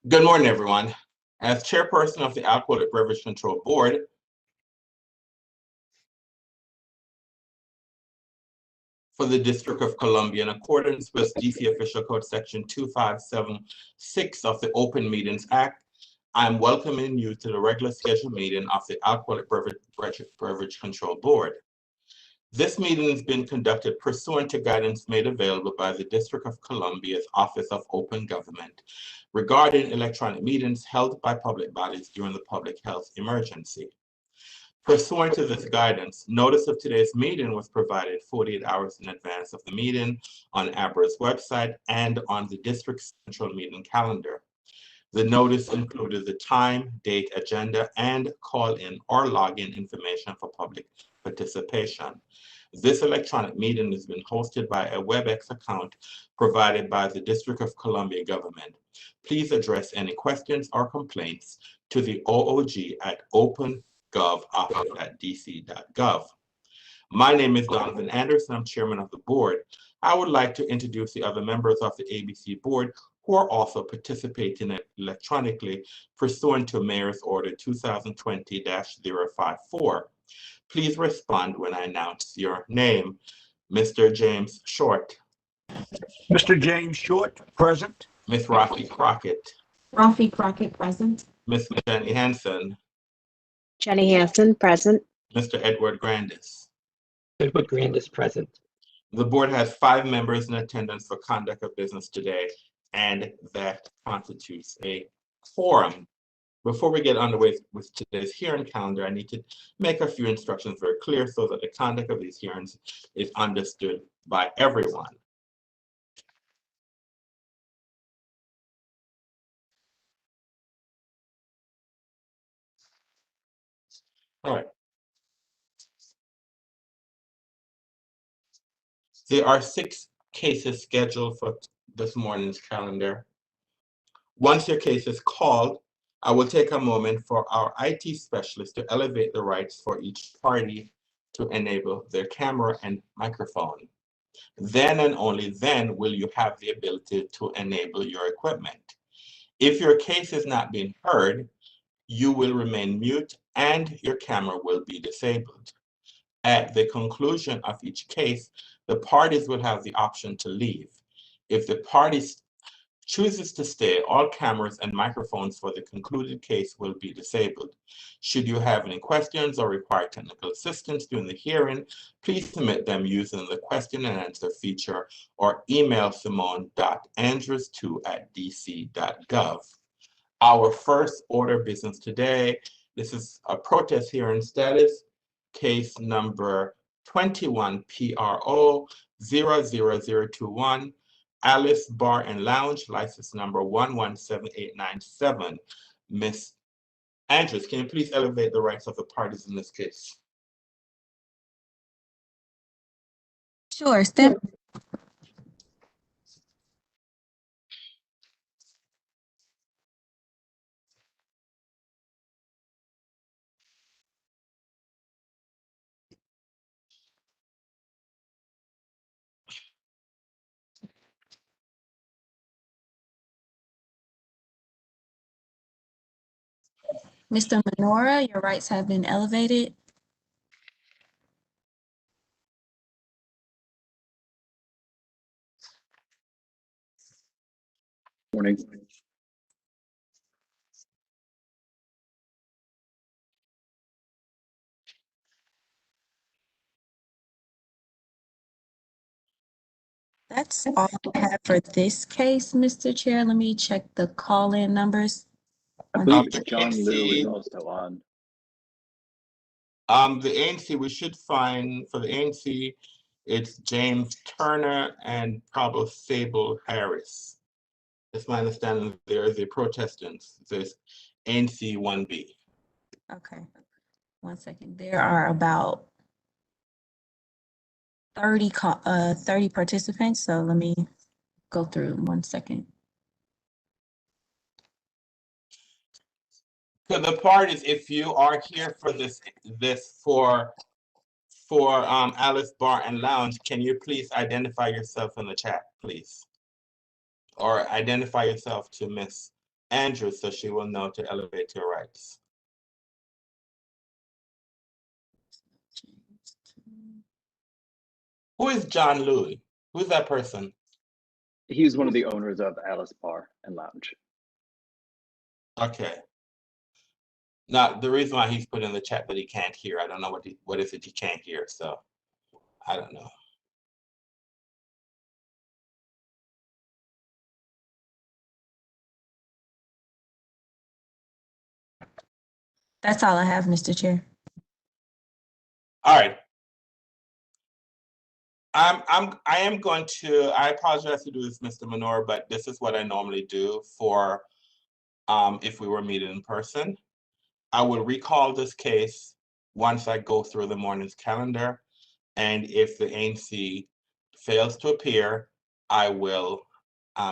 Good morning, everyone. As chairperson of the Alcoholic Beverage Control Board, for the District of Columbia, in accordance with DC Official Code Section 2576 of the Open Meetings Act, I'm welcoming you to the regular scheduled meeting of the Alcoholic Beverage Control Board. This meeting has been conducted pursuant to guidance made available by the District of Columbia's Office of Open Government regarding electronic meetings held by public bodies during the public health emergency. Pursuant to this guidance, notice of today's meeting was provided 48 hours in advance of the meeting on ABRA's website and on the district's central meeting calendar. The notice included the time, date, agenda, and call-in or login information for public participation. This electronic meeting has been hosted by a WebEx account provided by the District of Columbia government. Please address any questions or complaints to the OOG at opengov@dc.gov. My name is Donovan Anderson. I'm chairman of the board. I would like to introduce the other members of the ABC board who are also participating electronically pursuant to Mayor's Order 2020-054. Please respond when I announce your name. Mr. James Short. Mr. James Short, present. Ms. Rafi Crockett. Rafi Crockett, present. Ms. Jenny Hansen. Jenny Hansen, present. Mr. Edward Grandis. Edward Grandis, present. The board has 5 members in attendance for conduct of business today, and that constitutes a quorum. Before we get underway with today's hearing calendar, I need to make a few instructions very clear so that the conduct of these hearings is understood by everyone. All right. There are 6 cases scheduled for this morning's calendar. Once your case is called, I will take a moment for our IT specialist to elevate the rights for each party to enable their camera and microphone. Then and only then will you have the ability to enable your equipment. If your case is not being heard, you will remain mute and your camera will be disabled. At the conclusion of each case, the parties will have the option to leave. If the parties chooses to stay, all cameras and microphones for the concluded case will be disabled. Should you have any questions or require technical assistance during the hearing, please submit them using the question and answer feature or email simone.andrews2@dc.gov. Our first order of business today, this is a protest hearing status, case number 21 PRO 00021. Alice Bar and Lounge, license number 117897. Ms. Andrews, can you please elevate the rights of the parties in this case? Sure, step. Mr. Menorah, your rights have been elevated. Morning. That's all I have for this case, Mr. Chair. Let me check the call-in numbers. I believe it's John Liu is also on. The ANC, we should find, for the ANC, it's James Turner and Pablo Sable Harris. It's my understanding there is a protestants. There's ANC 1B. Okay, 1 second. There are about 30 participants, so let me go through 1 second. So the parties, if you are here for this for Alice Bar and Lounge, can you please identify yourself in the chat, please? Or identify yourself to Miss Andrews so she will know to elevate your rights. Who is John Louis? Who's that person? He's one of the owners of Alice Bar and Lounge. Okay. Now, the reason why he's put in the chat that he can't hear, I don't know what is it he can't hear, so I don't know. That's all I have, Mr. Chair. All right. I am going to, I apologize to do this, Mr. Minor, but this is what I normally do for if we were meeting in person. I will recall this case once I go through the morning's calendar, and if the ANC fails to appear, I will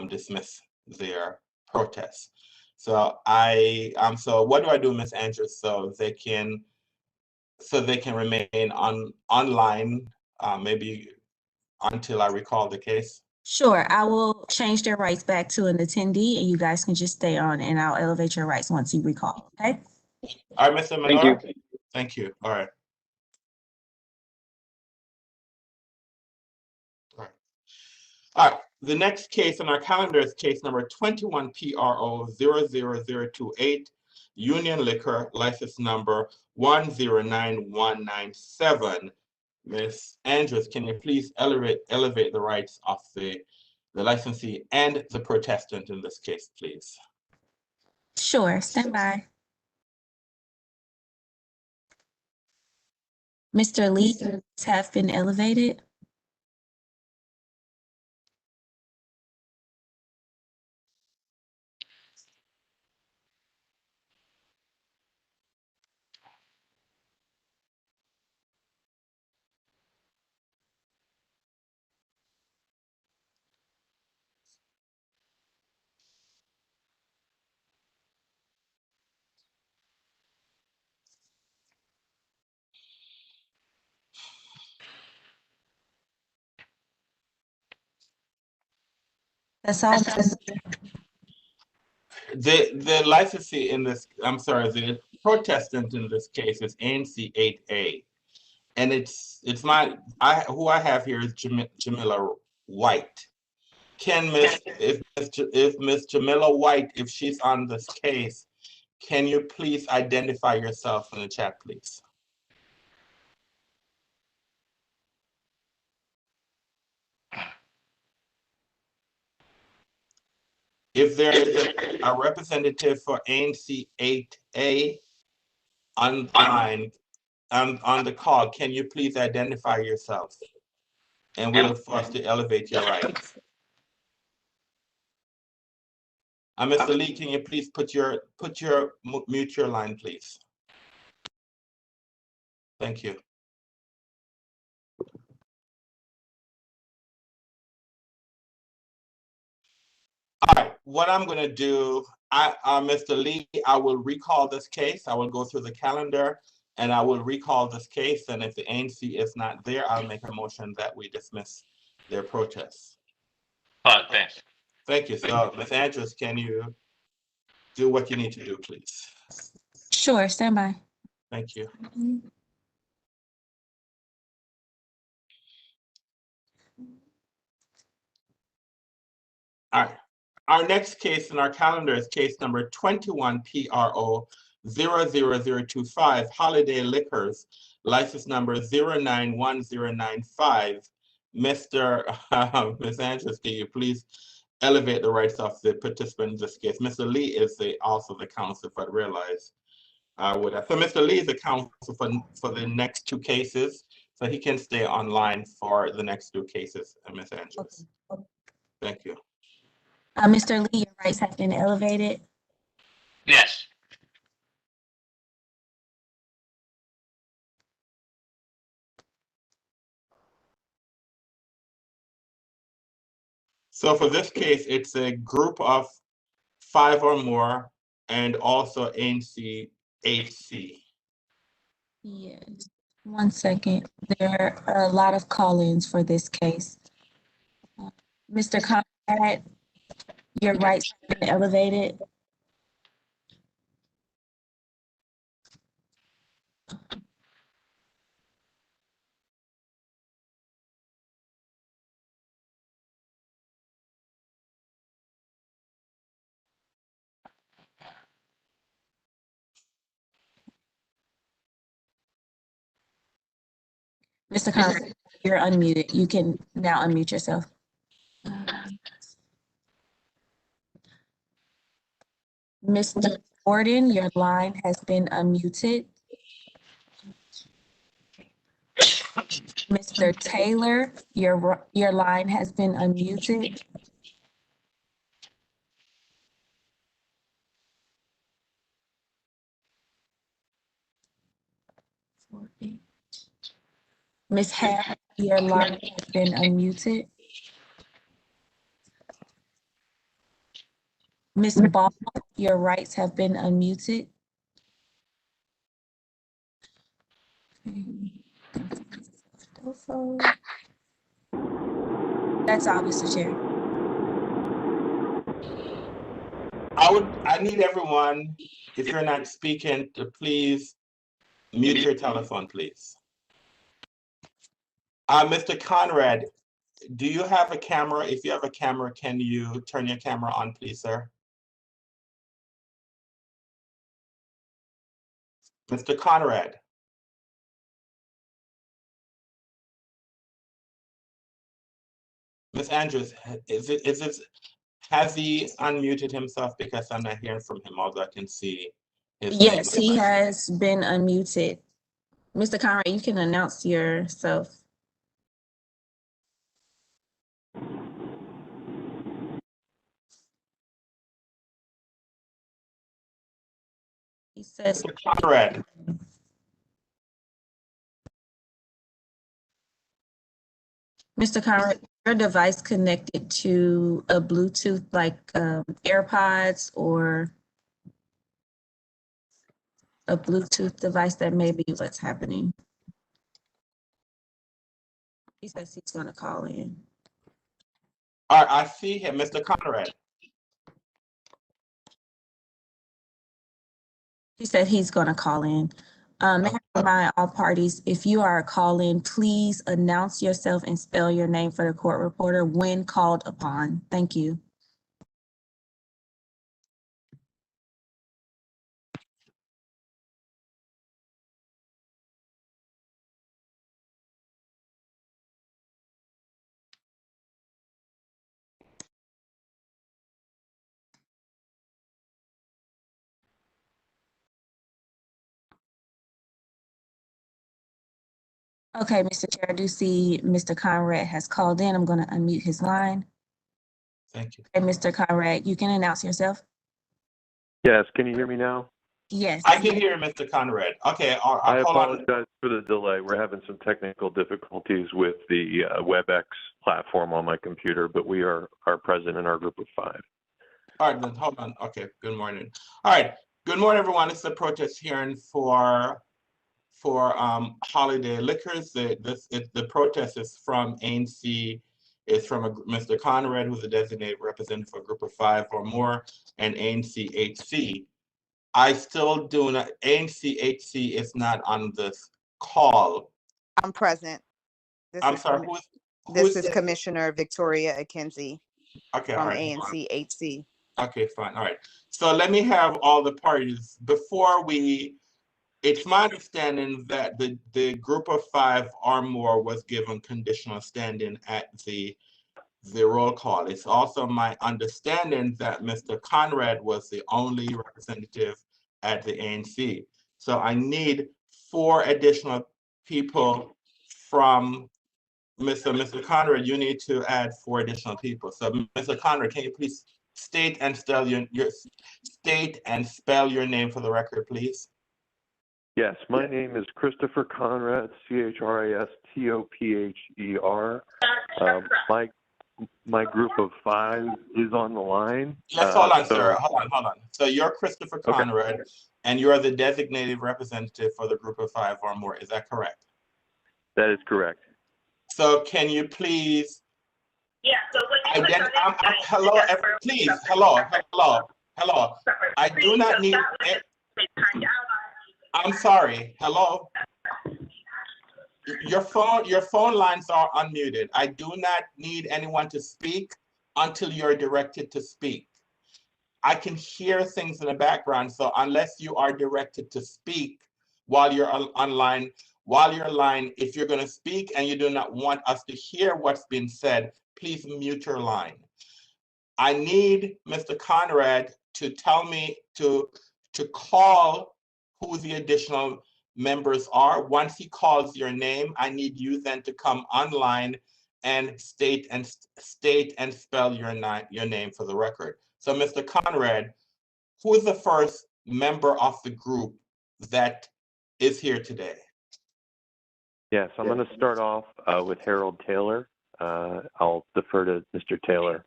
dismiss their protest. So so what do I do, Ms. Andrews, so they can remain online, maybe until I recall the case? Sure, I will change their rights back to an attendee and you guys can just stay on and I'll elevate your rights once you recall, okay? All right, Mr. Thank Minor? you. Thank you. All right. All right. The next case on our calendar is case number 21 PRO 00028, Union Liquor, license number 109197. Ms. Andrews, can you please elevate the rights of the licensee and the protestant in this case, please? Sure, stand by. Mr. Lee, your rights have been elevated. That's all. The licensee in this, I'm sorry, the protestant in this case is ANC 8A. And who I have here is Jamila White. If Miss Jamila White, if she's on this case, can you please identify yourself in the chat, please? If there is a representative for ANC 8A online on the call, can you please identify yourself? And we look for us to elevate your rights. Mr. Lee, can you please mute your line, please? Thank you. All right, what I'm going to do, Mr. Lee, I will recall this case. I will go through the calendar and I will recall this case. And if the ANC is not there, I'll make a motion that we dismiss their protests. Thanks. Thank you. So, Ms. Andrews, can you do what you need to do, please? Sure, stand by. Thank you. All right. Our next case in our calendar is case number 21 PRO 00025, Holiday Liquors, license number 091095. Ms. Andrews, can you please elevate the rights of the participant in this case? Mr. Lee is also the counsel, but realize so Mr. Lee is the counsel for the next two cases, so he can stay online for the next two cases, Ms. Andrews. Okay. Thank you. Mr. Lee, your rights have been elevated. Yes. So for this case, it's a group of 5 or more, and also ANC 8C. Yes. 1 second. There are a lot of call-ins for this case. Mr. Conrad, your rights have been elevated. Mr. Conrad, you're unmuted. You can now unmute yourself. Mr. Gordon, your line has been unmuted. Mr. Taylor, your line has been unmuted. Ms. Hare, your line has been unmuted. Ms. Ball, your rights have been unmuted. That's all, Mr. Chair. I need everyone, if you're not speaking, to please mute your telephone, please. Mr. Conrad, do you have a camera? If you have a camera, can you turn your camera on, please, sir? Mr. Conrad. Ms. Andrews, has he unmuted himself? Because I'm not hearing from him, although I can see his name. Yes, he has been unmuted. Mr. Conrad, you can announce yourself. He says, Mr. Conrad. Mr. Conrad, your device connected to a Bluetooth like AirPods or a Bluetooth device that may be what's happening. He says he's going to call in. All right, I see him, Mr. Conrad. He said he's going to call in. May I remind all parties, if you are a call-in, please announce yourself and spell your name for the court reporter when called upon. Thank you. Okay, Mr. Chair, I do see Mr. Conrad has called in. I'm going to unmute his line. Thank you. Okay, Mr. Conrad, you can announce yourself. Yes, can you hear me now? Yes. I can hear Mr. Conrad. Okay, I hold on. apologize for the delay. We're having some technical difficulties with the WebEx platform on my computer, but we are present in our group of 5. All right, then hold on. Okay, good morning. All right, good morning, everyone. It's a protest hearing for Holiday Liquors. The protest is from ANC. It's from Mr. Conrad, who's a designated representative for a group of 5 or more, and ANC-HC. I still do not, ANC-HC is not on this call. I'm present. I'm sorry, This is Commissioner Victoria Akinzi okay, from all right. ANC-HC. Okay, fine, all right. So let me have all the parties, before we, it's my understanding that the group of 5 or more was given conditional standing at the roll call. It's also my understanding that Mr. Conrad was the only representative at the ANC. So I need 4 additional people from Mr. Conrad. You need to add 4 additional people. So Mr. Conrad, can you please state and spell your name for the record, please? Yes, my name is Christopher Conrad, CHRISTOPHER. My group of 5 is on the line. Yes, hold on, sir. Hold on. So you're Christopher Conrad, okay, and you're the designated representative for the group of 5 or more. Is that correct? That is correct. So can you please? Yeah. So hello, hello. I do not need. I'm sorry. Hello? Your phone lines are unmuted. I do not need anyone to speak until you're directed to speak. I can hear things in the background, so unless you are directed to speak while you're online, if you're going to speak and you do not want us to hear what's been said, please mute your line. I need Mr. Conrad to tell me to call who the additional members are. Once he calls your name, I need you then to come online and state and spell your name for the record. So Mr. Conrad, who is the first member of the group that is here today? Yes, I'm going to start off with Harold Taylor. I'll defer to Mr. Taylor.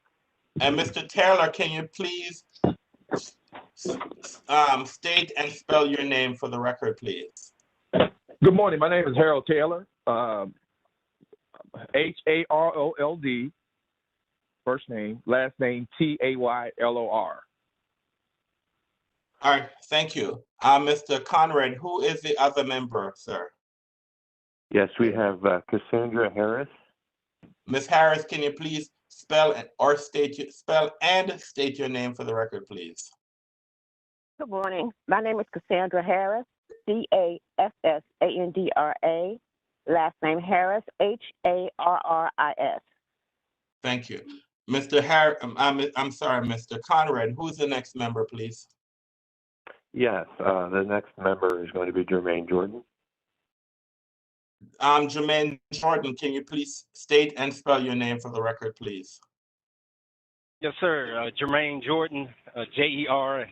And Mr. Taylor, can you please state and spell your name for the record, please? Good morning. My name is Harold Taylor. Harold, first name, last name Taylor. All right, thank you. Mr. Conrad, who is the other member, sir? Yes, we have Cassandra Harris. Ms. Harris, can you please spell and state your name for the record, please? Good morning. My name is Cassandra Harris, Cassandra. Last name Harris, Harris. Thank you. Mr. I'm sorry, Mr. Conrad, who's the next member, please? Yes, the next member is going to be Jermaine Jordan. Jermaine Jordan, can you please state and spell your name for the record, please? Yes, sir. Jermaine Jordan, Jermaine.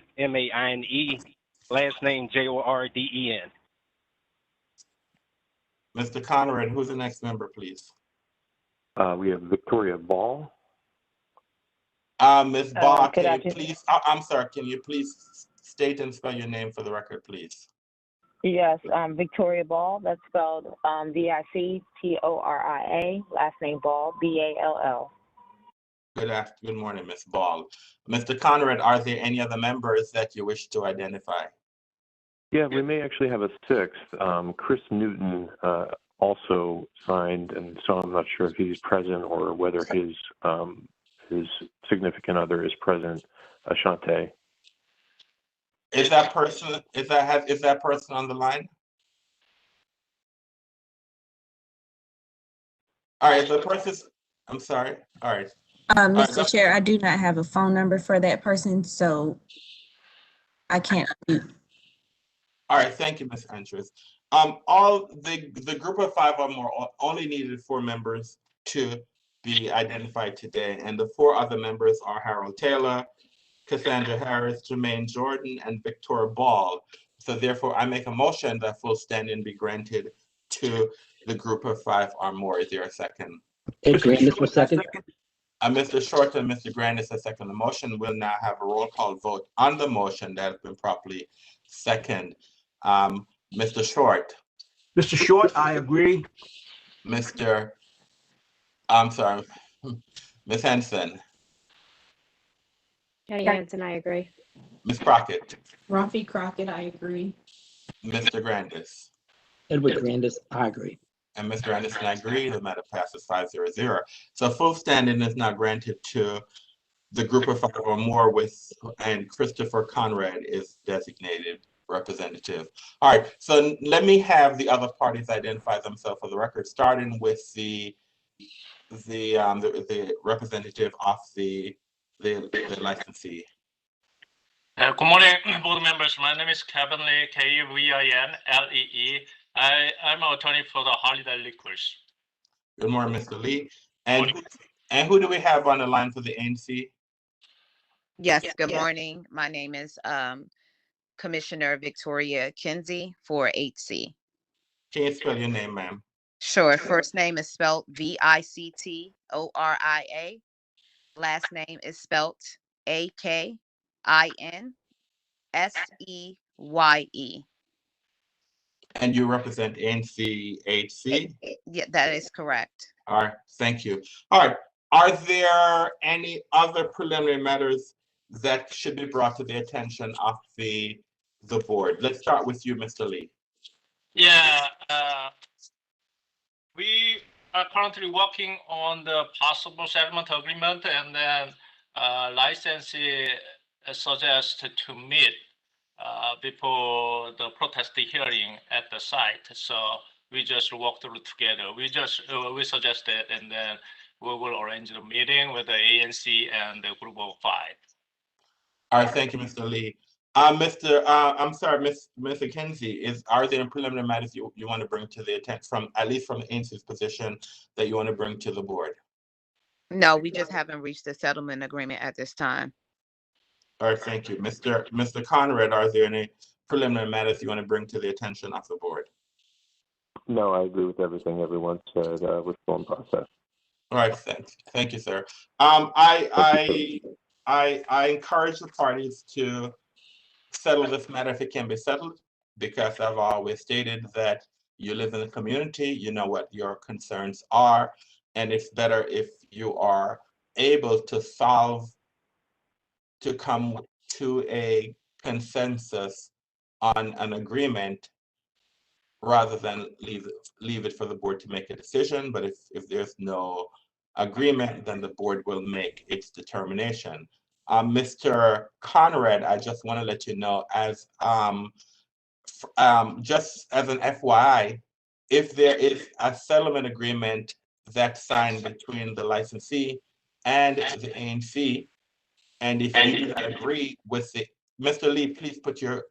Last name Jorden. Mr. Conrad, who's the next member, please? We have Victoria Ball. Ms. Ball, can you please, I'm sorry, can you please state and spell your name for the record, please? Yes, Victoria Ball. That's spelled Victoria. Last name Ball, Ball. Good morning, Ms. Ball. Mr. Conrad, are there any other members that you wish to identify? Yeah, we may actually have a sixth. Chris Newton also signed, and so I'm not sure if he's present or whether his significant other is present. Ashante. Is that person on the line? All right, the person. I'm sorry. All right. Mr. Chair, I do not have a phone number for that person, so I can't. All right, thank you, Ms. Andrews. All the group of 5 or more only needed 4 members to be identified today, and the 4 other members are Harold Taylor, Cassandra Harris, Jermaine Jordan, and Victoria Ball. So therefore, I make a motion that full standing be granted to the group of 5 or more. Is there a second? Ed Grandis for second. Mr. Short and Mr. Grandis a second. The motion will now have a roll call vote on the motion that has been properly seconded. Mr. Short. Mr. Short, I agree. I'm sorry, Ms. Henson. Jenny Hansen, I agree. Ms. Crockett. Rafi Crockett, I agree. Mr. Grandis. Edward Grandis, I agree. And Mr. Anderson, I agree. The matter passes 5-0. So full standing is now granted to the group of 5 or more and Christopher Conrad is designated representative. All right, so let me have the other parties identify themselves for the record, starting with the representative of the licensee. Good morning, board members. My name is Kevin Lee, Kevinlee. I'm an attorney for the Holiday Liquors. Good morning, Mr. Lee. And who do we have on the line for the ANC? Yes, good morning. My name is Commissioner Victoria Kinsey for 8C. Can you spell your name, ma'am? Sure. First name is spelled Victoria. Last name is spelled Akinseye. And you represent NCHC? Yeah, that is correct. All right, thank you. All right, are there any other preliminary matters that should be brought to the attention of the the board. Let's start with you, Mr. Lee. Yeah, we are currently working on the possible settlement agreement, and then licensee suggests to meet before the protest hearing at the site. So we just walk through together. We suggested, and then we will arrange the meeting with the ANC and the group of 5. All right, thank you, Mr. Lee. I'm sorry, Mr. Kinsey, are there preliminary matters you want to bring to the attention at least from the ANC's position that you want to bring to the board? No, we just haven't reached a settlement agreement at this time. All right, thank you. Mr. Conrad, are there any preliminary matters you want to bring to the attention of the board? No, I agree with everything everyone said. We're still in process. All right, thank you, sir. I encourage the parties to settle this matter if it can be settled, because I've always stated that you live in the community, you know what your concerns are, and it's better if you are able to come to a consensus on an agreement rather than leave it for the board to make a decision. But if there's no agreement, then the board will make its determination. Mr. Conrad, I just want to let you know, as just as an FYI, if there is a settlement agreement that's signed between the licensee and the ANC, and if you do not agree with it, Mr. Lee, please put your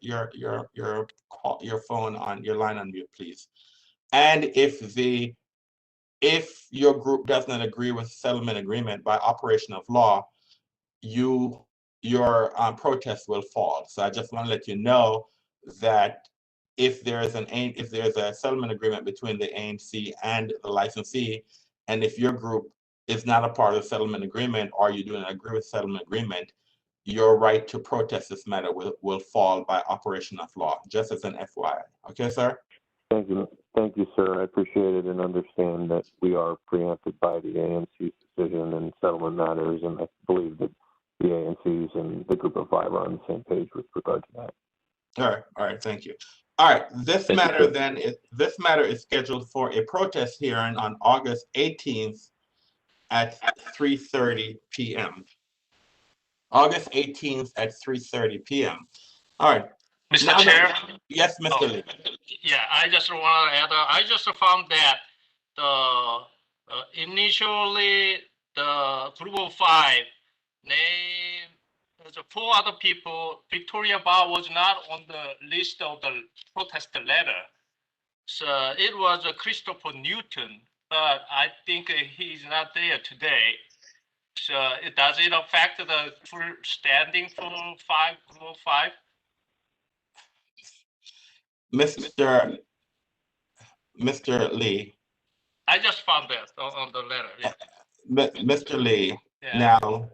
phone on, your line on mute, please. And if your group does not agree with settlement agreement by operation of law, your protest will fall. So I just want to let you know that if there's a settlement agreement between the ANC and the licensee, and if your group is not a part of the settlement agreement, or you do not agree with settlement agreement, your right to protest this matter will fall by operation of law, just as an FYI. Okay, sir? Thank you, sir. I appreciate it and understand that we are preempted by the ANC's decision in settlement matters, and I believe that the ANC's and the group of 5 are on the same page with regard to that. All right, thank you. All right, this matter is scheduled for a protest hearing on August 18th at 3:30 p.m. August 18th at 3:30 p.m. All right. Mr. Chair? Yes, Mr. Lee. Yeah, I just want to add, I just found that initially the group of 5 named there's 4 other people. Victoria Bar was not on the list of the protest letter. So it was Christopher Newton, but I think he's not there today. So does it affect the full standing for group of 5? Mr. Lee. I just found that on the letter. Yeah. Mr. Lee, yeah. Now,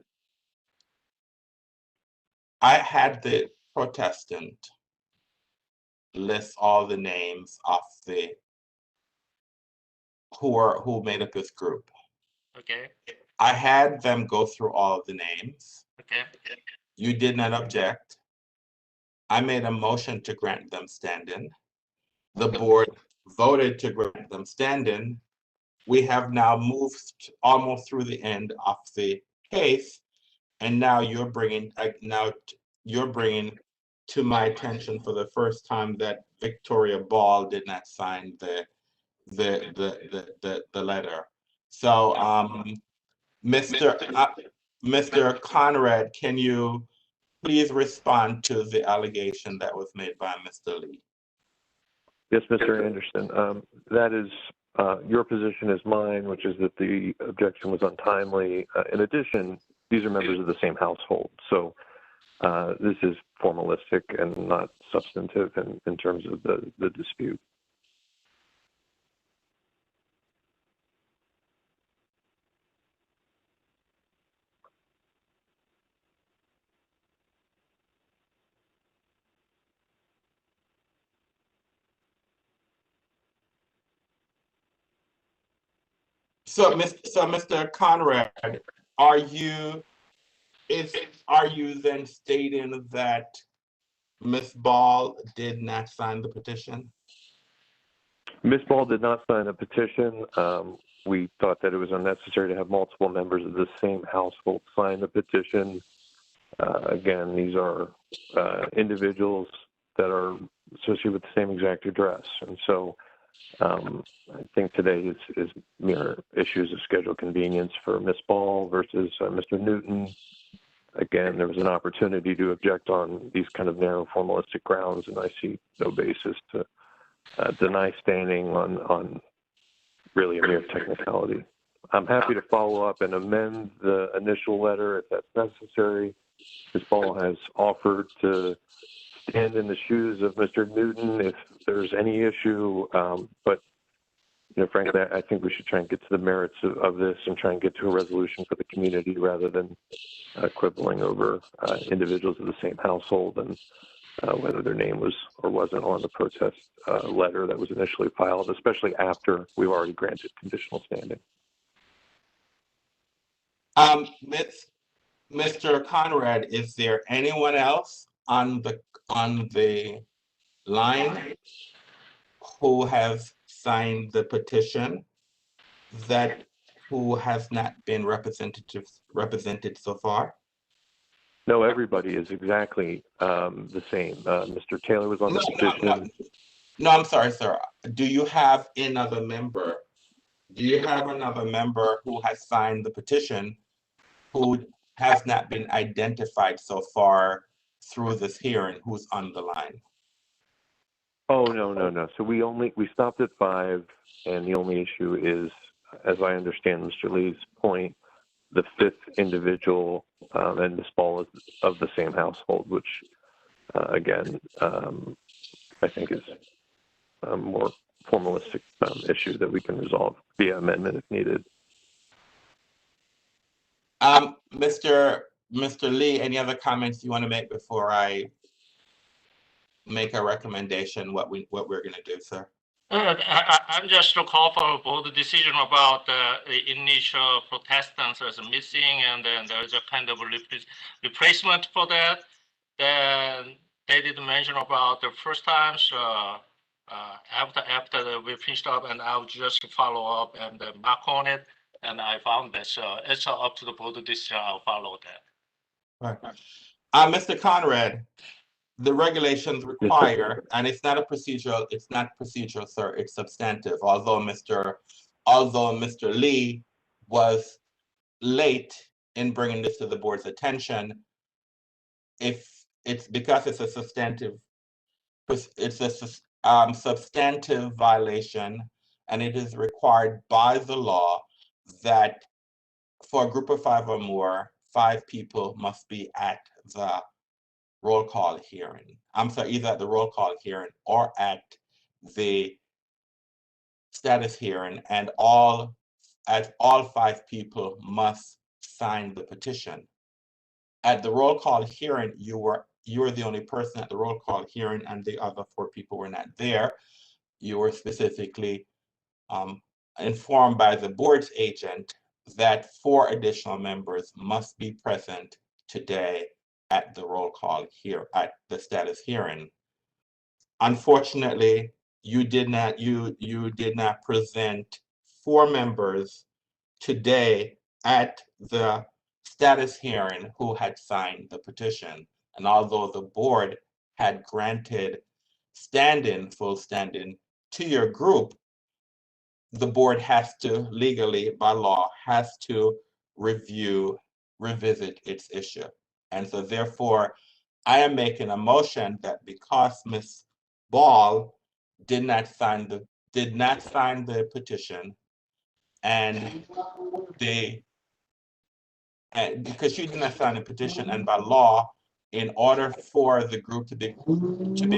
I had the protestant list all the names of the who made up this group. Okay. I had them go through all of the names. Okay. You did not object. I made a motion to grant them stand-in. The board voted to grant them stand-in. We have now moved almost through the end of the case, and now you're bringing to my attention for the first time that Victoria Ball did not sign the letter. So, Mr. Conrad, can you please respond to the allegation that was made by Mr. Lee? Yes, Mr. Anderson. That is your position is mine, which is that the objection was untimely. In addition, these are members of the same household. So this is formalistic and not substantive in terms of the dispute. So, Mr. Conrad, are you then stating that Ms. Ball did not sign the petition. Ms. Ball did not sign a petition. We thought that it was unnecessary to have multiple members of the same household sign the petition. Again, these are individuals that are associated with the same exact address. And so I think today is mere issues of schedule convenience for Ms. Ball versus Mr. Newton. Again, there was an opportunity to object on these kind of narrow formalistic grounds, and I see no basis to deny standing on really a mere technicality. I'm happy to follow up and amend the initial letter if that's necessary. Ms. Ball has offered to stand in the shoes of Mr. Newton if there's any issue, but frankly, I think we should try and get to the merits of this and try and get to a resolution for the community rather than quibbling over individuals of the same household and whether their name was or wasn't on the protest letter that was initially filed, especially after we've already granted conditional standing. Mr. Conrad, is there anyone else on the line who has signed the petition who has not been represented so far? No, everybody is exactly the same. Mr. Taylor was on the petition. No, I'm sorry, sir. Do you have another member? Do you have another member who has signed the petition who has not been identified so far through this hearing who's on the line? Oh, no. So we stopped at 5, and the only issue is, as I understand Mr. Lee's point, the 5th individual and Ms. Ball is of the same household, which again, I think is a more formalistic issue that we can resolve via amendment if needed. Mr. Lee, any other comments you want to make before I make a recommendation what we're going to do, sir? I'm just to call for board decision about the initial protestants as missing, and then there's a kind of replacement for that. Then they did mention about the first times after we finished up, and I'll just follow up and mark on it. And I found that, so it's up to the board decision. I'll follow that. Right. Mr. Conrad, the regulations require, and it's not procedural, sir, it's substantive. Although Mr. Lee was late in bringing this to the board's attention, if it's because it's a substantive violation, and it is required by the law that for a group of 5 or more, 5 people must be at the roll call hearing. I'm sorry, either at the roll call hearing or at the status hearing, and all 5 people must sign the petition. At the roll call hearing, you were the only person at the roll call hearing, and the other 4 people were not there. You were specifically informed by the board's agent that 4 additional members must be present today at the roll call here at the status hearing. Unfortunately, you did not present 4 members today at the status hearing who had signed the petition. And although the board had granted full standing to your group, the board has to legally, by law, has to revisit its issue. And so therefore, I am making a motion that because Ms. Ball did not sign the petition, and because she did not sign the petition, and by law, in order for the group to be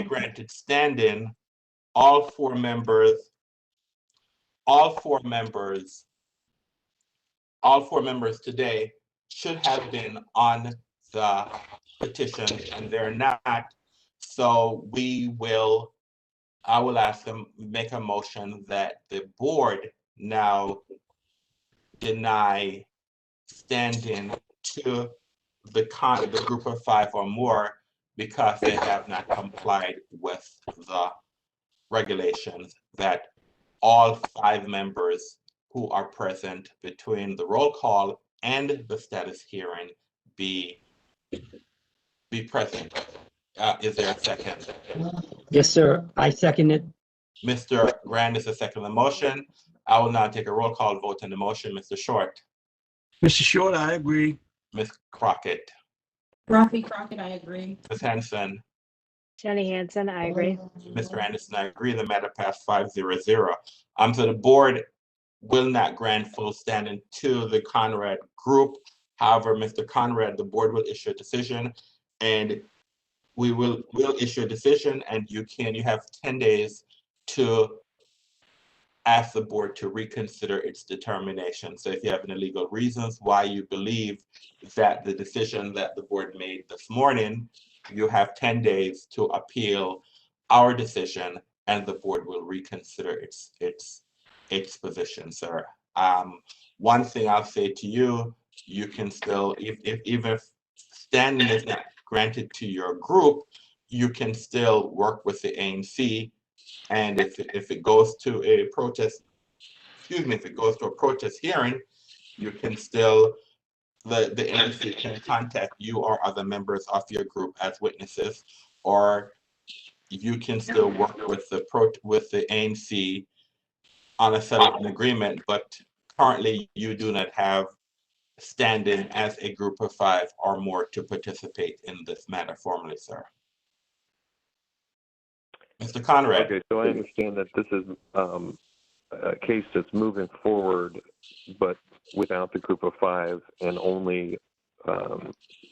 granted standing, all four members today should have been on the petition, and they're not. So I will ask them, make a motion that the board now deny standing to the group of 5 or more because they have not complied with the regulations, that all 5 members who are present between the roll call and the status hearing be present. Is there a second? Yes, sir. I second it. Mr. Grand is the second on the motion. I will now take a roll call vote on the motion. Mr. Short, Mr. Short, I agree. Ms. Crockett, Rafi Crockett, I agree. Ms. Hanson, Jenny Hansen, I agree. Mr. Anderson, I agree. The matter passed 5-0. So the board will not grant full standing to the Conrad group. However, Mr. Conrad, the board will issue a decision, and we will issue a decision, and you have 10 days to ask the board to reconsider its determination. So if you have any legal reasons why you believe that the decision that the board made this morning, you have 10 days to appeal our decision, and the board will reconsider its position, sir. One thing I'll say to you, you can still, even if standing is not granted to your group, you can still work with the ANC. And if it goes to a protest, if it goes to a protest hearing, you can still, the ANC can contact you or other members of your group as witnesses, or you can still work with the ANC on a settlement agreement, but currently you do not have standing as a group of 5 or more to participate in this matter formally, sir. Mr. Conrad. Okay, so I understand that this is a case that's moving forward, but without the group of 5 and only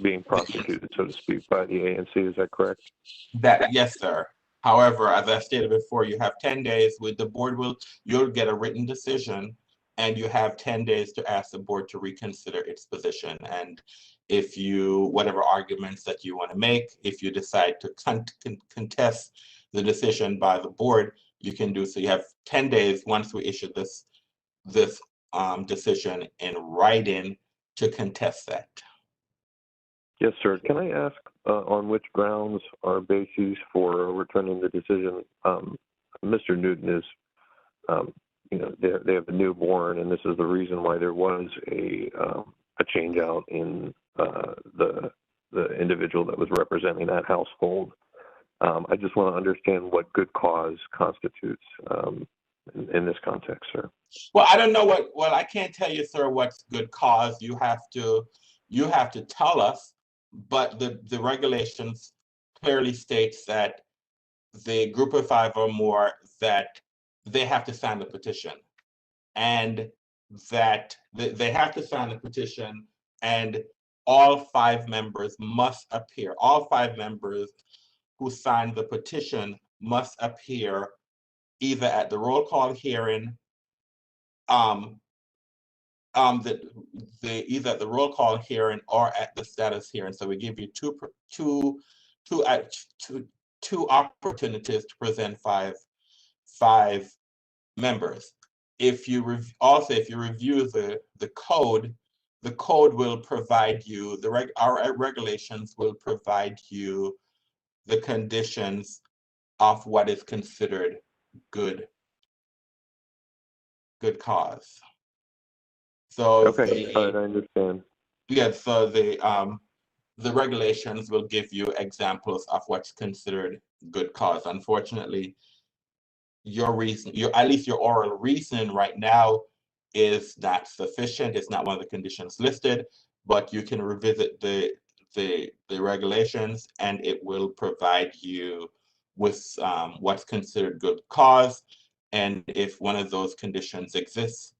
being prosecuted, so to speak, by the ANC. Is that correct? Yes, sir. However, as I stated before, you have 10 days with the board. You'll get a written decision, and you have 10 days to ask the board to reconsider its position. And if whatever arguments that you want to make, if you decide to contest the decision by the board, you can do so. You have 10 days once we issue this decision in writing to contest that. Yes, sir. Can I ask on which grounds are bases for returning the decision? Mr. Newton is, they have a newborn, and this is the reason why there was a change out in the individual that was representing that household. I just want to understand what good cause constitutes in this context, sir. Well, I don't know well, I can't tell you, sir, what's good cause. You have to tell us, but the regulations clearly states that the group of 5 or more, that they have to sign the petition, and that they have to sign the petition, and all 5 members must appear. All 5 members who signed the petition must appear either at the roll call hearing, either at the roll call hearing or at the status hearing. So we give you two opportunities to present five members. If you review the code will provide you our regulations will provide you the conditions of what is considered good cause. So okay, all right, I understand. Yeah, so the regulations will give you examples of what's considered good cause. Unfortunately, at least your oral reasoning right now is not sufficient. It's not one of the conditions listed, but you can revisit the regulations, and it will provide you with what's considered good cause. And if one of those conditions exists,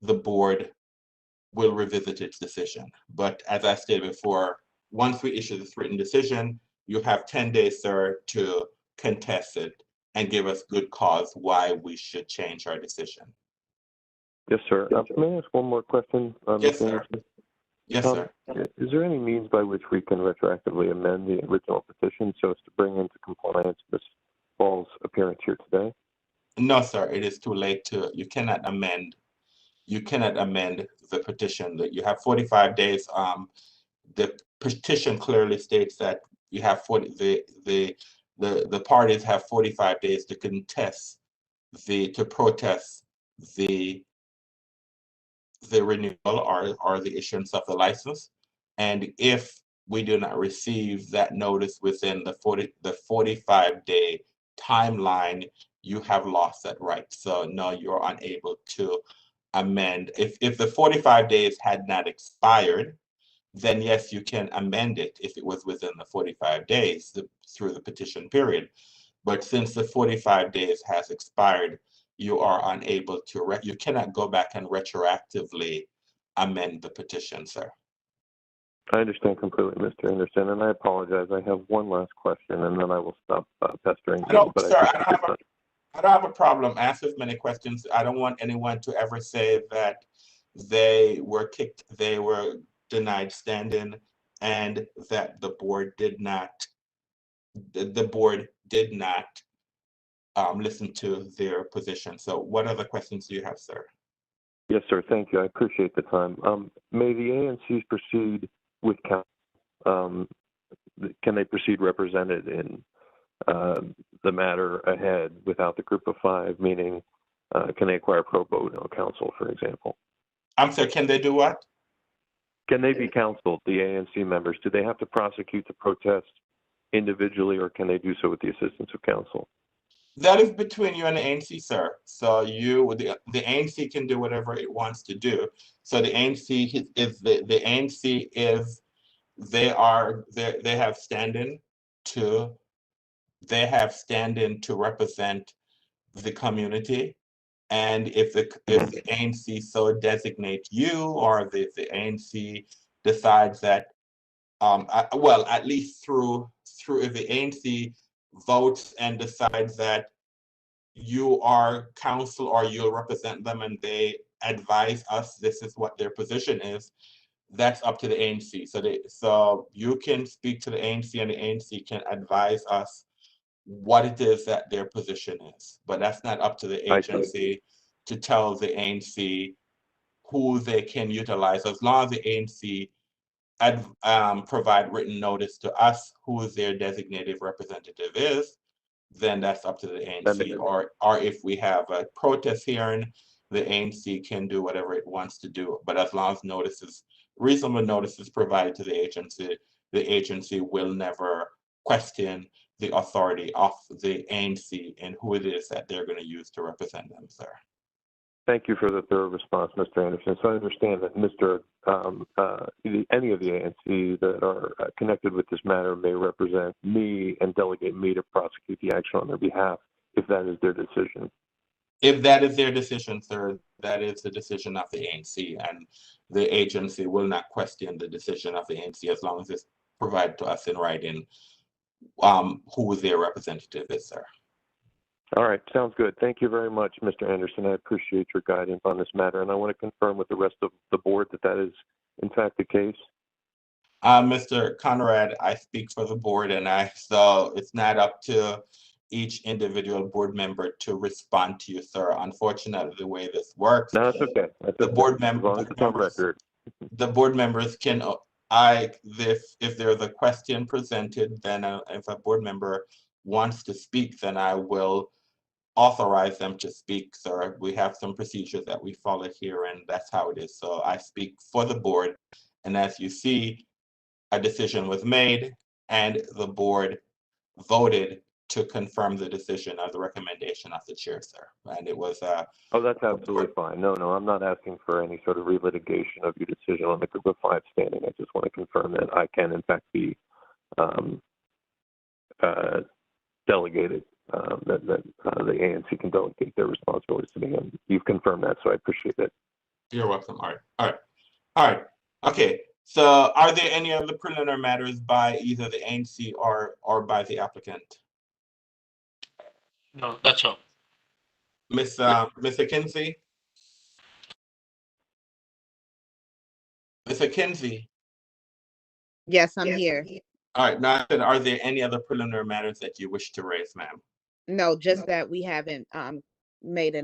the board will revisit its decision. But as I stated before, once we issue this written decision, you have 10 days, sir, to contest it and give us good cause why we should change our decision. Yes, sir. May I ask one more question? Yes, sir. Yes, sir. Is there any means by which we can retroactively amend the original petition so as to bring into compliance Ms. Ball's appearance here today? No, sir. It is too late you cannot amend the petition. That you have 45 days. The petition clearly states that you have the parties have 45 days to contest to protest the renewal or the issuance of the license. And if we do not receive that notice within the 45-day timeline, you have lost that right. So no, you're unable to amend. If the 45 days had not expired, then yes, you can amend it if it was within the 45 days through the petition period. But since the 45 days has expired, you are unable to, you cannot go back and retroactively amend the petition, sir. I understand completely, Mr. Anderson, and I apologize. I have one last question, and then I will stop pestering you. No, But sir, I don't have a problem. Ask as many questions. I don't want anyone to ever say that they were kicked, they were denied standing, and that the board did not listen to their position. So what other questions do you have, sir? Yes, sir. Thank you. I appreciate the time. May the ANCs proceed with counsel? Can they proceed represented in the matter ahead without the group of five? Meaning, can they acquire pro bono counsel, for example? I'm sorry, can they do what? Can they be counseled, the ANC members? Do they have to prosecute the protest individually, or can they do so with the assistance of counsel? That is between you and the ANC, sir. So the ANC can do whatever it wants to do. So the ANC they have standing to represent the community. And if the ANC so designate you, or if the ANC decides that, well, at least through if the ANC votes and decides that you are counsel or you'll represent them and they advise us this is what their position is, that's up to the ANC. So you can speak to the ANC and the ANC can advise us what it is that their position is. But that's not up to the agency to tell the ANC who they can utilize. As long as the ANC provide written notice to us who their designated representative is, then that's up to the ANC. Or if we have a protest hearing, the ANC can do whatever it wants to do. But as long as reasonable notice is provided to the agency will never question the authority of the ANC and who it is that they're going to use to represent them, sir. Thank you for the thorough response, Mr. Anderson. So I understand that any of the ANC that are connected with this matter may represent me and delegate me to prosecute the action on their behalf, if that is their decision. If that is their decision, sir, that is the decision of the ANC, and the agency will not question the decision of the ANC as long as it's provided to us in writing who their representative is, sir. All right, sounds good. Thank you very much, Mr. Anderson. I appreciate your guidance on this matter, and I want to confirm with the rest of the board that that is, in fact, the case. Mr. Conrad, I speak for the board, and so it's not up to each individual board member to respond to you, sir. Unfortunately, the way this works, no, that's okay. The board members can, if there's a question presented, then if a board member wants to speak, then I will authorize them to speak, sir. We have some procedures that we follow here, and that's how it is. So I speak for the board, and as you see, a decision was made, and the board voted to confirm the decision of the recommendation of the chair, sir. And it was oh, that's absolutely fine. No, I'm not asking for any sort of relitigation of your decision on the group of five standing. I just want to confirm that I can, in fact, be delegated, that the ANC can delegate their responsibilities to me, and you've confirmed that, so I appreciate it. You're welcome. All right. Okay. So are there any other preliminary matters by either the ANC or by the applicant? No, that's all. Ms. Kinsey? Ms. Kinsey? Yes, I'm here. All right. Now, are there any other preliminary matters that you wish to raise, ma'am? No, just that we haven't made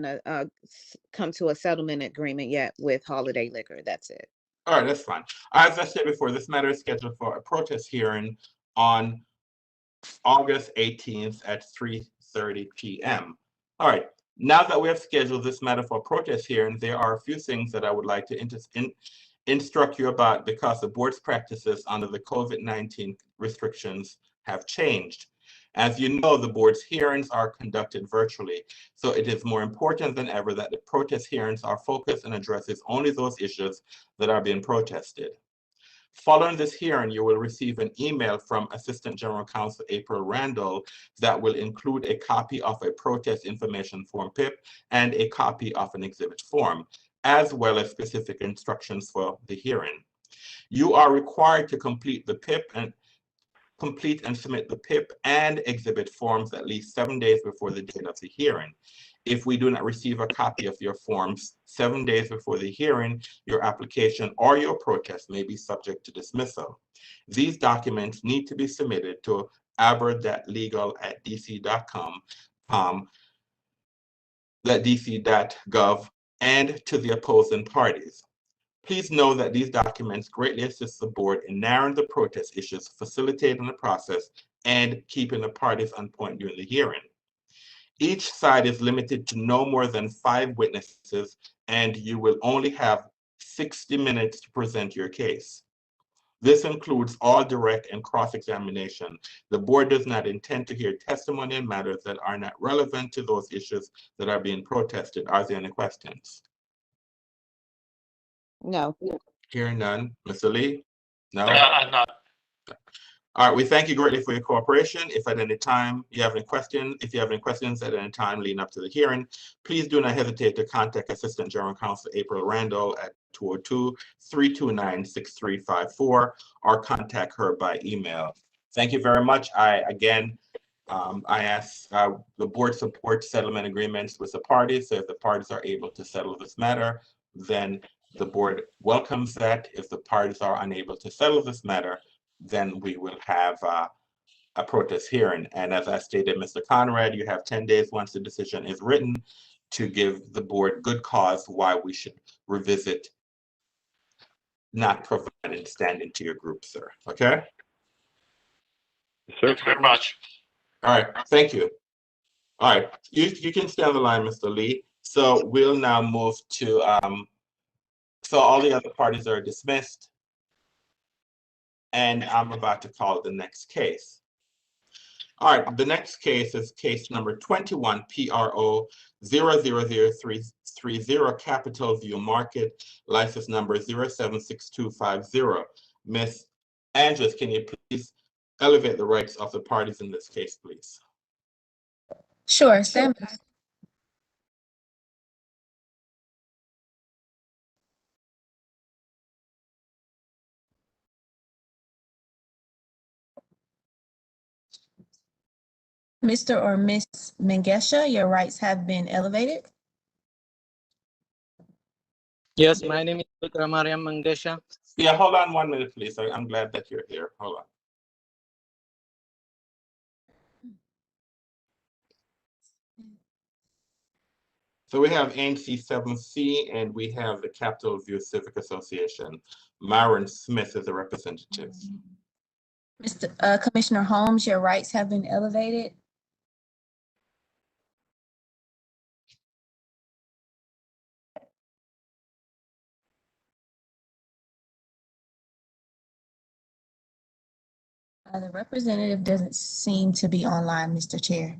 come to a settlement agreement yet with Holiday Liquor. That's it. All right, that's fine. As I said before, this matter is scheduled for a protest hearing on August 18th at 3:30 p.m. All right, now that we have scheduled this matter for protest hearing, there are a few things that I would like to instruct you about because the board's practices under the COVID-19 restrictions have changed. As you know, the board's hearings are conducted virtually, so it is more important than ever that the protest hearings are focused and addresses only those issues that are being protested. Following this hearing, you will receive an email from Assistant General Counsel April Randall that will include a copy of a protest information form PIP and a copy of an exhibit form, as well as specific instructions for the hearing. You are required to complete and submit the PIP and exhibit forms at least 7 days before the date of the hearing. If we do not receive a copy of your forms 7 days before the hearing, your application or your protest may be subject to dismissal. These documents need to be submitted to aber.legal@dc.com, .dc.gov, and to the opposing parties. Please know that these documents greatly assist the board in narrowing the protest issues, facilitating the process, and keeping the parties on point during the hearing. Each side is limited to no more than 5 witnesses, and you will only have 60 minutes to present your case. This includes all direct and cross-examination. The board does not intend to hear testimony in matters that are not relevant to those issues that are being protested. Are there any questions? No. Hearing none. Mr. Lee? No? No. All right, we thank you greatly for your cooperation. If at any time you have any questions, at any time leading up to the hearing, please do not hesitate to contact Assistant General Counsel April Randall at 202-329-6354 or contact her by email. Thank you very much. I ask the board supports settlement agreements with the parties. So if the parties are able to settle this matter, then the board welcomes that. If the parties are unable to settle this matter, then we will have a protest hearing. And as I stated, Mr. Conrad, you have 10 days once the decision is written to give the board good cause why we should revisit not providing standing to your group, sir. Okay? Sir. Thank you very much. All right, thank you. All right, you can stay on the line, Mr. Lee. So we'll now move to, so all the other parties are dismissed. And I'm about to call the next case. All right, the next case is case number 21 PRO 000330 Capitol View Market, license number 076250. Ms. Andrews, can you please elevate the rights of the parties in this case, please? Sure, stand by. Mr. or Ms. Mengesha, your rights have been elevated. Yes, my name is Mariam Mangesha. Yeah, hold on 1 minute, please. I'm glad that you're here. Hold on. So we have ANC7C and we have the Capitol View Civic Association. Myron Smith is a representative. Mr. Commissioner Holmes, your rights have been elevated. The representative doesn't seem to be online, Mr. Chair.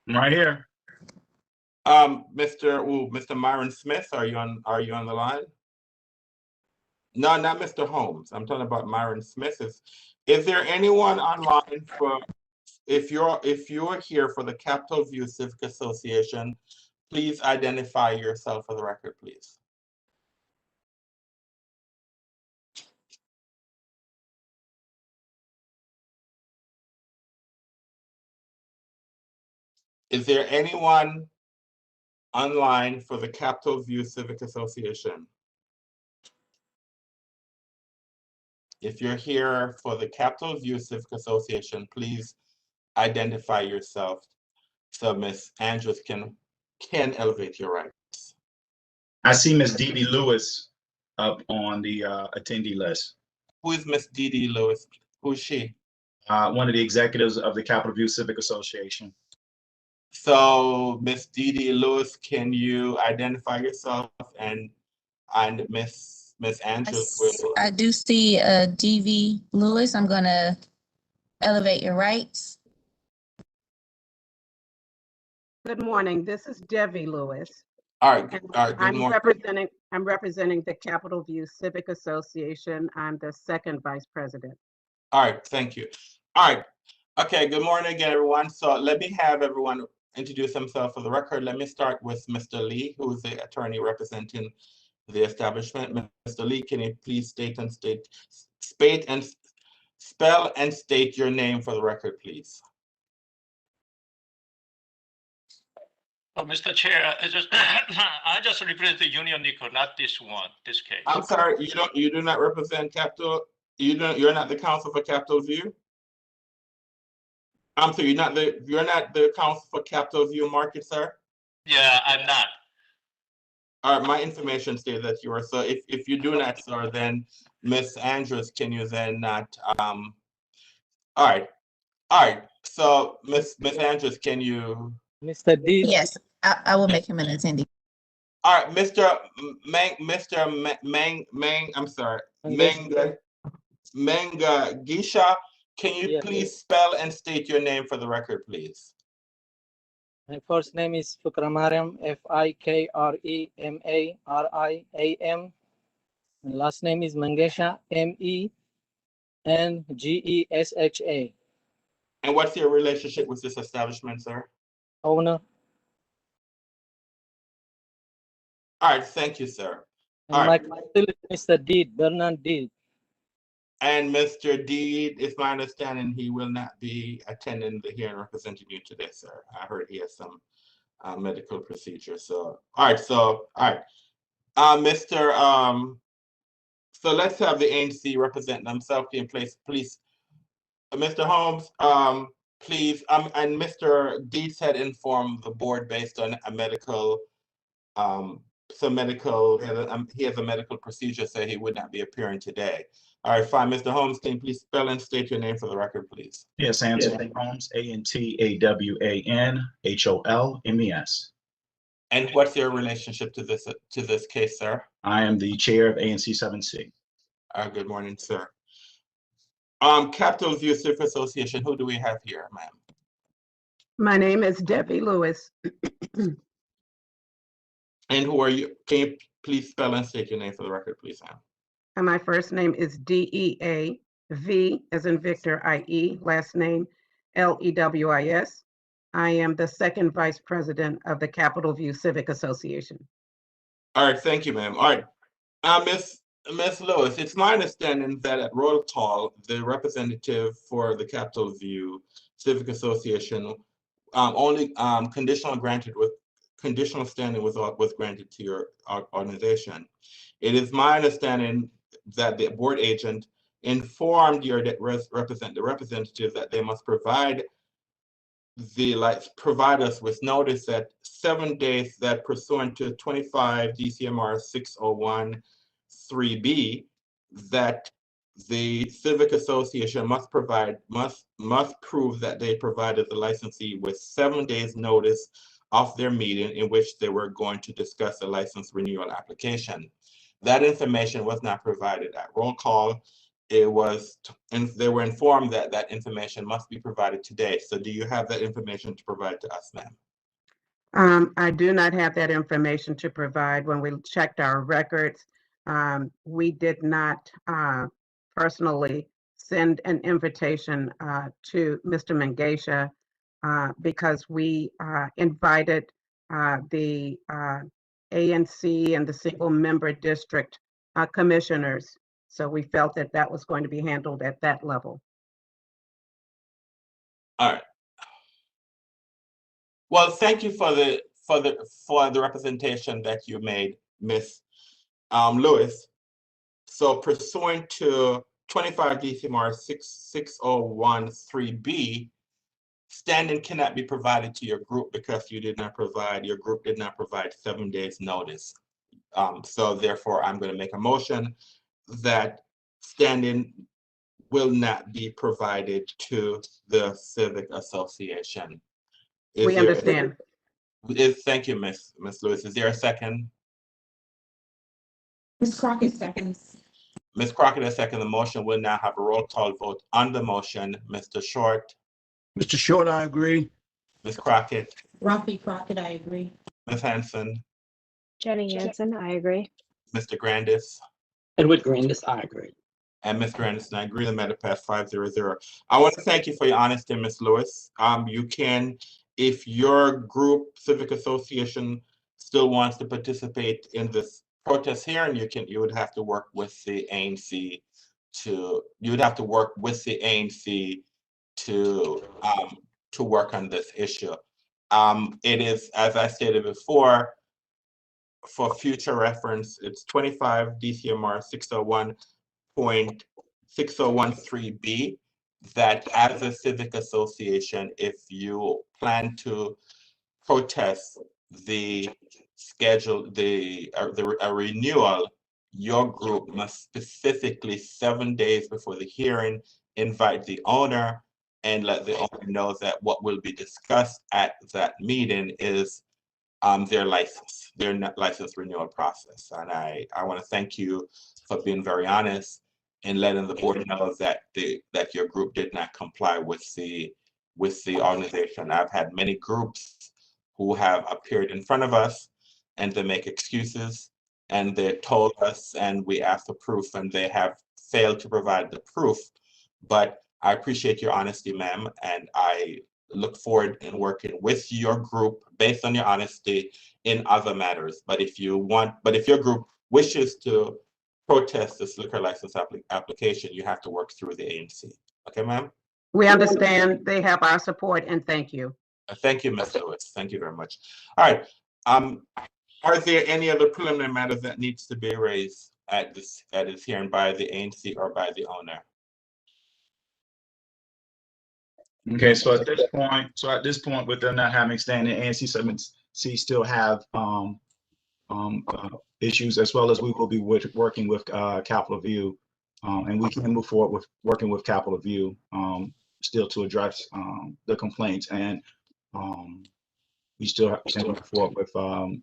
Right here. Mr. Myron Smith, are you on the line? No, not Mr. Holmes. I'm talking about Myron Smith. Is there anyone online for, if you're here for the Capitol View Civic Association, please identify yourself for the record, please. Is there anyone online for the Capitol View Civic Association? If you're here for the Capitol View Civic Association, please identify yourself so Ms. Andrews can elevate your rights. I see Ms. Dee Dee Lewis up on the attendee list. Who is Ms. Dee Dee Lewis? Who is she? one of the executives of the Capitol View Civic Association. So, Miss Dee Lewis, can you identify yourself, and Miss Andrews will. I do see DV Lewis. I'm gonna elevate your rights. Good morning. This is Debbie Lewis. All right. And All right. Good morning. I'm representing the Capitol View Civic Association. I'm the second vice president. All right. Thank you. All right. Okay. Good morning again, everyone. So let me have everyone introduce themselves for the record. Let me start with Mr. Lee, who is the attorney representing the establishment. Mr. Lee, can you please spell and state your name for the record, please? Mr. Chair, I just represent the Union Nickel, not this case. I'm sorry, you do not represent Capitol. You're not the counsel for Capitol View. I'm sorry, you're not the counsel for Capitol View Market, sir. Yeah, I'm not. All right, my information states that you are. So if you do not, sir, then Miss Andrews, can you then not? All right. So Miss Andrews, can you? Mr. D. Yes, I will make him an attendee. All right, Mr. Meng, I'm sorry, Menga Gisha, can you please spell and state your name for the record, please? My first name is Fikramariam, Fikremariam. And last name is Mangesha, Mengesha. And what's your relationship with this establishment, sir? Owner. All right, thank you, sir. And my counsel is Mr. Deed, Bernard Deed. And Mr. Deed, it's my understanding he will not be attending the hearing representing you today, sir. I heard he has some medical procedure. So, all right. So let's have the ANC represent themselves in place, please. Mr. Holmes, please, and Mr. Deeds had informed the board based on a medical, he has a medical procedure, so he would not be appearing today. All right, fine. Mr. Holmes, can you please spell and state your name for the record, please? Yes, Anthony Holmes, ANTAWANHOLMES. And what's your relationship to this case, sir? I am the chair of ANC 7C. Good morning, sir. Capitol View Civic Association, who do we have here, ma'am? My name is Debbie Lewis. And who are you? Can you please spell and state your name for the record, please, ma'am? And my first name is DEA, V as in Victor, IE, last name LEWIS. I am the second vice president of the Capitol View Civic Association. All right, thank you, ma'am. All right, Miss Lewis, it's my understanding that at roll call, the representative for the Capitol View Civic Association only conditional standing was granted to your organization. It is my understanding that the board agent informed your representative that they must provide us with notice that 7 days that pursuant to 25 DCMR 601 3B that the Civic Association must prove that they provided the licensee with 7 days notice of their meeting in which they were going to discuss a license renewal application. That information was not provided at roll call. They were informed that that information must be provided today. So do you have that information to provide to us, ma'am? I do not have that information to provide. When we checked our records, we did not personally send an invitation to Mr. Mangesha because we invited the ANC and the single member district commissioners. So we felt that that was going to be handled at that level. All right. Well, thank you for the representation that you made, Miss Lewis. So pursuant to 25 DCMR 601 3B, standing cannot be provided to your group because your group did not provide 7 days notice. So therefore, I'm going to make a motion that standing will not be provided to the Civic Association. We understand. Thank you, Ms. Lewis. Is there a second? Ms. Crockett seconds. Ms. Crockett has seconded the motion. We'll now have a roll call vote on the motion. Mr. Short, Mr. Short, I agree. Ms. Crockett, Rafi Crockett, I agree. Ms. Hanson, Jenny Hansen, I agree. Mr. Grandis, Edward Grandis, I agree. and Mr. Anderson. I agree. The matter passed 5-0-0. I want to thank you for your honesty, Ms. Lewis. You can, if your group, Civic Association, still wants to participate in this protest hearing, you would have to work with the ANC to work on this issue. It is, as I stated before, for future reference, it's 25 DCMR 601.6013B, that as a civic association, if you plan to protest the renewal, your group must specifically 7 days before the hearing invite the owner and let the owner know that what will be discussed at that meeting is their license renewal process. And I want to thank you for being very honest and letting the board know that your group did not comply with the organization. I've had many groups who have appeared in front of us and they make excuses, and they told us and we asked for proof and they have failed to provide the proof. But I appreciate your honesty, ma'am, and I look forward in working with your group based on your honesty in other matters. But if your group wishes to protest this liquor license application, you have to work through the ANC. Okay, ma'am? We understand. They have our support, and thank you. Thank you, Ms. Lewis. Thank you very much. All right. Are there any other preliminary matters that needs to be raised at this hearing by the ANC or by the owner? Okay, so at this point, with them not having standing, ANC 7C still have issues, as well as we will be working with Capitol View, and we can move forward with working with Capitol View still to address the complaints, and we still can move forward with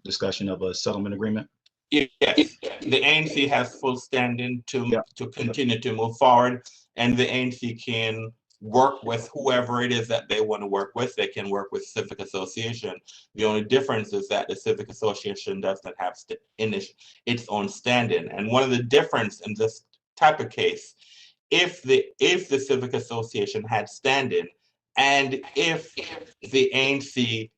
discussion of a settlement agreement. Yes, the ANC has full standing to continue to move forward, and the ANC can work with whoever it is that they want to work with. They can work with Civic Association. The only difference is that the Civic Association doesn't have its own standing. And one of the difference in this type of case, if the Civic Association had standing, and if the ANC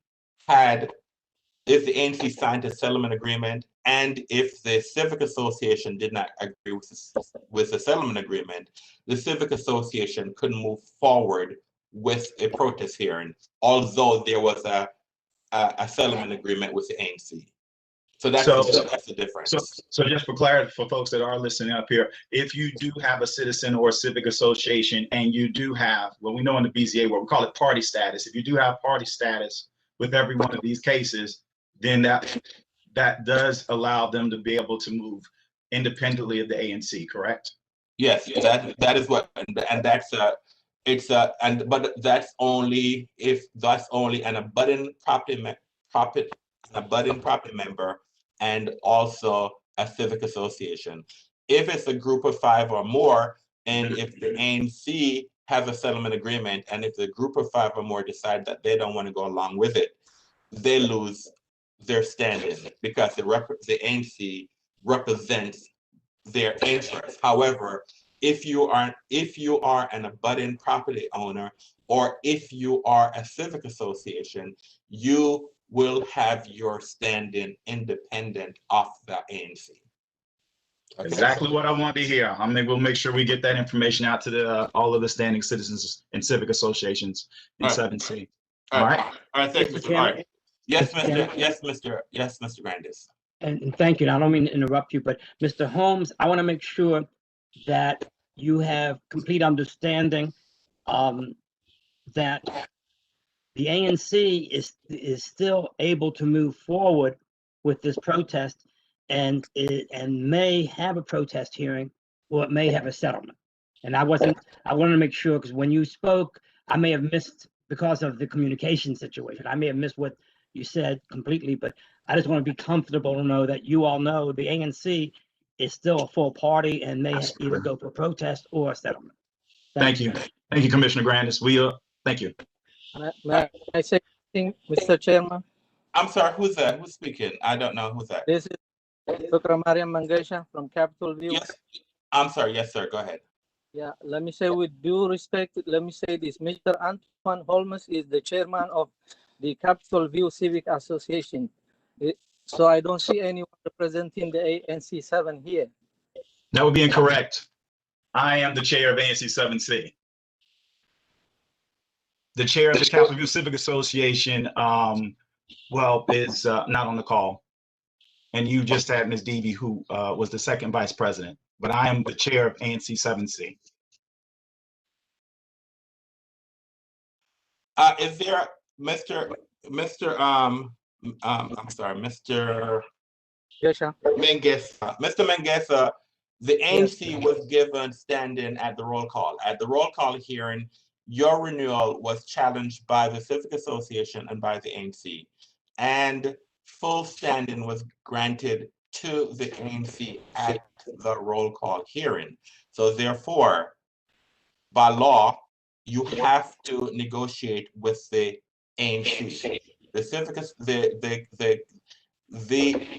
signed a settlement agreement, and if the Civic Association did not agree with the settlement agreement, the Civic Association couldn't move forward with a protest hearing, although there was a settlement agreement with the ANC. So that's the difference. So just for clarity, for folks that are listening up here, if you do have a citizen or a civic association, and you do have, well, we know in the BZA where we call it party status, if you do have party status with every one of these cases, then that does allow them to be able to move independently of the ANC, correct? Yes, that is what, and that's but that's only if an abutting property member and also a civic association. If it's a group of 5 or more, and if the ANC has a settlement agreement, and if the group of 5 or more decide that they don't want to go along with it, they lose their standing because the ANC represents their interests. However, if you are an abutting property owner, or if you are a civic association, you will have your standing independent of the ANC. Okay. Exactly what I want to hear. I mean, we'll make sure we get that information out to all of the standing citizens and civic associations in 7C. All right. All right. Thank you, Mr. Hart. Yes, Mr. Grandis. And thank you. And I don't mean to interrupt you, but Mr. Holmes, I want to make sure that you have complete understanding that the ANC is still able to move forward with this protest, and may have a protest hearing, or it may have a settlement. And I wanted to make sure, because when you spoke, I may have missed, because of the communication situation, I may have missed what you said completely, but I just want to be comfortable to know that you all know the ANC is still a full party and may either go for protest or a settlement. Thank you. Thank you, Commissioner Grandis. Thank you. May I say something, Mr. Chairman? I'm sorry, who's that? Who's speaking? I don't know who's that. This is Dr. Mariam Mangesha from Capitol View. Yes, I'm sorry. Yes, sir. Go ahead. Yeah, let me say with due respect, let me say this. Mr. Antoine Holmes is the chairman of the Capitol View Civic Association. So I don't see anyone representing the ANC 7 here. That would be incorrect. I am the chair of ANC 7C. The chair of the Capitol View Civic Association, is not on the call. And you just had Ms. Deavy, who was the second vice president. But I am the chair of ANC 7C. Is there Mr. Mr. Mengesa. Mr. Mengesa, the ANC was given stand-in at the roll call. At the roll call hearing, your renewal was challenged by the Civic Association and by the ANC. And full stand-in was granted to the ANC at the roll call hearing. So therefore, by law, you have to negotiate with the ANC. The Civic,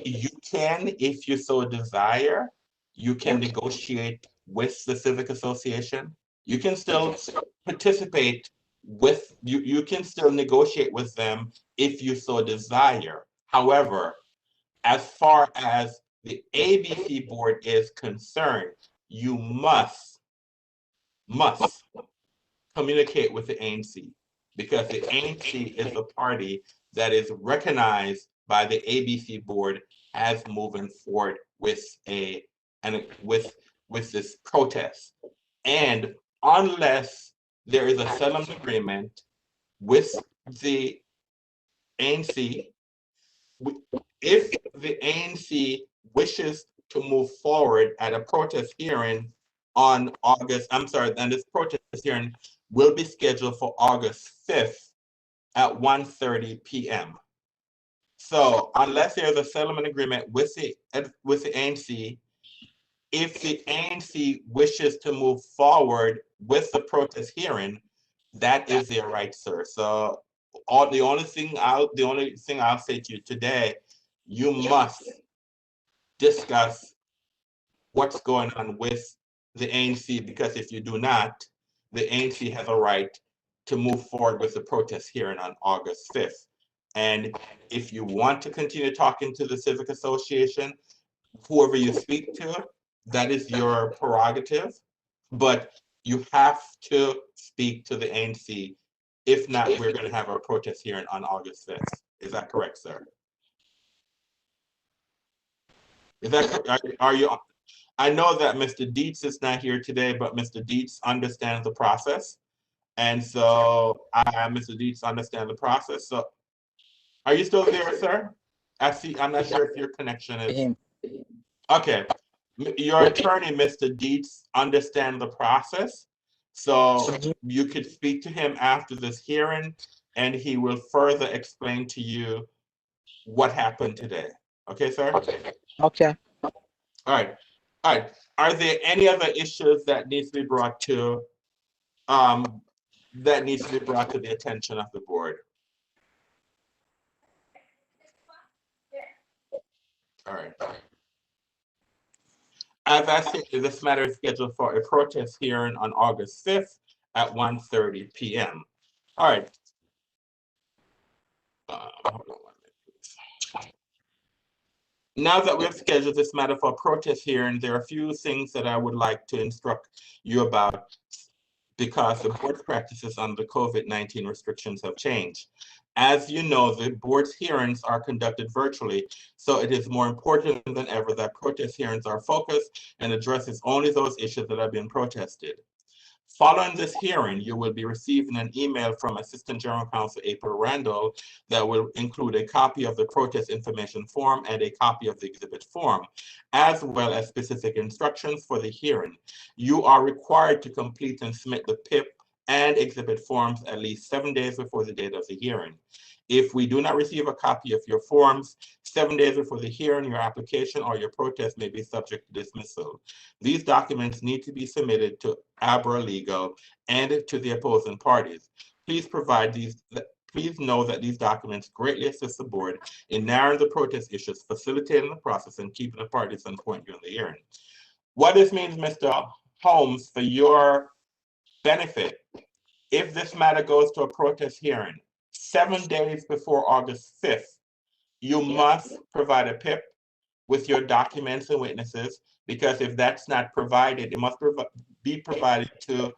you can, if you so desire, you can negotiate with the Civic Association. You can still participate with, you can still negotiate with them if you so desire. However, as far as the ABC board is concerned, you must communicate with the ANC, because the ANC is the party that is recognized by the ABC board as moving forward with with this protest. And unless there is a settlement agreement with the ANC, if the ANC wishes to move forward at a protest hearing on and this protest hearing will be scheduled for August 5th at 1:30 p.m. So unless there's a settlement agreement with the ANC, if the ANC wishes to move forward with the protest hearing, that is their right, sir. So the only thing I'll say to you today, you must discuss what's going on with the ANC, because if you do not, the ANC has a right to move forward with the protest hearing on August 5th. And if you want to continue talking to the Civic Association, whoever you speak to, that is your prerogative, but you have to speak to the ANC. If not, we're going to have our protest hearing on August 5th. Is that correct, sir? Is that, are you? I know that Mr. Dietz is not here today, but Mr. Dietz understands the process. And so Mr. Dietz understands the process. So are you still there, sir? I'm not sure if your connection is. Okay. Your attorney, Mr. Dietz, understands the process. So you could speak to him after this hearing, and he will further explain to you what happened today. Okay, sir? Okay. All right. All right. Are there any other issues that needs to be brought to the attention of the board? All right. As I said, this matter is scheduled for a protest hearing on August 5th at 1:30 p.m. All right. Hold on 1 minute, please. Now that we've scheduled this matter for a protest hearing, there are a few things that I would like to instruct you about, because the board's practices on the COVID-19 restrictions have changed. As you know, the board's hearings are conducted virtually, so it is more important than ever that protest hearings are focused and addresses only those issues that are being protested. Following this hearing, you will be receiving an email from Assistant General Counsel April Randall that will include a copy of the protest information form and a copy of the exhibit form, as well as specific instructions for the hearing. You are required to complete and submit the PIP and exhibit forms at least 7 days before the date of the hearing. If we do not receive a copy of your forms 7 days before the hearing, your application or your protest may be subject to dismissal. These documents need to be submitted to Abra Legal and to the opposing parties. Please know that these documents greatly assist the board in narrowing the protest issues, facilitating the process, and keeping the parties on point during the hearing. What this means, Mr. Holmes, for your benefit, if this matter goes to a protest hearing 7 days before August 5th, you must provide a PIP with your documents and witnesses, because if that's not provided, it must be provided to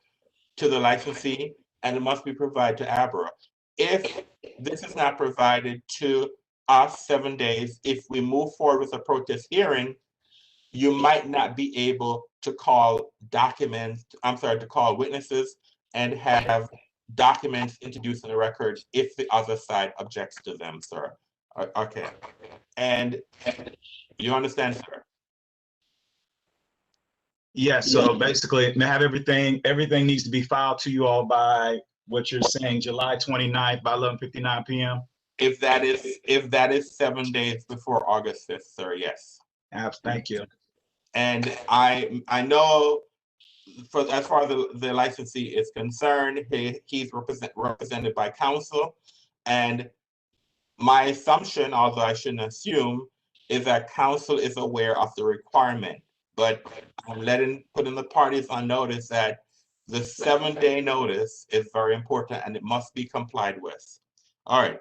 the licensee, and it must be provided to Abra. If this is not provided to us 7 days, if we move forward with a protest hearing, you might not be able to call to call witnesses and have documents introduced in the records if the other side objects to them, sir. Okay. And you understand, sir? Yes, so basically, to have everything needs to be filed to you all by what you're saying, July 29th by 11:59 p.m. If that is 7 days before August 5th, sir, yes. Thank you. And I know, as far as the licensee is concerned, he's represented by counsel, and my assumption, although I shouldn't assume, is that counsel is aware of the requirement, but I'm putting the parties on notice that the 7-day notice is very important and it must be complied with. All right.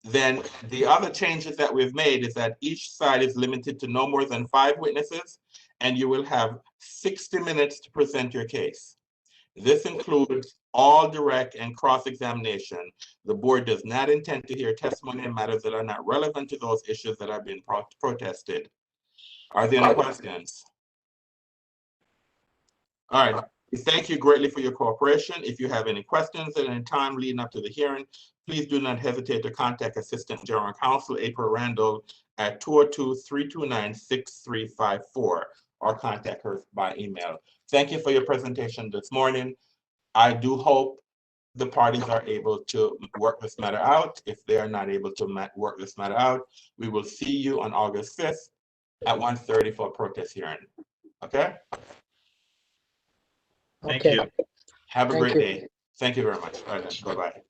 Then the other changes that we've made is that each side is limited to no more than 5 witnesses, and you will have 60 minutes to present your case. This includes all direct and cross-examination. The board does not intend to hear testimony in matters that are not relevant to those issues that are being protested. Are there any questions? All right. Thank you greatly for your cooperation. If you have any questions at any time leading up to the hearing, please do not hesitate to contact Assistant General Counsel April Randall at 202-329-6354 or contact her by email. Thank you for your presentation this morning. I do hope the parties are able to work this matter out. If they are not able to work this matter out, we will see you on August 5th at 1:30 for a protest hearing. Okay? Thank you. Have a great day. Thank you very much. All right, then. Bye-bye.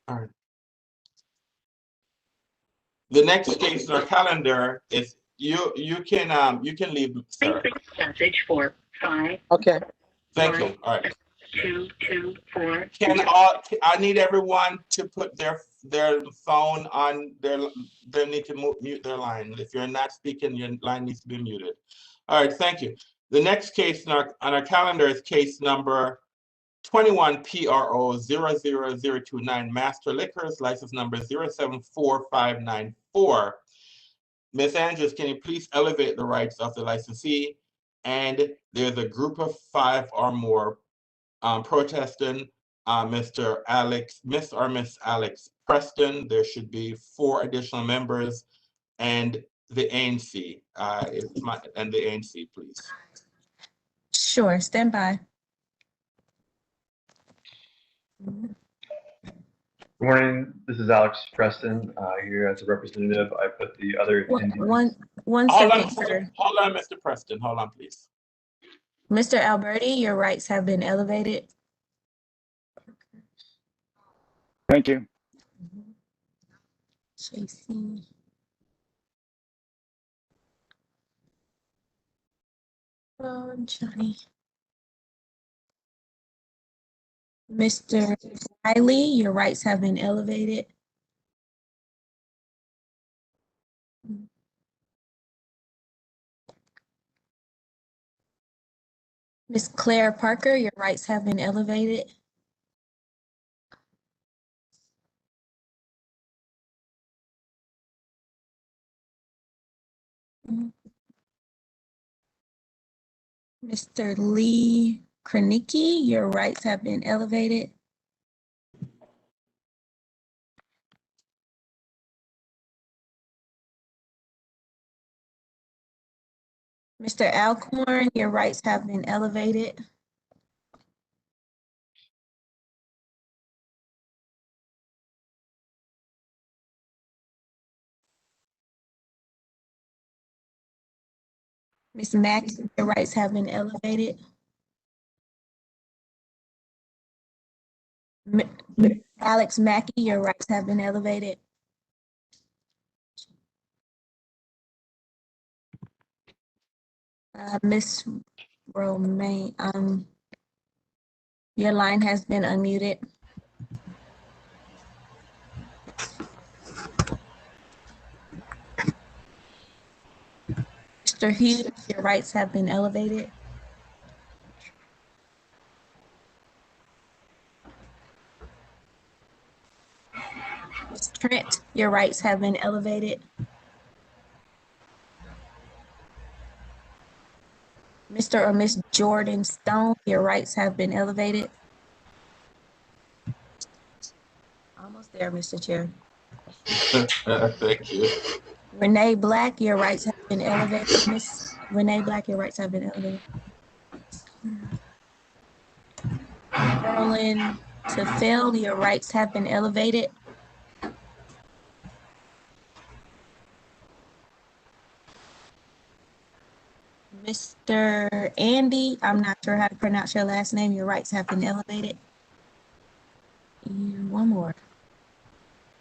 All right. The next case on our calendar is you can leave, sir. Message for 5. Okay. Thank you. All right. 224. I need everyone to put their phone on they need to mute their line. If you're not speaking, your line needs to be muted. All right, thank you. The next case on our calendar is case number 21 PRO 00029 Master Liquors, license number 074594. Ms. Andrews, can you please elevate the rights of the licensee? And there's a group of 5 or more protesting. Miss Alex Preston. There should be 4 additional members, and the ANC. And the ANC, please. Sure, stand by. Good morning. This is Alex Preston here as a representative. I put the other One Hold second, on, sir. hold on, Mr. Preston. Hold on, please. Mr. Alberti, your rights have been elevated. Thank you. JC. Oh, Johnny. Mr. Riley, your rights have been elevated. Ms. Claire Parker, your rights have been elevated. Mr. Lee Kranicki, your rights have been elevated. Mr. Alcorn, your rights have been elevated. Ms. Mack, your rights have been elevated. Alex Mackey, your rights have been elevated. Ms. Romaine, your line has been unmuted. Mr. Hughes, your rights have been elevated. Ms. Trent, your rights have been elevated. Mr. or Ms. Jordan Stone, your rights have been elevated. Almost there, Mr. Chair. Thank you. Renee Black, your rights have been elevated. Ms. Renee Black, your rights have been elevated. Carolyn Tefeld, your rights have been elevated. Mr. Andy, I'm not sure how to pronounce your last name. Your rights have been elevated. And one more.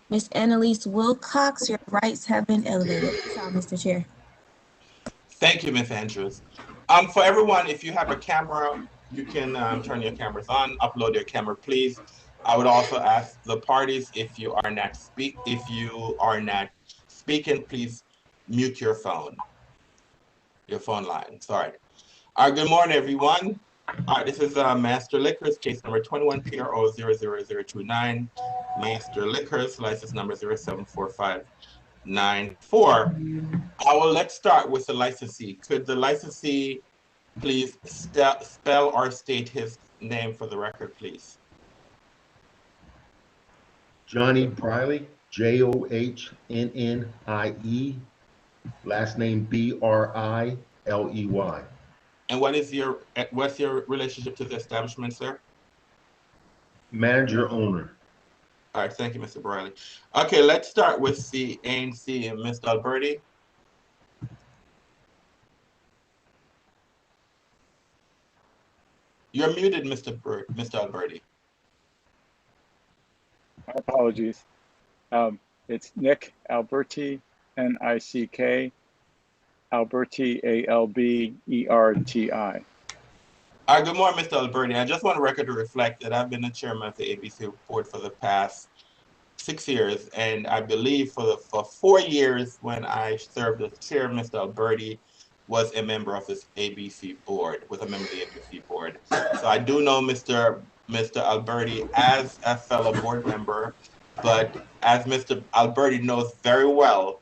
Miss Annalise Wilcox, your rights have been elevated. That's all, Mr. Chair. Thank you, Ms. Andrews. For everyone, if you have a camera, you can turn your cameras on, upload your camera, please. I would also ask the parties, if you are not speaking, please mute your phone line. Sorry. Good morning, everyone. This is Master Liquors, case number 21 PRO 00029. Master Liquors, license number 074594. Let's start with the licensee. Could the licensee please spell or state his name for the record, please? Johnny Briley, Johnnnie, last name Briley. And what's your relationship to the establishment, sir? Manager owner. All right, thank you, Mr. Briley. Okay, let's start with the ANC and Mr. Alberti. You're muted, Mr. Alberti. My apologies. It's Nick Alberti, Nick Alberti, Alberti. Good morning, Mr. Alberti. I just want the record to reflect that I've been the chairman of the ABC board for the past 6 years, and I believe for 4 years when I served as chair, Mr. Alberti was a member of this ABC board, was a member of the ABC board. So I do know Mr. Alberti as a fellow board member, but as Mr. Alberti knows very well,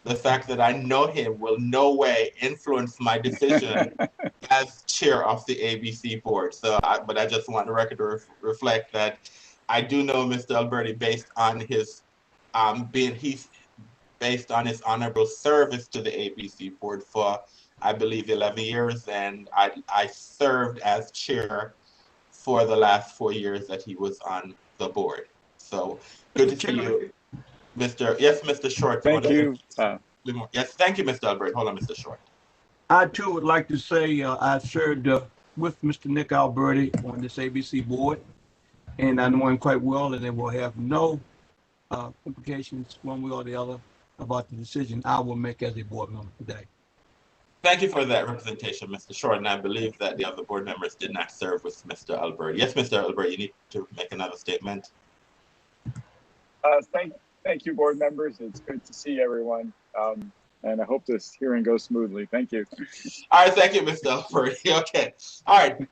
the fact that I know him will no way influence my decision as chair of the ABC board. But I just want the record to reflect that I do know Mr. Alberti based on his based on his honorable service to the ABC board for, I believe, 11 years, and I served as chair for the last 4 years that he was on the board. So good to see you, Mr. Short. Thank you. Yes, thank you, Mr. Alberti. Hold on, Mr. Short. I too would like to say I served with Mr. Nick Alberti on this ABC board, and I know him quite well, and it will have no implications one way or the other about the decision I will make as a board member today. Thank you for that representation, Mr. Short, and I believe that the other board members did not serve with Mr. Alberti. Yes, Mr. Alberti, you need to make another statement. Thank you, board members. It's good to see everyone, and I hope this hearing goes smoothly. Thank you. All right, thank you, Mr. Alberti. Okay, all right.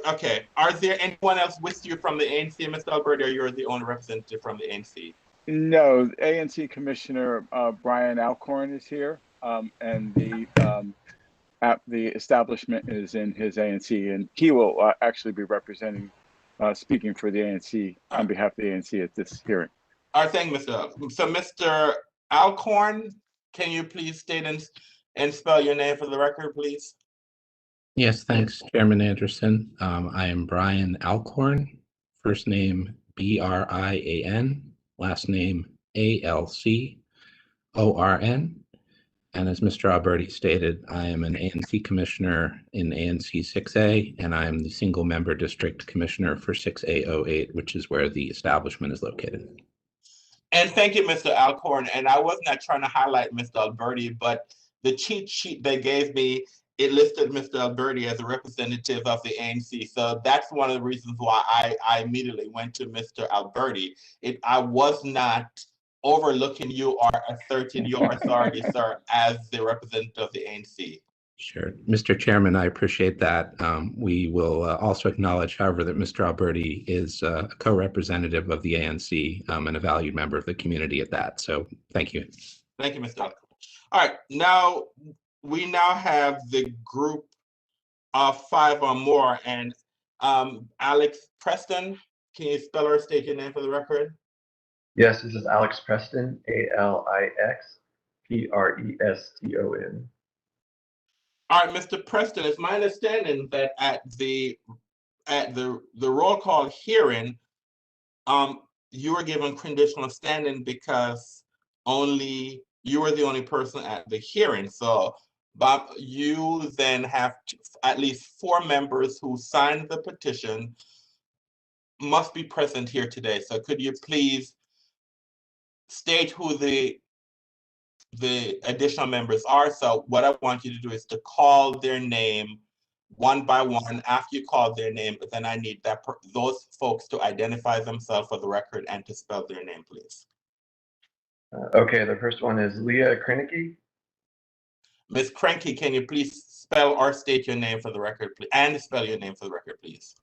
Okay. Are there anyone else with you from the ANC, Mr. Alberti, or you're the only representative from the ANC? No, ANC Commissioner Brian Alcorn is here, and the the establishment is in his ANC, and he will actually be representing, speaking for the ANC on behalf of the ANC at this hearing. All right, thank you, Mr. So, Mr. Alcorn, can you please state and spell your name for the record, please? Yes, thanks, Chairman Anderson. I am Brian Alcorn, first name Brian, last name Alcorn. And as Mr. Alberti stated, I am an ANC commissioner in ANC 6A, and I am the single member district commissioner for 6A08, which is where the establishment is located. And thank you, Mr. Alcorn. And I was not trying to highlight Mr. Alberti, but the cheat sheet they gave me, it listed Mr. Alberti as a representative of the ANC. So that's one of the reasons why I immediately went to Mr. Alberti. I was not overlooking you or asserting your authority, sir, as the representative of the ANC. Sure. Mr. Chairman, I appreciate that. We will also acknowledge, however, that Mr. Alberti is a co-representative of the ANC and a valued member of the community at that. So thank you. Thank you, Mr. Alcorn. All right, now we now have the group of 5 or more, and Alex Preston, can you spell or state your name for the record? Yes, this is Alex Preston, ALIXPRESTON. All right, Mr. Preston, it's my understanding that at the roll call hearing, you were given conditional standing because you were the only person at the hearing. So, Bob, you then have at least 4 members who signed the petition must be present here today. So could you please state who the additional members are? So what I want you to do is to call their name one by one. After you call their name, then I need those folks to identify themselves for the record and to spell their name, please. Okay, the first one is Leah Krenicki. Ms. Krenicki, can you please spell or state your name for the record, please, and spell your name for the record, please?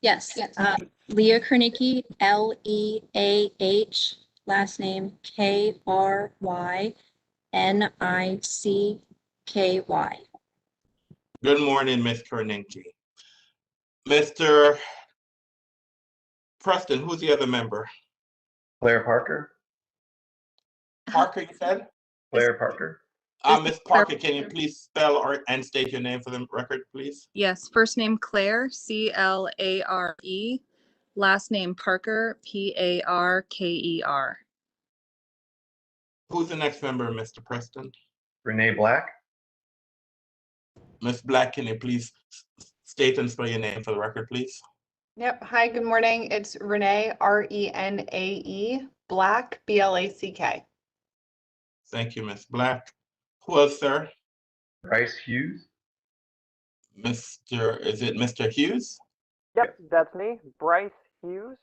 Yes, Leah Krenicki, Leah, last name Krynicky. Good morning, Ms. Krenicki. Mr. Preston, who's the other member? Claire Parker. Parker, you said? Claire Parker. Ms. Parker, can you please spell and state your name for the record, please? Yes, first name Claire, Clare, last name Parker, Parker. Who's the next member, Mr. Preston? Renee Black. Ms. Black, can you please state and spell your name for the record, please? Yep. Hi, good morning. It's Renee, Renae, Black, Black. Thank you, Ms. Black. Who else, sir? Bryce Hughes. Is it Mr. Hughes? Yep, that's me, Bryce Hughes,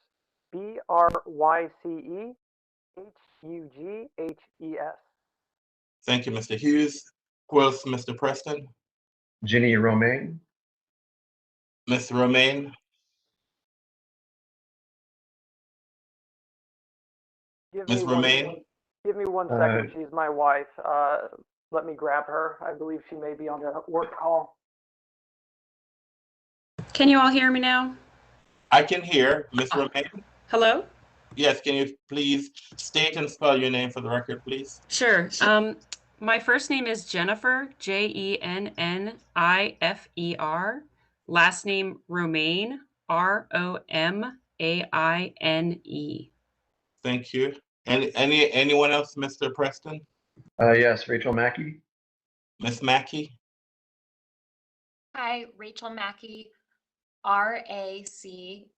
BryceHughes. Thank you, Mr. Hughes. Who else, Mr. Preston? Ginny Romaine. Ms. Romaine? Ms. Romaine? Give me one second. She's my wife. Let me grab her. I believe she may be on a work call. Can you all hear me now? I can hear. Ms. Romaine? Hello? Yes, can you please state and spell your name for the record, please? Sure. My first name is Jennifer, Jennifer. Last name Romaine, Romaine. Thank you. And anyone else, Mr. Preston? Yes, Rachel Mackey. Ms. Mackey? Hi, Rachel Mackey, Rachel Mackey.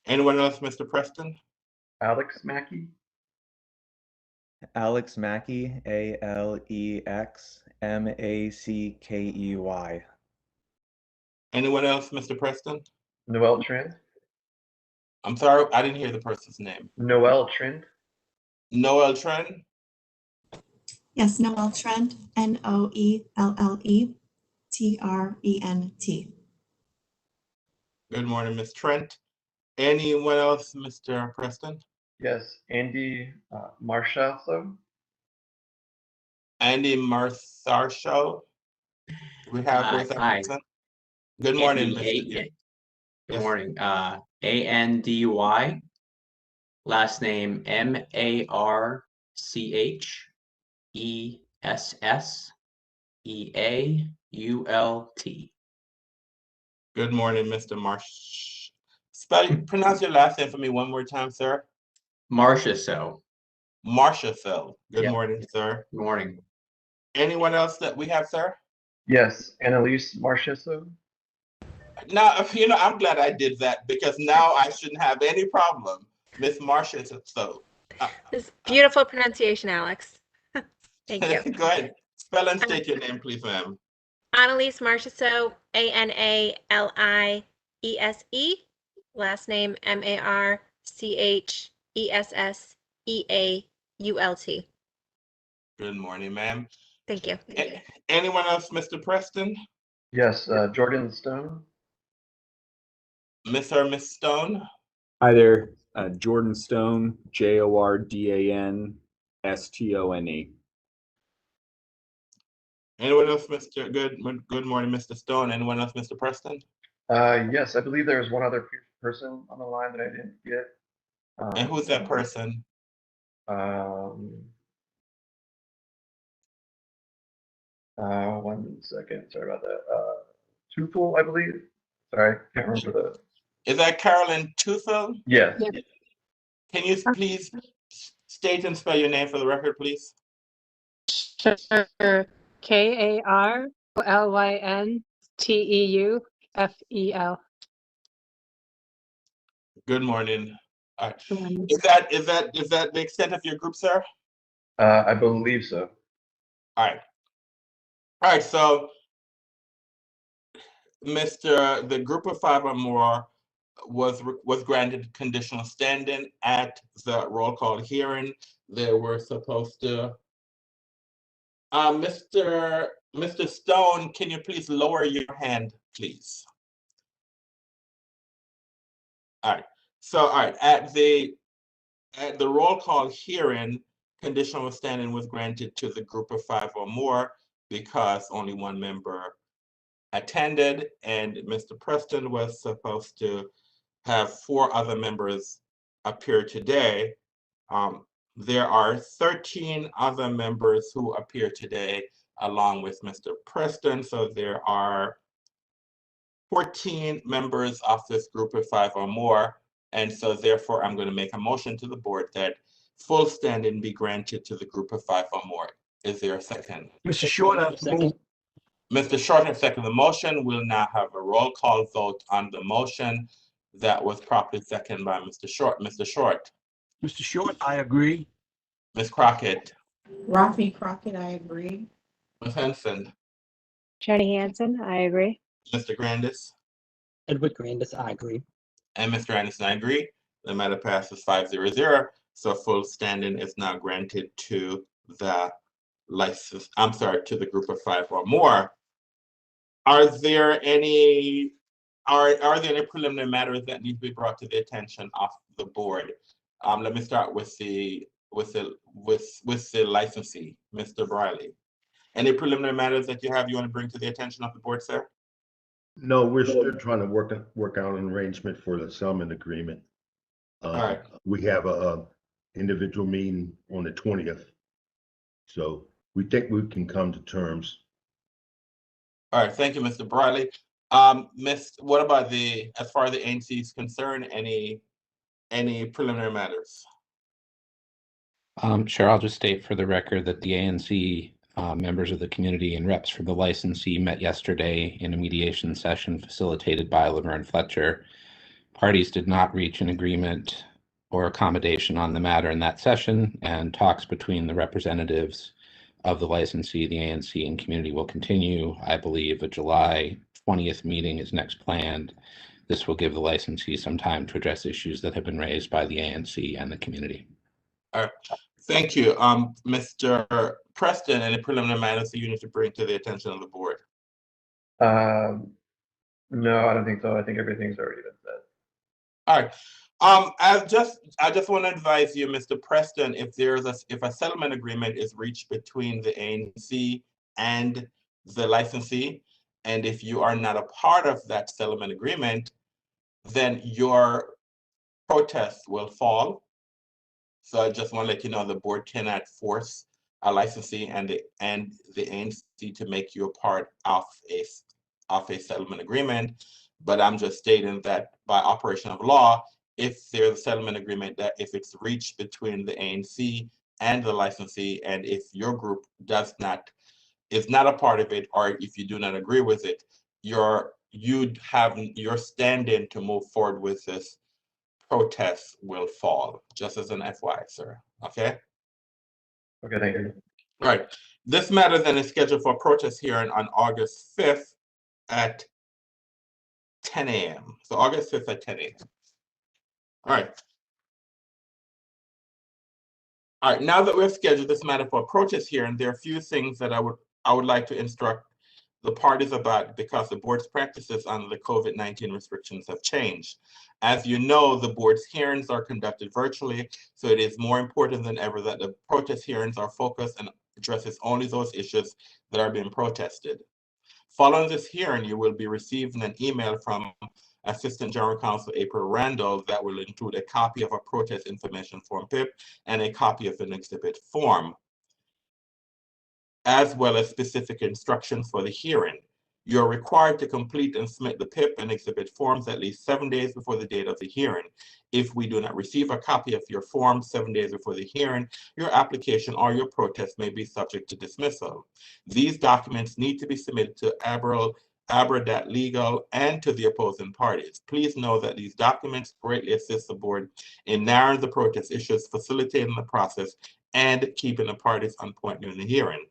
Anyone else, Mr. Preston? Alex Mackey. Alex Mackey, Alexmackey. Anyone else, Mr. Preston? Noel Trent. I'm sorry, I didn't hear the person's name. Noel Trent. Noel Trent? Yes, Noel Trent, Noelletrent. Good morning, Ms. Trent. Anyone else, Mr. Preston? Yes, Andy Marshall. Andy Marsarsho. We have, who is that Hi. person? Good morning, Andy, Mr. Good morning. Andy, last name Marchesseult. Good morning, Mr. Marsh. Pronounce your last name for me one more time, sir. Marchesseult. Marchesseult. Good Yep. morning, sir. Good morning. Anyone else that we have, sir? Yes, Annalise Marchesso. Now, I'm glad I did that because now I shouldn't have any problem. Miss Marchesseult. This beautiful pronunciation, Alex. Thank you. Go ahead. Spell and state your name, please, ma'am. Annalise Marchesso, Analise. Last name Marchesseault. Good morning, ma'am. Thank you. Anyone else, Mr. Preston? Yes, Jordan Stone. Miss or Miss Stone? Hi there, Jordan Stone, JORDANSTONE. Anyone else, Mr. Good morning, Mr. Stone. Anyone else, Mr. Preston? Yes, I believe there's one other person on the line that I didn't get. And who's that person? One second, sorry about that. Tufel, I believe. Sorry, can't remember the. Is that Carolyn Tufel? Yes. Can you please state and spell your name for the record, please? Sure. KARLYNTEUFEL. Good morning. Is that the extent of your group, sir? I believe so. All right. So, the group of 5 or more was granted conditional standing at the roll call hearing. They were supposed to. Mr. Stone, can you please lower your hand, please? All right. So, at the roll call hearing, conditional standing was granted to the group of 5 or more because only one member attended, and Mr. Preston was supposed to have 4 other members appear today. There are 13 other members who appear today along with Mr. Preston, so there are 14 members of this group of 5 or more, and so therefore I'm going to make a motion to the board that full standing be granted to the group of 5 or more. Is there a second? Mr. Short, second. Mr. Short has seconded the motion. We'll now have a roll call vote on the motion that was properly seconded by Mr. Short. Mr. Short. Mr. Short, I agree. Ms. Crockett. Rafi Crockett, I agree. Ms. Henson. Jenny Hansen, I agree. Mr. Grandis. Edward Grandis, I agree. And Mr. Anderson, I agree. The matter passes 5-0. So full standing is now granted to the to the group of 5 or more. Are there any preliminary matters that need to be brought to the attention of the board? Let me start with the licensee, Mr. Briley. Any preliminary matters that you want to bring to the attention of the board, sir? No, we're still trying to work out an arrangement for the settlement agreement. All right. We have a individual meeting on the 20th, so we think we can come to terms. All right, thank you, Mr. Briley. What about as far as the ANC is concerned, any preliminary matters? Sure, I'll just state for the record that the ANC members of the community and reps from the licensee met yesterday in a mediation session facilitated by Laverne Fletcher. Parties did not reach an agreement or accommodation on the matter in that session, and talks between the representatives of the licensee, the ANC, and community will continue. I believe a July 20th meeting is next planned. This will give the licensee some time to address issues that have been raised by the ANC and the community. All right, thank you. Mr. Preston, any preliminary matters that you need to bring to the attention of the board? No, I don't think so. I think everything's already been said. All right. I just want to advise you, Mr. Preston, if a settlement agreement is reached between the ANC and the licensee, and if you are not a part of that settlement agreement, then your protest will fall. So I just want to let you know the board cannot force a licensee and the ANC to make you a part of a settlement agreement. But I'm just stating that by operation of law, if there's a settlement agreement, that if it's reached between the ANC and the licensee, and if your group is not a part of it, or if you do not agree with it, you'd have your stand-in to move forward with this protest will fall, just as an FYI, sir. Okay? Okay, thank you. All right. This matter then is scheduled for protest hearing on August 5th at 10 a.m. So August 5th at 10 a.m. All right. All right, now that we've scheduled this matter for a protest hearing, there are a few things that I would like to instruct the parties about, because the board's practices on the COVID-19 restrictions have changed. As you know, the board's hearings are conducted virtually, so it is more important than ever that the protest hearings are focused and addresses only those issues that are being protested. Following this hearing, you will be receiving an email from Assistant General Counsel April Randall that will include a copy of a protest information form PIP and a copy of an exhibit form, as well as specific instructions for the hearing. You're required to complete and submit the PIP and exhibit forms at least 7 days before the date of the hearing. If we do not receive a copy of your form 7 days before the hearing, your application or your protest may be subject to dismissal. These documents need to be submitted to Abra Legal and to the opposing parties. Please know that these documents greatly assist the board in narrowing the protest issues, facilitating the process, and keeping the parties on point during the hearing.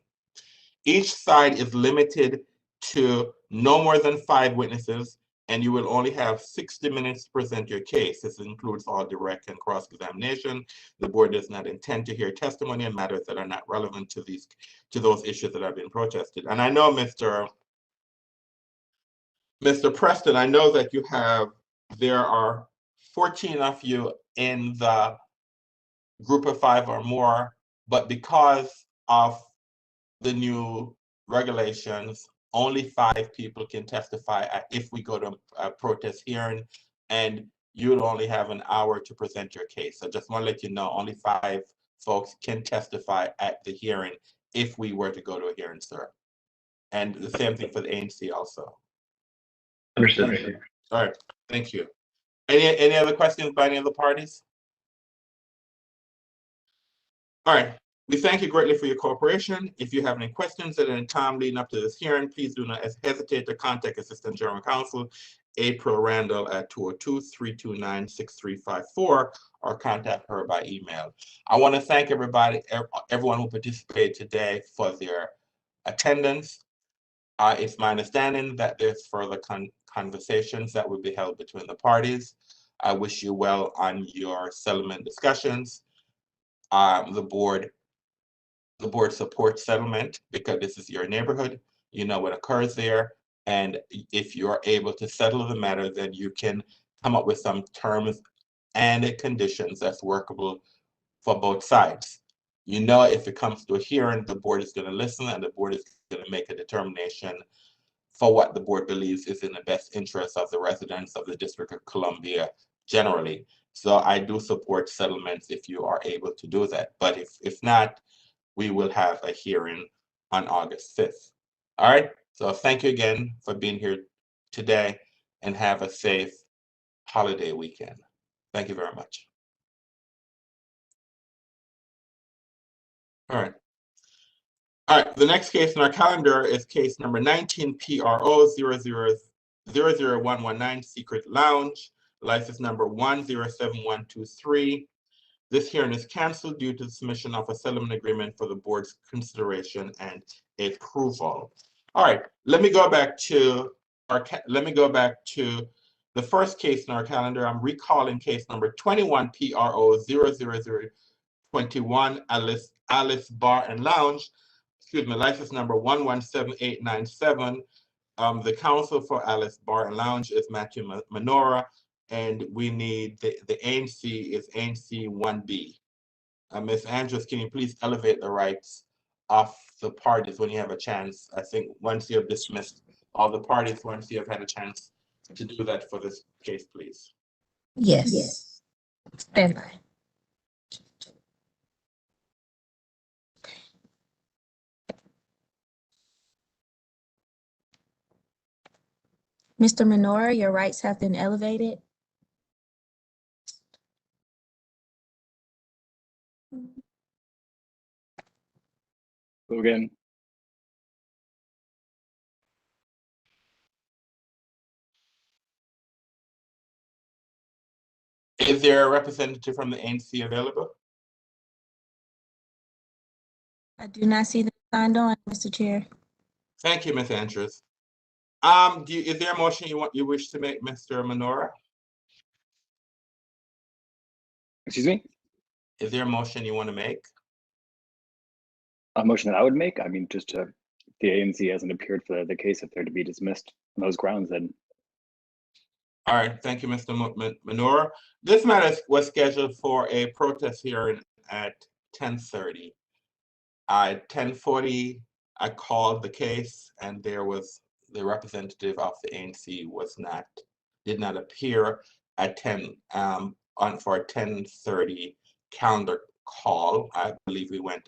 Each side is limited to no more than 5 witnesses, and you will only have 60 minutes to present your case. This includes all direct and cross-examination. The board does not intend to hear testimony on matters that are not relevant to those issues that are being protested. And I know, Mr. Preston, I know that there are 14 of you in the group of 5 or more, but because of the new regulations, only 5 people can testify if we go to a protest hearing, and you'll only have an hour to present your case. So just want to let you know, only 5 folks can testify at the hearing if we were to go to a hearing, sir. And the same thing for the ANC also. Understood. All right, thank you. Any other questions by any of the parties? All right. We thank you greatly for your cooperation. If you have any questions at any time leading up to this hearing, please do not hesitate to contact Assistant General Counsel April Randall at 202-329-6354 or contact her by email. I want to thank everyone who participated today for their attendance. It's my understanding that there's further conversations that will be held between the parties. I wish you well on your settlement discussions. The board supports settlement because this is your neighborhood. You know what occurs there. And if you're able to settle the matter, then you can come up with some terms and conditions that's workable for both sides. You know, if it comes to a hearing, the board is going to listen and the board is going to make a determination for what the board believes is in the best interest of the residents of the District of Columbia generally. So I do support settlements if you are able to do that. But if not, we will have a hearing on August 5th. All right, so thank you again for being here today and have a safe holiday weekend. Thank you very much. All right. All right, the next case in our calendar is case number 19 PRO 00119 Secret Lounge, license number 107123. This hearing is canceled due to the submission of a settlement agreement for the board's consideration and approval. All right, let me go back to the first case in our calendar. I'm recalling case number 21 PRO 00021 Alice Bar and Lounge. Excuse me, license number 117897. The counsel for Alice Bar and Lounge is Matthew Menora, and we need the ANC is ANC 1B. Ms. Andrews, can you please elevate the rights of the parties when you have a chance? I think once you have dismissed all the parties, once you have had a chance to do that for this case, please. Yes. Stand by. Mr. Menorah, your rights have been elevated. Go again. Is there a representative from the ANC available? I do not see them signed on, Mr. Chair. Thank you, Ms. Andrews. Is there a motion you wish to make, Mr. Menorah? Excuse me? Is there a motion you want to make? A motion that I would make? I mean, just the ANC hasn't appeared for the case if they're to be dismissed on those grounds, then. All right, thank you, Mr. Menorah. This matter was scheduled for a protest hearing at 10:30. At 10:40, I called the case, and there was the representative of the ANC did not appear at 10 for a 10:30 calendar call. I believe we went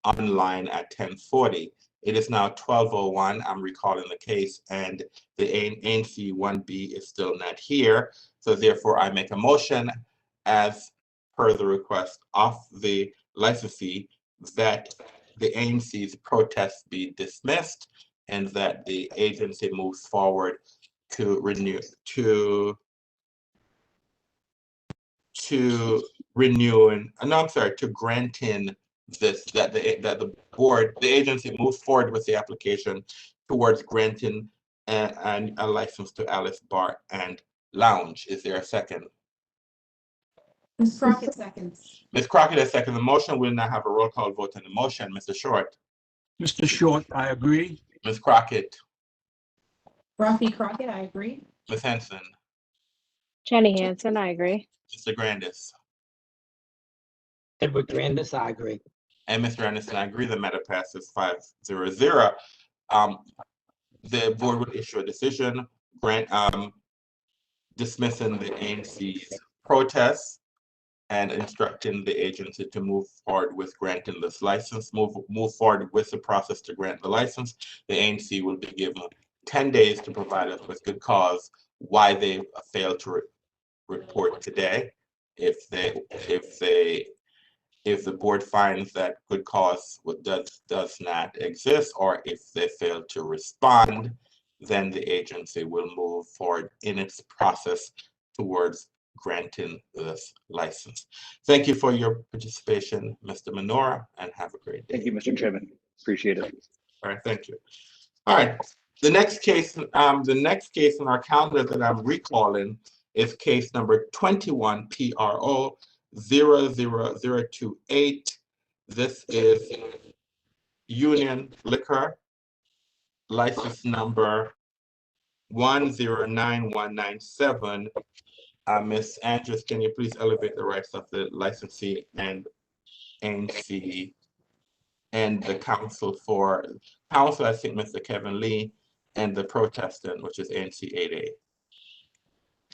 online at 10:40. It is now 12:01. I'm recalling the case, and the ANC 1B is still not here. So therefore, I make a motion as per the request of the licensee that the ANC's protest be dismissed and that the agency moves forward to granting this, that the agency moves forward with the application towards granting a license to Alice Bar and Lounge. Is there a second? Ms. Crockett seconds. Ms. Crockett has seconded the motion. We'll now have a roll call vote on the motion. Mr. Short. Mr. Short, I agree. Ms. Crockett. Rafi Crockett, I agree. Ms. Henson. Jenny Hansen, I agree. Mr. Grandis. Edward Grandis, I agree. And Mr. Anderson, I agree. The matter passes 5-0-0. The board would issue a decision dismissing the ANC's protest and instructing the agency to move forward with granting this license, move forward with the process to grant the license. The ANC will be given 10 days to provide us with good cause why they failed to report today. If the board finds that good cause does not exist, or if they fail to respond, then the agency will move forward in its process towards granting this license. Thank you for your participation, Mr. Menorah, and have a great day. Thank you, Mr. Chairman. Appreciate it. All right, thank you. All right, the next case on our calendar that I'm recalling is case number 21 PRO 00028. This is Union Liquor, license number 109197. Ms. Andrews, can you please elevate the rights of the licensee and ANC and the counsel, I think Mr. Kevin Lee, and the protestant, which is ANC 8A.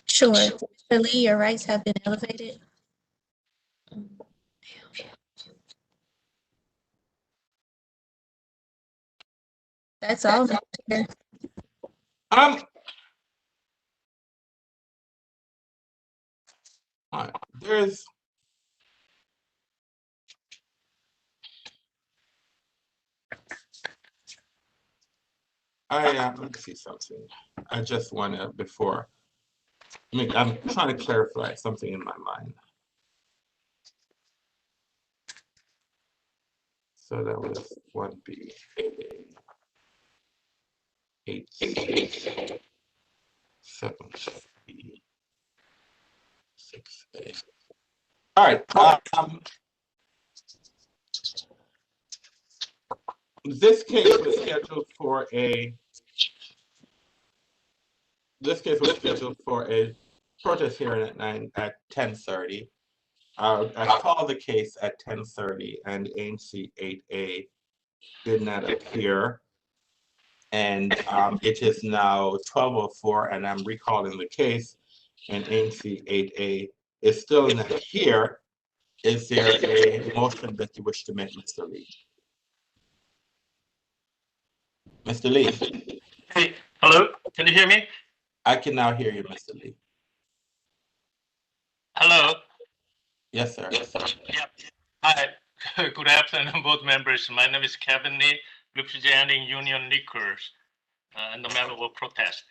Sure. Mr. Lee, your rights have been elevated. That's all. There's let's see something. I just want to I'm trying to clarify something in my mind. So that was 1B, 8A, 7B, 6A. All right. This case was scheduled for a protest hearing at 10:30. I called the case at 10:30 and ANC 8A did not appear. And it is now 12:04 and I'm recalling the case and ANC 8A is still not here. Is there a motion that you wish to make, Mr. Lee? Mr. Lee? Hey, hello, can you hear me? I can now hear you, Mr. Lee. Hello. Yes, sir. Yes, sir. Yeah. Hi, good afternoon, board members. My name is Kevin Lee, representing Union Liquors in the matter of protest.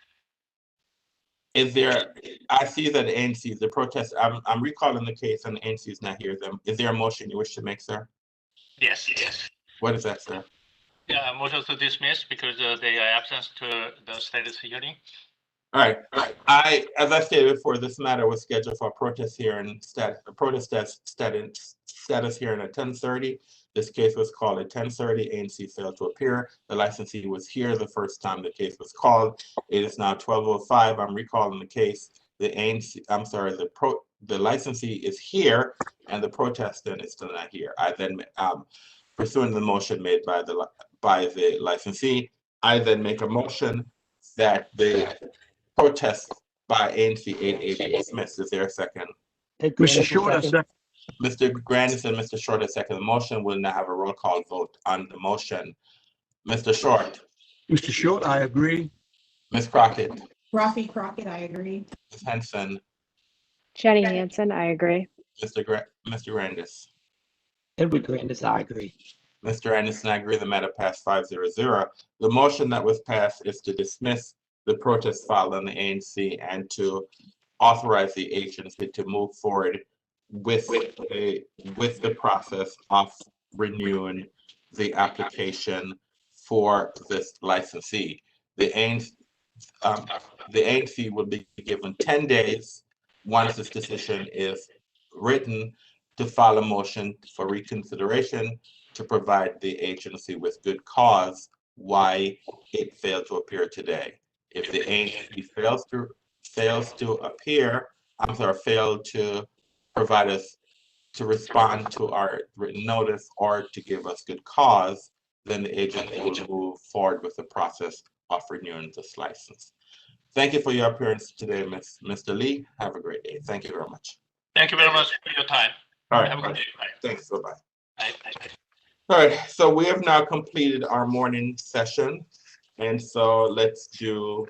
Is there, I see that the ANC, the protest, I'm recalling the case and the ANC is not here. Is there a motion you wish to make, sir? Yes, yes. What is that, sir? Yeah, motion to dismiss because they are absent to the status hearing. All right. As I stated before, this matter was scheduled for a protest hearing, status hearing at 10:30. This case was called at 10:30. ANC failed to appear. The licensee was here the first time the case was called. It is now 12:05. I'm recalling the case. The ANC, I'm sorry, the licensee is here and the protestant is still not here. I then, pursuant to the motion made by the licensee, I then make a motion that the protest by ANC 8A be dismissed. Is there a second? Mr. Short, I second. Mr. Grandis and Mr. Short has seconded the motion. We'll now have a roll call vote on the motion. Mr. Short. Mr. Short, I agree. Ms. Crockett. Rafi Crockett, I agree. Ms. Henson. Jenny Hansen, I agree. Mr. Grandis. Edward Grandis, I agree. Mr. Anderson, I agree. The matter passed 5-0. The motion that was passed is to dismiss the protest filed on the ANC and to authorize the agency to move forward with the process of renewing the application for this licensee. The ANC will be given 10 days once this decision is written to file a motion for reconsideration to provide the agency with good cause why it failed to appear today. If the ANC fails to appear, failed to provide us to respond to our written notice or to give us good cause, then the agency will move forward with the process of renewing this license. Thank you for your appearance today, Mr. Lee. Have a great day. Thank you very much. Thank you very much for your time. All right. Have a good day. Bye. Thanks. Bye-bye. Bye. All right, so we have now completed our morning session. And so let's do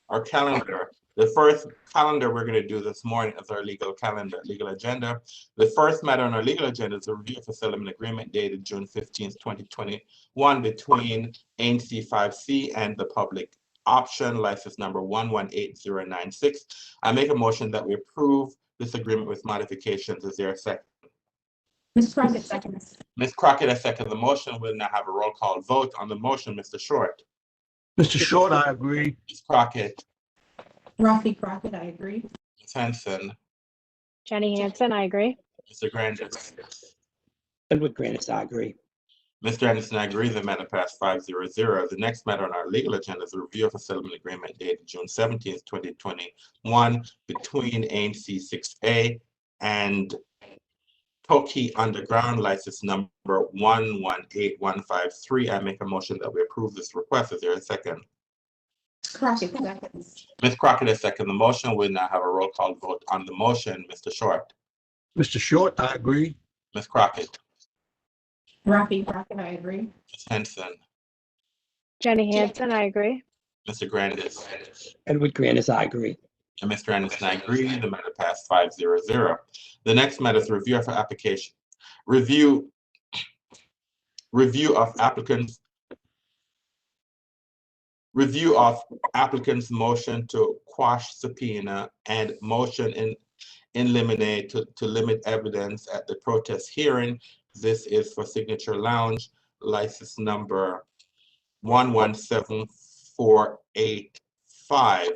our calendar. The first calendar we're going to do this morning is our legal agenda. The first matter on our legal agenda is a review of a settlement agreement dated June 15th, 2021 between ANC 5C and the public option license number 118096. I make a motion that we approve this agreement with modifications. Is there a second? Ms. Crockett seconds. Ms. Crockett has seconded the motion. We'll now have a roll call vote on the motion. Mr. Short. Mr. Short, I agree. Ms. Crockett. Rafi Crockett, I agree. Ms. Henson. Jenny Hansen, I agree. Mr. Grandis. Edward Grandis, I agree. Mr. Anderson, I agree. The matter passed 5-0. The next matter on our legal agenda is a review of a settlement agreement dated June 17th, 2021 between ANC 6A and Toki Underground license number 118153. I make a motion that we approve this request. Is there a second? Crockett seconds. Ms. Crockett has seconded the motion. We'll now have a roll call vote on the motion. Mr. Short. Mr. Short, I agree. Ms. Crockett. Rafi Crockett, I agree. Ms. Henson. Jenny Hansen, I agree. Mr. Grandis. Edward Grandis, I agree. And Mr. Anderson, I agree. The matter passed 5-0. The next matter is review of application. Review of applicants' motion to quash subpoena and motion in limine to limit evidence at the protest hearing. This is for Signature Lounge, license number 117485.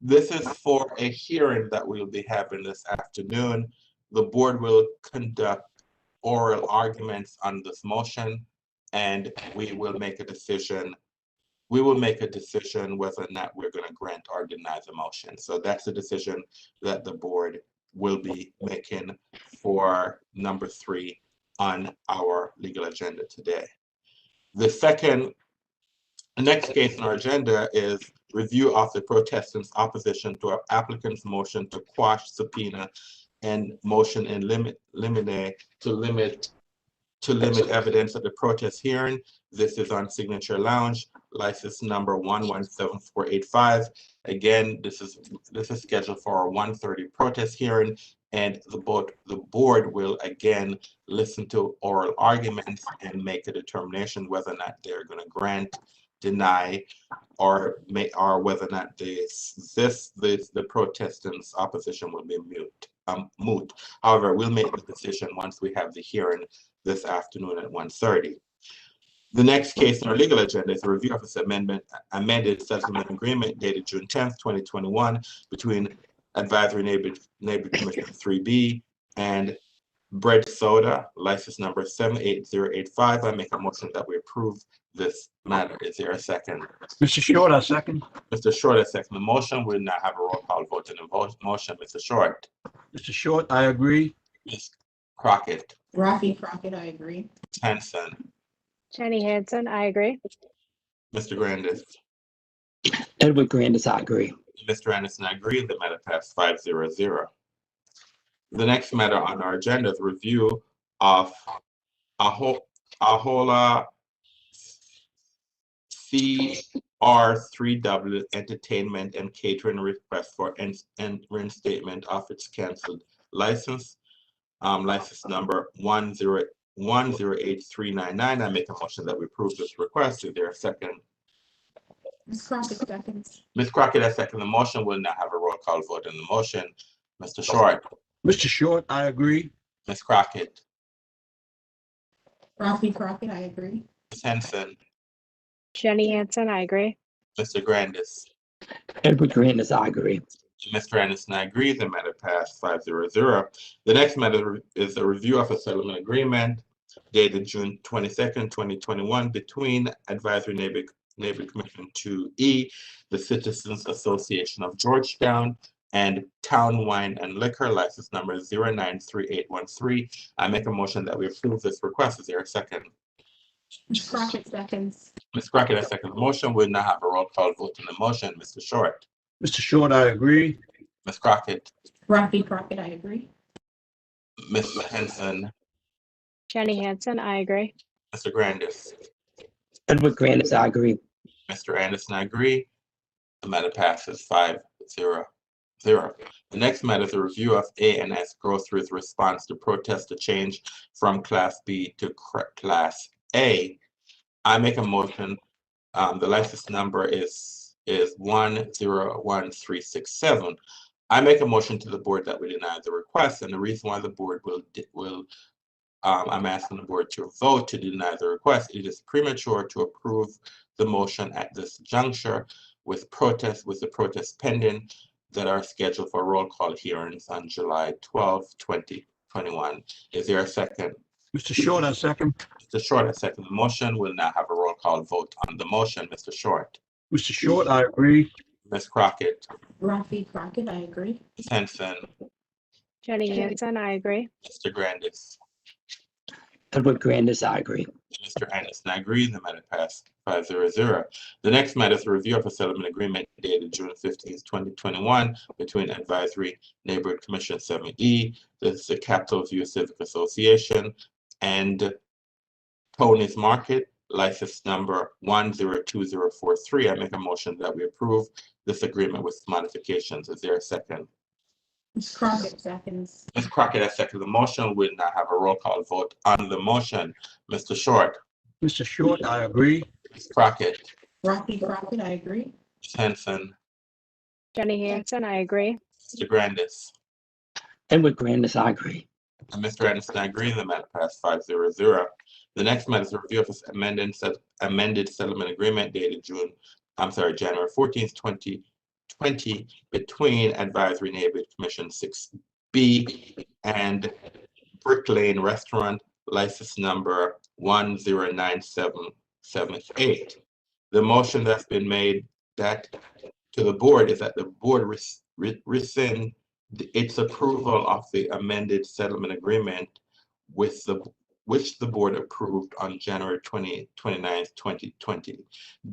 This is for a hearing that we'll be having this afternoon. The board will conduct oral arguments on this motion, and we will make a decision we will make a decision whether or not we're going to grant or deny the motion. So that's the decision that the board will be making for number 3 on our legal agenda today. The next case on our agenda is review of the protestants' opposition to our applicant's motion to quash subpoena and motion in limine to limit evidence at the protest hearing. This is on Signature Lounge, license number 117485. Again, this is scheduled for a 1:30 protest hearing, and the board will again listen to oral arguments and make a determination whether or not they're going to grant, deny, or whether or not the protestants' opposition will be moot. However, we'll make the decision once we have the hearing this afternoon at 1:30. The next case on our legal agenda is a review of this amended settlement agreement dated June 10th, 2021 between Advisory Neighborhood Commission 3B and Bread Soda, license number 78085. I make a motion that we approve this matter. Is there a second? Mr. Short, I second. Mr. Short, I second the motion. We'll now have a roll call vote on the motion. Mr. Short. Mr. Short, I agree. Ms. Crockett. Rafi Crockett, I agree. Hanson. Jenny Hansen, I agree. Mr. Grandis. Edward Grandis, I agree. Mr. Anderson, I agree. The matter passed 5-0-0. The next matter on our agenda is review of Ahola CR3W Entertainment and Catering request for reinstatement of its canceled license. License number 108399. I make a motion that we approve this request. Is there a second? Ms. Crockett seconds. Ms. Crockett, I second the motion. We'll now have a roll call vote on the motion. Mr. Short. Mr. Short, I agree. Ms. Crockett. Rafi Crockett, I agree. Ms. Henson. Jenny Hansen, I agree. Mr. Grandis. Edward Grandis, I agree. Mr. Anderson, I agree. The matter passed 5-0-0. The next matter is a review of a settlement agreement dated June 22nd, 2021 between Advisory Neighborhood Commission 2E, the Citizens Association of Georgetown, and Town Wine and Liquor, license number 093813. I make a motion that we approve this request. Is there a second? Ms. Crockett seconds. Ms. Crockett, I second the motion. We'll now have a roll call vote on the motion. Mr. Short. Mr. Short, I agree. Ms. Crockett. Rafi Crockett, I agree. Ms. Henson. Jenny Hansen, I agree. Mr. Grandis. Edward Grandis, I agree. Mr. Anderson, I agree. The matter passes 5-0-0. The next matter is a review of A&S Grocery's response to protest a change from Class B to Class A. I make a motion. The license number is 101367. I make a motion to the board that we deny the request, and the reason why the board I'm asking the board to vote to deny the request. It is premature to approve the motion at this juncture with the protest pending that are scheduled for roll call hearings on July 12, 2021. Is there a second? Mr. Short, I second. Mr. Short, I second the motion. We'll now have a roll call vote on the motion. Mr. Short. Mr. Short, I agree. Ms. Crockett. Rafi Crockett, I agree. Ms. Henson. Jenny Hansen, I agree. Mr. Grandis. Edward Grandis, I agree. Mr. Anderson, I agree. The matter passed 5-0-0. The next matter is a review of a settlement agreement dated June 15th, 2021 between Advisory Neighborhood Commission 7E, this is the Capitol View Civic Association, and Tony's Market, license number 102043. I make a motion that we approve this agreement with modifications. Is there a second? Ms. Crockett seconds. Ms. Crockett, I second the motion. We'll now have a roll call vote on the motion. Mr. Short. Mr. Short, I agree. Ms. Crockett. Rafi Crockett, I agree. Ms. Henson. Jenny Hansen, I agree. Mr. Grandis. Edward Grandis, I agree. And Mr. Anderson, I agree. The matter passed 5-0-0. The next matter is a review of this amended settlement agreement dated January 14th, 2020 between Advisory Neighborhood Commission 6B and Brick Lane Restaurant, license number 109778. The motion that's been made that to the board is that the board rescind its approval of the amended settlement agreement with which the board approved on January 29th, 2020,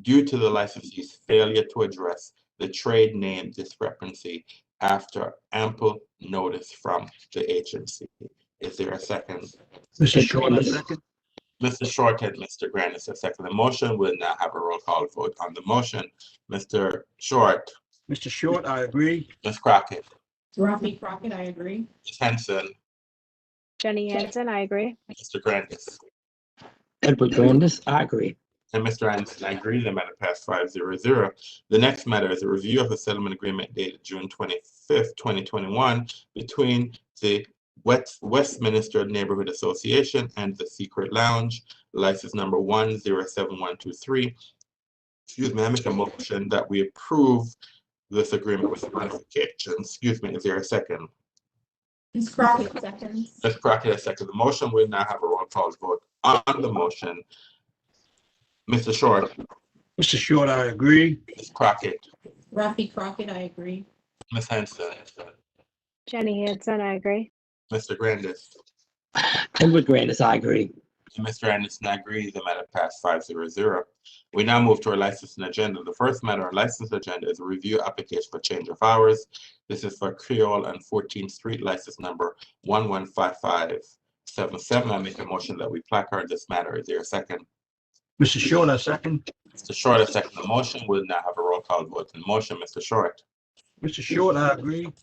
due to the licensee's failure to address the trade name discrepancy after ample notice from the agency. Is there a second? Mr. Short, a second. Mr. Short and Mr. Grant is a second. The motion will now have a roll call vote on the motion. Mr. Short. Mr. Short, I agree. Ms. Crockett. Rafi Crockett, I agree. Ms. Henson. Jenny Hansen, I agree. Mr. Grandis. Edward Grandis, I agree. And Mr. Anderson, I agree. The matter passed 5-0-0. The next matter is a review of the settlement agreement dated June 25th, 2021 between the Westminster Neighborhood Association and the Secret Lounge, license number 107123. Excuse me, I make a motion that we approve this agreement with modifications. Excuse me, is there a second? Ms. Crockett, seconds. Ms. Crockett, a second. The motion will now have a roll call vote on the motion. Mr. Short. Mr. Short, I agree. Ms. Crockett. Rafi Crockett, I agree. Ms. Henson. Jenny Hansen, I agree. Mr. Grandis. Edward Grandis, I agree. And Mr. Anderson, I agree. The matter passed 5-0-0. We now move to our licensing agenda. The first matter on license agenda is a review application for change of hours. This is for Creole and 14th Street, license number 115577. I make a motion that we placard this matter. Is there a second? Mr. Short, I second. Mr. Short, I second the motion. We'll now have a roll call vote on the motion. Mr. Short. Mr. Short, I agree.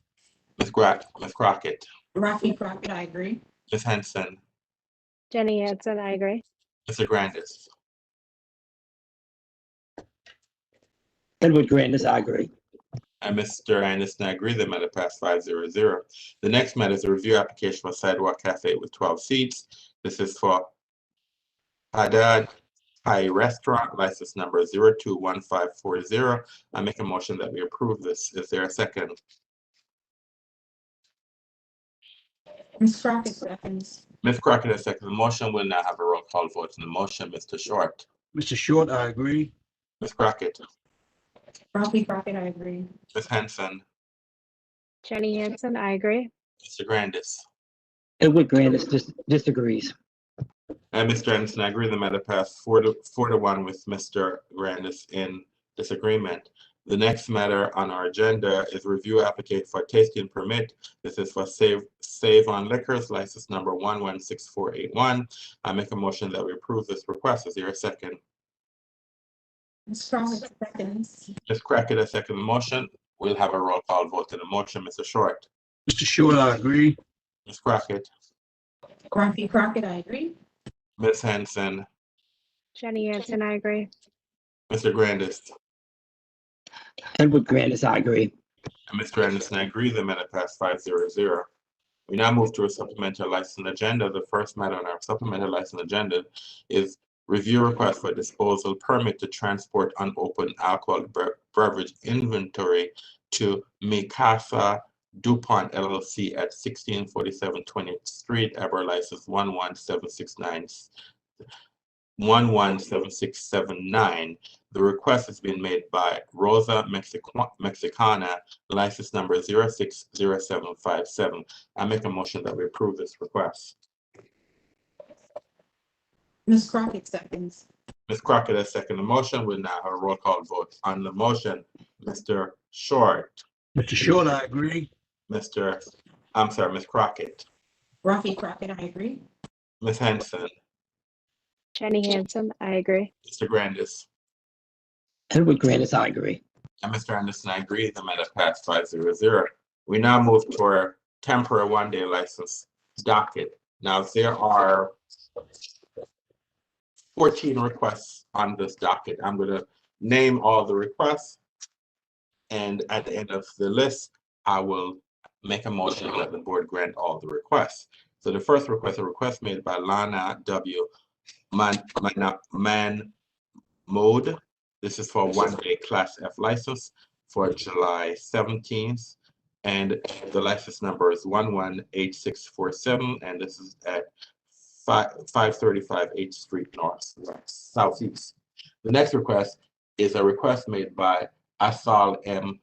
Ms. Crockett. Rafi Crockett, I agree. Ms. Henson. Jenny Hansen, I agree. Mr. Grandis. Edward Grandis, I agree. And Mr. Anderson, I agree. The matter passed 5-0-0. The next matter is a review application for Sidewalk Cafe with 12 seats. This is for Haddad Thai Restaurant, license number 021540. I make a motion that we approve this. Is there a second? Ms. Crockett, seconds. Ms. Crockett, a second. The motion will now have a roll call vote on the motion. Mr. Short. Mr. Short, I agree. Ms. Crockett. Rafi Crockett, I agree. Ms. Henson. Jenny Hansen, I agree. Mr. Grandis. Edward Grandis disagrees. And Mr. Anderson, I agree. The matter passed 4-1 with Mr. Grandis in disagreement. The next matter on our agenda is review application for tasting permit. This is for Save on Liquors, license number 116481. I make a motion that we approve this request. Is there a second? Ms. Crockett, seconds. Ms. Crockett, a second motion. We'll have a roll call vote on the motion. Mr. Short. Mr. Short, I agree. Ms. Crockett. Rafi Crockett, I agree. Ms. Henson. Jenny Hansen, I agree. Mr. Grandis. Edward Grandis, I agree. And Mr. Anderson, I agree. The matter passed 5-0-0. We now move to a supplemental license agenda. The first matter on our supplemental license agenda is review request for disposal permit to transport unopened alcohol beverage inventory to Mikasa DuPont LLC at 1647 20th Street, Eber license 117679. The request has been made by Rosa Mexicana, license number 060757. I make a motion that we approve this request. Ms. Crockett, seconds. Ms. Crockett has seconded the motion. We'll now have a roll call vote on the motion. Mr. Short. Mr. Short, I agree. Ms. Crockett. Rafi Crockett, I agree. Ms. Henson. Jenny Hansen, I agree. Mr. Grandis. Edward Grandis, I agree. And Mr. Anderson, I agree. The matter passed 5-0-0. We now move to our temporary one-day license docket. Now, there are 14 requests on this docket. I'm going to name all the requests, and at the end of the list, I will make a motion that the board grant all the requests. So the first request, a request made by Lana W. Mode. This is for a one-day Class F license for July 17th, and the license number is 118647, and this is at 535 8th Street North, Southeast. The next request is a request made by Asal M.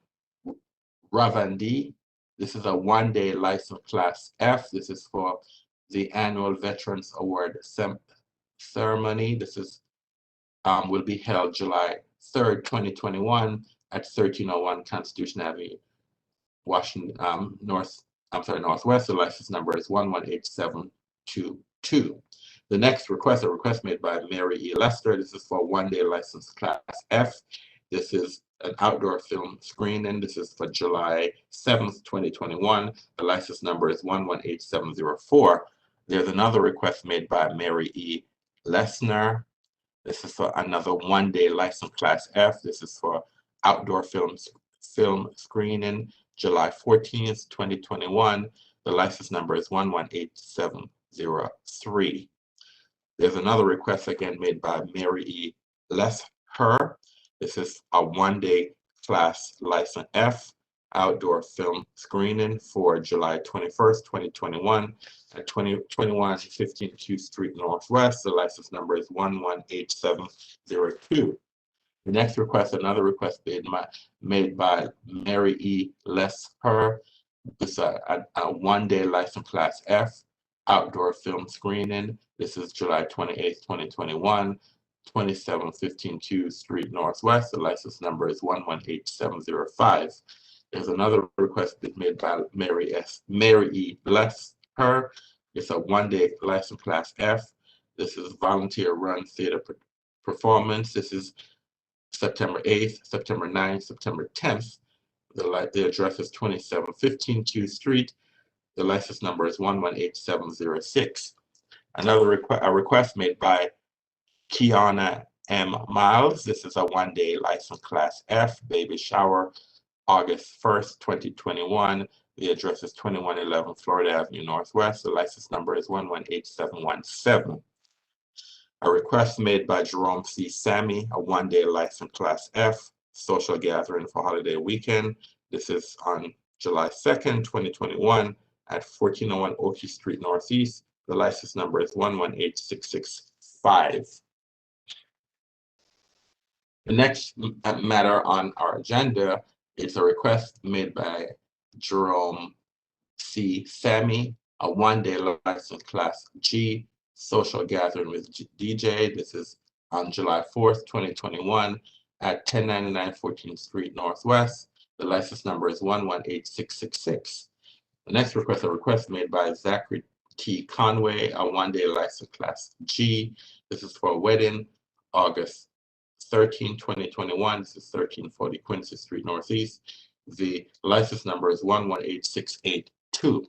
Ravandi. This is a one-day license class F. This is for the annual Veterans Award ceremony. This is will be held July 3rd, 2021 at 1301 Constitution Avenue, Washington, Northwest. The license number is 118722. The next request, a request made by Mary E. Lester. This is for one-day license class F. This is an outdoor film screening. This is for July 7th, 2021. The license number is 118704. There's another request made by Mary E. Lesner. This is for another one-day license class F. This is for outdoor film screening, July 14th, 2021. The license number is 118703. There's another request again made by Mary E. Lesher. This is a one-day class license F, outdoor film screening for July 21st, 2021 at 2021 15th Q Street Northwest. The license number is 118702. The next request, another request made by Mary E. Lesher. It's a one-day license class F, outdoor film screening. This is July 28th, 2021, 2715 Q Street Northwest. The license number is 118705. There's another request made by Mary E. Lesher. It's a one-day license class F. This is volunteer run theater performance. This is September 8th, September 9th, September 10th. The address is 2715 Q Street. The license number is 118706. Another request made by Kiana M. Miles. This is a one-day license class F, baby shower, August 1st, 2021. The address is 2111 Florida Avenue Northwest. The license number is 118717. A request made by Jerome C. Sammy, a one-day license class F, social gathering for holiday weekend. This is on July 2nd, 2021 at 1401 Oakey Street Northeast. The license number is 118665. The next matter on our agenda is a request made by Jerome C. Sammy, a one-day license class G, social gathering with DJ. This is on July 4th, 2021 at 1099 14th Street Northwest. The license number is 118666. The next request, a request made by Zachary T. Conway, a one-day license class G. This is for a wedding, August 13, 2021. This is 1340 Quincy Street Northeast. The license number is 118682.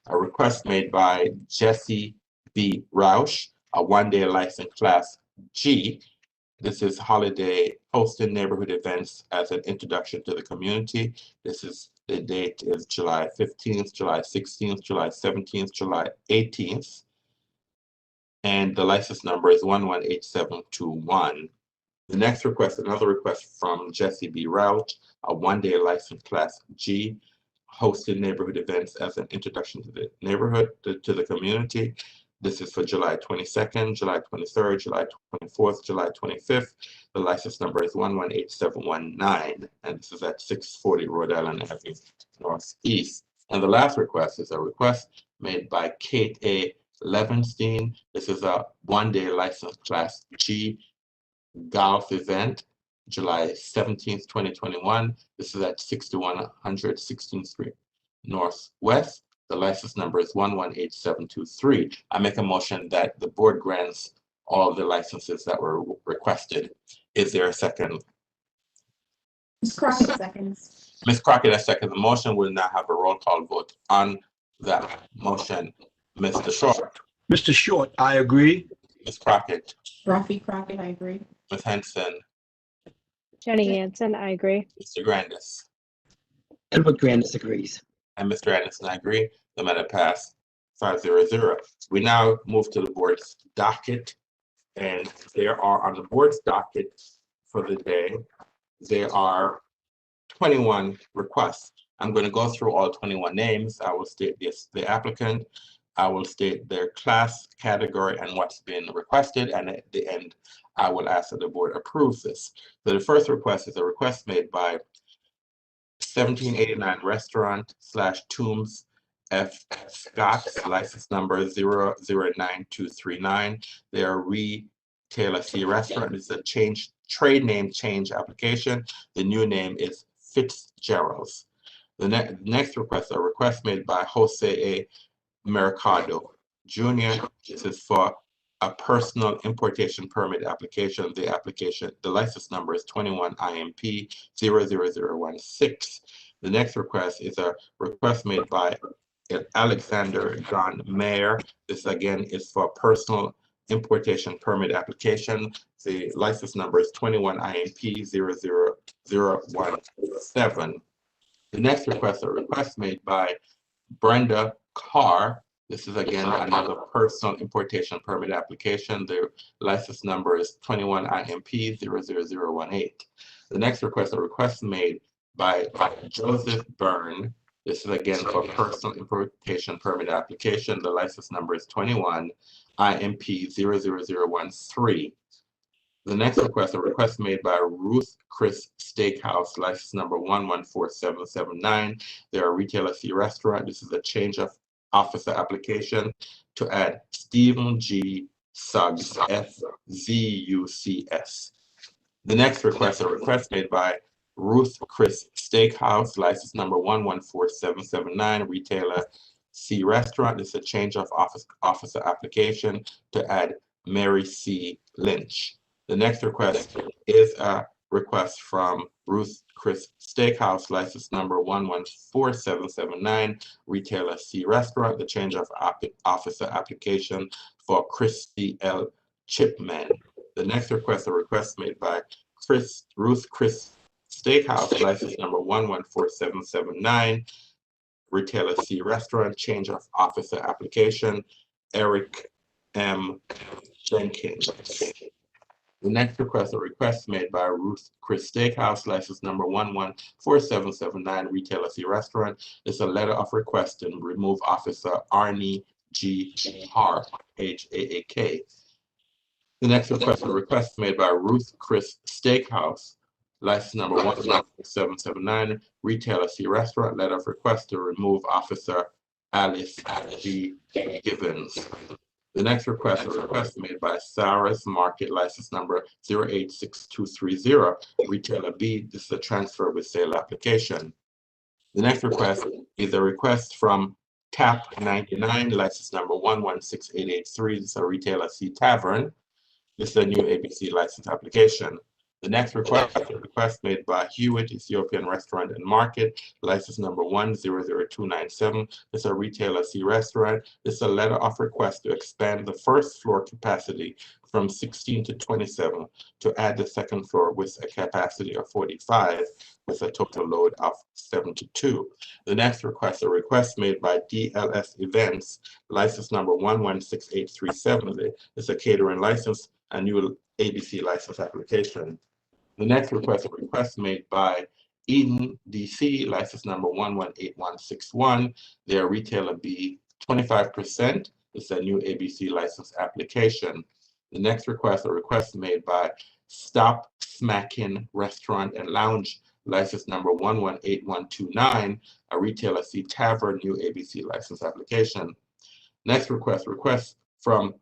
A request made by Jesse B. Roush, a one-day license class G. This is holiday hosting neighborhood events as an introduction to the community. The date is July 15th, July 16th, July 17th, July 18th. And the license number is 118721. The next request, another request from Jesse B. Roush, a one-day license class G, hosting neighborhood events as an introduction to the neighborhood, to the community. This is for July 22nd, July 23rd, July 24th, July 25th. The license number is 118719, and this is at 640 Rhode Island Avenue Northeast. And the last request is a request made by Kate A. Levenstein. This is a one-day license class G golf event, July 17th, 2021. This is at 6100 16th Street Northwest. The license number is 118723. I make a motion that the board grants all the licenses that were requested. Is there a second? Ms. Crockett seconds. Ms. Crockett has seconded the motion. We'll now have a roll call vote on that motion. Mr. Short. Mr. Short, I agree. Ms. Crockett. Rafi Crockett, I agree. Ms. Henson. Jenny Hansen, I agree. Mr. Grandis. Edward Grandis agrees. And Mr. Anderson, I agree. The matter passed 5-0-0. We now move to the board's docket, and there are on the board's docket for the day, there are 21 requests. I'm going to go through all 21 names. I will state the applicant. I will state their class, category, and what's been requested. And at the end, I will ask that the board approve this. So the first request is a request made by 1789 Restaurant / Tombs F. Scott's, license number 009239. They are Retailer C Restaurant. It's a trade name change application. The new name is Fitzgerald's. The next request, a request made by Jose A. Mercado Jr. This is for a personal importation permit application. The license number is 21 IMP 00016. The next request is a request made by Alexander John Mayer. This again is for personal importation permit application. The license number is 21 IMP 00017. The next request, a request made by Brenda Carr. This is again another personal importation permit application. The license number is 21 IMP 00018. The next request, a request made by Joseph Byrne. This is again for personal importation permit application. The license number is 21 IMP 00013. The next request, a request made by Ruth Chris Steakhouse, license number 114779. They're a retailer C restaurant. This is a change of officer application to add Stephen G. Suggs, FZUCS. The next request, a request made by Ruth Chris Steakhouse, license number 114779, retailer C restaurant. This is a change of officer application to add Mary C. Lynch. The next request is a request from Ruth Chris Steakhouse, license number 114779, retailer C restaurant, the change of officer application for Christy L. Chipman. The next request, a request made by Ruth Chris Steakhouse, license number 114779, retailer C restaurant, change of officer application, Eric M. Jenkins. The next request, a request made by Ruth Chris Steakhouse, license number 114779, retailer C restaurant. It's a letter of request to remove officer Arnie G. Hart, HAAK. The next request, a request made by Ruth Chris Steakhouse, license number 114779, retailer C restaurant, letter of request to remove officer Alice G. Gibbons. The next request, a request made by Sarah's Market, license number 086230, retailer B. This is a transfer with sale application. The next request is a request from TAP 99, license number 116883. This is a retailer C Tavern. This is a new ABC license application. The next request is a request made by Hewitt Ethiopian Restaurant and Market, license number 100297. This is a retailer C restaurant. This is a letter of request to expand the first floor capacity from 16 to 27 to add the second floor with a capacity of 45 with a total load of 72. The next request, a request made by DLS Events, license number 116837. It's a catering license, a new ABC license application. The next request, a request made by Eden DC, license number 118161. Their retailer B, 25%. It's a new ABC license application. The next request, a request made by Stop Smackin' Restaurant and Lounge, license number 118129, a retailer C Tavern, new ABC license application. Next request from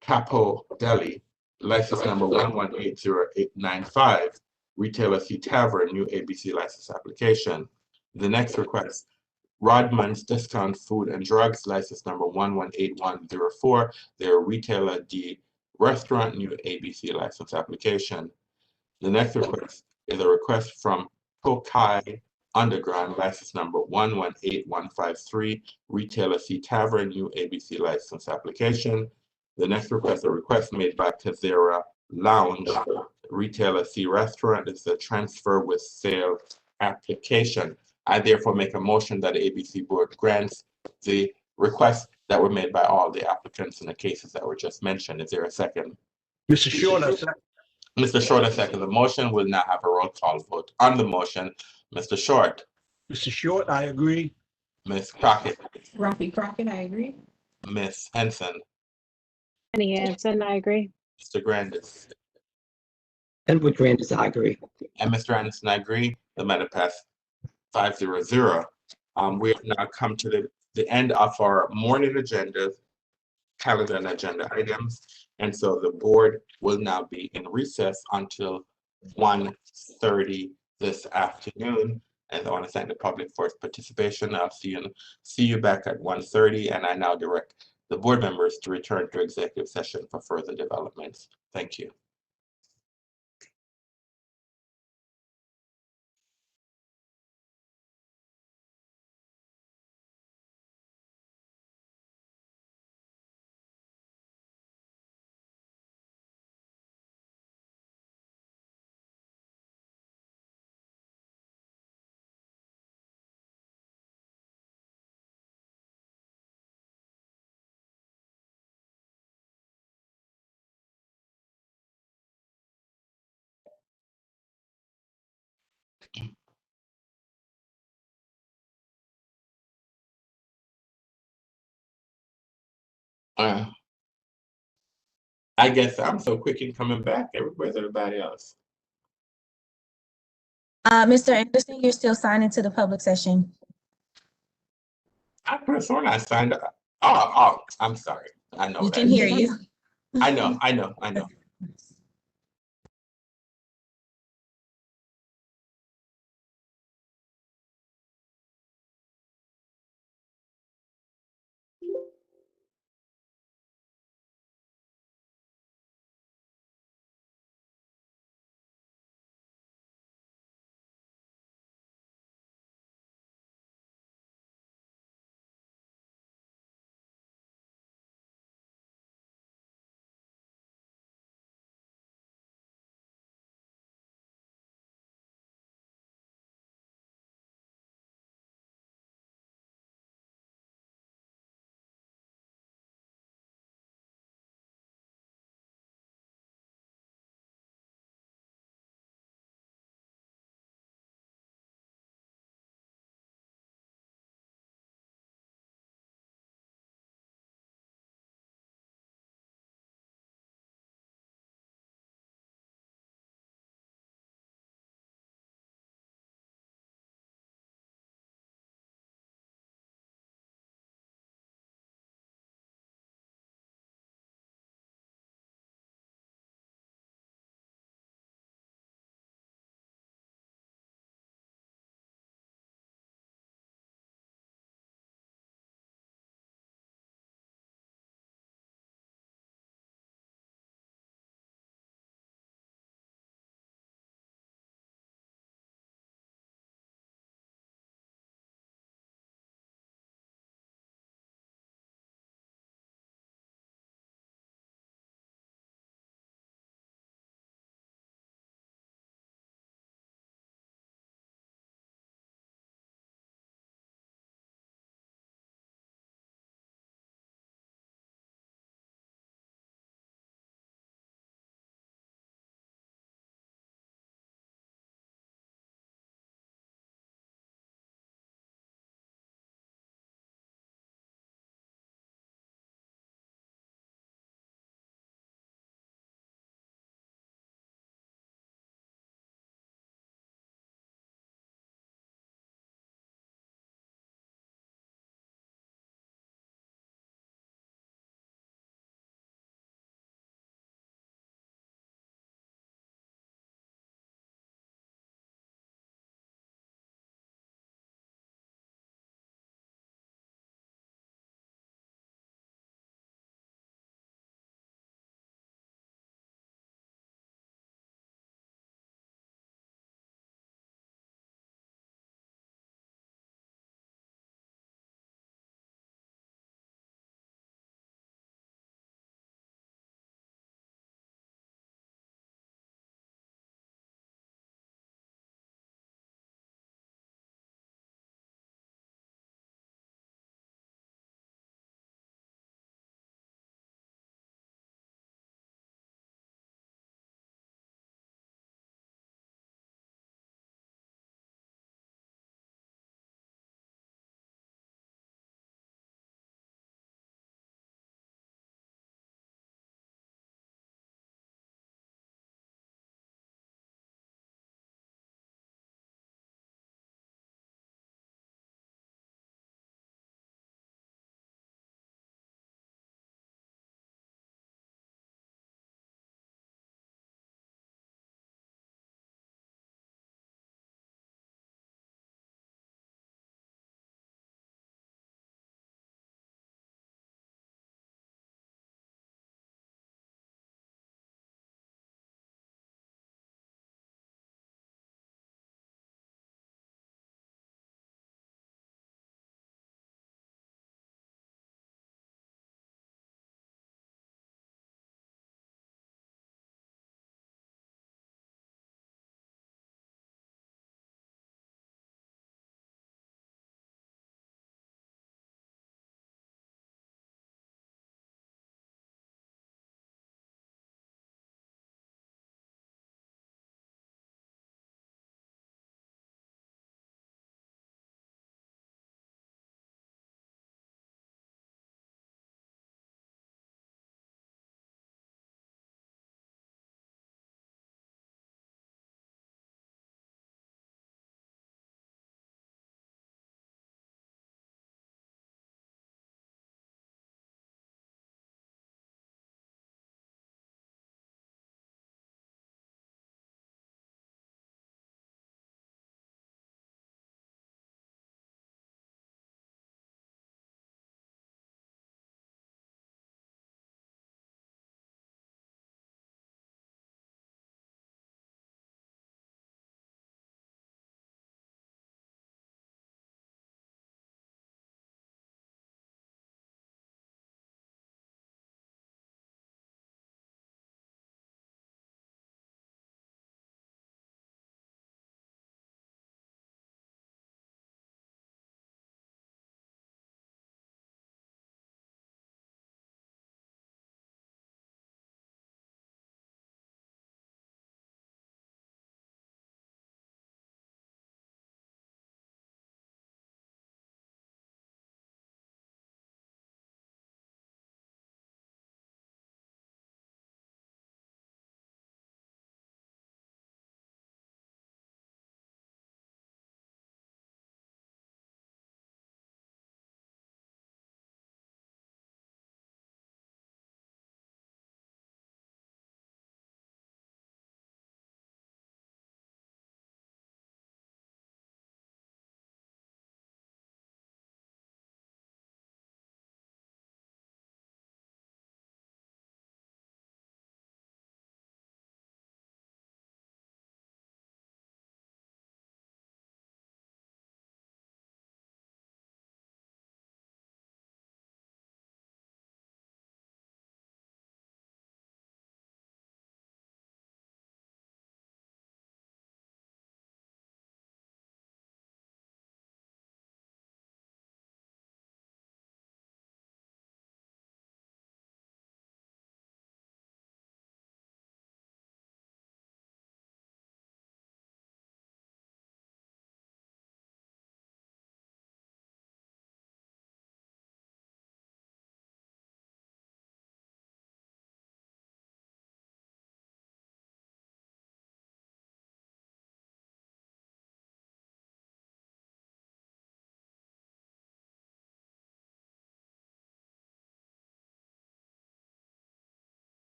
Capo Deli, license number 118095, retailer C Tavern, new ABC license application. The next request, Rodman's Discount Food and Drugs, license number 118104, their retailer D Restaurant, new ABC license application. The next request is a request from Tokai Underground, license number 118153, retailer C Tavern, new ABC license application. The next request, a request made by Kazera Lounge, retailer C Restaurant. It's a transfer with sale application. I therefore make a motion that the ABC board grants the requests that were made by all the applicants in the cases that were just mentioned. Is there a second? Mr. Short, I second. Mr. Short, I second. The motion will now have a roll call vote. On the motion, Mr. Short. Mr. Short, I agree. Ms. Crockett. Rafi Crockett, I agree. Ms. Henson. Jenny Hansen, I agree. Mr. Grandis. Edward Grandis, I agree. And Mr. Anderson, I agree. The matter passed 5-0. We have now come to the end of our morning agenda, calendar and agenda items. And so the board will now be in recess until 1:30 this afternoon. And I want to thank the public for its participation. I'll see you back at 1:30. And I now direct the board members to return to executive session for further developments. Thank you. I guess I'm so quick in coming back. Where's everybody else? Mr. Anderson, you're still signed into the public session. I could have sworn I signed up. Oh, I'm sorry. I know We that. can hear you. I know.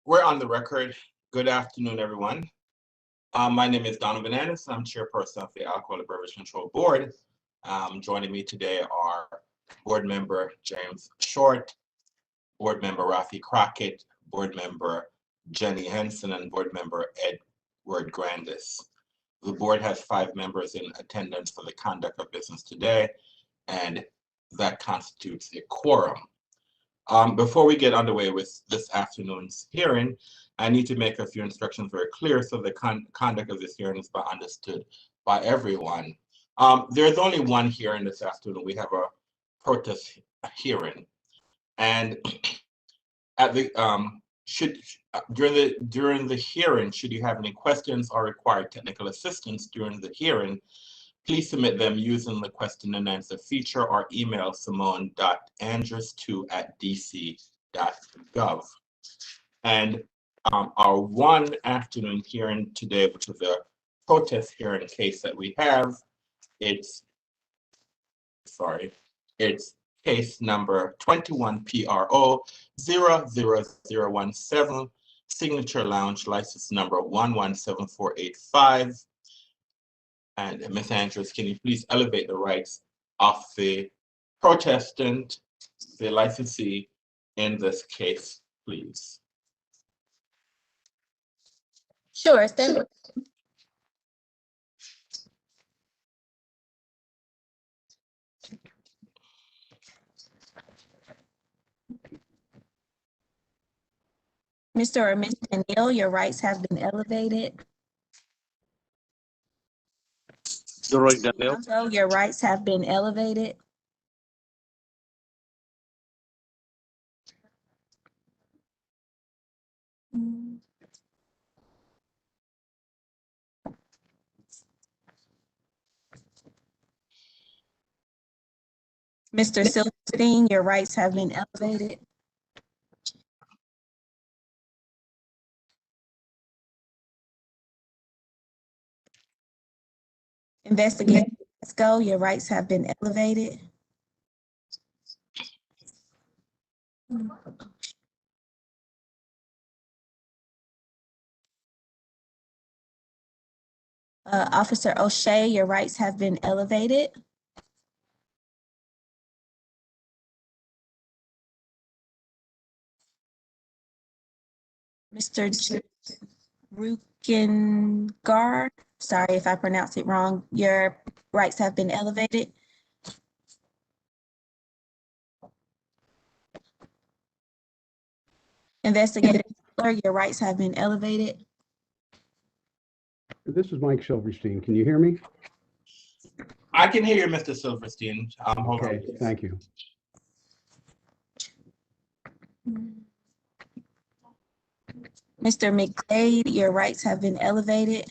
We're on the record. Good afternoon, everyone. My name is Donovan Anderson. I'm chairperson of the Alcoholic Beverage Control Board. Joining me today are board member James Short, board member Rafi Crockett, board member Jenny Henson, and board member Edward Grandis. The board has 5 members in attendance for the conduct of business today, and that constitutes a quorum. Before we get underway with this afternoon's hearing, I need to make a few instructions very clear so the conduct of this hearing is understood by everyone. There's only one hearing this afternoon. We have a protest hearing, and at the during the hearing, should you have any questions or require technical assistance during the hearing, please submit them using the question and answer feature or email simone.andrews2@dc.gov. And our one afternoon hearing today, which is a protest hearing case that we have, it's case number 21 PRO 00017, Signature Lounge, license number 117485. And Ms. Andrews, can you please elevate the rights of the protestant, the licensee in this case, please? Sure. Stand up. Mr. or Ms. Danielle, your rights have been elevated. Danielle, your rights have been elevated. Mr. Silverstein, your rights have been elevated. Investigator Pasco, your rights have been elevated. Officer O'Shea, your rights have been elevated. Mr. Rukengar, sorry if I pronounced it wrong, your rights have been elevated. Investigator Taylor, your rights have been elevated. This is Mike Silverstein. Can you hear me? I can hear you, Mr. Silverstein. Okay, thank you. Mr. McGlade, your rights have been elevated.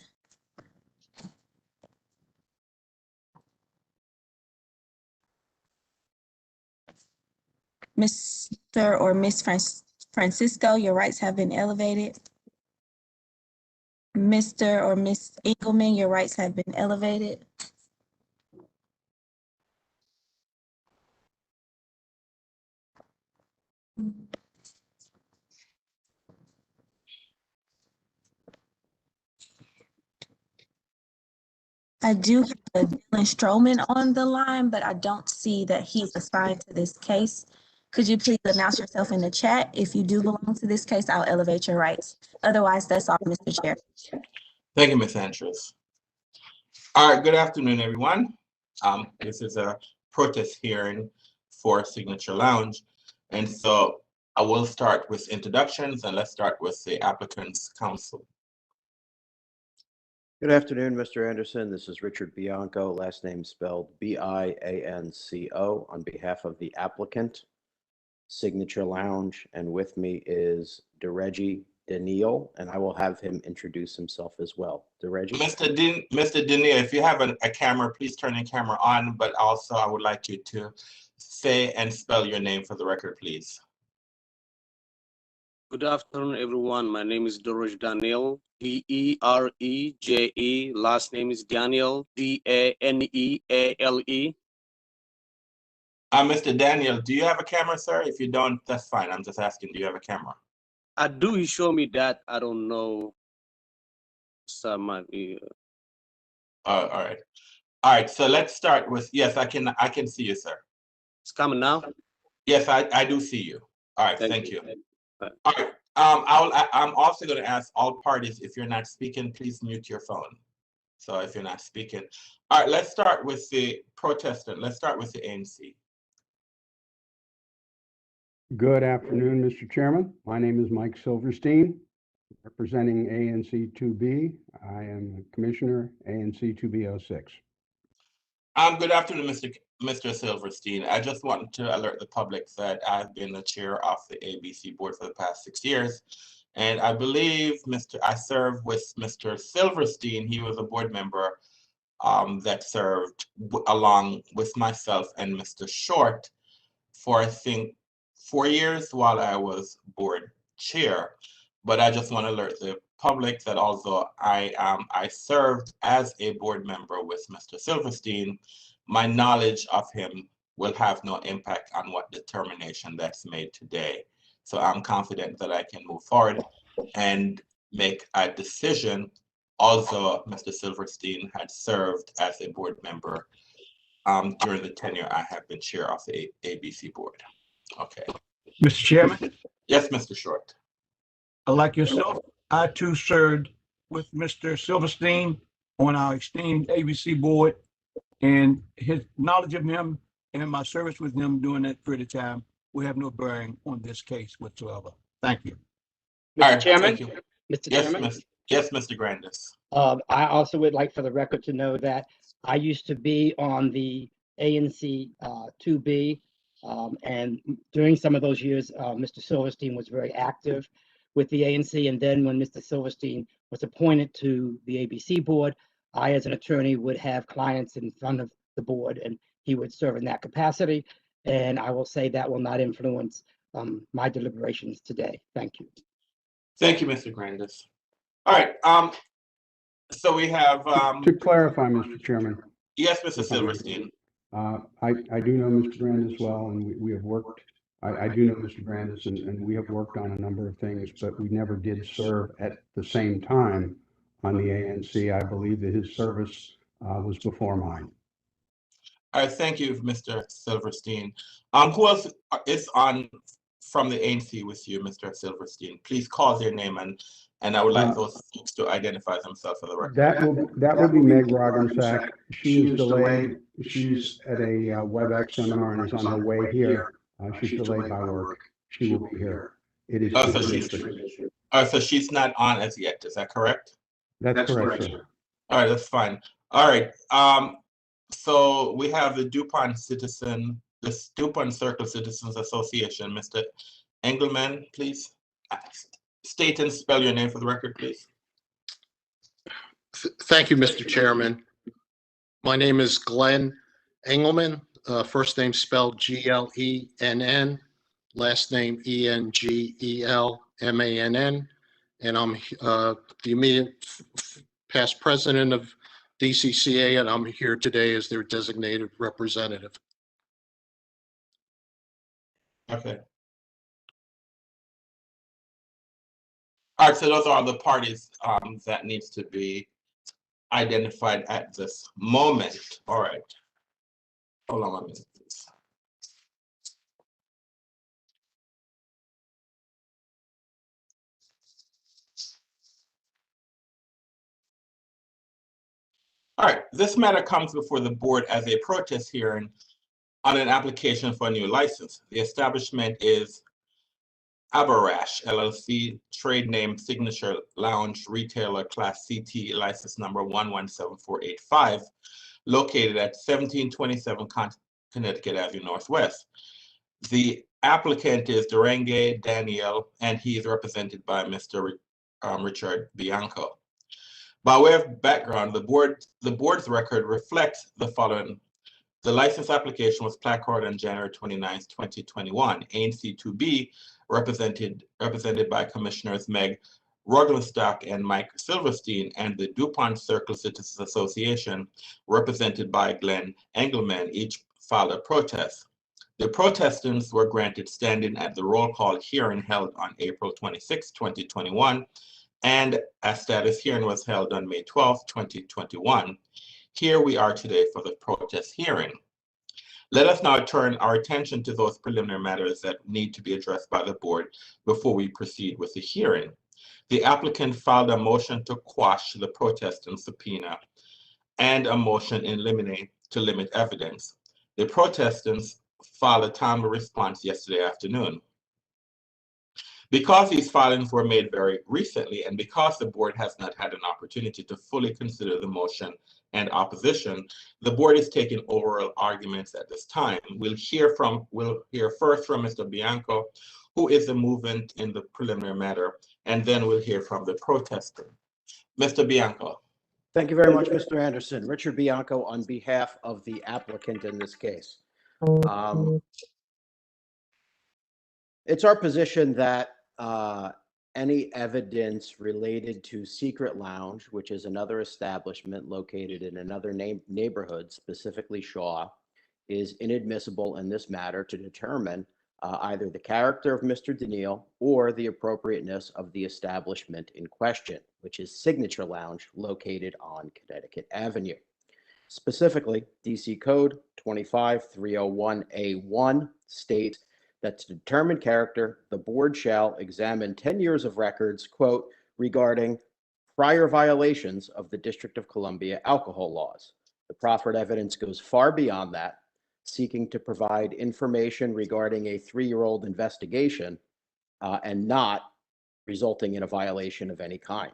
Mr. or Miss Francisco, your rights have been elevated. Mr. or Miss Engelman, your rights have been elevated. I do have a Dylan Stroman on the line, but I don't see that he's assigned to this case. Could you please announce yourself in the chat? If you do belong to this case, I'll elevate your rights. Otherwise, that's all, Mr. Chair. Thank you, Ms. Andrews. All right, good afternoon, everyone. This is a protest hearing for Signature Lounge. And so I will start with introductions, and let's start with the applicant's counsel. Good afternoon, Mr. Anderson. This is Richard Bianco, last name spelled B-I-A-N-C-O, on behalf of the applicant, Signature Lounge, and with me is DeReggie Daniel, and I will have him introduce himself as well. DeReggie? Mr. Daniel, if you have a camera, please turn your camera on, but also I would like you to say and spell your name for the record, please. Good afternoon, everyone. My name is DeReggie Daniel, D-E-R-E-J-E. Last name is Daniel, D-A-N-E-A-L-E. Mr. Daniel, do you have a camera, sir? If you don't, that's fine. I'm just asking, do you have a camera? Do you show me that? I don't know. Somebody. All right. All right. So let's start with, yes, I can see you, sir. It's coming now? Yes, I do see you. All right. Thank you. All right. I'm also going to ask all parties, if you're not speaking, please mute your phone. So if you're not speaking. All right, let's start with the protestant. Let's start with the ANC. Good afternoon, Mr. Chairman. My name is Mike Silverstein, representing ANC 2B. I am Commissioner, ANC 2B06. Good afternoon, Mr. Silverstein. I just wanted to alert the public that I've been the chair of the ABC board for the past 6 years. And I believe I served with Mr. Silverstein. He was a board member that served along with myself and Mr. Short for, I think, 4 years while I was board chair. But I just want to alert the public that although I served as a board member with Mr. Silverstein, my knowledge of him will have no impact on what determination that's made today. So I'm confident that I can move forward and make a decision, although Mr. Silverstein had served as a board member during the tenure I have been chair of the ABC board. Okay. Mr. Chairman, Yes, Mr. Short. like yourself, I too served with Mr. Silverstein on our esteemed ABC board, and his knowledge of him and my service with him during that period of time will have no bearing on this case whatsoever. Thank you. Mr. Chairman? Thank you. Mr. Yes, Chairman? Yes, Mr. Grandis. I also would like for the record to know that I used to be on the ANC 2B, and during some of those years, Mr. Silverstein was very active with the ANC. And then when Mr. Silverstein was appointed to the ABC board, I, as an attorney, would have clients in front of the board, and he would serve in that capacity. And I will say that will not influence my deliberations today. Thank you. Thank you, Mr. Grandis. All right. So we have. To clarify, Mr. Chairman. Yes, Mr. Silverstein. I do know Mr. Grandis well, and we have worked. I do know Mr. Grandis, and we have worked on a number of things, but we never did serve at the same time on the ANC. I believe that his service was before mine. All right, thank you, Mr. Silverstein. Who else is on from the ANC with you, Mr. Silverstein? Please call their name, and I would like those folks to identify themselves for the record. That would be Meg Roggensack. She is delayed. She's at a WebEx seminar and is on her way here. She's delayed by work. She will be here. It is. So she's not on as yet. Is that correct? That's correct, sir. All right, that's fine. All right. So we have the DuPont Circle Citizens Association. Mr. Engelman, please state and spell your name for the record, please. Thank you, Mr. Chairman. My name is Glenn Engelman. First name spelled Glenn, last name Engelmann, and I'm the immediate past president of DCCA, and I'm here today as their designated representative. Okay. All right, so those are the parties that needs to be identified at this moment. All right. Hold on 1 minute, please. All right, this matter comes before the board as a protest hearing on an application for a new license. The establishment is Abarash LLC, trade name Signature Lounge Retailer Class CT, license number 117485, located at 1727 Connecticut Avenue Northwest. The applicant is Durange Daniel, and he is represented by Mr. Richard Bianco. By way of background, the board's record reflects the following. The license application was placarded on January 29, 2021. ANC 2B, represented by Commissioners Meg Roggensack and Mike Silverstein, and the DuPont Circle Citizens Association, represented by Glenn Engelman, each filed a protest. The protestants were granted standing at the roll call hearing held on April 26, 2021, and a status hearing was held on May 12, 2021. Here we are today for the protest hearing. Let us now turn our attention to those preliminary matters that need to be addressed by the board before we proceed with the hearing. The applicant filed a motion to quash the protestant subpoena and a motion in limine to limit evidence. The protestants filed a timely response yesterday afternoon. Because these filings were made very recently and because the board has not had an opportunity to fully consider the motion and opposition, the board is taking overall arguments at this time. We'll hear first from Mr. Bianco, who is the movement in the preliminary matter, and then we'll hear from the protester. Mr. Bianco. Thank you very much, Mr. Anderson. Richard Bianco on behalf of the applicant in this case. It's our position that any evidence related to Secret Lounge, which is another establishment located in another neighborhood, specifically Shaw, is inadmissible in this matter to determine either the character of Mr. Daniil or the appropriateness of the establishment in question, which is Signature Lounge located on Connecticut Avenue. Specifically, DC Code 25301A1 states that to determine character, the board shall examine 10 years of records, quote, regarding prior violations of the District of Columbia alcohol laws. The proffered evidence goes far beyond that, seeking to provide information regarding a 3-year-old investigation and not resulting in a violation of any kind.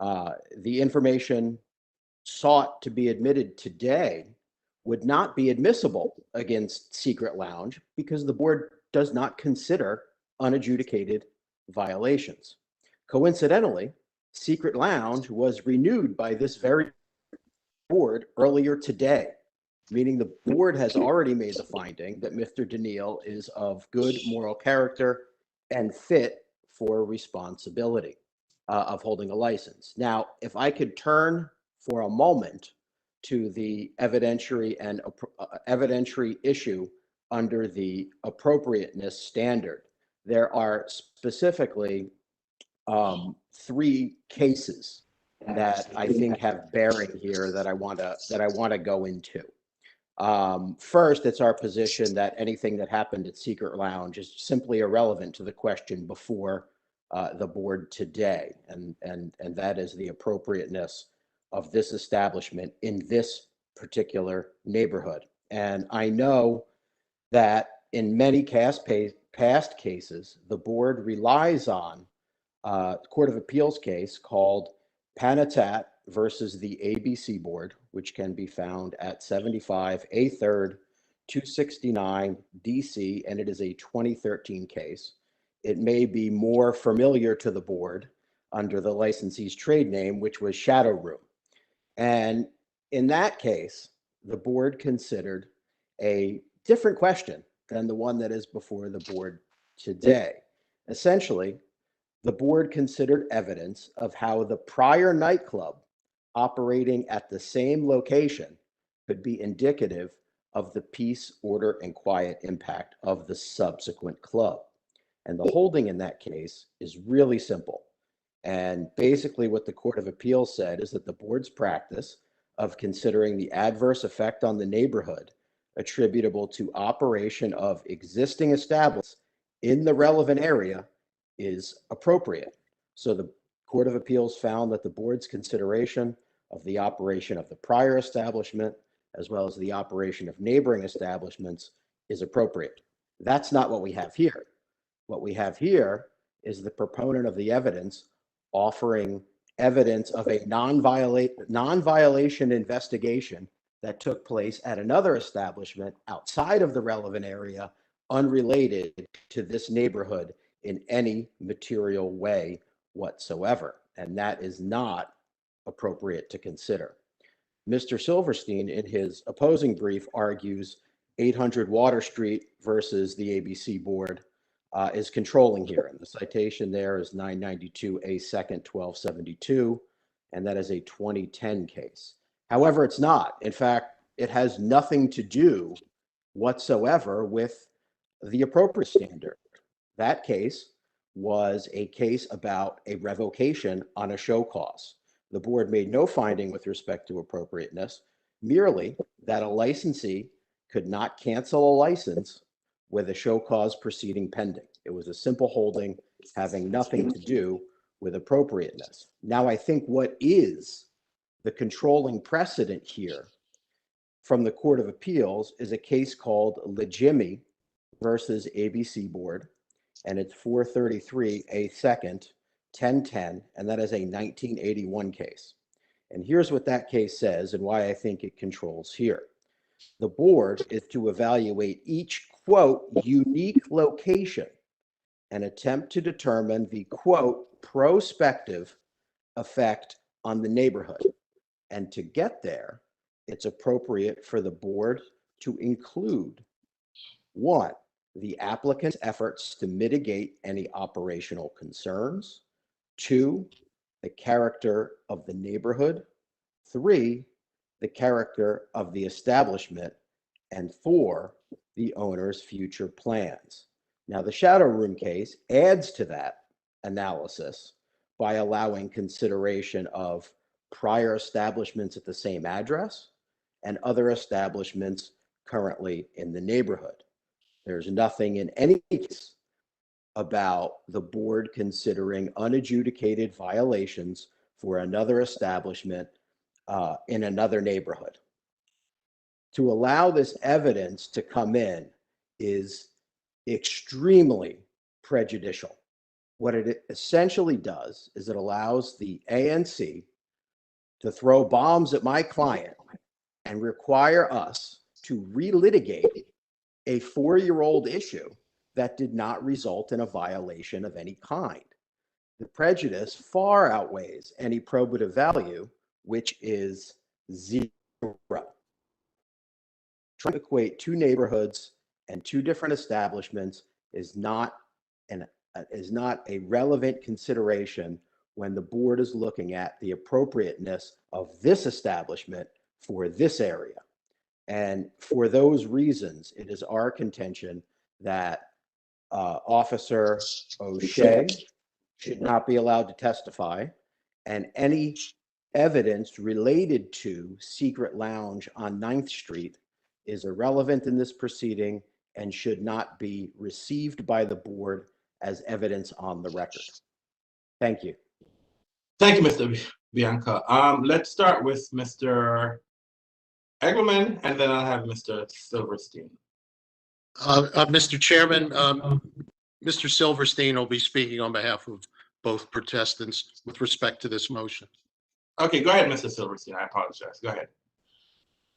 The information sought to be admitted today would not be admissible against Secret Lounge because the board does not consider unadjudicated violations. Coincidentally, Secret Lounge was renewed by this very board earlier today, meaning the board has already made the finding that Mr. Daniil is of good moral character and fit for responsibility of holding a license. Now, if I could turn for a moment to the evidentiary and evidentiary issue under the appropriateness standard, there are specifically 3 cases that I think have bearing here that I want to go into. First, it's our position that anything that happened at Secret Lounge is simply irrelevant to the question before the board today, and that is the appropriateness of this establishment in this particular neighborhood. And I know that in many past cases, the board relies on a Court of Appeals case called Panatat versus the ABC Board, which can be found at 75 A 3rd 269 DC, and it is a 2013 case. It may be more familiar to the board under the licensee's trade name, which was Shadow Room. And in that case, the board considered a different question than the one that is before the board today. Essentially, the board considered evidence of how the prior nightclub operating at the same location could be indicative of the peace, order, and quiet impact of the subsequent club. And the holding in that case is really simple. And basically what the Court of Appeals said is that the board's practice of considering the adverse effect on the neighborhood attributable to operation of existing establishments in the relevant area is appropriate. So the Court of Appeals found that the board's consideration of the operation of the prior establishment, as well as the operation of neighboring establishments, is appropriate. That's not what we have here. What we have here is the proponent of the evidence offering evidence of a non-violation investigation that took place at another establishment outside of the relevant area, unrelated to this neighborhood in any material way whatsoever. And that is not appropriate to consider. Mr. Silverstein, in his opposing brief, argues 800 Water Street versus the ABC Board is controlling here. And the citation there is 992 A 2nd 1272, and that is a 2010 case. However, it's not. In fact, it has nothing to do whatsoever with the appropriate standard. That case was a case about a revocation on a show cause. The board made no finding with respect to appropriateness, merely that a licensee could not cancel a license with a show cause proceeding pending. It was a simple holding having nothing to do with appropriateness. Now, I think what is the controlling precedent here from the Court of Appeals is a case called Legimi versus ABC Board, and it's 433 A second 1010, and that is a 1981 case. And here's what that case says and why I think it controls here. The board is to evaluate each, quote, unique location and attempt to determine the, quote, prospective effect on the neighborhood. And to get there, it's appropriate for the board to include, one, the applicant's efforts to mitigate any operational concerns, two, the character of the neighborhood, three, the character of the establishment, and four, the owner's future plans. Now, the shadow room case adds to that analysis by allowing consideration of prior establishments at the same address and other establishments currently in the neighborhood. There's nothing in any case about the board considering unadjudicated violations for another establishment in another neighborhood. To allow this evidence to come in is extremely prejudicial. What it essentially does is it allows the ANC to throw bombs at my client and require us to relitigate a 4-year-old issue that did not result in a violation of any kind. The prejudice far outweighs any probative value, which is zero. Trying to equate two neighborhoods and two different establishments is not a relevant consideration when the board is looking at the appropriateness of this establishment for this area. And for those reasons, it is our contention that Officer O'Shea should not be allowed to testify, and any evidence related to Secret Lounge on 9th Street is irrelevant in this proceeding and should not be received by the board as evidence on the record. Thank you. Thank you, Mr. Bianca. Let's start with Mr. Eggleman, and then I'll have Mr. Silverstein. Mr. Chairman, Mr. Silverstein will be speaking on behalf of both protestants with respect to this motion. Okay, go ahead, Mr. Silverstein. I apologize. Go ahead.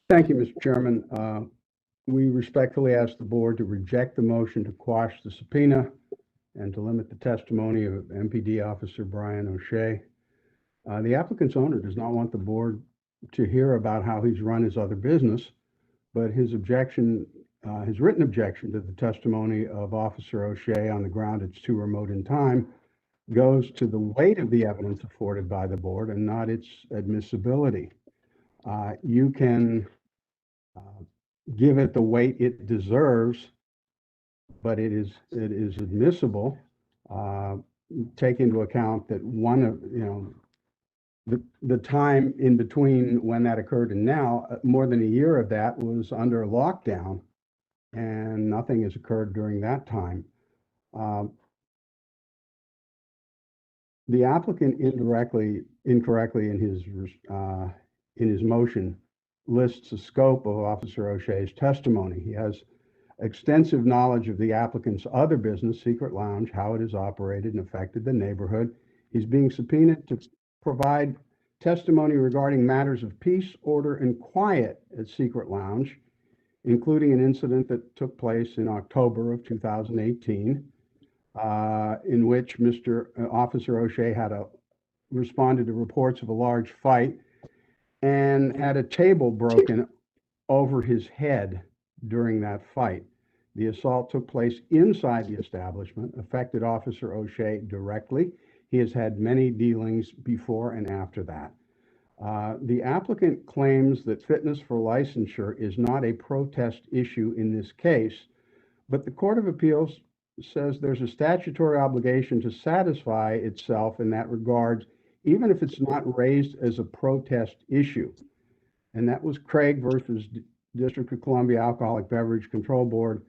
Thank you, Mr. Chairman. We respectfully ask the board to reject the motion to quash the subpoena and to limit the testimony of MPD Officer Brian O'Shea. The applicant's owner does not want the board to hear about how he's run his other business, but his written objection to the testimony of Officer O'Shea on the ground it's too remote in time goes to the weight of the evidence afforded by the board and not its admissibility. You can give it the weight it deserves, but it is admissible. Take into account that one of the time in between when that occurred and now, more than a year of that was under lockdown, and nothing has occurred during that time. The applicant incorrectly in his motion lists the scope of Officer O'Shea's testimony. He has extensive knowledge of the applicant's other business, Secret Lounge, how it is operated and affected the neighborhood. He's being subpoenaed to provide testimony regarding matters of peace, order, and quiet at Secret Lounge, including an incident that took place in October of 2018, in which Officer O'Shea had responded to reports of a large fight and had a table broken over his head during that fight. The assault took place inside the establishment, affected Officer O'Shea directly. He has had many dealings before and after that. The applicant claims that fitness for licensure is not a protest issue in this case, but the Court of Appeals says there's a statutory obligation to satisfy itself in that regard, even if it's not raised as a protest issue. And that was Craig versus District of Columbia Alcoholic Beverage Control Board,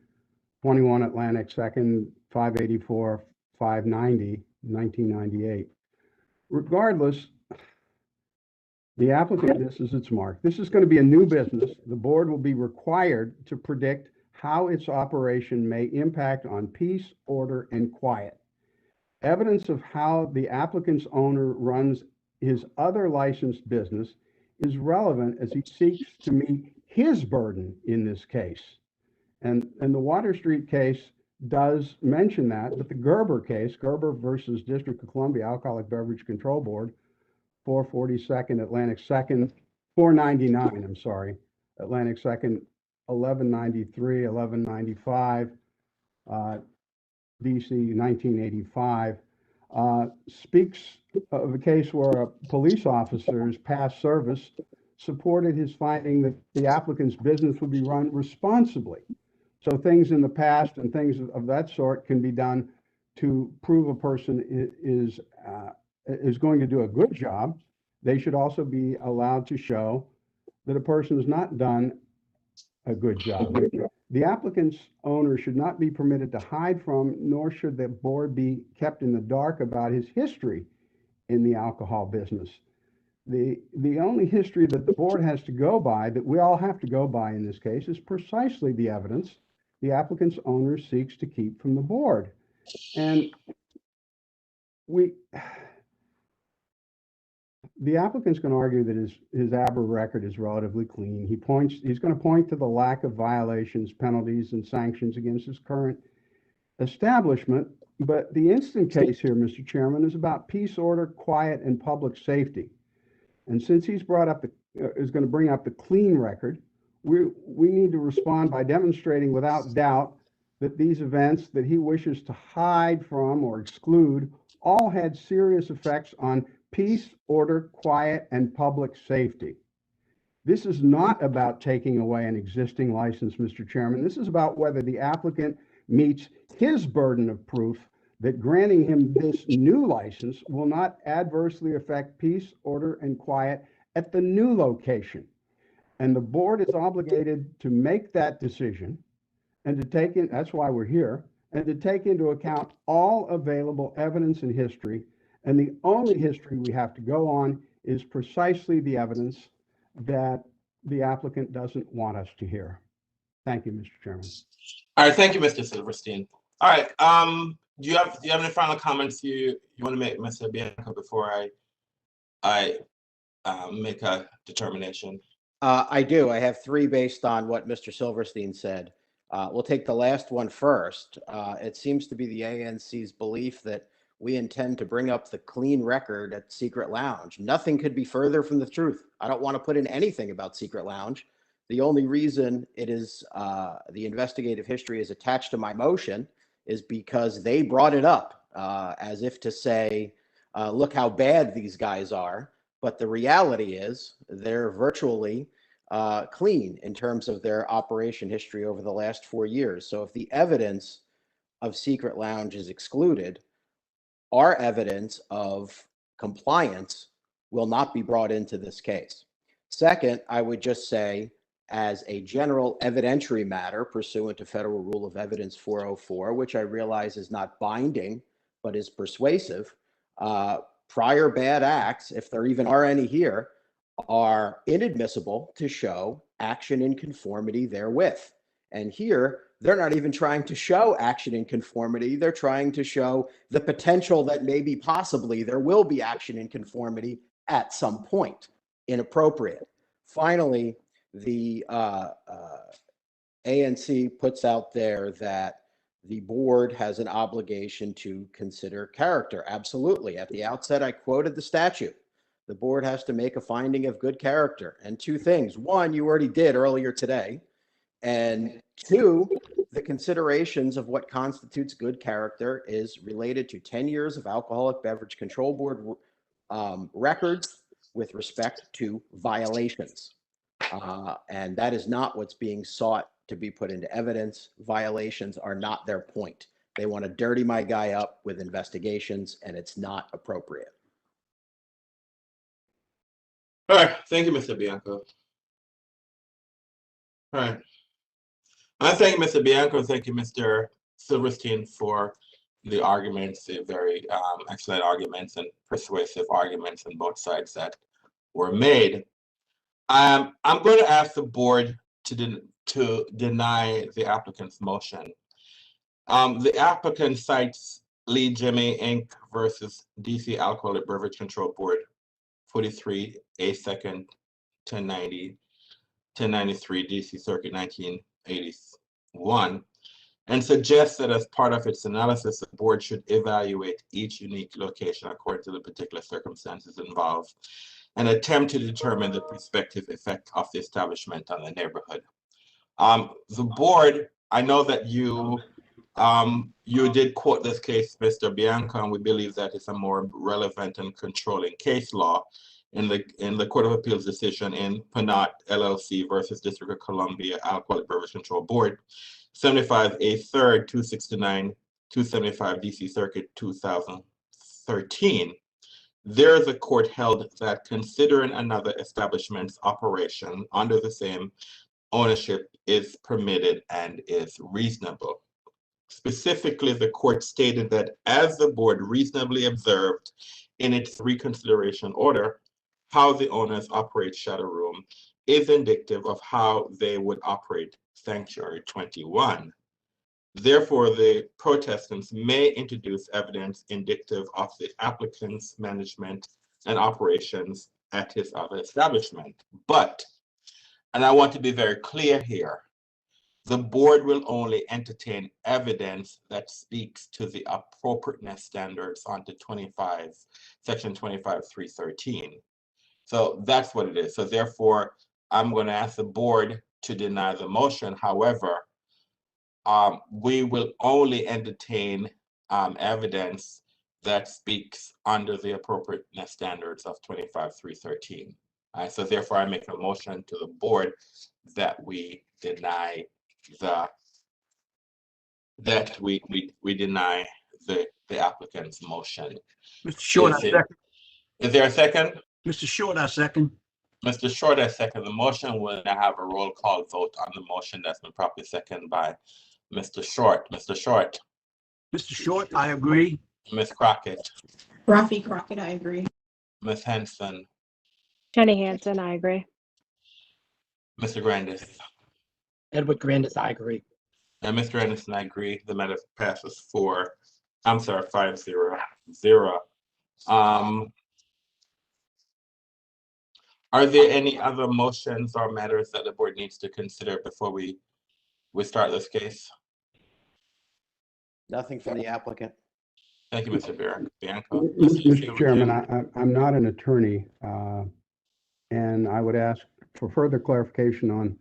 21 Atlantic 2nd, 584, 590, 1998. Regardless, the applicant misses its mark. This is going to be a new business. The board will be required to predict how its operation may impact on peace, order, and quiet. Evidence of how the applicant's owner runs his other licensed business is relevant as he seeks to meet his burden in this case. And the Water Street case does mention that, but the Gerber case, Gerber versus District of Columbia Alcoholic Beverage Control Board, 442nd Atlantic 2nd, 499, I'm sorry, Atlantic 2nd, 1193, 1195, DC 1985, speaks of a case where a police officer's past service supported his finding that the applicant's business would be run responsibly. So things in the past and things of that sort can be done to prove a person is going to do a good job. They should also be allowed to show that a person has not done a good job. The applicant's owner should not be permitted to hide from, nor should the board be kept in the dark about his history in the alcohol business. The only history that the board has to go by, that we all have to go by in this case, is precisely the evidence the applicant's owner seeks to keep from the board. And the applicant's going to argue that his ABRA record is relatively clean. He's going to point to the lack of violations, penalties, and sanctions against his current establishment. But the instant case here, Mr. Chairman, is about peace, order, quiet, and public safety. And since he's brought up is going to bring up the clean record, we need to respond by demonstrating without doubt that these events that he wishes to hide from or exclude all had serious effects on peace, order, quiet, and public safety. This is not about taking away an existing license, Mr. Chairman. This is about whether the applicant meets his burden of proof that granting him this new license will not adversely affect peace, order, and quiet at the new location. And the board is obligated to make that decision and to take in, that's why we're here, and to take into account all available evidence and history. And the only history we have to go on is precisely the evidence that the applicant doesn't want us to hear. Thank you, Mr. Chairman. All right, thank you, Mr. Silverstein. All right, do you have any final comments you want to make, Mr. Bianco, before I make a determination? I do. I have three based on what Mr. Silverstein said. We'll take the last one first. It seems to be the ANC's belief that we intend to bring up the clean record at Secret Lounge. Nothing could be further from the truth. I don't want to put in anything about Secret Lounge. The only reason it is the investigative history is attached to my motion is because they brought it up as if to say, look how bad these guys are. But the reality is they're virtually clean in terms of their operation history over the last 4 years. So if the evidence of Secret Lounge is excluded, our evidence of compliance will not be brought into this case. Second, I would just say, as a general evidentiary matter pursuant to Federal Rule of Evidence 404, which I realize is not binding, but is persuasive, prior bad acts, if there even are any here, are inadmissible to show action in conformity therewith. And here, they're not even trying to show action in conformity. They're trying to show the potential that maybe possibly there will be action in conformity at some point. Inappropriate. Finally, the ANC puts out there that the board has an obligation to consider character. Absolutely. At the outset, I quoted the statute. The board has to make a finding of good character. And two things. One, you already did earlier today. And two, the considerations of what constitutes good character is related to 10 years of Alcoholic Beverage Control Board records, with respect to violations. And that is not what's being sought to be put into evidence. Violations are not their point. They want to dirty my guy up with investigations, and it's not appropriate. All right, thank you, Mr. Bianco. All right. I thank Mr. Bianco, thank you, Mr. Silverstein, for the arguments, the very excellent arguments and persuasive arguments on both sides that were made. I'm going to ask the board to deny the applicant's motion. The applicant cites Lee Jimmy Inc. versus DC Alcoholic Beverage Control Board, 43 A second 1093 DC Circuit 1981, and suggests that as part of its analysis, the board should evaluate each unique location according to the particular circumstances involved and attempt to determine the prospective effect of the establishment on the neighborhood. The board, I know that you did quote this case, Mr. Bianco, and we believe that it's a more relevant and controlling case law in the Court of Appeals decision in Panat LLC versus District of Columbia Alcoholic Beverage Control Board, 75 A 3rd 269 275 DC Circuit 2013. There the court held that considering another establishment's operation under the same ownership is permitted and is reasonable. Specifically, the court stated that as the board reasonably observed in its reconsideration order, how the owners operate Shadow Room is indicative of how they would operate Sanctuary 21. Therefore, the protestants may introduce evidence indicative of the applicant's management and operations at his other establishment. But, and I want to be very clear here, the board will only entertain evidence that speaks to the appropriateness standards under section 25.313. So that's what it is. So therefore, I'm going to ask the board to deny the motion. However, we will only entertain evidence that speaks under the appropriateness standards of 25.313. So therefore, I make a motion to the board that we deny deny the applicant's motion. Mr. Short, I second. Is there a second? Mr. Short, I second. Mr. Short, I second the motion. We'll now have a roll call vote on the motion that's been properly seconded by Mr. Short. Mr. Short. Mr. Short, I agree. Ms. Crockett. Rafi Crockett, I agree. Ms. Henson. Jenny Hansen, I agree. Mr. Grandis. Edward Grandis, I agree. And Mr. Anderson, I agree. The matter passes 5-0. Are there any other motions or matters that the board needs to consider before we start this case? Nothing from the applicant. Thank you, Mr. Bianco. Mr. Chairman, I'm not an attorney, and I would ask for further clarification on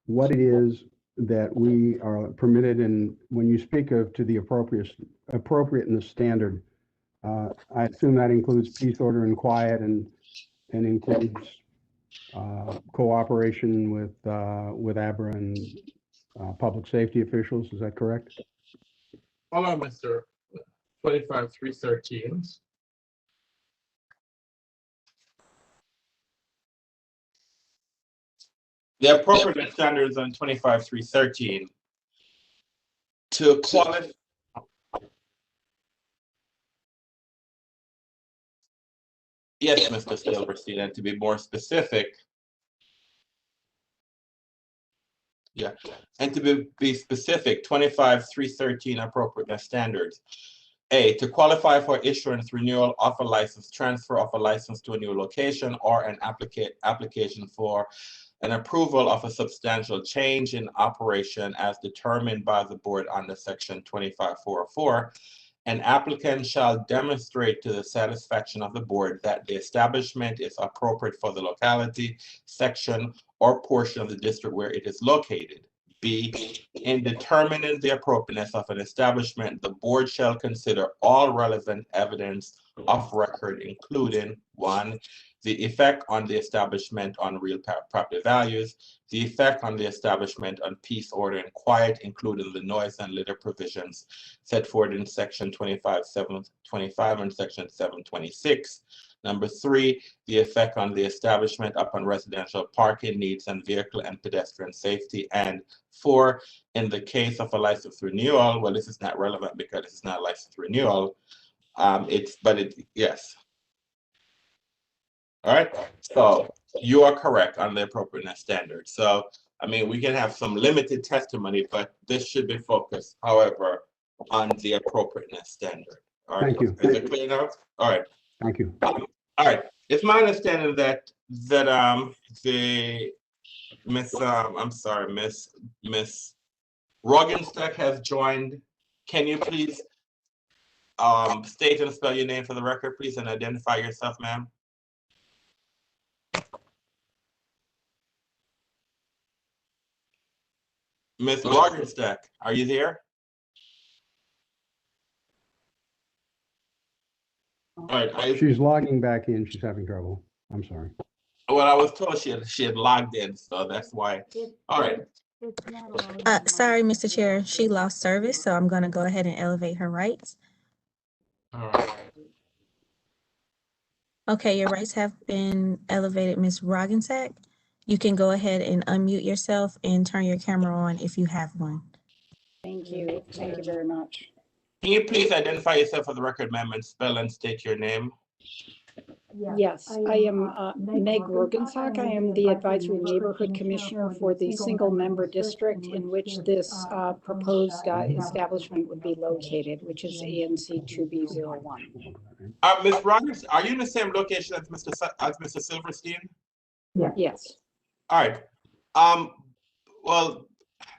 what it is that we are permitted in when you speak of to the appropriateness standard. I assume that includes peace, order, and quiet, and includes cooperation with ABRA and public safety officials. Is that correct? Hold on, Mr. 25.313. The appropriate standards on 25.313 to qualify. Yes, Mr. Silverstein, and to be more specific, yeah, and to be specific, 25.313 appropriateness standards. A, to qualify for issuance, renewal of a license, transfer of a license to a new location, or an application for an approval of a substantial change in operation as determined by the board under section 25.404, an applicant shall demonstrate to the satisfaction of the board that the establishment is appropriate for the locality, section, or portion of the district where it is located. B, in determining the appropriateness of an establishment, the board shall consider all relevant evidence of record, including 1, the effect on the establishment on real property values, the effect on the establishment on peace, order, and quiet, including the noise and litter provisions set forth in section 25(7)25 and section 726. Number 3, the effect on the establishment upon residential parking needs and vehicle and pedestrian safety. And 4, in the case of a license renewal, well, this is not relevant because this is not a license renewal. Yes. All right, so you are correct on the appropriateness standard. So, I mean, we can have some limited testimony, but this should be focused, however, on the appropriateness standard. All right. Thank you. Is it clear now? All right. Thank you. All right. It's my understanding that the Miss Roggenstack has joined. Can you please state and spell your name for the record, please, and identify yourself, ma'am? Miss Roggenstack, are you there? All right. She's logging back in. She's having trouble. I'm sorry. Well, I was told she had logged in, so that's why. All right. Sorry, Mr. Chair, she lost service, so I'm going to go ahead and elevate her rights. All right. Okay, your rights have been elevated, Ms. Roggensack. You can go ahead and unmute yourself and turn your camera on if you have one. Thank you. Thank you very much. Can you please identify yourself for the record, ma'am, and spell and state your name? Yes, I am Meg Roggensack. I am the Advisory Neighborhood Commissioner for the single-member district in which this proposed establishment would be located, which is ANC 2B01. Ms. Rogers, are you in the same location as Mr. Silverstein? Yeah. Yes. All right. Well,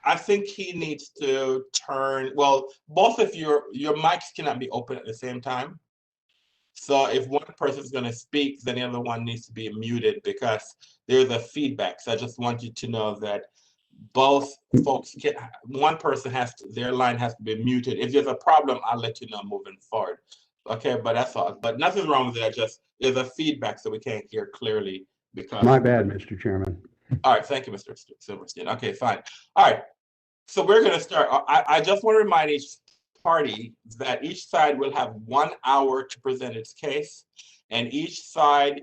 I think he needs to turn. Well, both of your mics cannot be open at the same time. So if one person is going to speak, then the other one needs to be muted because there's a feedback. So I just want you to know that both folks can. One person their line has to be muted. If there's a problem, I'll let you know moving forward. Okay, but that's all. But nothing wrong with that. Just there's a feedback, so we can't hear clearly because. My bad, Mr. Chairman. All right, thank you, Mr. Silverstein. Okay, fine. All right, so we're going to start. I just want to remind each party that each side will have 1 hour to present its case, and each side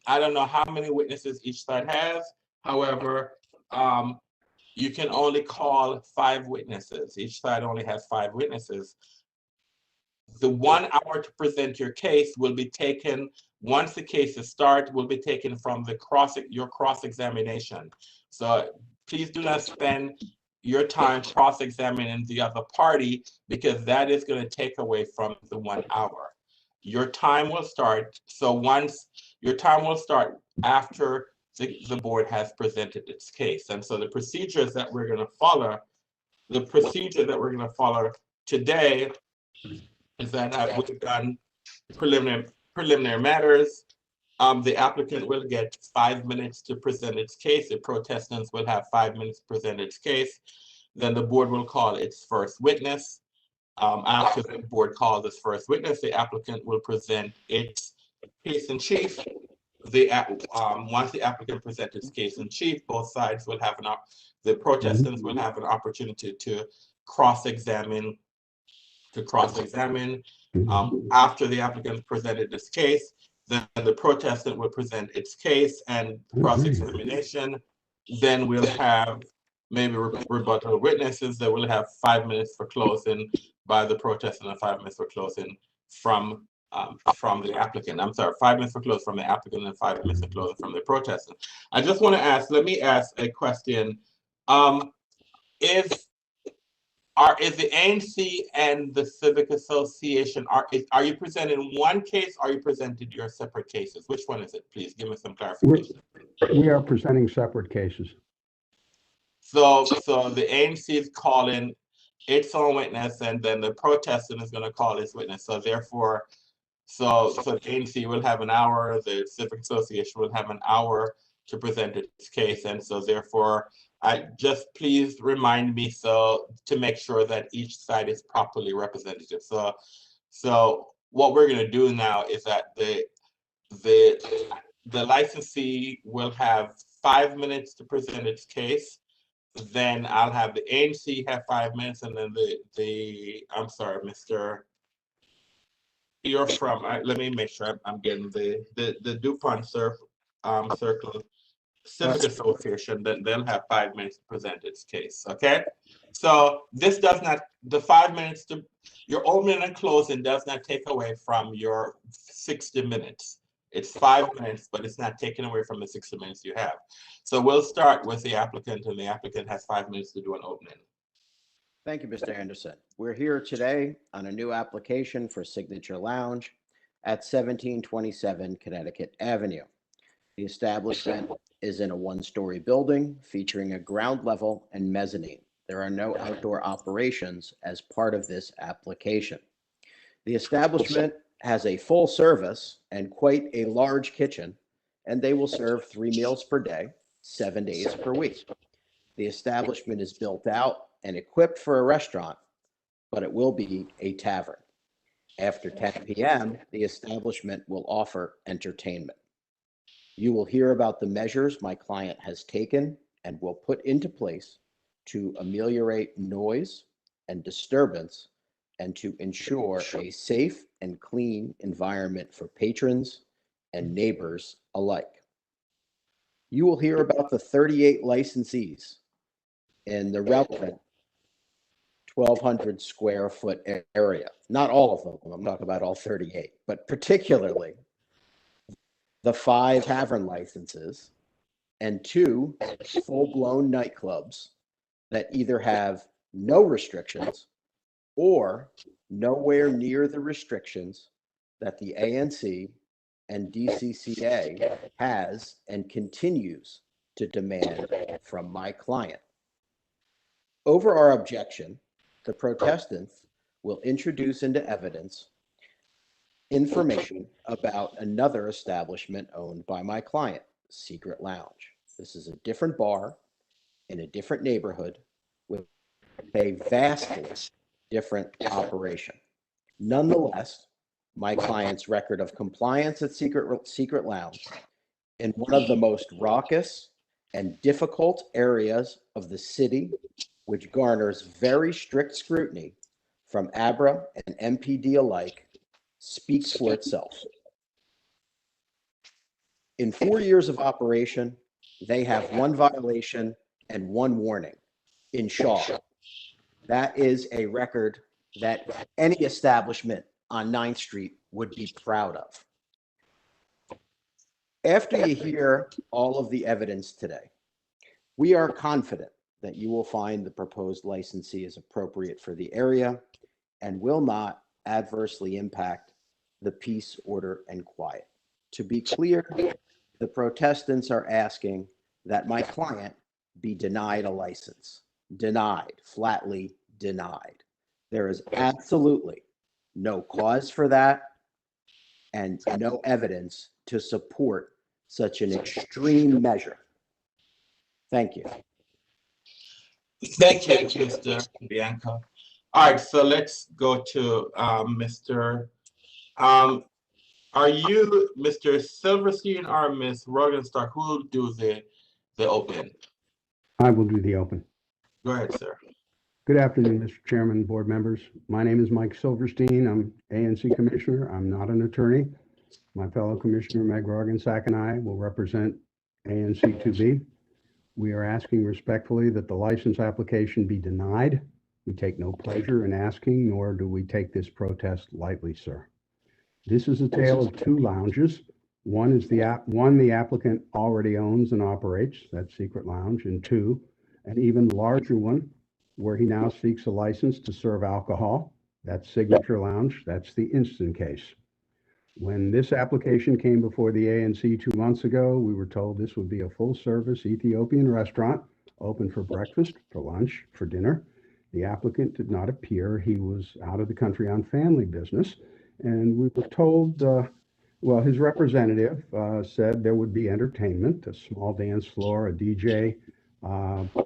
I don't know how many witnesses each side has. However, you can only call 5 witnesses. Each side only has 5 witnesses. The 1 hour to present your case will be taken once the cases start. Will be taken from your cross-examination. So please do not spend your time cross-examining the other party because that is going to take away from the 1 hour. Your time will start. So your time will start after the board has presented its case. And so the procedures that we're going to follow, today is that we've done preliminary matters. The applicant will get 5 minutes to present its case. The protestants will have 5 minutes to present its case. Then the board will call its first witness. After the board calls its first witness, the applicant will present its case in chief. Once the applicant presents its case in chief, both sides will have the protestants will have an opportunity to cross-examine. After the applicant presented this case, then the protestant will present its case and cross-examination. Then we'll have maybe rebuttal witnesses that will have 5 minutes for closing by the protestant and 5 minutes for closing from the applicant. I'm sorry, 5 minutes for close from the applicant and 5 minutes for closing from the protestant. I just want to let me ask a question. Is the ANC and the Civic Association, are you presenting one case or are you presenting your separate cases? Which one is it? Please give me some clarification. We are presenting separate cases. So the ANC is calling its own witness and then the protestant is going to call its witness. So therefore, so the ANC will have an hour, the Civic Association will have an hour to present its case. And so therefore, Just please remind me to make sure that each side is properly representative. So what we're going to do now is that the licensee will have 5 minutes to present its case. Then I'll have the ANC have 5 minutes, and then I'm sorry, Mr. You're from, let me make sure I'm getting the DuPont Circle Civic Association, then they'll have 5 minutes to present its case, okay? So this does not, the 5 minutes to, your opening and closing does not take away from your 60 minutes. It's 5 minutes, but it's not taken away from the 60 minutes you have. So we'll start with the applicant, and the applicant has 5 minutes to do an opening. Thank you, Mr. Anderson. We're here today on a new application for Signature Lounge at 1727 Connecticut Avenue. The establishment is in a one-story building featuring a ground level and mezzanine. There are no outdoor operations as part of this application. The establishment has a full service and quite a large kitchen, and they will serve 3 meals per day, 7 days per week. The establishment is built out and equipped for a restaurant, but it will be a tavern. After 10 p.m., the establishment will offer entertainment. You will hear about the measures my client has taken and will put into place to ameliorate noise and disturbance and to ensure a safe and clean environment for patrons and neighbors alike. You will hear about the 38 licensees in the relevant 1,200 square foot area. Not all of them, I'm talking about all 38, but particularly the 5 tavern licenses and 2 full-blown nightclubs that either have no restrictions or nowhere near the restrictions that the ANC and DCCA has and continues to demand from my client. Over our objection, the protestants will introduce into evidence information about another establishment owned by my client, Secret Lounge. This is a different bar in a different neighborhood with a vastly different operation. Nonetheless, my client's record of compliance at Secret Lounge in one of the most raucous and difficult areas of the city, which garners very strict scrutiny from ABRA and MPD alike, speaks for itself. In 4 years of operation, they have 1 violation and 1 warning in Shaw. That is a record that any establishment on 9th Street would be proud of. After you hear all of the evidence today, we are confident that you will find the proposed licensee is appropriate for the area and will not adversely impact the peace, order, and quiet. To be clear, the protestants are asking that my client be denied a license. Denied, flatly denied. There is absolutely no cause for that and no evidence to support such an extreme measure. Thank you. Thank you, Mr. Bianco. All right, so let's go to Mr. Are you Mr. Silverstein or Ms. Rogenstar? Who will do the open? I will do the open. Go ahead, sir. Good afternoon, Mr. Chairman, board members. My name is Mike Silverstein. I'm ANC Commissioner. I'm not an attorney. My fellow Commissioner Meg Rorgensack and I will represent ANC 2B. We are asking respectfully that the license application be denied. We take no pleasure in asking, nor do we take this protest lightly, sir. This is a tale of 2 lounges. One is the applicant already owns and operates, that's Secret Lounge, and 2, an even larger one where he now seeks a license to serve alcohol. That's Signature Lounge. That's the instant case. When this application came before the ANC 2 months ago, we were told this would be a full-service Ethiopian restaurant, open for breakfast, for lunch, for dinner. The applicant did not appear. He was out of the country on family business. And we were told, well, his representative said there would be entertainment, a small dance floor, a DJ,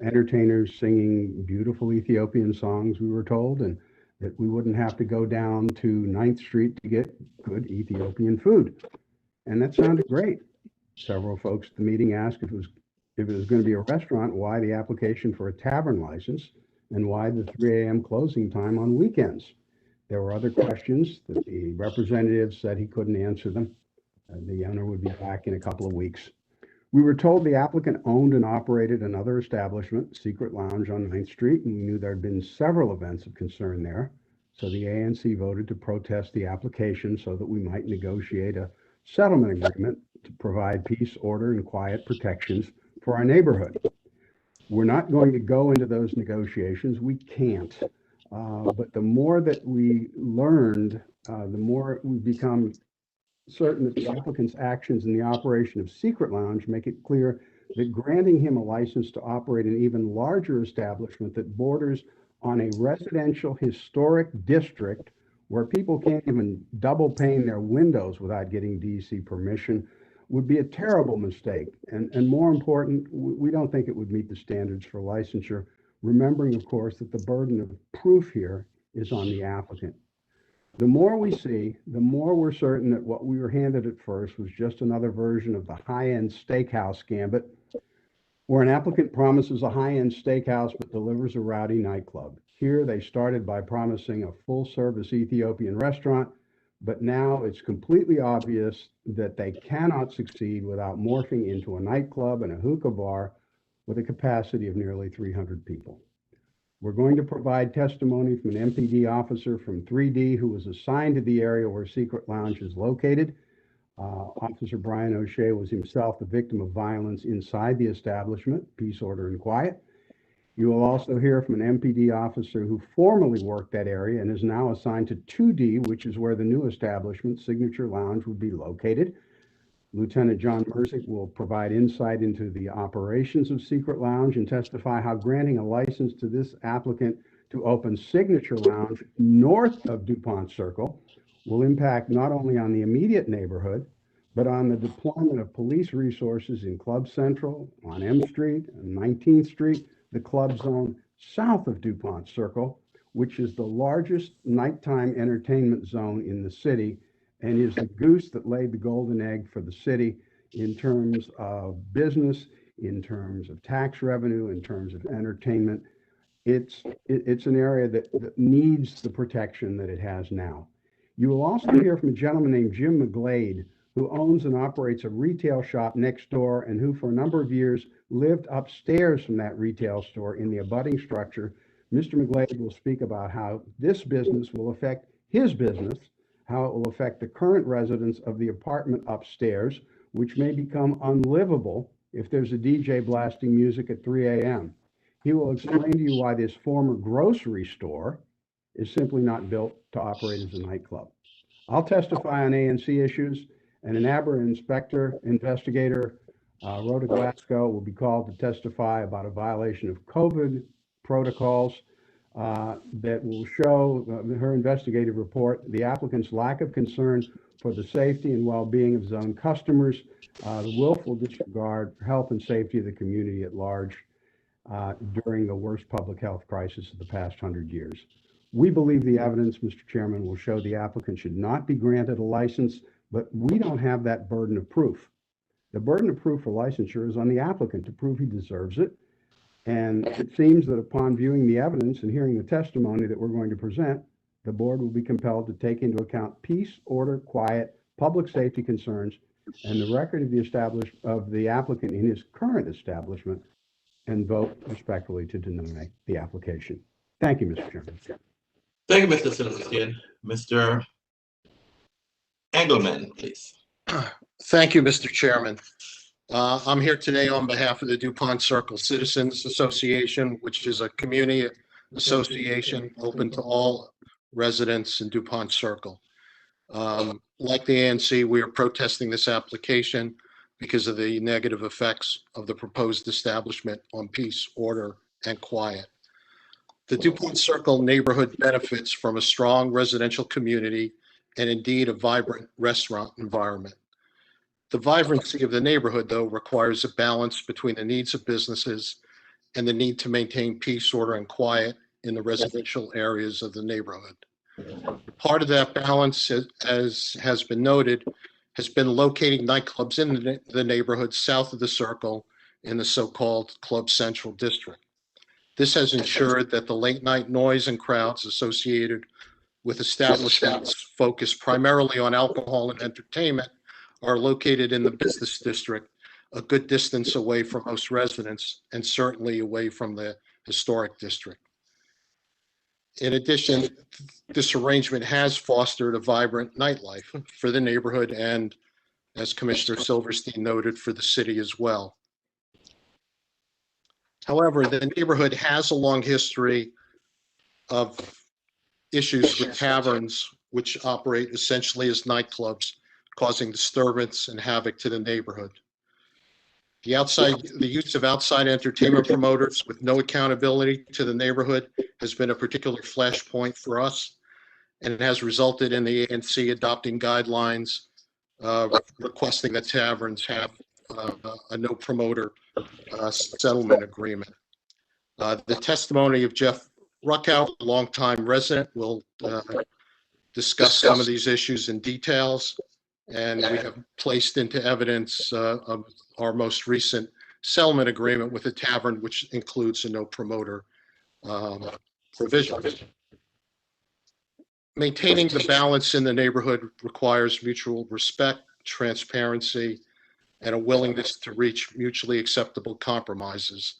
entertainers singing beautiful Ethiopian songs, we were told, and that we wouldn't have to go down to 9th Street to get good Ethiopian food. And that sounded great. Several folks at the meeting asked if it was going to be a restaurant, why the application for a tavern license, and why the 3 a.m. closing time on weekends. There were other questions that the representative said he couldn't answer them. The owner would be back in a couple of weeks. We were told the applicant owned and operated another establishment, Secret Lounge on 9th Street, and we knew there had been several events of concern there. So the ANC voted to protest the application so that we might negotiate a settlement agreement to provide peace, order, and quiet protections for our neighborhood. We're not going to go into those negotiations. We can't. But the more that we learned, the more we become certain that the applicant's actions in the operation of Secret Lounge make it clear that granting him a license to operate an even larger establishment that borders on a residential historic district where people can't even double pane their windows without getting DC permission would be a terrible mistake. And more important, we don't think it would meet the standards for licensure, remembering, of course, that the burden of proof here is on the applicant. The more we see, the more we're certain that what we were handed at first was just another version of the high-end steakhouse gambit, where an applicant promises a high-end steakhouse but delivers a rowdy nightclub. Here, they started by promising a full-service Ethiopian restaurant, but now it's completely obvious that they cannot succeed without morphing into a nightclub and a hookah bar with a capacity of nearly 300 people. We're going to provide testimony from an MPD officer from 3D who was assigned to the area where Secret Lounge is located. Officer Brian O'Shea was himself the victim of violence inside the establishment, peace, order, and quiet. You will also hear from an MPD officer who formerly worked that area and is now assigned to 2D, which is where the new establishment, Signature Lounge, would be located. Lieutenant John Merzick will provide insight into the operations of Secret Lounge and testify how granting a license to this applicant to open Signature Lounge north of DuPont Circle will impact not only on the immediate neighborhood, but on the deployment of police resources in Club Central, on M Street, and 19th Street, the club zone south of DuPont Circle, which is the largest nighttime entertainment zone in the city and is the goose that laid the golden egg for the city in terms of business, in terms of tax revenue, in terms of entertainment. It's an area that needs the protection that it has now. You will also hear from a gentleman named Jim McGlade, who owns and operates a retail shop next door and who for a number of years lived upstairs from that retail store in the abutting structure. Mr. McGlade will speak about how this business will affect his business, how it will affect the current residents of the apartment upstairs, which may become unlivable if there's a DJ blasting music at 3 a.m. He will explain to you why this former grocery store is simply not built to operate as a nightclub. I'll testify on ANC issues, and an ABRA investigator, Rhoda Glasgow, will be called to testify about a violation of COVID protocols that will show her investigative report the applicant's lack of concern for the safety and well-being of his own customers, the willful disregard for health and safety of the community at large during the worst public health crisis of the past 100 years. We believe the evidence, Mr. Chairman, will show the applicant should not be granted a license, but we don't have that burden of proof. The burden of proof for licensure is on the applicant to prove he deserves it. And it seems that upon viewing the evidence and hearing the testimony that we're going to present, the board will be compelled to take into account peace, order, quiet, public safety concerns, and the record of the applicant in his current establishment, and vote respectfully to deny the application. Thank you, Mr. Chairman. Thank you, Mr. Silverstein. Mr. Engelman, please. Thank you, Mr. Chairman. I'm here today on behalf of the DuPont Circle Citizens Association, which is a community association open to all residents in DuPont Circle. Like the ANC, we are protesting this application because of the negative effects of the proposed establishment on peace, order, and quiet. The DuPont Circle neighborhood benefits from a strong residential community and indeed a vibrant restaurant environment. The vibrancy of the neighborhood, though, requires a balance between the needs of businesses and the need to maintain peace, order, and quiet in the residential areas of the neighborhood. Part of that balance, as has been noted, has been locating nightclubs in the neighborhood south of the circle in the so-called Club Central District. This has ensured that the late night noise and crowds associated with establishments focused primarily on alcohol and entertainment are located in the business district, a good distance away from most residents and certainly away from the historic district. In addition, this arrangement has fostered a vibrant nightlife for the neighborhood and, as Commissioner Silverstein noted, for the city as well. However, the neighborhood has a long history of issues with taverns, which operate essentially as nightclubs, causing disturbance and havoc to the neighborhood. The use of outside entertainment promoters with no accountability to the neighborhood has been a particular flashpoint for us, and it has resulted in the ANC adopting guidelines requesting that taverns have a no promoter settlement agreement. The testimony of Jeff Ruckout, a longtime resident, will discuss some of these issues in details, and we have placed into evidence of our most recent settlement agreement with the tavern, which includes a no promoter provision. Maintaining the balance in the neighborhood requires mutual respect, transparency, and a willingness to reach mutually acceptable compromises.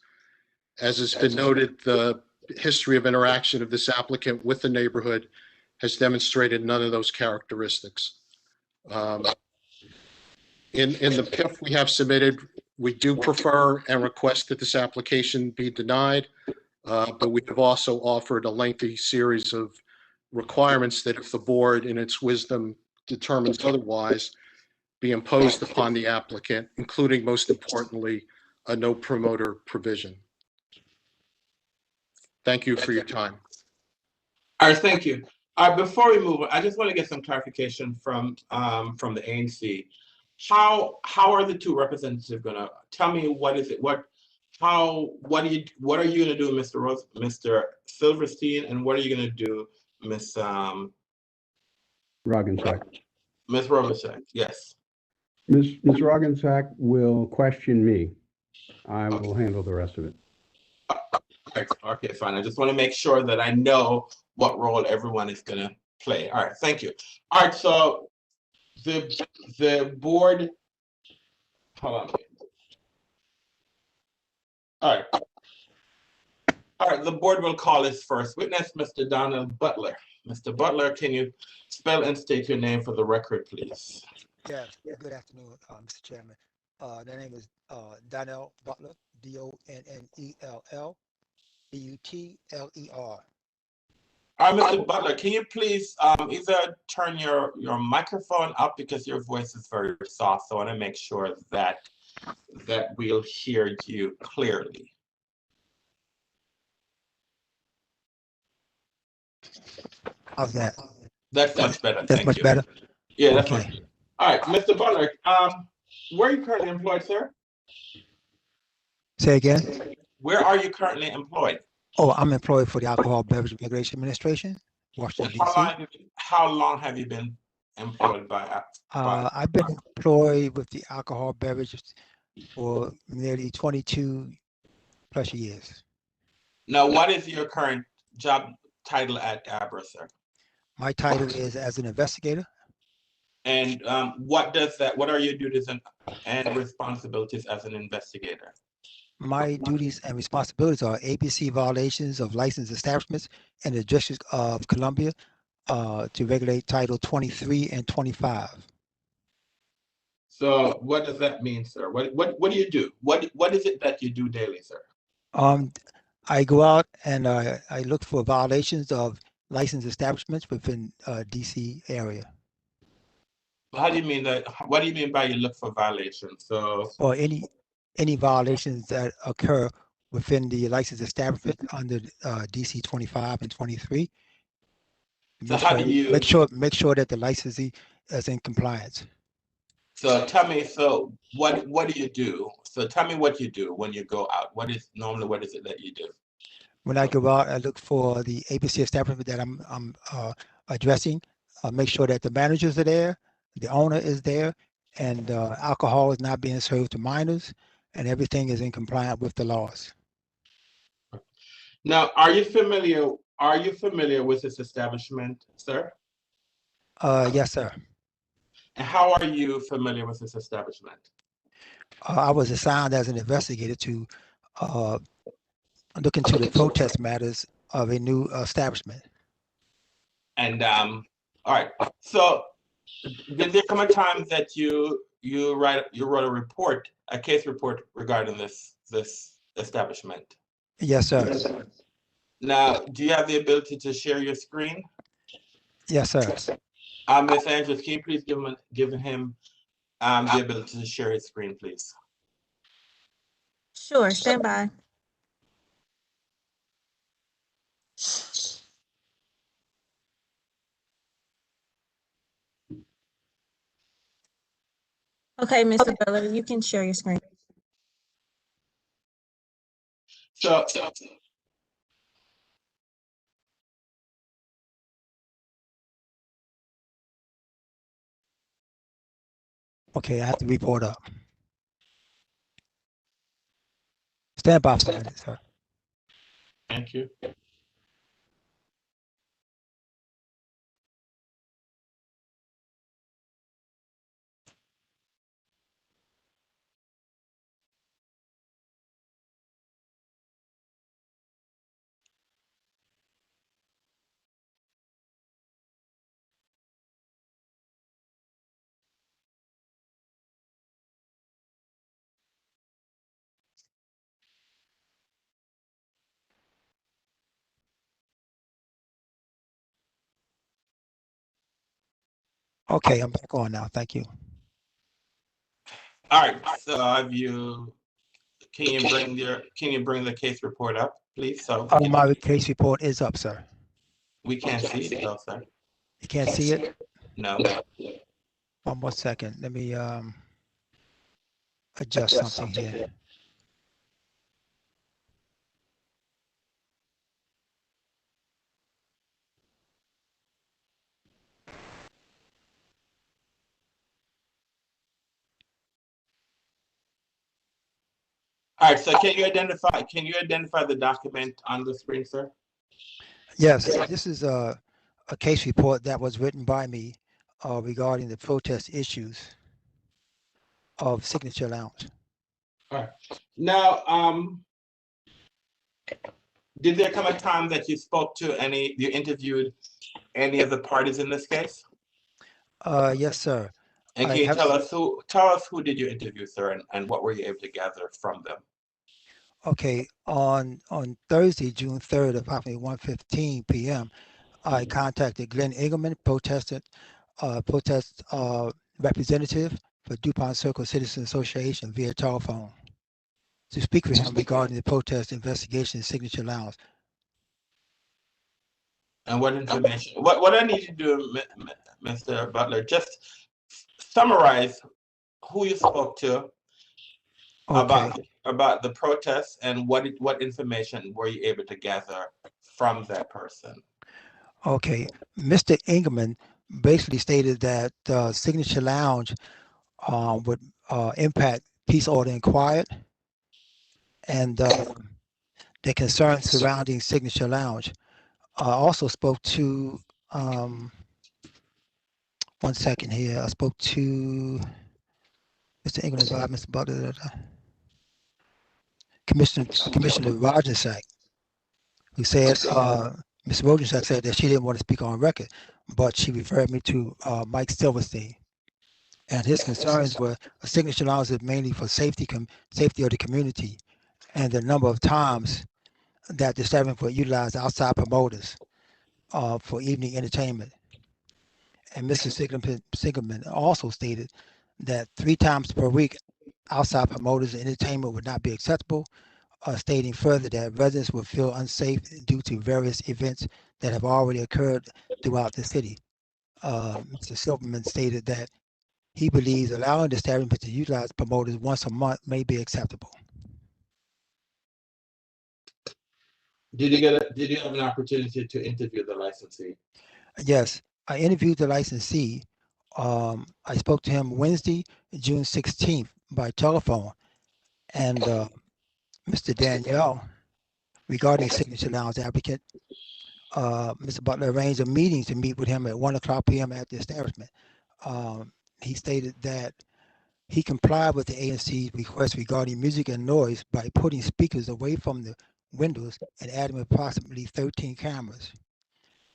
As has been noted, the history of interaction of this applicant with the neighborhood has demonstrated none of those characteristics. In the PIF we have submitted, we do prefer and request that this application be denied, but we have also offered a lengthy series of requirements that, if the board in its wisdom determines otherwise, be imposed upon the applicant, including, most importantly, a no promoter provision. Thank you for your time. All right, thank you. Before we move on, I just want to get some clarification from the ANC. How are the two representatives going to tell me what is it? What are you going to do, Mr. Silverstein, and what are you going to do, Ms. Roggensack. Ms. Robichek? Yes. Ms. Roggensack will question me. I will handle the rest of it. Okay, fine. I just want to make sure that I know what role everyone is going to play. All right, thank you. All right, so the board, hold on. All right, the board will call his first witness, Mr. Donald Butler. Mr. Butler, can you spell and state your name for the record, please? Yes, good afternoon, Mr. Chairman. The name is Donnell Butler, Donnell Butler. All right, Mr. Butler, can you please either turn your microphone up, because your voice is very soft, so I want to make sure that we'll hear you clearly. How's that? That's much better. That's Thank much you. better? Yeah, that's Okay. much. All right, Mr. Butler, where are you currently employed, sir? Say again? Where are you currently employed? Oh, I'm employed for the Alcohol Beverage Regulation Administration, Washington, D.C. How long have you been employed by? I've been employed with the alcohol beverages for nearly 22 plus years. Now, what is your current job title at ABRA, sir? My title is as an investigator. And what are your duties and responsibilities as an investigator? My duties and responsibilities are ABC violations of licensed establishments in the District of Columbia to regulate Title 23 and 25. So what does that mean, sir? What do you do? What is it that you do daily, sir? I go out and I look for violations of licensed establishments within DC area. How do you mean that? What do you mean by you look for violations? So, or any violations that occur within the licensed establishment under DC 25 and 23. So how do you make sure that the licensee is in compliance? So tell me, so what do you do? So tell me what you do when you go out. What is it that you do? When I go out, I look for the ABC establishment that I'm addressing. Make sure that the managers are there, the owner is there, and alcohol is not being served to minors, and everything is in compliance with the laws. Now, are you familiar with this establishment, sir? Yes, sir. And how are you familiar with this establishment? I was assigned as an investigator to look into the protest matters of a new establishment. And all right. So did there come a time that you wrote a report, a case report regarding this establishment? Yes, sir. Now, do you have the ability to share your screen? Yes, sir. Ms. Andrews, can you please give him the ability to share his screen, please? Sure, stand by. Okay, Mr. Butler, you can share your screen. So Okay, I have to report up. Stand by for a minute, sir. Thank you. Okay, I'm back on now. Thank you. All right. So can you bring the case report up, please? So My case report is up, sir. we can't see it though, sir. You can't see it? No. One more second. Let me adjust something here. All right. So can you identify the document on the screen, sir? Yes, this is a case report that was written by me regarding the protest issues of Signature Lounge. All right. Now, did there come a time that you interviewed any of the parties in this case? Yes, sir. And can you tell us who did you interview, sir, and what were you able to gather from them? Okay, on Thursday, June 3rd, approximately 1:15 p.m., I contacted Glenn Engelman, protest representative for DuPont Circle Citizen Association via telephone to speak with him regarding the protest investigation in Signature Lounge. And what information? What I need you to do, Mr. Butler, just summarize who you spoke to about the protests and what information were you able to gather from that person? Okay, Mr. Engelman basically stated that Signature Lounge would impact peace, order, and quiet, and the concerns surrounding Signature Lounge. I also spoke to, one second here, I spoke to Mr. Engelman, Mr. Butler, Commissioner Rogensack, who said, Ms. Rogensack said that she didn't want to speak on record, but she referred me to Mike Silverstein. And his concerns were a Signature Lounge is mainly for safety of the community, and the number of times that the establishment would utilize outside promoters for evening entertainment. And Mr. Sigelman also stated that 3 times per week, outside promoters and entertainment would not be acceptable, stating further that residents would feel unsafe due to various events that have already occurred throughout the city. Mr. Silverman stated that He believes allowing the establishment to utilize promoters once a month may be acceptable. Did you have an opportunity to interview the licensee? Yes, I interviewed the licensee. I spoke to him Wednesday, June 16th by telephone, and Mr. Danielle, regarding Signature Lounge applicant, Mr. Butler arranged a meeting to meet with him at 1:00 p.m. at the establishment. He stated that he complied with the ANC's request regarding music and noise by putting speakers away from the windows and adding approximately 13 cameras.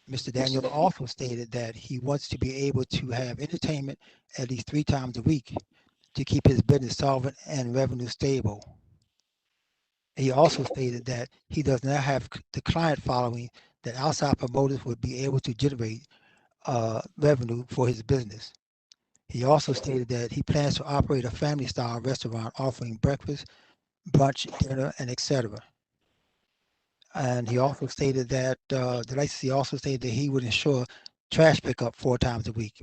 Mr. Daniel also stated that he wants to be able to have entertainment at least 3 times a week to keep his business solvent and revenue stable. He also stated that he does not have the client following that outside promoters would be able to generate revenue for his business. He also stated that he plans to operate a family-style restaurant offering breakfast, brunch, dinner, and etc. And he also stated that the licensee also stated that he would ensure trash pickup 4 times a week.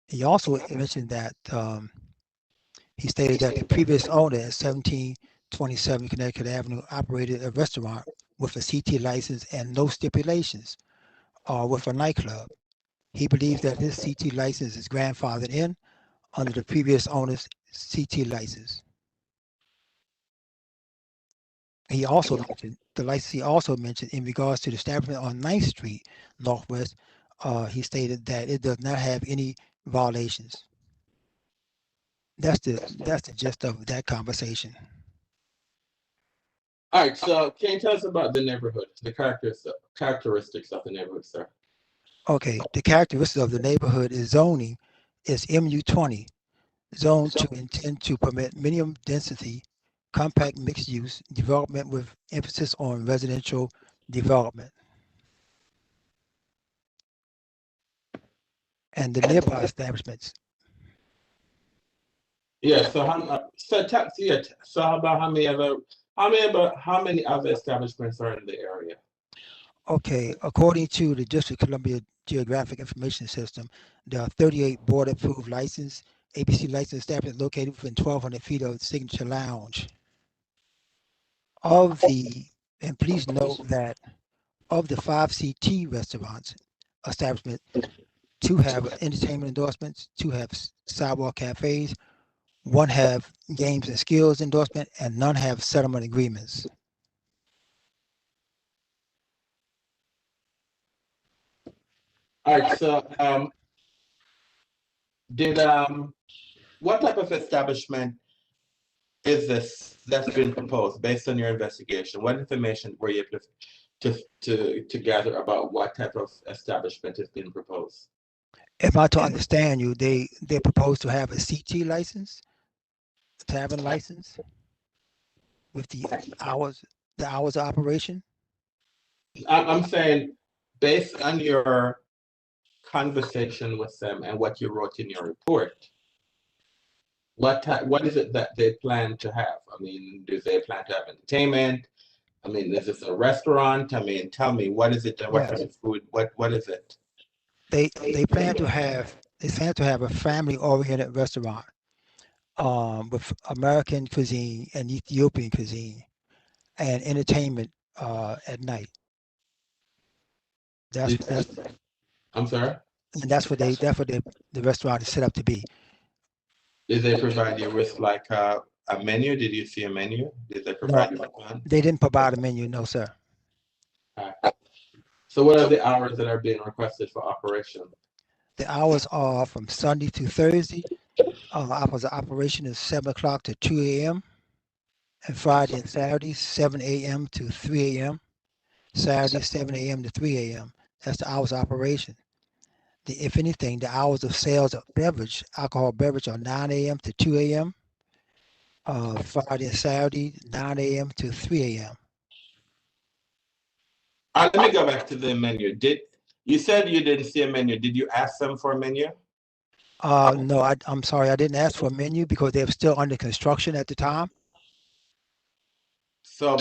He also mentioned that he stated that the previous owner at 1727 Connecticut Avenue operated a restaurant with a CT license and no stipulations, or with a nightclub. He believes that his CT license is grandfathered in under the previous owner's CT license. He also mentioned, the licensee also mentioned in regards to the establishment on 9th Street Northwest, he stated that it does not have any violations. That's the gist of that conversation. All right, so can you tell us about the neighborhood, the characteristics of the neighborhood, sir? Okay, the characteristics of the neighborhood is zoning is MU20, zoned to intend to permit minimum density, compact mixed use development with emphasis on residential development. And the nearby establishments. Yeah. So so how about how many other establishments are in the area? Okay, according to the District of Columbia Geographic Information System, there are 38 board-approved licensed ABC licensed establishments located within 1,200 feet of the Signature Lounge. And please note that of the 5 CT restaurants establishment, 2 have entertainment endorsements, 2 have sidewalk cafes, 1 have games and skills endorsement, and none have settlement agreements. All right, so what type of establishment is this that's been proposed based on your investigation? What information were you able to gather about what type of establishment is being proposed? If I to understand you, they propose to have a CT license, tavern license, with the hours of operation. I'm saying, based on your conversation with them and what you wrote in your report, what is it that they plan to have? I mean, do they plan to have entertainment? I mean, is this a restaurant? I mean, tell me, what is it? What type of food? What is it? They plan to have a family-oriented restaurant with American cuisine and Ethiopian cuisine and entertainment at night. That's I'm sorry? And that's what the restaurant is set up to be. Did they provide you with like a menu? Did you see a menu? Did they provide you with one? They didn't provide a menu, no, sir. So what are the hours that are being requested for operation? The hours are from Sunday to Thursday. Hours of operation is 7 o'clock to 2 a.m. And Friday and Saturday, 7 a.m. to 3 a.m. Saturday, 7 a.m. to 3 a.m. That's the hours of operation. If anything, the hours of sales of alcohol beverage are 9 a.m. to 2 a.m. Friday and Saturday, 9 a.m. to 3 a.m. Let me go back to the menu. You said you didn't see a menu? Did you ask them for a menu? No, I'm sorry, I didn't ask for a menu because they were still under construction at the time. So,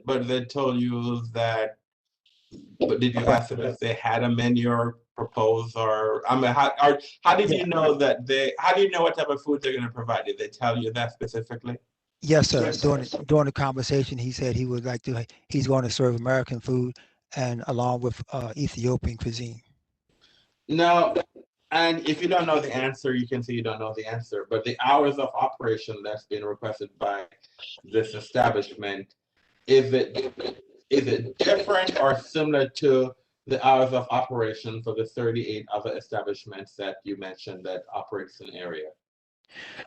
but they told you that. But did you ask them if they had a menu or propose, or I mean, how did you know that how do you know what type of food they're going to provide? Did they tell you that specifically? Yes, sir. During the conversation, he said he would like to. He's going to serve American food, and along with Ethiopian cuisine. No, and if you don't know the answer, you can say you don't know the answer. But the hours of operation that's been requested by this establishment, is it different or similar to the hours of operation for the 38 other establishments that you mentioned that operates in the area?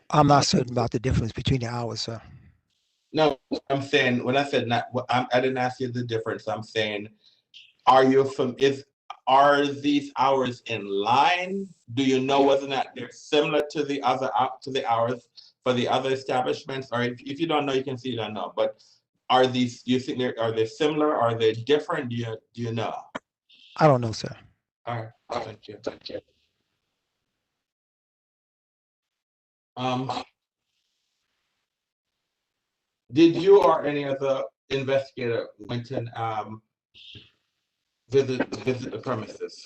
I'm not certain about the difference between the hours, sir. No, I'm saying when I said not, I didn't ask you the difference. I'm saying, are these hours in line? Do you know whether or not they're similar to the hours for the other establishments? Or if you don't know, you can see you don't know. But are these? Do you think are they similar? Are they different? Do you know? I don't know, sir. All right, thank you. Did you or any other investigator went and visit the premises?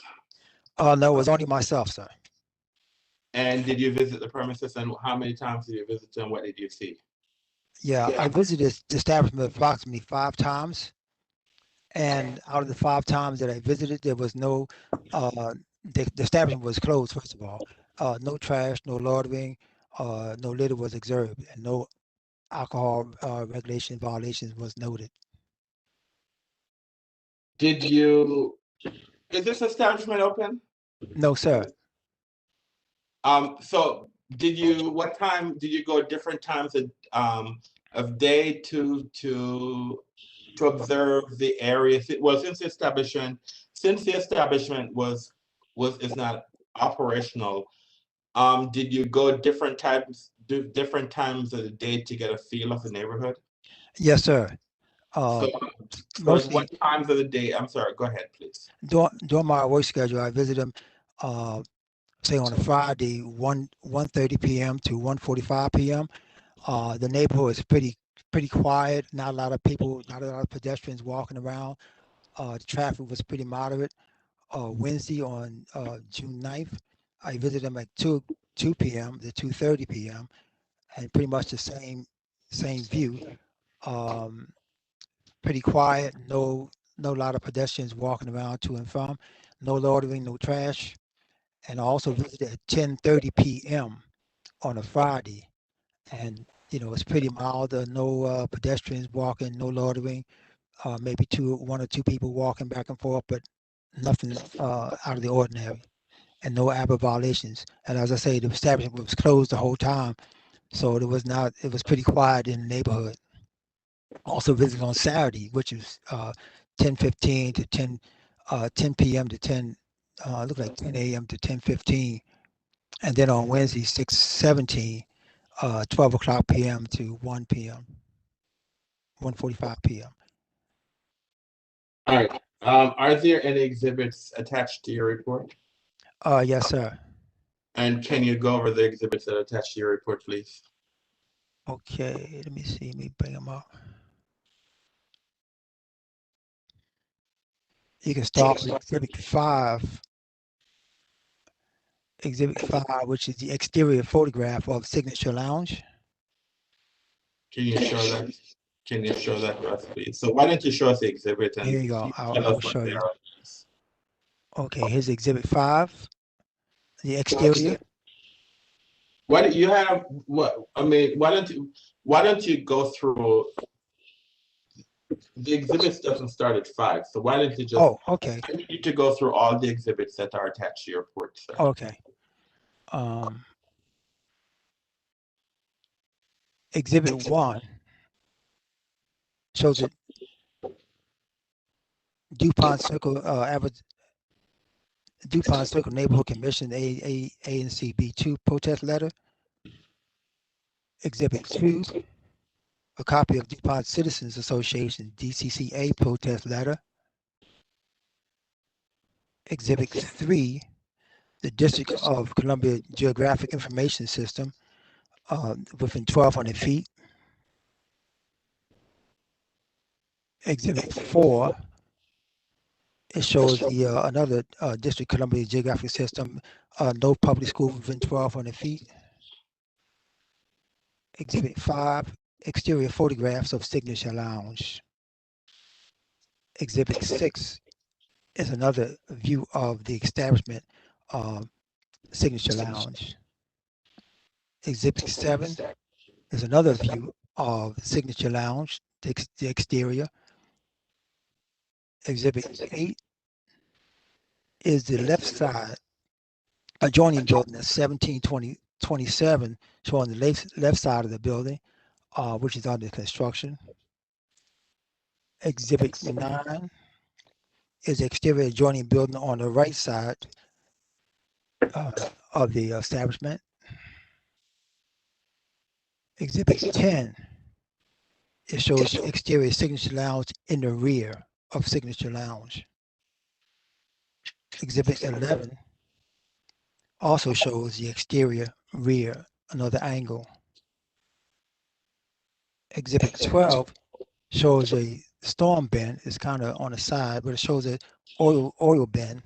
No, it was only myself, sir. And did you visit the premises, and how many times did you visit, and what did you see? Yeah, I visited the establishment approximately 5 times, and out of the 5 times that I visited, there was no. The establishment was closed, first of all. No trash, no loitering, no litter was observed, and no alcohol regulation violations was noted. Is this establishment open? No, sir. So what time did you go different times of day to observe the area? Well, since the establishment is not operational, did you go different times of the day to get a feel of the neighborhood? Yes, sir. So Mostly what times of the day? I'm sorry, go ahead, please. during my work schedule, I visit them, say on a Friday, 1:30 p.m. to 1:45 p.m. The neighborhood is pretty quiet. Not a lot of people, not a lot of pedestrians walking around. The traffic was pretty moderate. Wednesday on June 9th, I visited them at 2 p.m. to 2:30 p.m. and pretty much the same view. Pretty quiet. No lot of pedestrians walking around to and from. No loitering, no trash. And I also visited at 10:30 p.m. on a Friday, and it's pretty mild. No pedestrians walking, no loitering. Maybe one or two people walking back and forth, but nothing out of the ordinary, and no ABBA violations. And as I say, the establishment was closed the whole time, so it was pretty quiet in the neighborhood. Also visited on Saturday, which is 10:15 to 10 p.m. to 10, look like 10 a.m. to 10:15, and then on Wednesday 6:17, 12 o'clock p.m. to 1 p.m. 1:45 p.m. All right. Are there any exhibits attached to your report? Yes, sir. And can you go over the exhibits that are attached to your report, please? Okay, let me see. Let me bring them up. You can start with Exhibit 5. Exhibit 5, which is the exterior photograph of Signature Lounge. Can you show that? Can you show that to us, please? So why don't you show us the exhibit and Here you go. tell I'll us what show they you. are? Okay, here's Exhibit 5, the exterior. Why do you have what? I mean, why don't you go through the exhibits? Doesn't start at 5, so why don't you just? Oh, okay. I need you to go through all the exhibits that are attached to your report, sir. Okay. Exhibit 1 shows it. DuPont Circle DuPont Circle Neighborhood Commission ANC B2 protest letter. Exhibit 2, a copy of DuPont Citizens Association DCCA protest letter. Exhibit 3, the District of Columbia Geographic Information System within 1,200 feet. Exhibit 4, It shows the another District Columbia geographic system, no public school within 1,200 feet. Exhibit 5, exterior photographs of Signature Lounge. Exhibit 6 is another view of the establishment of Signature Lounge. Exhibit 7 is another view of Signature Lounge, the exterior. Exhibit 8 is the left side adjoining building at 1727, showing the left side of the building, which is under construction. Exhibit 9 is the exterior adjoining building on the right side of the establishment. Exhibit 10, it shows the exterior Signature Lounge in the rear of Signature Lounge. Exhibit 11 also shows the exterior rear, another angle. Exhibit 12 shows a storm bin. It's kind of on the side, but it shows an oil bin.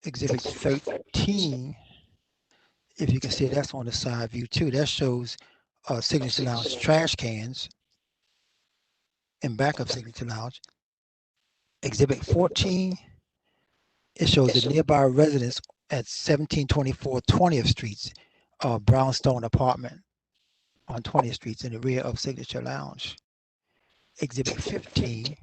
Exhibit 13, if you can see, that's on the side view too. That shows Signature Lounge trash cans in back of Signature Lounge. Exhibit 14, it shows the nearby residence at 1724 20th Street, brownstone apartment on 20th Street in the rear of Signature Lounge. Exhibit 15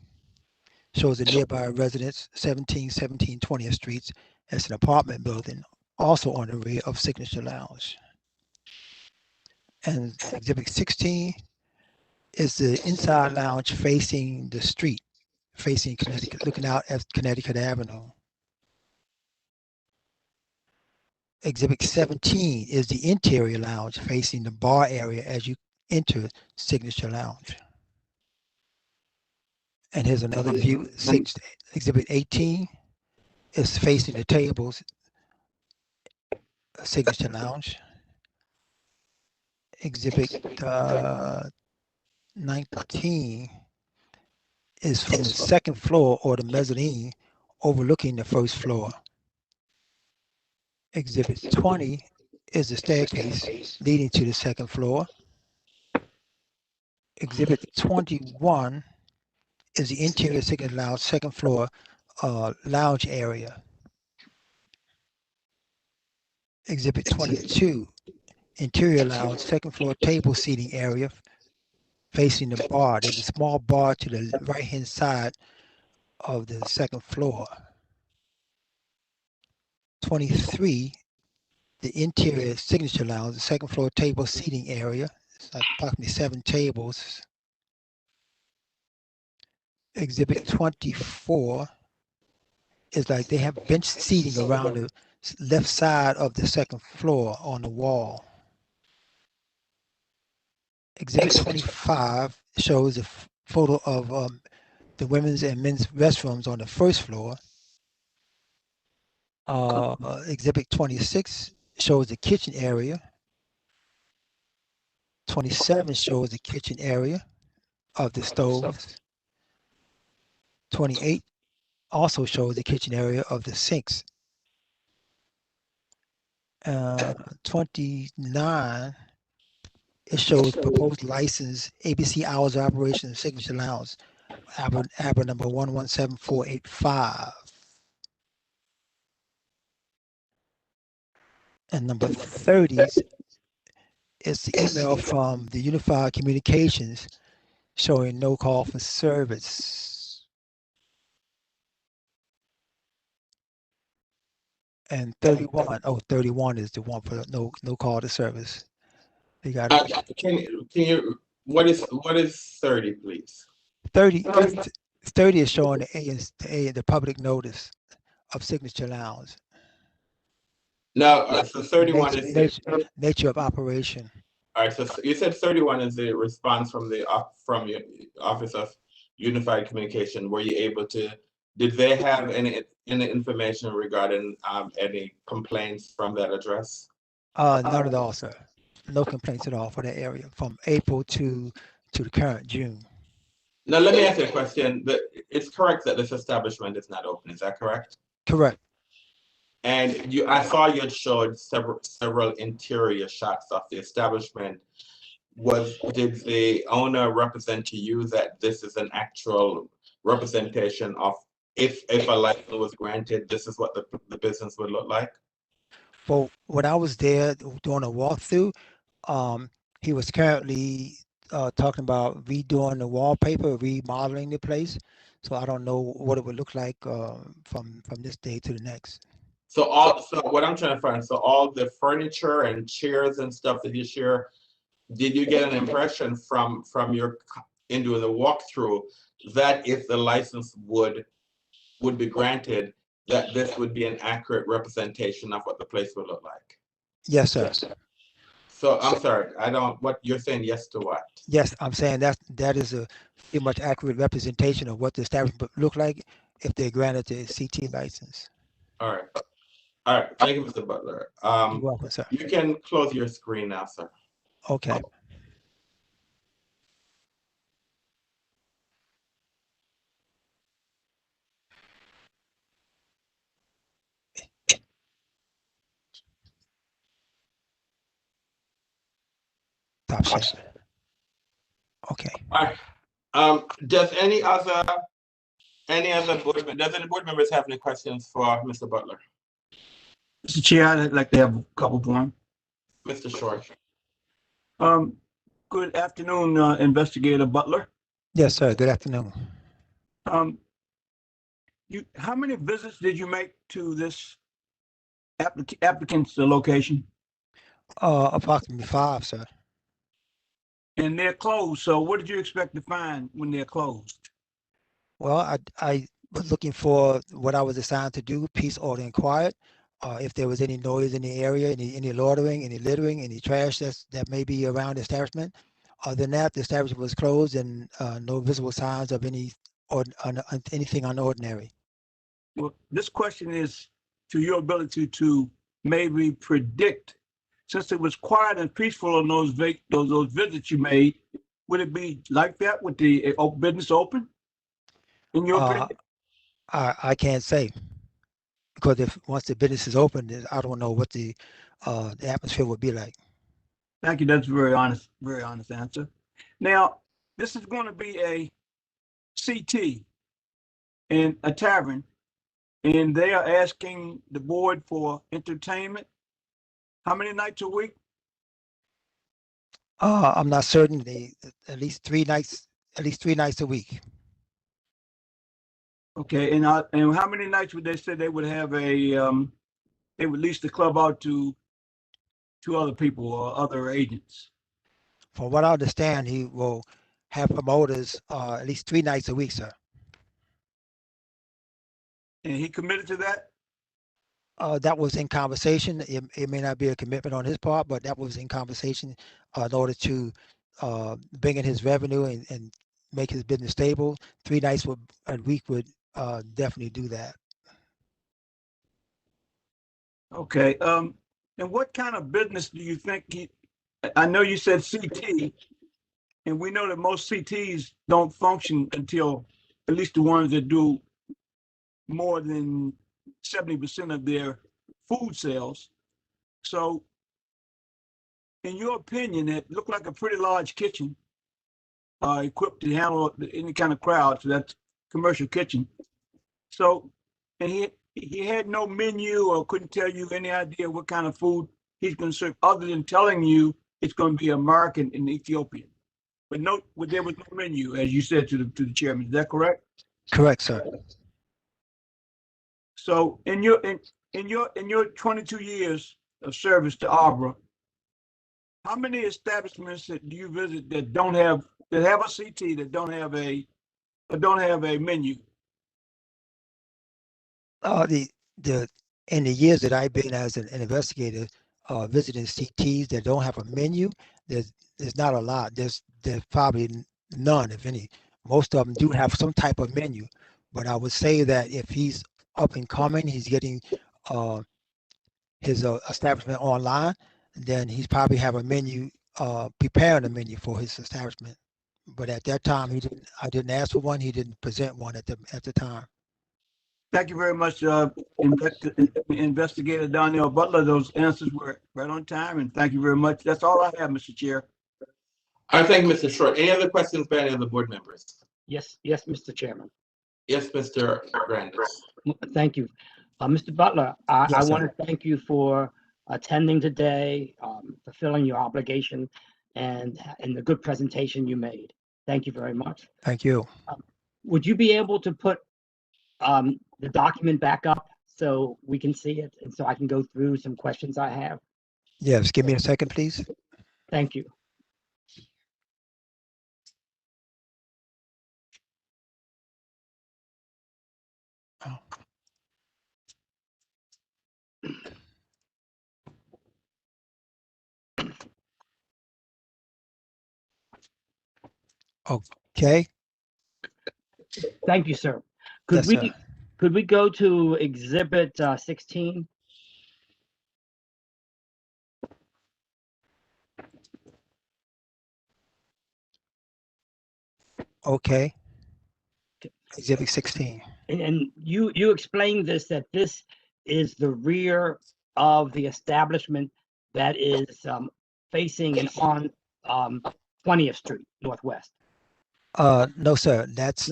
shows the nearby residence, 1717 20th Street. It's an apartment building, also on the rear of Signature Lounge. And Exhibit 16 is the inside lounge facing the street, facing Connecticut, looking out at Connecticut Avenue. Exhibit 17 is the interior lounge facing the bar area as you enter Signature Lounge. And here's another view. Exhibit 18 is facing the tables, Signature Lounge. Exhibit 19 is from the second floor or the mezzanine overlooking the first floor. Exhibit 20 is the staircase leading to the second floor. Exhibit 21 is the interior Signature Lounge second floor lounge area. Exhibit 22, interior lounge second floor table seating area facing the bar. There's a small bar to the right hand side of the second floor. 23, the interior Signature Lounge, the second floor table seating area. It's like approximately 7 tables. Exhibit 24 is like they have bench seating around the left side of the second floor on the wall. Exhibit 25 shows a photo of the women's and men's restrooms on the first floor. Exhibit 26 shows the kitchen area. 27 shows the kitchen area of the stoves. 28 also shows the kitchen area of the sinks. 29, it shows proposed license ABC hours of operation of Signature Lounge, ABRA number 117485. And number 30 is the email from the Unified Communications showing no call for service. And 31 is the one for no call to service. They got can you what is 30, please? 30 is showing the public notice of Signature Lounge. No, so 31 is the nature of operation. All right, so you said 31 is the response from the from your Office of Unified Communication. Were you able to? Did they have any information regarding any complaints from that address? None at all, sir. No complaints at all for that area from April to the current June. Now, let me ask you a question. It's correct that this establishment is not open, is that correct? Correct. And I saw you had showed several interior shots of the establishment. Did the owner represent to you that this is an actual representation of if a license was granted, this is what the business would look like? Well, when I was there doing a walkthrough, he was currently talking about redoing the wallpaper, remodeling the place. So I don't know what it would look like from this day to the next. So what I'm trying to find, so all the furniture and chairs and stuff that you share, did you get an impression from your into the walkthrough that if the license would be granted, that this would be an accurate representation of what the place would look like? Yes, sir. So I'm sorry, what you're saying yes to what? Yes, I'm saying that is a pretty much accurate representation of what the establishment would look like if they granted the CT license. All right. All right. Thank you, Mr. Butler. You're welcome, sir. You can close your screen now, sir. Okay. Stop sharing. Okay. All right. Does any other board members have any questions for Mr. Butler? Mr. Chair, I'd like to have a couple for him. Mr. Short. Good afternoon, Investigator Butler. Yes, sir. Good afternoon. How many visits did you make to this applicant's location? Approximately 5, sir. And they're closed, so what did you expect to find when they're closed? Well, I was looking for what I was assigned to do, peace, order, and quiet. If there was any noise in the area, any loitering, any littering, any trash that may be around the establishment. Other than that, the establishment was closed and no visible signs of anything unordinary. Well, this question is to your ability to maybe predict, since it was quiet and peaceful on those visits you made, would it be like that with the business open? In your opinion? I can't say, because once the business is open, I don't know what the atmosphere would be like. Thank you. That's a very honest answer. Now, this is going to be a CT in a tavern, and they are asking the board for entertainment. How many nights a week? I'm not certain. At least 3 nights a week. Okay, and how many nights would they say they would have they would lease the club out to other people or other agents? From what I understand, he will have promoters at least 3 nights a week, sir. And he committed to that? That was in conversation. It may not be a commitment on his part, but that was in conversation in order to bring in his revenue and make his business stable. 3 nights a week would definitely do that. Okay. And what kind of business do you think I know you said CT, and we know that most CTs don't function until, at least the ones that do more than 70% of their food sales. So in your opinion, it looked like a pretty large kitchen, equipped to handle any kind of crowd. So that's commercial kitchen. So, and he had no menu or couldn't tell you any idea what kind of food he's going to serve, other than telling you it's going to be American and Ethiopian. But there was no menu, as you said to the chairman. Is that correct? Correct, sir. So in your 22 years of service to Arbor, how many establishments do you visit that have a CT that don't have a menu? In the years that I've been as an investigator, visiting CTs that don't have a menu, there's not a lot. There's probably none, if any. Most of them do have some type of menu, but I would say that if he's up and coming, he's getting his establishment online, then he's probably have a menu, preparing a menu for his establishment. but at that time, I didn't ask for one. He didn't present one at the time. Thank you very much, Investigator Donnell Butler. Those answers were right on time, and thank you very much. That's all I have, Mr. Chair. I thank Mr. Short. Any other questions by any of the board members? Yes, Mr. Chairman. Yes, Mr. Grandis. Thank you. Mr. Butler, I Yes, want sir. to thank you for attending today, fulfilling your obligation, and the good presentation you made. Thank you very much. Thank you. Would you be able to put the document back up so we can see it and so I can go through some questions I have? Yes, give me a second, please. Thank you. Okay. Thank you, sir. Yes, sir. Could we go to exhibit 16? Okay. Exhibit 16. And you explained this, that this is the rear of the establishment that is facing and on 20th Street Northwest. No, sir. That's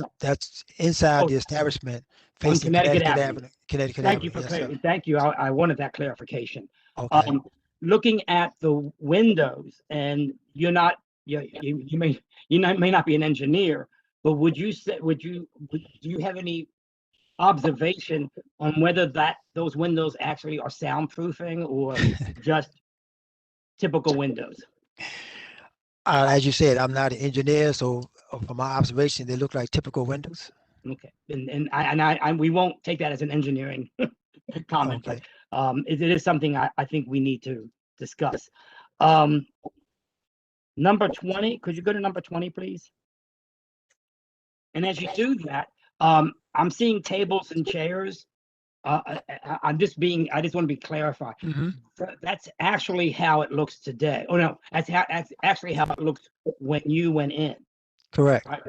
inside the establishment On facing Connecticut Avenue. Connecticut Thank Avenue. you for Yes, sir. thank you. I wanted that clarification. Okay. Looking at the windows, and you may not be an engineer, but do you have any observation on whether those windows actually are soundproofing or just typical windows? As you said, I'm not an engineer, so from my observation, they look like typical windows. Okay, and we won't take that as an engineering comment, Okay. but it is something I think we need to discuss. Number 20, could you go to number 20, please? And as you do that, I'm seeing tables and chairs. I just want to be clarified. That's actually how it looks today. Oh no, that's actually how it looks when you went in. Correct. Right?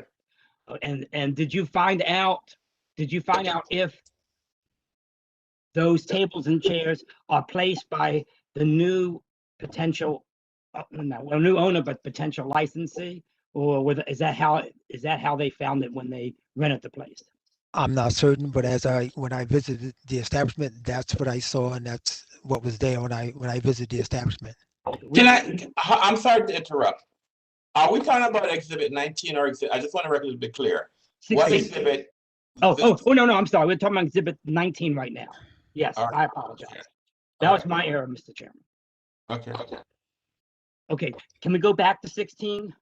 And did you find out if those tables and chairs are placed by the new potential, new owner, but potential licensee, or is that how they found it when they rented the place? I'm not certain, but when I visited the establishment, that's what I saw, and that's what was there when I visited the establishment. I'm sorry to interrupt. Are we talking about exhibit 19 or exhibit? I just want to record to be clear. 16. What exhibit? Oh, no, I'm sorry. We're talking about exhibit 19 right now. Yes, right. I apologize. That was my error, Mr. Chairman. Okay, can we go back to 16?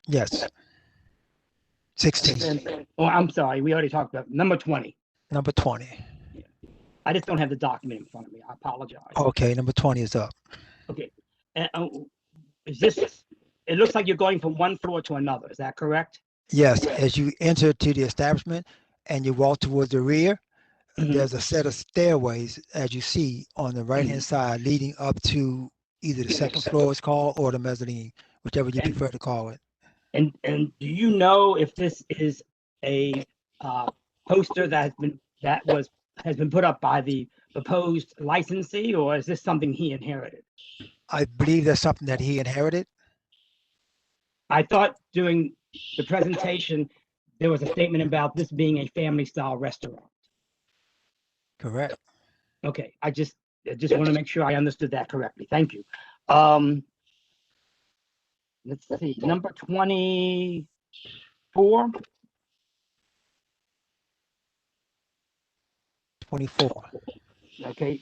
Yes. 16. Oh, I'm sorry. We already talked about number 20. Number 20. I just don't have the document in front of me. I apologize. Okay, number 20 is up. Okay. It looks like you're going from one floor to another. Is that correct? Yes. As you enter to the establishment and you walk towards the rear, there's a set of stairways, as you see, on the right-hand side leading up to either the second floor is called or the mezzanine, whichever you prefer to call it. And do you know if this is a poster that has been put up by the proposed licensee, or is this something he inherited? I believe that's something that he inherited. I thought during the presentation there was a statement about this being a family-style restaurant. Correct. Okay, I just want to make sure I understood that correctly. Thank you. Let's see, number 24. 24. Okay.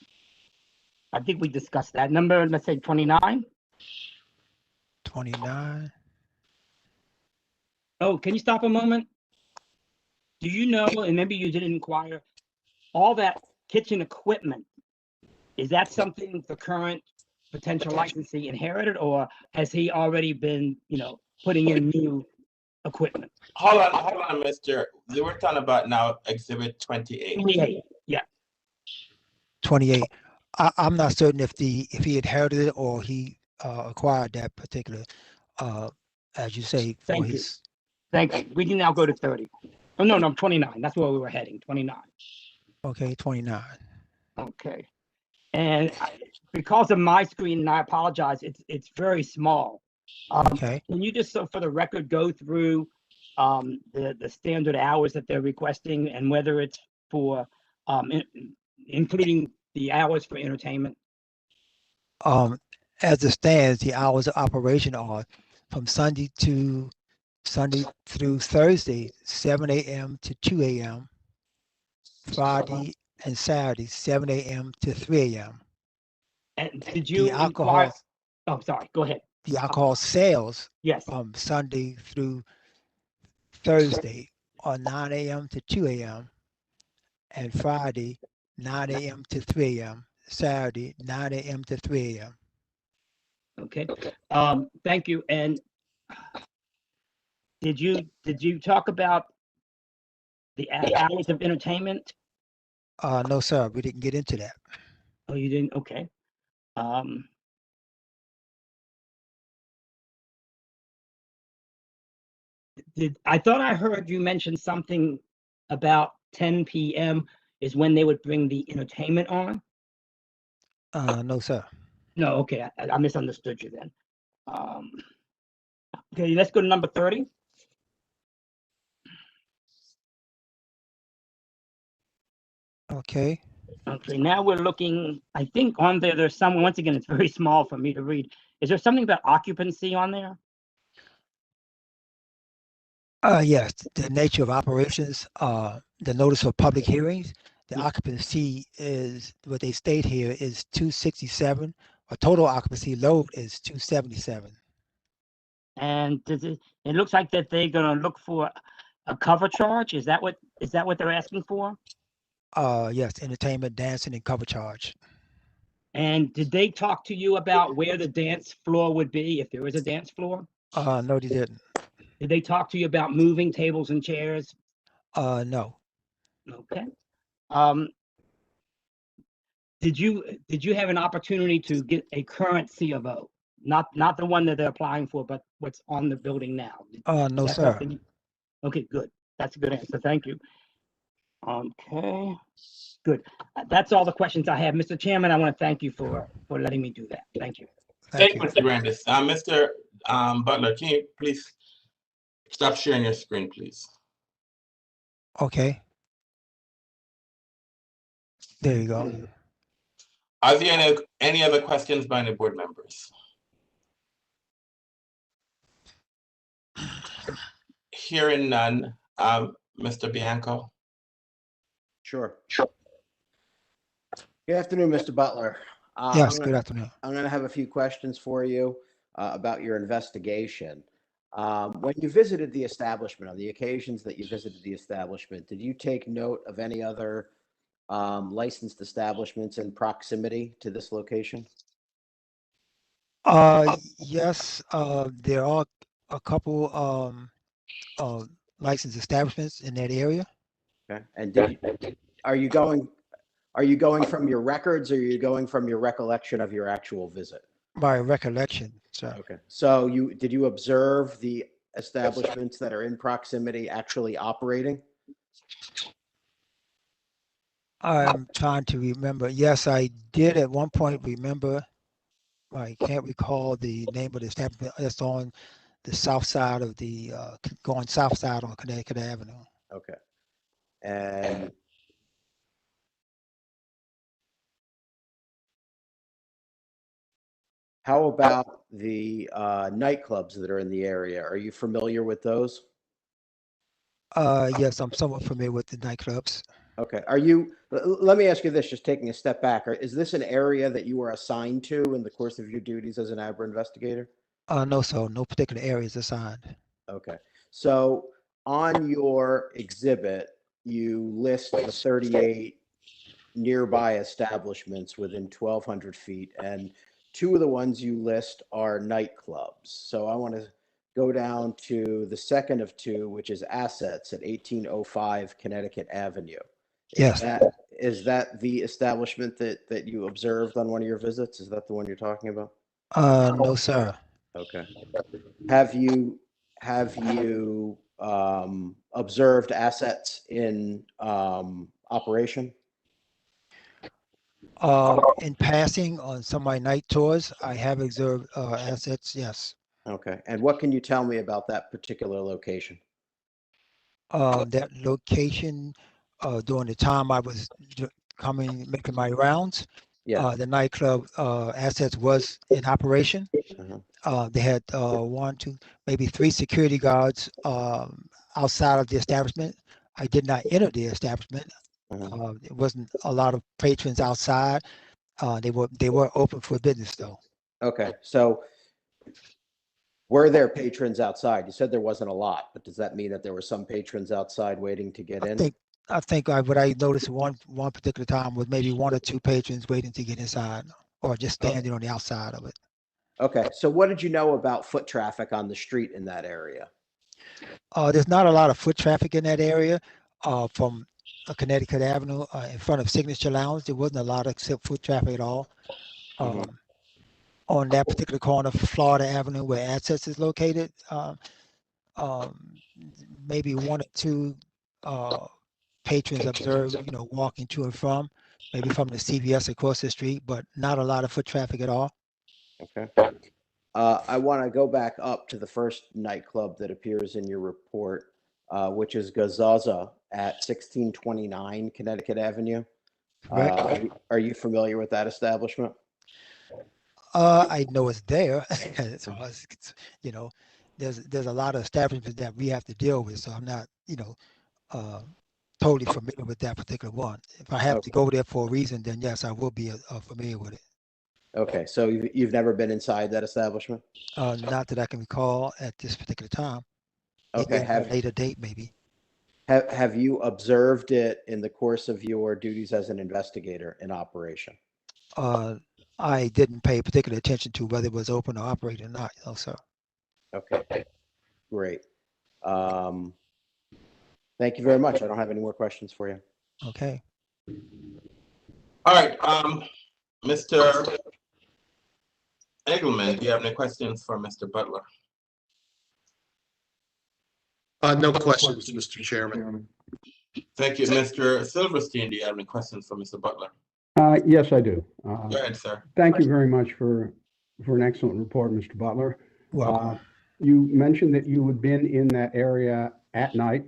I think we discussed that. Number, let's say 29. 29. Oh, can you stop a moment? Do you know, and maybe you didn't inquire, all that kitchen equipment, is that something the current potential licensee inherited, or has he already been, putting in new equipment? Hold on, Mr. We're talking about now exhibit 28. 28, yeah. 28. I'm not certain if he inherited it or he acquired that particular as you say, for Thank you. his. Thank you. We can now go to 30. Oh, no, 29. That's where we were heading, 29. Okay, 29. Okay. And because of my screen, and I apologize, it's very small. Okay. Can you just, so for the record, go through the standard hours that they're requesting and whether it's for including the hours for entertainment? As it stands, the hours of operation are from Sunday through Thursday, 7 a.m. to 2 a.m. Friday and Saturday, 7 a.m. to 3 a.m. And did you The alcohol, Oh, sorry. Go ahead. the alcohol sales Yes. from Sunday through Thursday are 9 a.m. to 2 a.m. and Friday, 9 a.m. to 3 a.m. Saturday, 9 a.m. to 3 a.m. Okay. Thank you. And did you talk about the hours of entertainment? No, sir, we didn't get into that. Oh, you didn't? Okay. I thought I heard you mention something about 10 p.m. is when they would bring the entertainment on? No, sir. No, okay. I misunderstood you then. Okay, let's go to number 30. Okay. Okay, now we're looking, I think on there's some, once again, it's very small for me to read. Is there something about occupancy on there? Yes, the nature of operations, the notice of public hearings, the occupancy is, what they state here is 267, or total occupancy load is 277. And it looks like that they're gonna look for a cover charge. Is that what they're asking for? Yes, entertainment, dancing, and cover charge. And did they talk to you about where the dance floor would be, if there is a dance floor? No, they didn't. Did they talk to you about moving tables and chairs? No. Okay. Did you have an opportunity to get a current C of O? Not the one that they're applying for, but what's on the building now? No, Is that sir. something- Okay, good. That's a good answer. Thank you. Okay, good. That's all the questions I have. Mr. Chairman, I want to thank you for letting me do that. Thank you. Thank you, Mr. Grandis. Mr. Butler, can you please stop sharing your screen, please? Okay. There you go. Are there any other questions by any board members? Hearing none, Mr. Bianco. Sure. Good afternoon, Mr. Butler. Yes, good afternoon. I'm going to have a few questions for you about your investigation. When you visited the establishment, on the occasions that you visited the establishment, did you take note of any other licensed establishments in proximity to this location? Yes, there are a couple licensed establishments in that area. Okay. And are you going from your records, or are you going from your recollection of your actual visit? By recollection, sir. Okay. So did you observe the establishments that are in proximity actually operating? I'm trying to remember. Yes, I did at one point remember. I can't recall the name of the establishment. It's on the south side of the, going south side on Connecticut Avenue. Okay. And how about the nightclubs that are in the area? Are you familiar with those? Yes, I'm somewhat familiar with the nightclubs. Okay. Let me ask you this, just taking a step back. Is this an area that you were assigned to in the course of your duties as an ABRA investigator? No, so no particular areas assigned. Okay. So on your exhibit, you list the 38 nearby establishments within 1,200 feet, and two of the ones you list are nightclubs. So I want to go down to the second of two, which is Assets at 1805 Connecticut Avenue. Yes. Is that the establishment that you observed on one of your visits? Is that the one you're talking about? No, sir. Okay. Have you observed assets in operation? In passing on some of my night tours, I have observed assets, yes. Okay. And what can you tell me about that particular location? That location, during the time I was making my rounds, Yeah. the nightclub assets was in operation. Uh-huh. They had one, two, maybe three security guards outside of the establishment. I did not enter the establishment. There wasn't a lot of patrons outside. They were open for business though. Okay. So were there patrons outside? You said there wasn't a lot, but does that mean that there were some patrons outside waiting to get in? I think what I noticed one particular time was maybe one or two patrons waiting to get inside or just standing on the outside of it. Okay. So what did you know about foot traffic on the street in that area? There's not a lot of foot traffic in that area. From Connecticut Avenue in front of Signature Lounge, there wasn't a lot of foot traffic at all. On that particular corner of Florida Avenue where Access is located, maybe one or two patrons observed, walking to and from, maybe from the CVS across the street, but not a lot of foot traffic at all. Okay. I want to go back up to the first nightclub that appears in your report, which is Gazaza at 1629 Connecticut Avenue. Are you familiar with that establishment? I know it's there. There's a lot of establishments that we have to deal with, so I'm not, totally familiar with that particular one. If I have to go there for a reason, then yes, I will be familiar with it. Okay, so you've never been inside that establishment? Not that I can recall at this particular time. Okay, Maybe at a later date, maybe. Have you observed it in the course of your duties as an investigator in operation? I didn't pay particular attention to whether it was open or operating or not. No, sir. Okay, great. Thank you very much. I don't have any more questions for you. Okay. All right, Mr. Egelman, do you have any questions for Mr. Butler? No questions, Mr. Chairman. Thank you. Mr. Silverstein, do you have any questions for Mr. Butler? Yes, I do. Go ahead, sir. Thank you very much for an excellent report, Mr. Butler. Welcome. You mentioned that you had been in that area at night.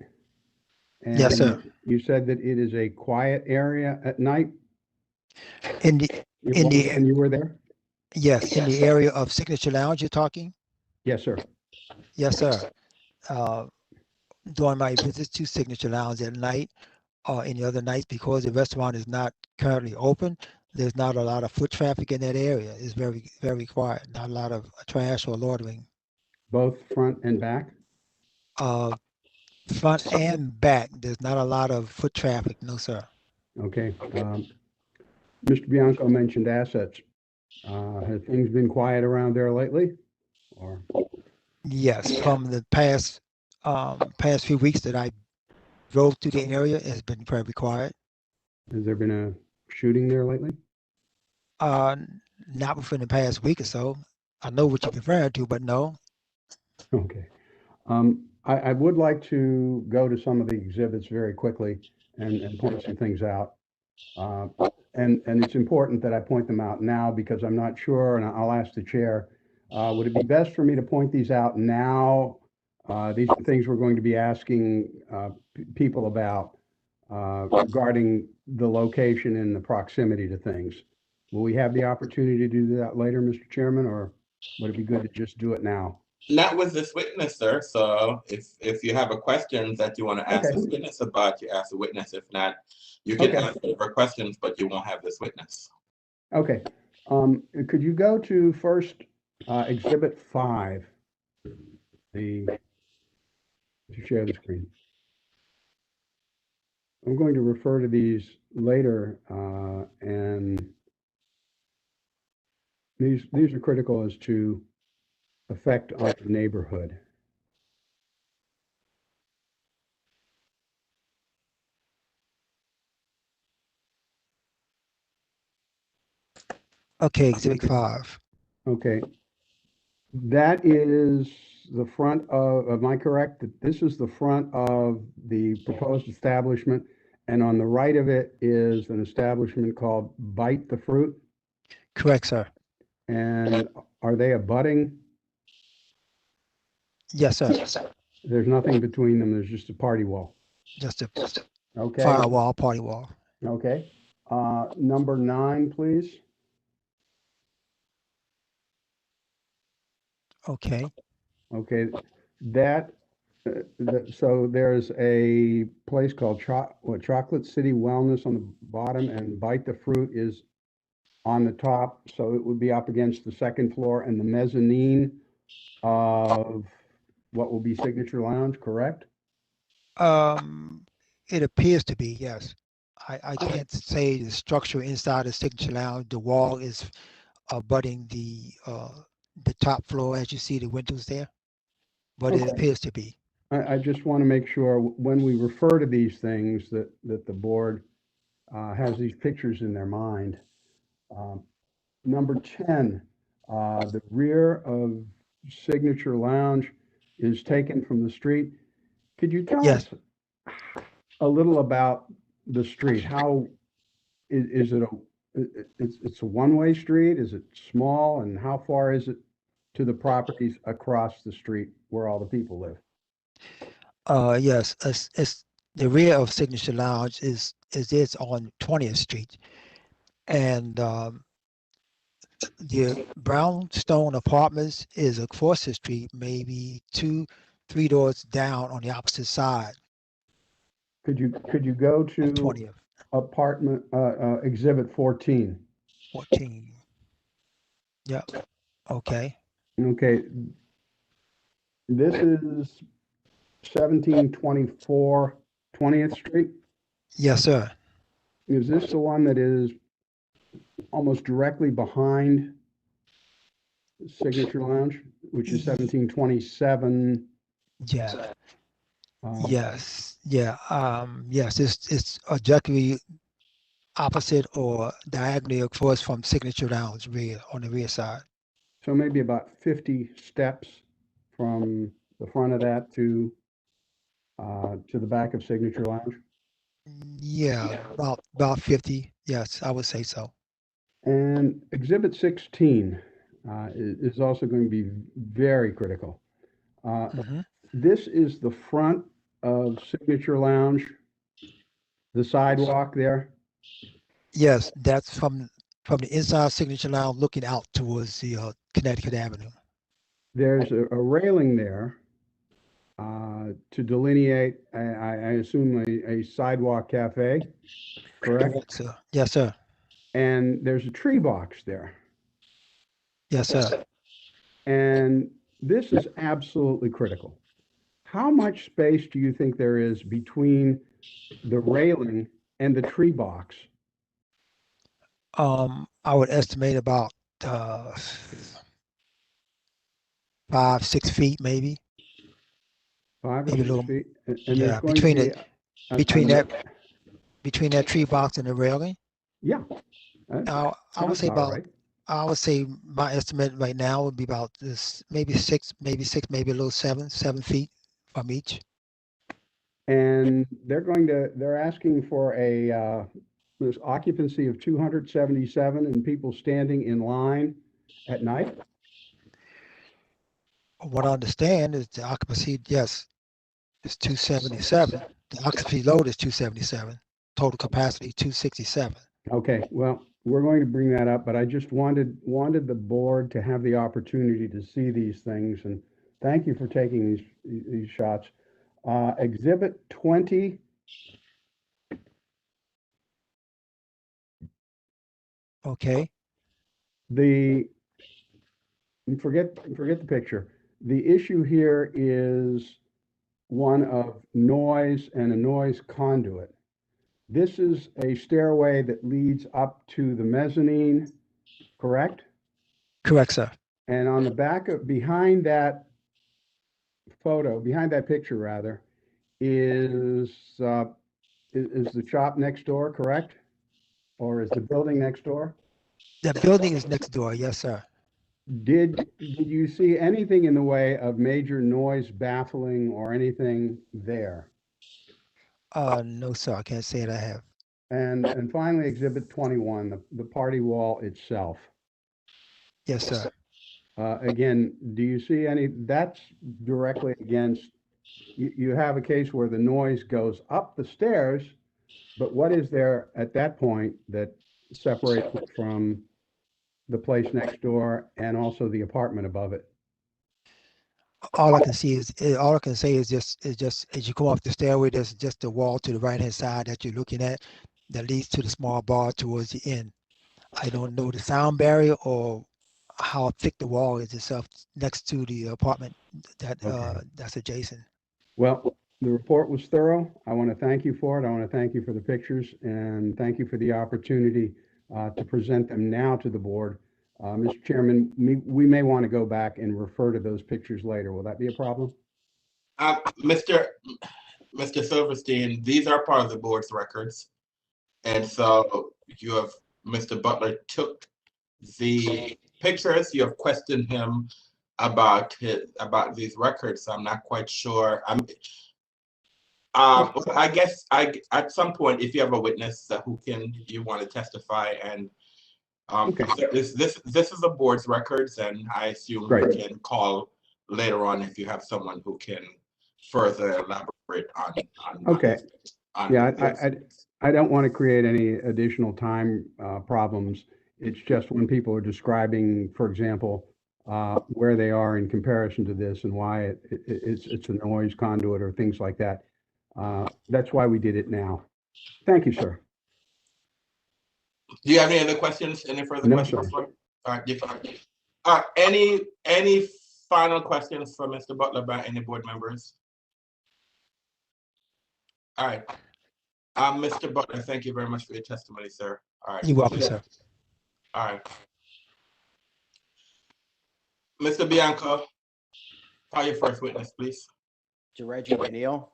And yes, sir. You said that it is a quiet area at night. And you were there? Yes, in the area of Signature Lounge, you're talking? Yes, sir. Yes, sir. During my visits to Signature Lounge at night or any other nights, because the restaurant is not currently open, there's not a lot of foot traffic in that area. It's very, very quiet. Not a lot of trash or loitering. Both front and back? Front and back. There's not a lot of foot traffic. No, sir. Okay. Mr. Bianco mentioned assets. Have things been quiet around there lately? Or? Yes, from the past few weeks that I drove through the area, it's been very quiet. Has there been a shooting there lately? Not within the past week or so. I know what you're referring to, but no. Okay. I would like to go to some of the exhibits very quickly and point some things out. And it's important that I point them out now because I'm not sure, and I'll ask the chair, would it be best for me to point these out now? These are things we're going to be asking people about regarding the location and the proximity to things. Will we have the opportunity to do that later, Mr. Chairman, or would it be good to just do it now? Not with this witness, sir. So if you have a question that you want to ask this witness about, you ask the witness. If not, you can ask whatever questions, but you won't have this witness. Okay. Could you go to first Exhibit 5? To share the screen. I'm going to refer to these later, and these are critical as to effect on the neighborhood. Okay, Exhibit 5. Okay. That is the front of, am I correct? That this is the front of the proposed establishment, and on the right of it is an establishment called Bite the Fruit? Correct, sir. And are they abutting? Yes, sir. There's nothing between them, there's just a party wall. Just a Okay, firewall, party wall. okay. Number 9, please. Okay. Okay, that, so there's a place called Chocolate City Wellness on the bottom, and Bite the Fruit is on the top, so it would be up against the second floor and the mezzanine of what will be Signature Lounge, correct? It appears to be, yes. I can't say the structure inside the Signature Lounge. The wall is abutting the top floor as you see the windows there, but it Okay. appears to be. I just want to make sure when we refer to these things that the board has these pictures in their mind. Number 10, the rear of Signature Lounge is taken from the street. Could you tell Yes. us a little about the street? How is it it's a one-way street? Is it small? And how far is it to the properties across the street where all the people live? Yes, it's the rear of Signature Lounge is on 20th Street, and the brownstone apartments is across the street, maybe 2-3 doors down on the opposite side. Could you go to 20th. apartment exhibit 14? 14. Yeah. Okay. Okay. This is 1724 20th Street. Yes, sir. Is this the one that is almost directly behind Signature Lounge, which is 1727? Yeah. Yes. Yeah. Yes. It's directly opposite or diagonally across from Signature Lounge rear on the rear side. So maybe about 50 steps from the front of that to the back of Signature Lounge. Yeah, about 50. Yes, I would say so. And exhibit 16 is also going to be very critical. This is the front of Signature Lounge, the sidewalk there. Yes, that's from the inside Signature Lounge looking out towards the Connecticut Avenue. There's a railing there to delineate, I assume, a sidewalk cafe, correct? Correct, sir. Yes, sir. And there's a tree box there. Yes, sir. And this is absolutely critical. How much space do you think there is between the railing and the tree box? I would estimate about 5-6 feet, maybe. 5 or Maybe a 6 little. feet? And Yeah, there's going to be between that tree box and the railing. Yeah. I would say about. I would say my estimate right now would be about this, maybe 6, maybe a little 7 feet from each. And they're asking for a this occupancy of 277 and people standing in line at night. What I understand is the occupancy, yes, is 277. The occupancy load is 277. Total capacity 267. Okay, well, we're going to bring that up, but I just wanted the board to have the opportunity to see these things, and thank you for taking these shots. Exhibit 20. Okay. Forget the picture. The issue here is one of noise and a noise conduit. This is a stairway that leads up to the mezzanine, correct? Correct, sir. And on the back of, behind that picture rather, is the shop next door, correct? Or is the building next door? The building is next door, yes, sir. Did you see anything in the way of major noise baffling or anything there? No, sir, I can't say that I have. And finally, Exhibit 21, the party wall itself. Yes, sir. Again, do you see any, that's directly against, you have a case where the noise goes up the stairs, but what is there at that point that separates it from the place next door and also the apartment above it? All I can see is, all I can say is just as you come up the stairway, there's just a wall to the right-hand side that you're looking at that leads to the small bar towards the end. I don't know the sound barrier or how thick the wall is itself next to the apartment that that's adjacent. Well, the report was thorough. I want to thank you for it. I want to thank you for the pictures and thank you for the opportunity to present them now to the board. Mr. Chairman, we may want to go back and refer to those pictures later. Will that be a problem? Mr. Silverstein, these are part of the board's records. And so you have, Mr. Butler took the pictures, you have questioned him about these records. So I'm not quite sure. I guess at some point, if you have a witness you want to testify, and this is the board's records, and I assume you can call later on if you have someone who can further elaborate on. Okay. I don't want to create any additional time problems. It's just when people are describing, for example, where they are in comparison to this and why it's a noise conduit or things like that. That's why we did it now. Thank you, sir. Do you have any other questions? Any further questions? Sir. All right. Any final questions for Mr. Butler by any board members? All right. Mr. Butler, thank you very much for your testimony, sir. All right. You're welcome, sir. All right. Mr. Bianco, call your first witness, please. Reggie Daniel.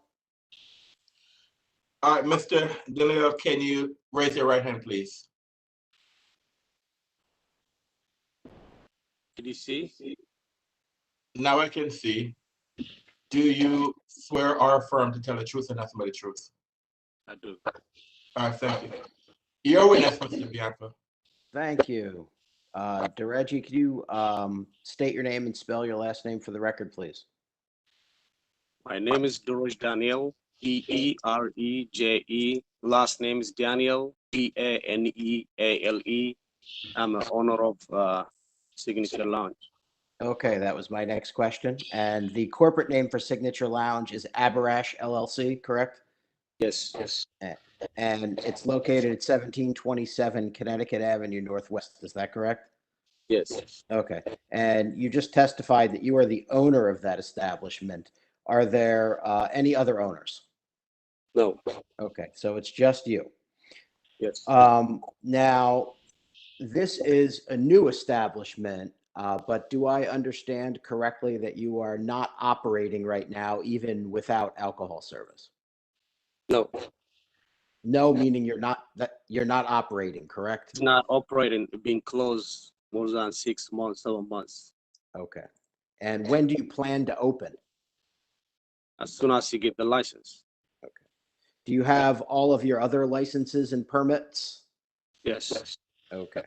All right, Mr. Daniel, can you raise your right hand, please? Did you see? Now I can see. Do you swear or affirm to tell the truth and nothing but the truth? I do. All right, thank you. Your witness, Mr. Bianco. Thank you. Dereji, could you state your name and spell your last name for the record, please? My name is Dereji Daniel, Dereje. Last name is Daniel, Daneale. I'm an owner of Signature Lounge. Okay, that was my next question. And the corporate name for Signature Lounge is Aberash LLC, correct? Yes, yes. And it's located at 1727 Connecticut Avenue Northwest. Is that correct? Yes. Okay. And you just testified that you are the owner of that establishment. Are there any other owners? No. Okay, so it's just you. Yes. Now, this is a new establishment, but do I understand correctly that you are not operating right now, even without alcohol service? No. No, meaning you're not operating, correct? It's not operating, being closed more than 6 months, 7 months. Okay. And when do you plan to open? As soon as you get the license. Okay. Do you have all of your other licenses and permits? Yes. Okay.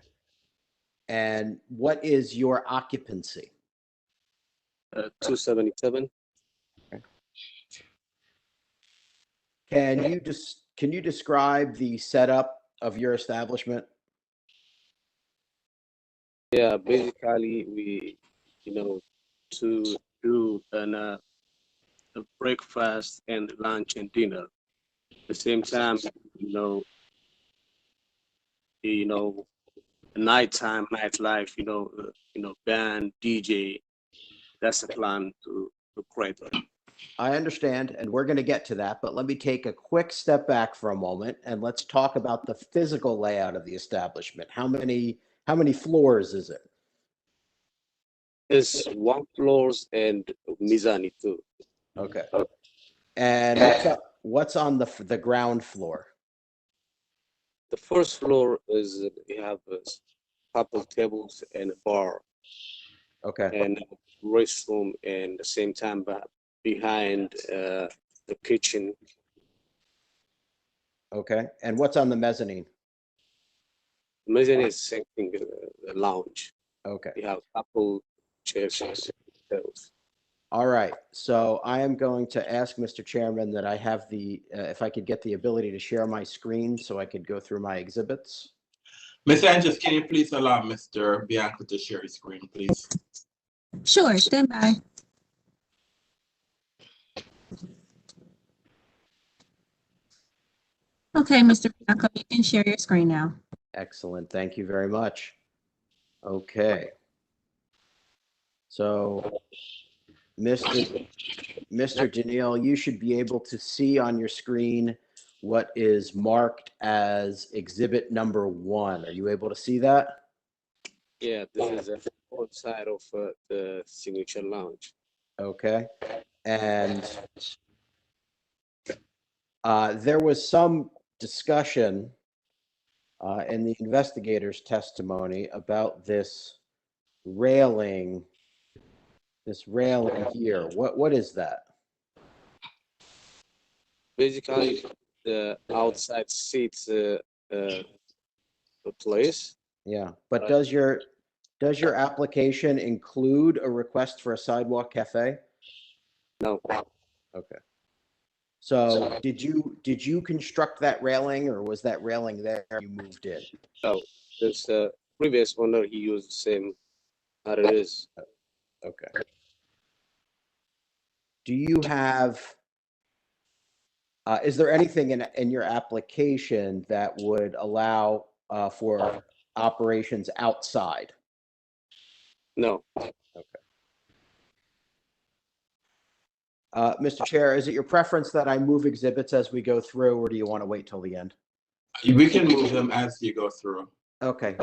And what is your occupancy? 277. Okay. Can you describe the setup of your establishment? Yeah, basically we, to do a breakfast and lunch and dinner. At the same time, nighttime, nightlife, band, DJ. That's the plan to create that. I understand, and we're going to get to that, but let me take a quick step back for a moment and let's talk about the physical layout of the establishment. How many floors is it? It's 1 floor and Mizani too. Okay. And what's on the ground floor? The first floor is we have a couple tables and a bar. Okay. and restroom, and the same time behind the kitchen. Okay. And what's on the mezzanine? Mezzanine is same thing, the lounge. Okay. We have a couple chairs and tables. All right. So I am going to ask Mr. Chairman that I have if I could get the ability to share my screen so I could go through my exhibits. Ms. Andrews, can you please allow Mr. Bianco to share his screen, please? Sure, stand by. Okay, Mr. Bianco, you can share your screen now. Excellent. Thank you very much. Okay. So, Mr. Daniil, you should be able to see on your screen what is marked as exhibit number 1. Are you able to see that? Yeah, this is the front side of the signature lounge. Okay. And there was some discussion in the investigator's testimony about this railing here. What is that? Basically, the outside seats the place. Yeah, but does your application include a request for a sidewalk cafe? No. Okay. So did you construct that railing, or was that railing there when you moved in? No, this previous owner, he used the same as it is. Okay. Do you have? Is there anything in your application that would allow for operations outside? No. Okay. Mr. Chair, is it your preference that I move exhibits as we go through, or do you want to wait till the end? We can move them as you go through. Okay,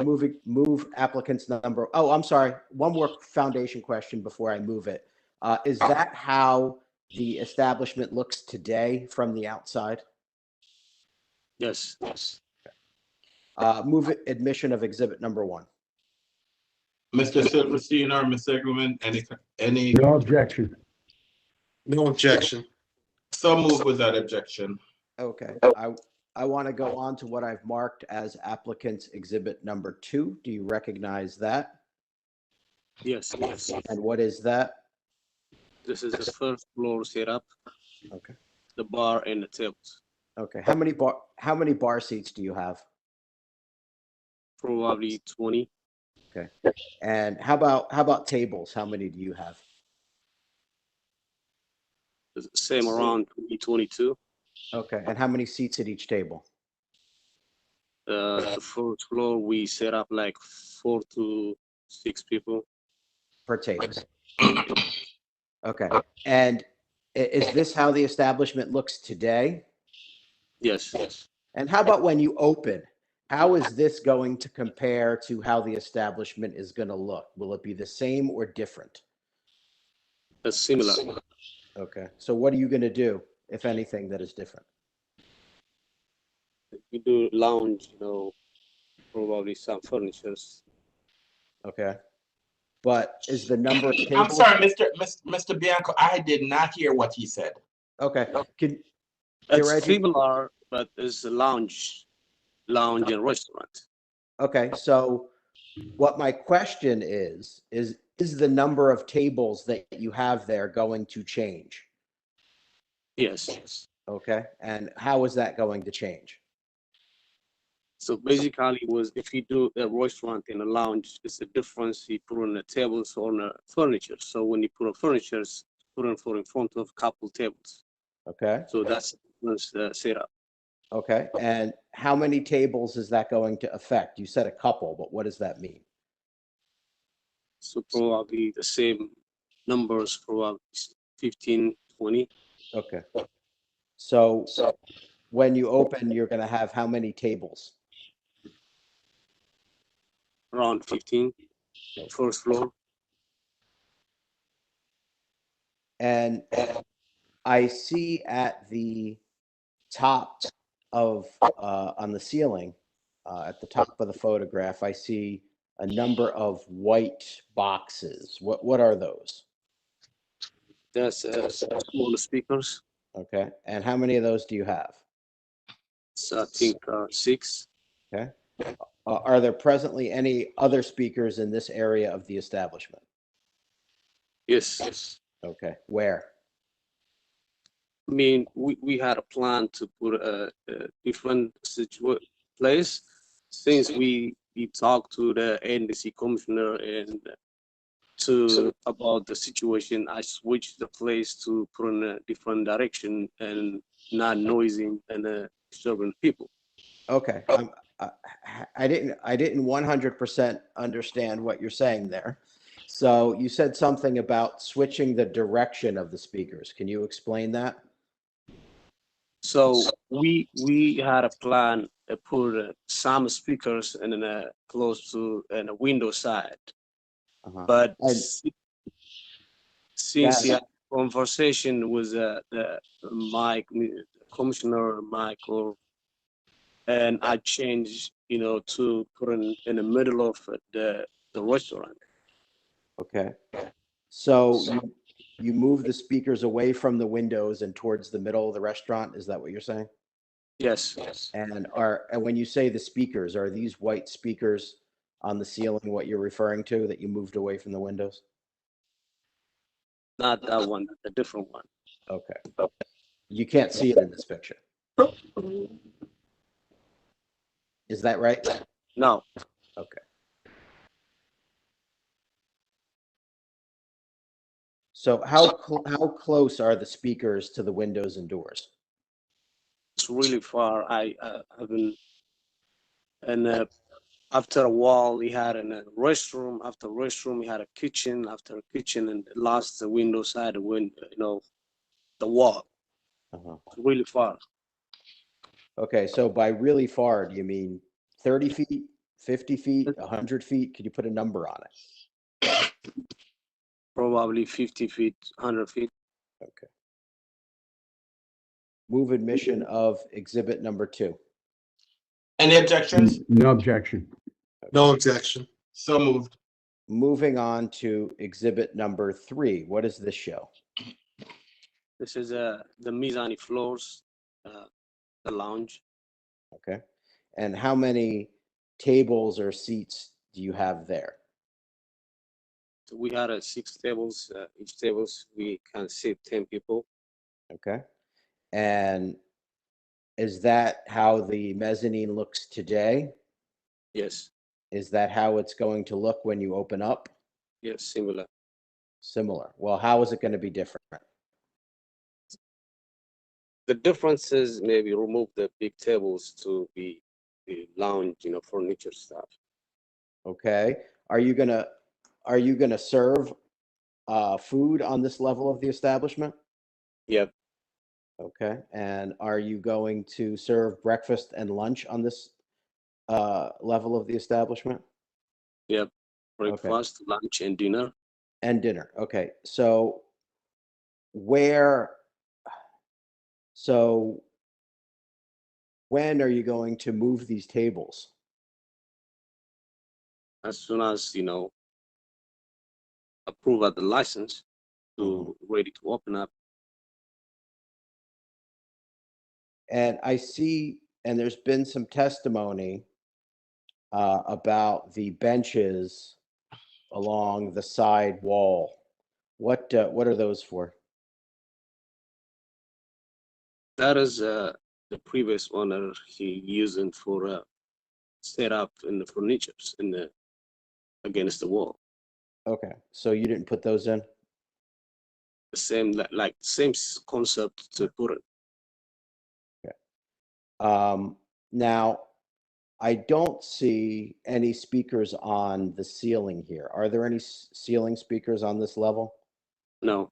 move applicants number. Oh, I'm sorry. One more foundation question before I move it. Is that how the establishment looks today from the outside? Yes. Yes. Move it, admission of exhibit number 1. Mr. Silverstein or Ms. Egerman, any? No objection. No objection. So move without objection. Okay, I want to go on to what I've marked as applicant's exhibit number 2. Do you recognize that? Yes. Yes. And what is that? This is the first floor setup. Okay. The bar and the tables. Okay. How many bar seats do you have? Probably 20. Okay. And how about tables? How many do you have? Same, around 22. Okay. And how many seats at each table? The first floor, we set up like 4 to 6 people Per table. Okay. And is this how the establishment looks today? Yes. Yes. And how about when you open? How is this going to compare to how the establishment is going to look? Will it be the same or different? Similar. Okay. So what are you going to do, if anything, that is different? We do lounge, probably some furnitures. Okay. But is the number of tables? I'm sorry, Mr. Bianco, I did not hear what he said. Okay. It's similar, but it's a lounge and restaurant. Okay. So what my question is the number of tables that you have there going to change? Yes. Okay. And how is that going to change? So basically, if you do a restaurant in a lounge, it's a difference. You put on the tables or on the furniture. So when you put on furniture, put on in front of a couple tables. Okay. So that's the setup. Okay. And how many tables is that going to affect? You said a couple, but what does that mean? So probably the same numbers, probably 15, 20. Okay. So when you open, you're going to have how many tables? Around 15, first floor. And I see at the top of, on the ceiling, at the top of the photograph, I see a number of white boxes. What are those? That's small speakers. Okay. And how many of those do you have? So I think 6. Okay. Are there presently any other speakers in this area of the establishment? Yes. Okay. Where? I mean, we had a plan to put a different place. Since we talked to the NDC commissioner and about the situation, I switched the place to put in a different direction and not noising and disturbing people. Okay. I didn't 100% understand what you're saying there. So you said something about switching the direction of the speakers. Can you explain that? So we had a plan to put some speakers and then close to the window side. But since he had a conversation with the Mike, Commissioner Michael, and I changed, to put in the middle of the restaurant. Okay. So you move the speakers away from the windows and towards the middle of the restaurant. Is that what you're saying? Yes. And when you say the speakers, are these white speakers on the ceiling what you're referring to that you moved away from the windows? Not that one, a different one. Okay. You can't see it in this picture. Is that right? No. Okay. So how close are the speakers to the windows and doors? It's really far. I haven't, and after a while, we had a restroom. After restroom, we had a kitchen. After a kitchen, and the last the window side, the wall. It's really far. Okay, so by really far, do you mean 30 feet, 50 feet, 100 feet? Could you put a number on it? Probably 50 feet, 100 feet. Okay. Move admission of exhibit number 2. Any objections? No objection. No objection. So moved. Moving on to exhibit number 3. What does this show? This is the mezzanine floors, the lounge. Okay. And how many tables or seats do you have there? So we had 6 tables. Each tables we can sit 10 people. Okay. And is that how the mezzanine looks today? Yes. Is that how it's going to look when you open up? Yes, similar. Similar. Well, how is it going to be different? The difference is maybe remove the big tables to be the lounge, furniture stuff. Okay. Are you gonna serve food on this level of the establishment? Yep. Okay. And are you going to serve breakfast and lunch on this level of the establishment? Yep. Breakfast, lunch, and dinner. And dinner. Okay. So when are you going to move these tables? As soon as approve of the license to ready to open up. And I see, and there's been some testimony about the benches along the side wall. What are those for? That is the previous owner he using for set up in the furnitures against the wall. Okay, so you didn't put those in? The same same concept to put it. Okay. Now, I don't see any speakers on the ceiling here. Are there any ceiling speakers on this level? No.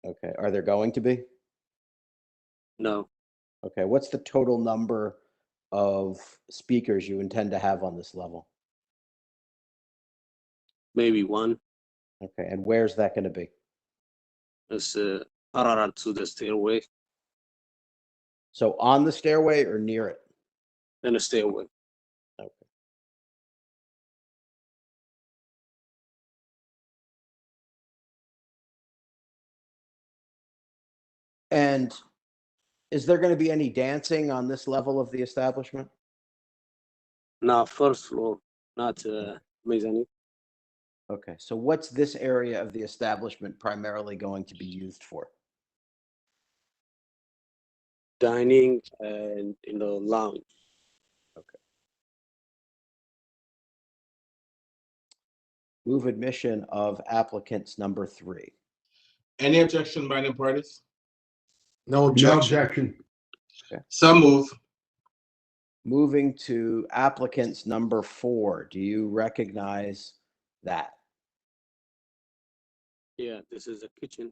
Okay. Are there going to be? No. Okay. What's the total number of speakers you intend to have on this level? Maybe 1. Okay. And where's that going to be? It's parallel to the stairway. So on the stairway or near it? In the stairway. Okay. And is there going to be any dancing on this level of the establishment? Now, first floor, not mezzanine. Okay, so what's this area of the establishment primarily going to be used for? Dining and lounge. Okay. Move admission of applicants number 3. Any objection by any parties? No No objection. objection. Okay. So move. Moving to applicants number 4. Do you recognize that? Yeah, this is a kitchen.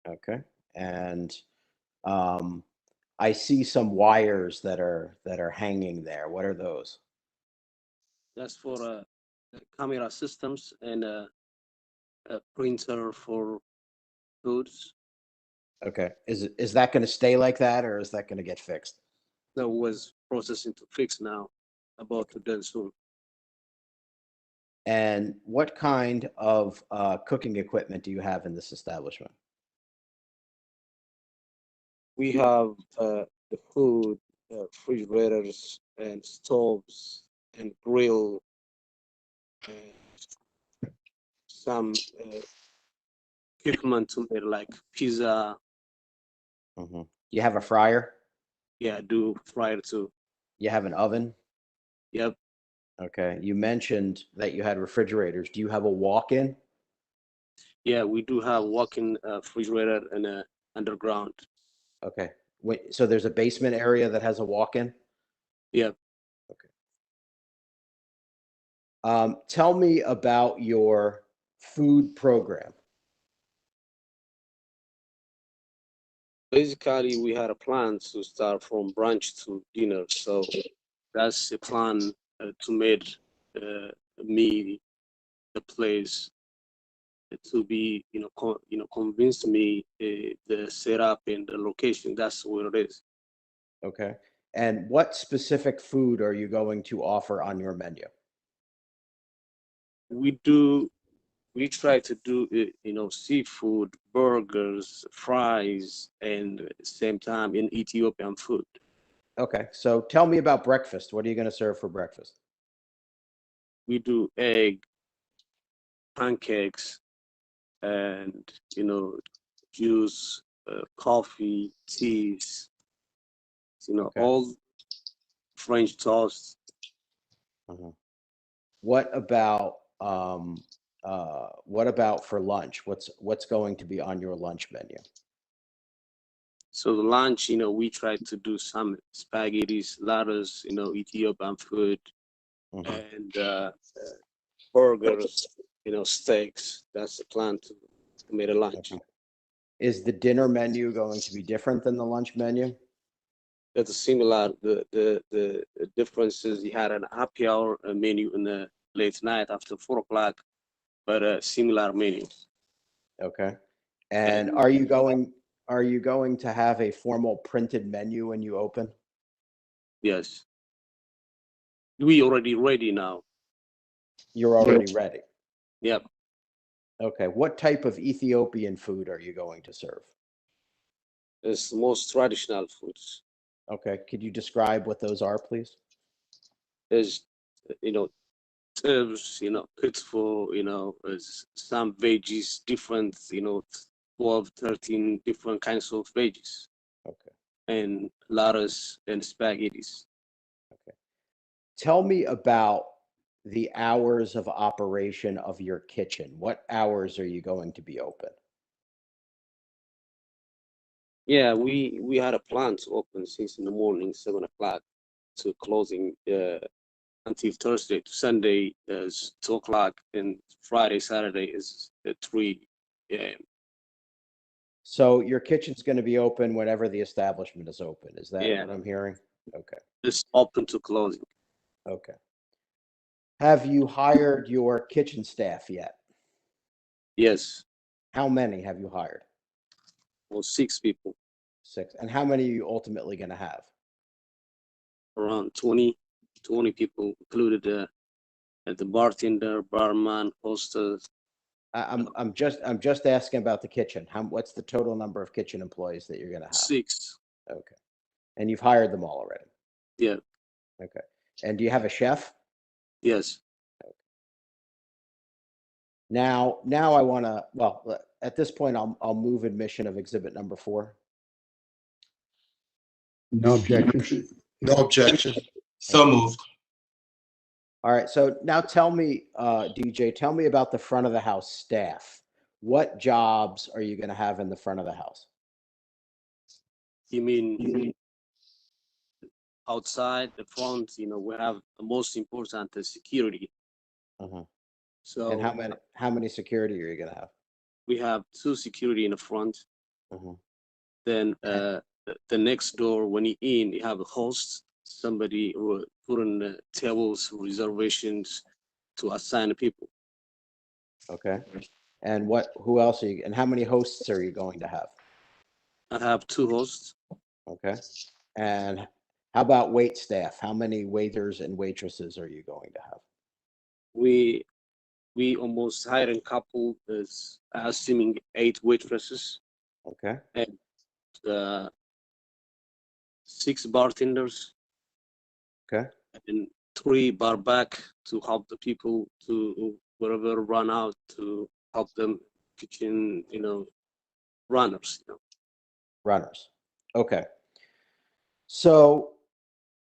Okay. And I see some wires that are hanging there. What are those? That's for camera systems and a printer for foods. Okay. Is that going to stay like that, or is that going to get fixed? That was processing to fix now, about to done soon. And what kind of cooking equipment do you have in this establishment? We have the food, refrigerators and stoves and grill and some equipment to make like pizza. Mm-hmm. You have a fryer? Yeah, I do fryer too. You have an oven? Yep. Okay. You mentioned that you had refrigerators. Do you have a walk-in? Yeah, we do have walk-in refrigerator and underground. Okay. So there's a basement area that has a walk-in? Yep. Okay. Tell me about your food program. Basically, we had a plan to start from brunch to dinner, so that's the plan to make me the place to be, convince me the setup and the location. That's what it is. Okay. And what specific food are you going to offer on your menu? We try to do seafood, burgers, fries, and at the same time in Ethiopian food. Okay. So tell me about breakfast. What are you going to serve for breakfast? We do egg, pancakes, and juice, coffee, teas, Okay. all French toast. Uh-huh. What about for lunch? What's going to be on your lunch menu? So the lunch, we try to do some spaghettis, ladders, Ethiopian food, and burgers, steaks. That's the plan to make a lunch. Okay. Is the dinner menu going to be different than the lunch menu? It's similar. The difference is you had an happy hour menu in the late night after 4 o'clock, but a similar menu. Okay. And are you going to have a formal printed menu when you open? Yes. We already ready now. You're already ready. Yep. Okay. What type of Ethiopian food are you going to serve? It's the most traditional foods. Okay. Could you describe what those are, please? There's, herbs, kitfo, some veggies, different, 12, 13 different kinds of veggies. Okay. And lettuce and spaghettis. Okay. Tell me about the hours of operation of your kitchen. What hours are you going to be open? Yeah, we had a plan to open since in the morning, 7 o'clock, to closing until Thursday to Sunday is 2 o'clock, and Friday, Saturday is at 3 a.m. So your kitchen's going to be open whenever the establishment is open. Is that Yeah. what I'm hearing? Okay. It's open to closing. Okay. Have you hired your kitchen staff yet? Yes. How many have you hired? Well, 6 people. 6. And how many are you ultimately going to have? Around 20 people, included the bartender, barman, hostess. I'm just asking about the kitchen. What's the total number of kitchen employees that you're gonna have? 6. Okay. And you've hired them all already? Yeah. Okay. And do you have a chef? Yes. Now I wanna, well, at this point, I'll move admission of exhibit number 4. No objection. No objection. So moved. All right, so now tell me, DJ, tell me about the front of the house staff. What jobs are you gonna have in the front of the house? You mean outside the front? We have the most important is security. So And how many security are you gonna have? we have 2 security in the front. Then the next door, when you in, you have a host, somebody who put in the tables, reservations to assign the people. Okay. And who else are you, and how many hosts are you going to have? I have 2 hosts. Okay. And how about wait staff? How many waiters and waitresses are you going to have? We almost hired a couple, is assuming 8 waitresses. Okay. And 6 bartenders. Okay. And 3 bar back to help the people to wherever run out, to help them kitchen, runners. Runners. Okay. So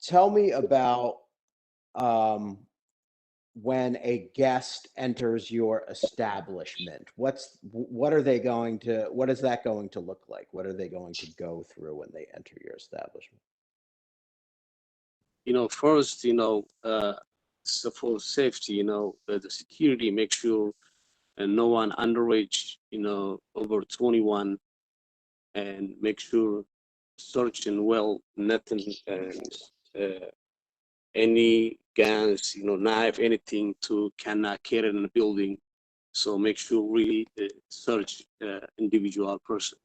tell me about when a guest enters your establishment. What is that going to look like? What are they going to go through when they enter your establishment? First, so for safety, the security, make sure no one underage, over 21, and make sure searching well, nothing, any guns, knife, anything cannot carry in the building. So make sure really search individual person.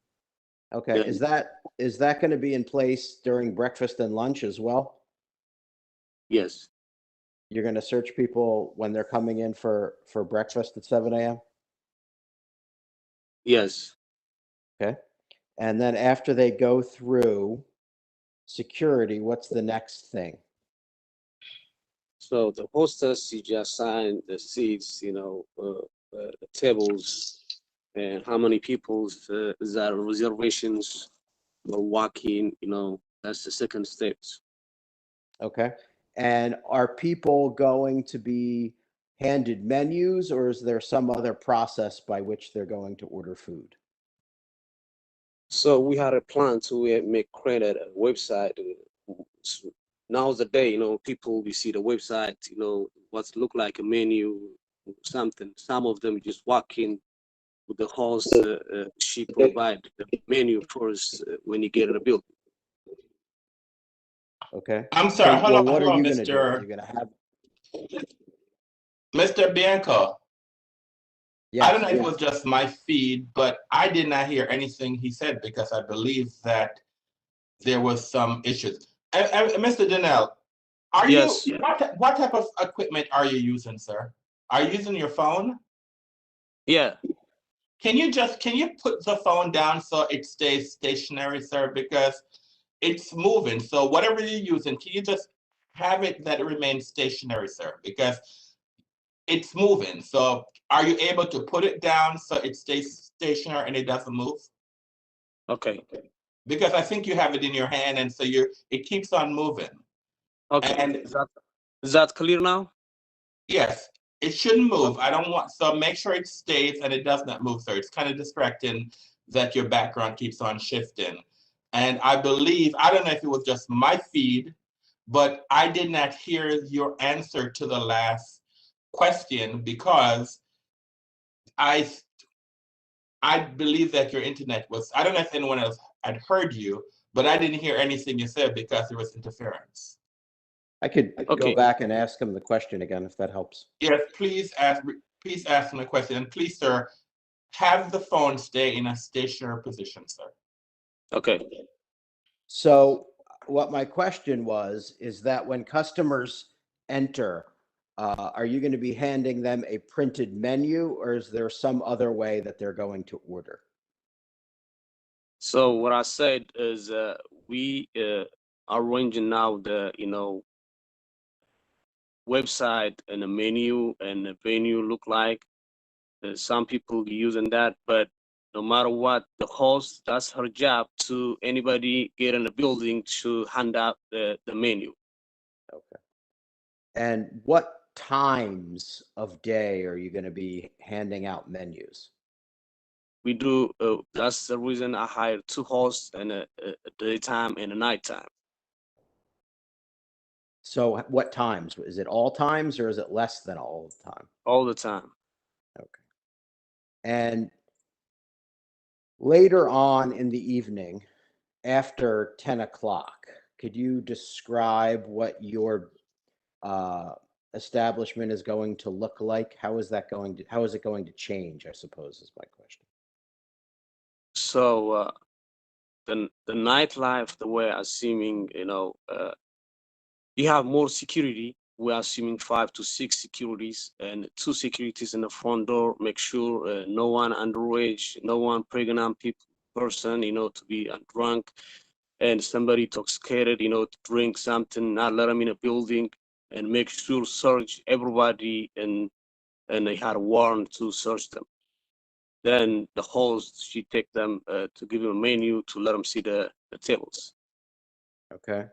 Okay. Is that going to be in place during breakfast and lunch as well? Yes. You're going to search people when they're coming in for breakfast at 7 a.m.? Yes. Okay. And then after they go through security, what's the next thing? So the hostess, you just assign the seats, the tables, and how many people's there are reservations or walk-in, that's the second steps. Okay. And are people going to be handed menus, or is there some other process by which they're going to order food? So we had a plan to create a website. Now's the day, people, we see the website, what's look like a menu, something. Some of them just walk in with the host. She provide the menu first when you get in the building. Okay. I'm sorry, hold on, Mr. Mr. You're gonna have Mr. Bianco. Yes. I don't know if it was just my feed, but I did not hear anything he said because I believe that there was some issues. Mr. Donnell, Yes. what type of equipment are you using, sir? Are you using your phone? Yeah. Can you put the phone down so it stays stationary, sir? Because it's moving. So whatever you're using, can you just have it that it remains stationary, sir? Because it's moving. So are you able to put it down so it stays stationary and it doesn't move? Okay. Because I think you have it in your hand, and so it keeps on moving. Okay. And is that clear now? Yes, it shouldn't move. I don't want, so make sure it stays and it does not move, sir. It's kind of distracting that your background keeps on shifting. And I believe, I don't know if it was just my feed, but I did not hear your answer to the last question because I believe that your internet was, I don't know if anyone else had heard you, but I didn't hear anything you said because there was interference. I could go back and ask him the question again if that helps. Yes, please ask him a question. And please, sir, have the phone stay in a stationary position, sir. Okay. So what my question was, is that when customers enter Are you going to be handing them a printed menu, or is there some other way that they're going to order? So what I said is we are arranging now the website and the menu and the venue look like. Some people using that, but no matter what, the host, that's her job to anybody get in the building to hand out the menu. Okay. And what times of day are you going to be handing out menus? We do, that's the reason I hired 2 hosts and a daytime and a nighttime. So what times? Is it all times or is it less than all the time? All the time. Okay. And later on in the evening, after 10 o'clock, could you describe what your establishment is going to look like? How is it going to change, I suppose, is my question. So the nightlife, the way assuming, you have more security. We're assuming 5 to 6 securities and 2 securities in the front door. Make sure no one underage, no one pregnant person, to be drunk, and somebody intoxicated, to drink something, not let them in a building, and make sure search everybody, and they had a warrant to search them. Then the host, she take them to give them a menu to let them see the tables. Okay.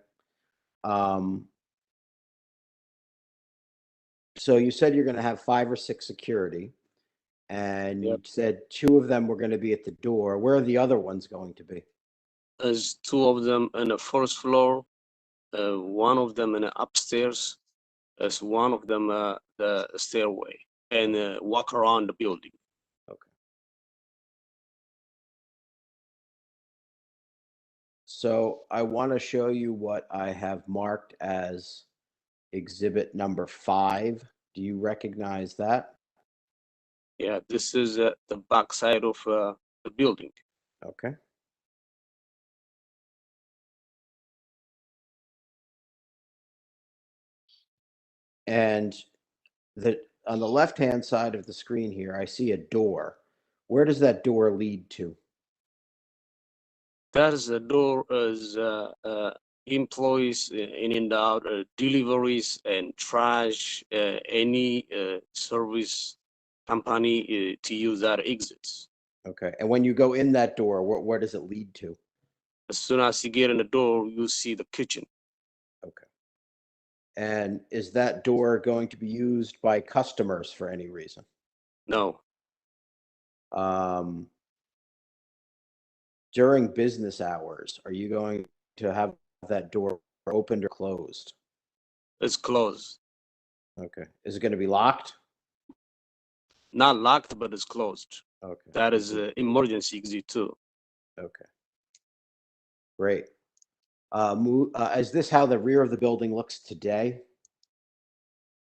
So you said you're going to have 5 or 6 security, and you said 2 of them were going to be at the door. Where are the other ones going to be? There's 2 of them on the first floor, 1 of them in the upstairs, there's 1 of them the stairway, and walk around the building. Okay. So I want to show you what I have marked as exhibit number 5. Do you recognize that? Yeah, this is the back side of the building. Okay. And on the left-hand side of the screen here, I see a door. Where does that door lead to? That is the door as employees in and out, deliveries and trash, any service company to use that exits. Okay. And when you go in that door, where does it lead to? As soon as you get in the door, you see the kitchen. Okay. And is that door going to be used by customers for any reason? No. During business hours, are you going to have that door opened or closed? It's closed. Okay. Is it going to be locked? Not locked, but it's closed. Okay. That is emergency exit too. Okay. Great. Is this how the rear of the building looks today?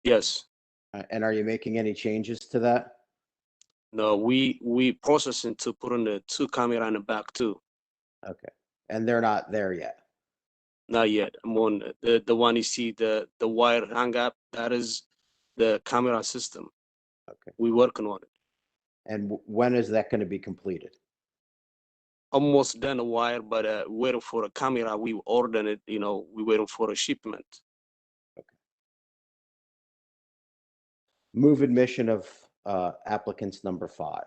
Yes. And are you making any changes to that? No, we processing to put in the 2 camera in the back too. Okay. And they're not there yet? Not yet. I'm on the one you see, the wire hang up, that is the camera system. Okay. We're working on it. And when is that going to be completed? Almost done a wire, but waiting for a camera. We ordered it, we waiting for a shipment. Okay. Move admission of applicants number 5.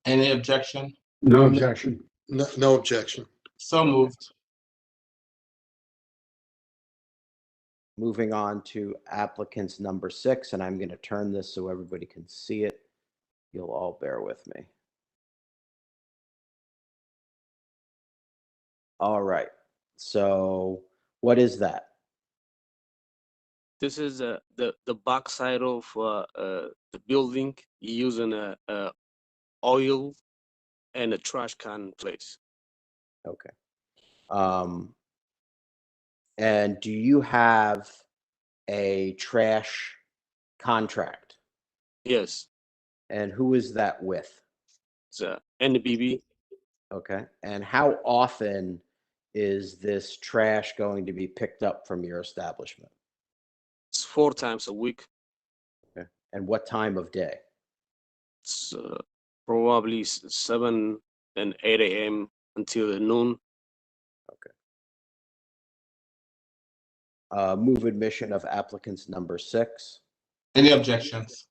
Any objection? No objection. No objection. So moved. Moving on to applicants number 6, and I'm going to turn this so everybody can see it. You'll all bear with me. All right. So what is that? This is the back side of the building, using a oil and a trash can place. Okay. And do you have a trash contract? Yes. And who is that with? It's NBB. Okay. And how often is this trash going to be picked up from your establishment? It's 4 times a week. And what time of day? It's probably 7 and 8 a.m. until noon. Move admission of applicants number 6. Any objections?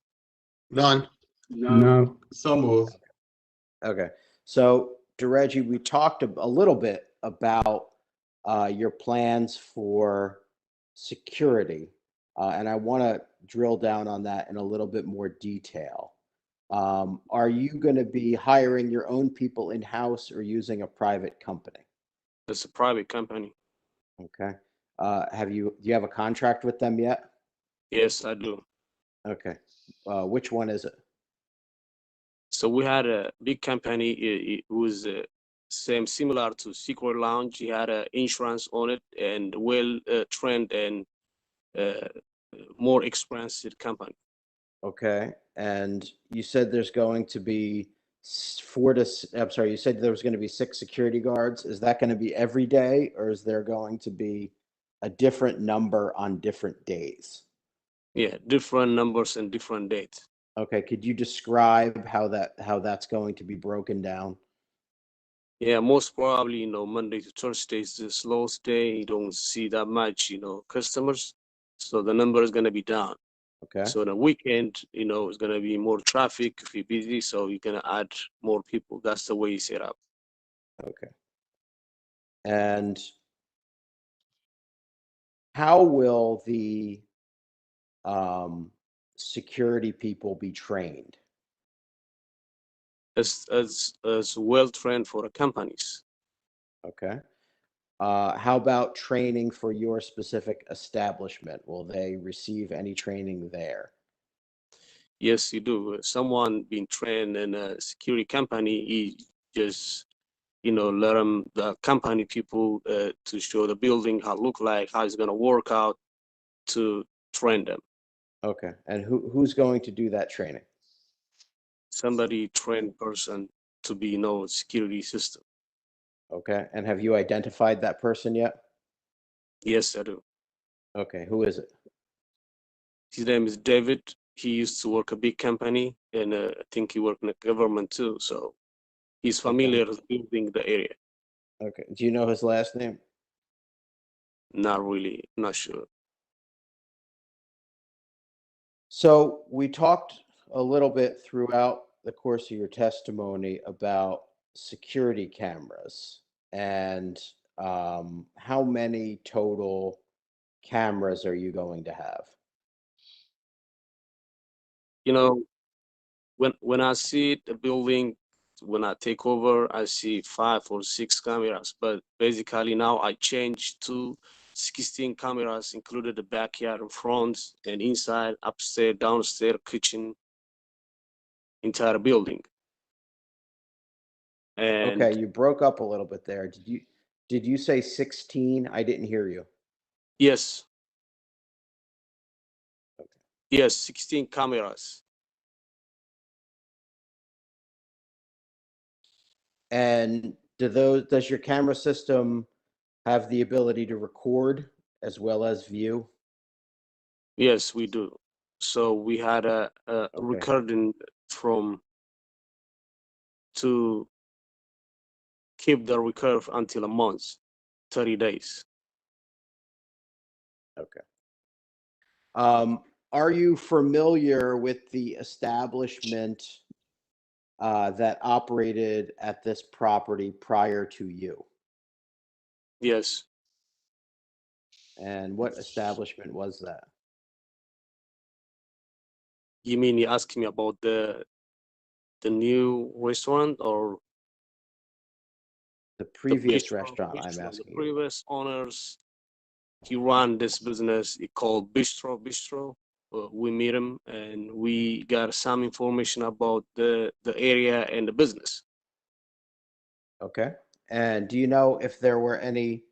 None. No. So moved. Okay, so Dereji, we talked a little bit about your plans for security, and I want to drill down on that in a little bit more detail. Are you going to be hiring your own people in-house or using a private company? It's a private company. Okay. Do you have a contract with them yet? Yes, I do. Okay. Which one is it? So we had a big company. It was similar to Secret Lounge. He had an insurance on it and well trained and more experienced company. Okay. And you said there's going to be you said there was going to be 6 security guards. Is that going to be every day, or is there going to be a different number on different days? Yeah, different numbers and different dates. Okay. Could you describe how that's going to be broken down? Yeah, most probably, Monday to Thursday is the slowest day. You don't see that much, customers. So the number is going to be down. Okay. So the weekend, it's going to be more traffic if you're busy. So you're going to add more people. That's the way you set up. Okay. And how will the security people be trained? As well trained for the companies. Okay. How about training for your specific establishment? Will they receive any training there? Yes, you do. Someone being trained in a security company, he just, let them, the company people to show the building, how it look like, how it's going to work out, to train them. Okay. And who's going to do that training? Somebody trained person to be security system. Okay. And have you identified that person yet? Yes, I do. Okay. Who is it? His name is David. He used to work a big company, and I think he worked in the government too. So he's familiar with building the area. Okay. Do you know his last name? Not really, not sure. So we talked a little bit throughout the course of your testimony about security cameras and how many total cameras are you going to have? When I see the building, when I take over, I see 5 or 6 cameras. But basically now I changed to 16 cameras, included the backyard, and front, and inside, upstairs, downstairs, kitchen, entire building. And Okay, you broke up a little bit there. Did you say 16? I didn't hear you. yes. Yes, 16 cameras. And does your camera system have the ability to record as well as view? Yes, we do. So we had a recording to keep the record until a month, 30 days. Okay. Are you familiar with the establishment that operated at this property prior to you? Yes. And what establishment was that? You mean you asking me about the new restaurant or the previous bistro, restaurant? I'm The asking you. previous owners, he ran this business. He called Bistro. We meet him and we got some information about the area and the business. Okay. And do you know if there were any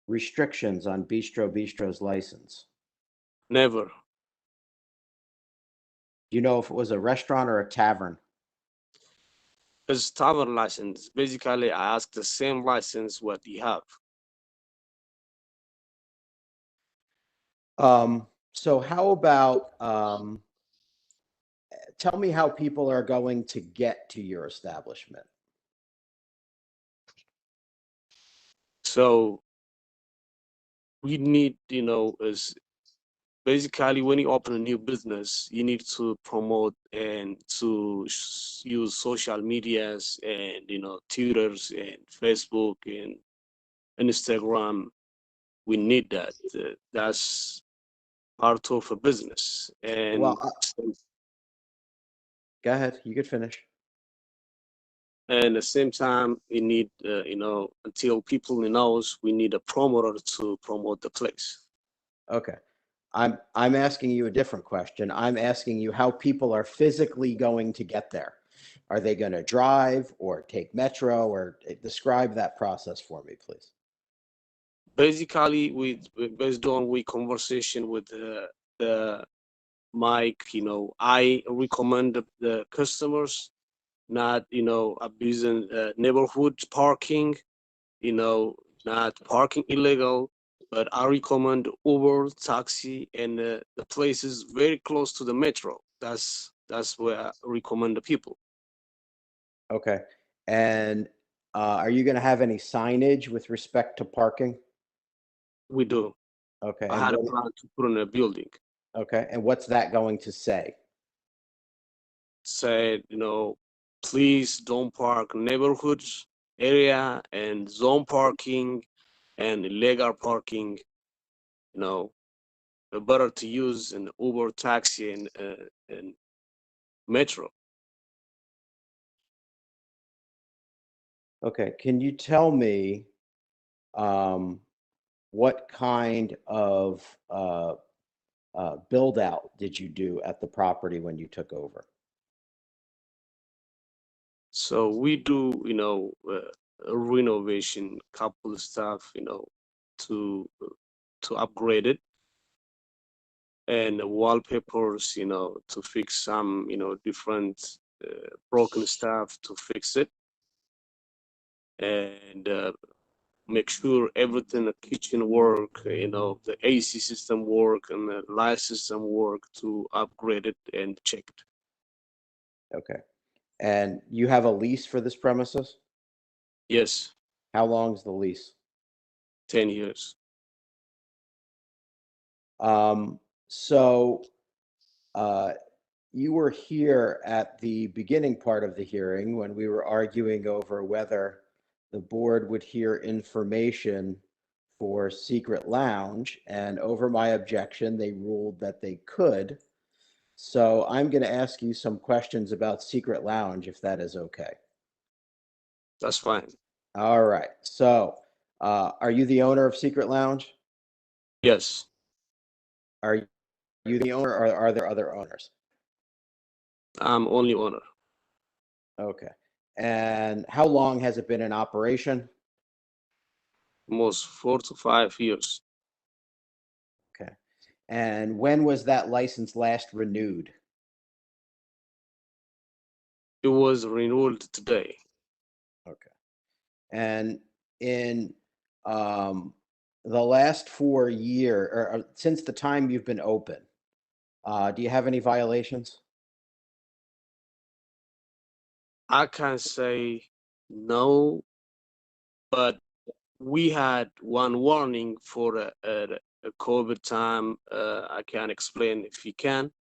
restrictions on Bistro's license? Never. Do you know if it was a restaurant or a tavern? His tavern license. Basically, I asked the same license what he have. So how about tell me how people are going to get to your establishment. So we need, is basically when you open a new business, you need to promote and to use social medias and, Twitters and Facebook and Instagram. We need that. That's part of a business. And Well, go ahead. You could finish. And at the same time, we need, until people knows, we need a promoter to promote the place. Okay. I'm asking you a different question. I'm asking you how people are physically going to get there. Are they going to drive or take metro, or describe that process for me, please? Basically, based on conversation with the Mike, I recommend the customers not, abusing neighborhood parking, not parking illegal, but I recommend Uber, taxi, and the places very close to the metro. That's where I recommend the people. Okay. And are you going to have any signage with respect to parking? We do. Okay. I had a plan to put in a building. Okay. And what's that going to say? Said, please don't park neighborhoods area and zone parking and illegal parking. Better to use an Uber, taxi, and metro. Okay. Can you tell me what kind of build out did you do at the property when you took over? So we do, renovation, couple of stuff, to upgrade it, and wallpapers, to fix some, different broken stuff to fix it, and make sure everything, the kitchen work, the AC system work and the light system work to upgrade it and check it. Okay. And you have a lease for this premises? Yes. How long's the lease? 10 years. So you were here at the beginning part of the hearing when we were arguing over whether the board would hear information for Secret Lounge, and over my objection, they ruled that they could. So I'm going to ask you some questions about Secret Lounge, if that is okay. That's fine. All right. So are you the owner of Secret Lounge? Yes. Are you the owner, or are there other owners? I'm only owner. Okay. And how long has it been in operation? Almost 4 to 5 years. Okay. And when was that license last renewed? It was renewed today. Okay. And in the last 4 years, or since the time you've been open, do you have any violations? I can't say no, but we had one warning for a COVID time. I can explain if you can.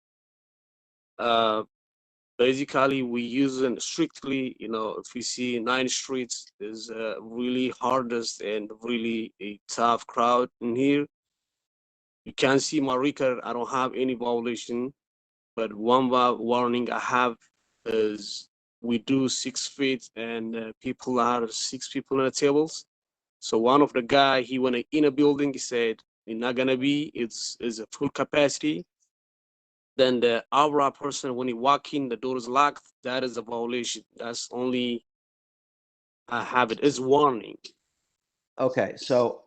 Basically, we use it strictly, if you see 9th Street is really hardest and really a tough crowd in here. You can see my record, I don't have any violation, but one warning I have is we do 6 feet and people are 6 people on the tables. So one of the guy, he went in a building, he said, it's not gonna be, it's a full capacity. Then the other person, when he walk in, the door is locked. That is a violation. That's only I have it as warning. Okay, so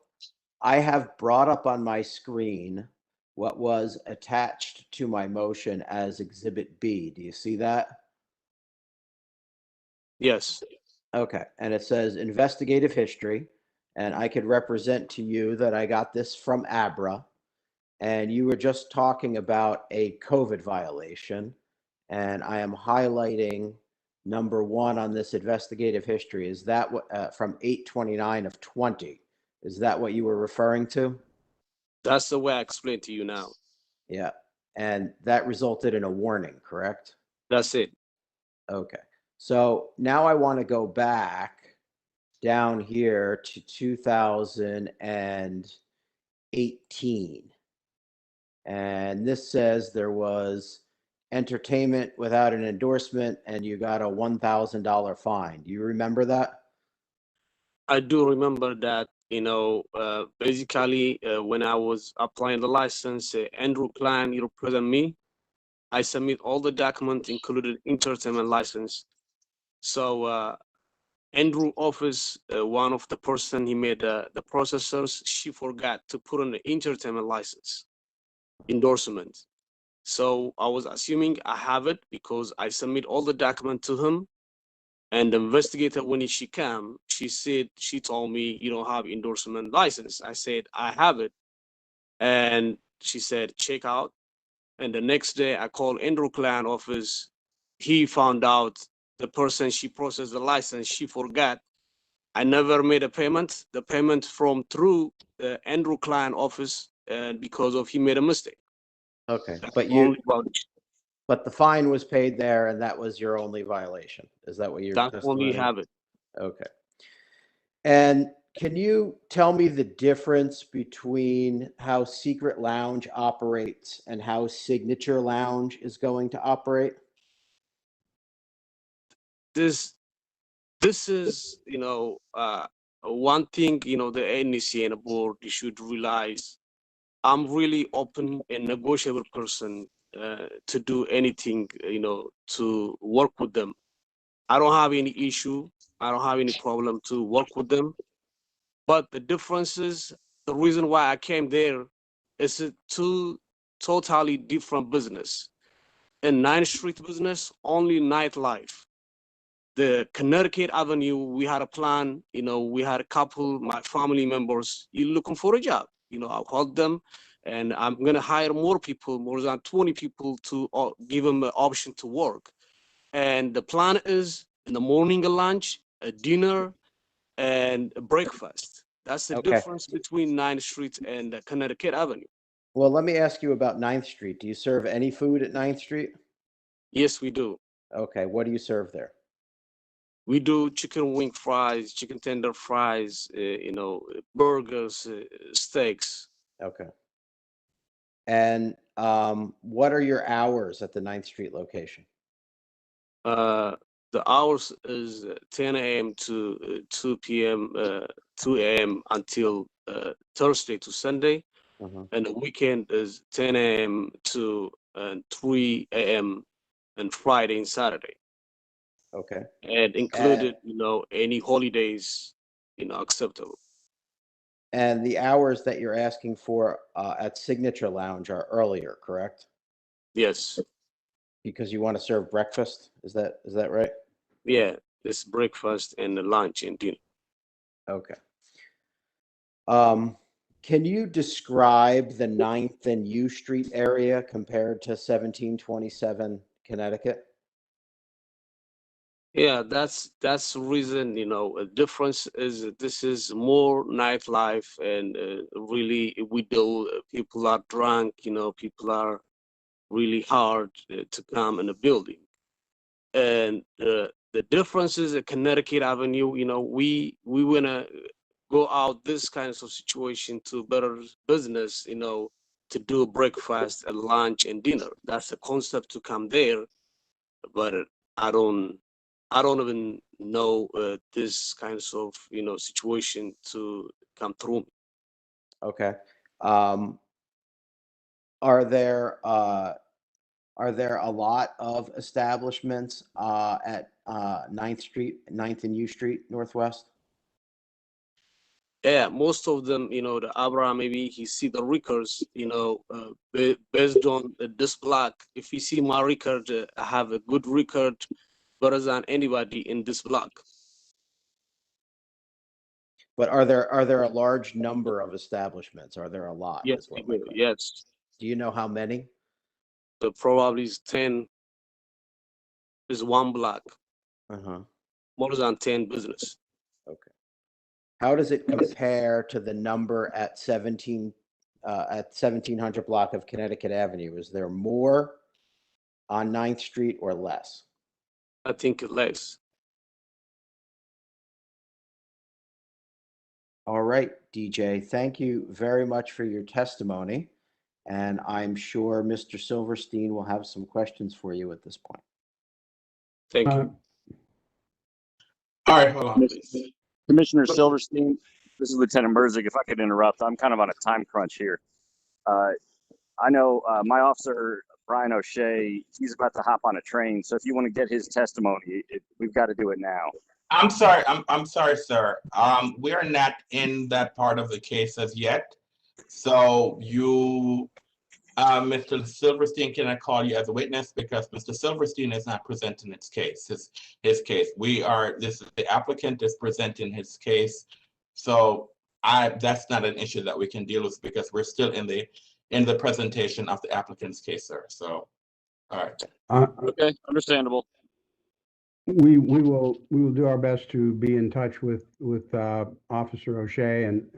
I have brought up on my screen what was attached to my motion as Exhibit B. Do you see that? Yes. Okay, and it says investigative history, and I could represent to you that I got this from ABRA, and you were just talking about a COVID violation, And I am highlighting number 1 on this investigative history. Is that what, from 8/29 of 20? Is that what you were referring to? That's the way I explained to you now. Yeah. And that resulted in a warning, correct? That's it. Okay. So now I want to go back down here to 2018. And this says there was entertainment without an endorsement and you got a $1,000 fine. Do you remember that? I do remember that, basically when I was applying the license, Andrew Klein, he represent me. I submit all the documents, included entertainment license. So Andrew office, one of the person he made the processors, she forgot to put on the entertainment license endorsement. So I was assuming I have it because I submit all the document to him. And the investigator, when she came, she told me, you don't have endorsement license. I said, I have it. And she said, check out. And the next day I called Andrew Klein office. He found out the person she processed the license, she forgot. I never made a payment. The payment from through the Andrew Klein office, and because of he made a mistake. Okay, That's but but the fine was paid there, and that was your only violation. Is that what you're That's only testifying? have it. Okay. And can you tell me the difference between how Secret Lounge operates and how Signature Lounge is going to operate? This is one thing the NEC and the board you should realize. I'm really open and negotiable person to do anything to work with them. I don't have any issue. I don't have any problem to work with them. But the difference is the reason why I came there is a two totally different business. In 9th Street business, only nightlife. The Connecticut Avenue, we had a plan, we had a couple, my family members, you looking for a job. I called them and I'm going to hire more people, more than 20 people to give them an option to work. And the plan is in the morning a lunch, a dinner, and a breakfast. That's the Okay. difference between 9th Street and Connecticut Avenue. Well, let me ask you about 9th Street. Do you serve any food at 9th Street? Yes, we do. Okay, what do you serve there? We do chicken wing fries, chicken tender fries, burgers, steaks. Okay. And what are your hours at the 9th Street location? The hours is 10 a.m. to 2 p.m., 2 a.m. until Thursday to Sunday. And the weekend is 10 a.m. to 3 a.m. and Friday and Saturday. Okay. And included, any holidays, acceptable. And the hours that you're asking for at Signature Lounge are earlier, correct? Yes. Because you want to serve breakfast? Is that right? Yeah, it's breakfast and the lunch and dinner. Okay. Can you describe the 9th and U Street area compared to 1727 Connecticut? Yeah, that's the reason, a difference is this is more nightlife and really we do, people are drunk, people are really hard to come in the building. And the differences at Connecticut Avenue, we want to go out this kinds of situation to better business, to do breakfast and lunch and dinner. That's the concept to come there. But I don't even know this kinds of situation to come through. Okay. Are there a lot of establishments at 9th Street, 9th and U Street Northwest? Yeah, most of them, the Abraham, maybe he see the records, based on this block. If you see my record, I have a good record better than anybody in this block. But are there a large number of establishments? Are there a lot? Yes, Is what my question. yes. Do you know how many? Probably is 10. is one block, Uh-huh. more than 10 business. Okay. How does it compare to the number at 1700 block of Connecticut Avenue? Is there more on 9th Street or less? I think less. All right, DJ, thank you very much for your testimony. And I'm sure Mr. Silverstein will have some questions for you at this point. Thank you. All right, hold on, please. Commissioner Silverstein, this is Lieutenant Merzik. If I could interrupt, I'm kind of on a time crunch here. I know my officer, Brian O'Shea, he's about to hop on a train. So if you want to get his testimony, we've got to do it now. I'm sorry, I'm sorry, sir. We are not in that part of the case as yet. So you, Mr. Silverstein, can I call you as a witness because Mr. Silverstein is not presenting his case. His case. This is the applicant is presenting his case. So that's not an issue that we can deal with because we're still in the presentation of the applicant's case, sir. So, all right. Okay, understandable. We will do our best to be in touch with Officer O'Shea, and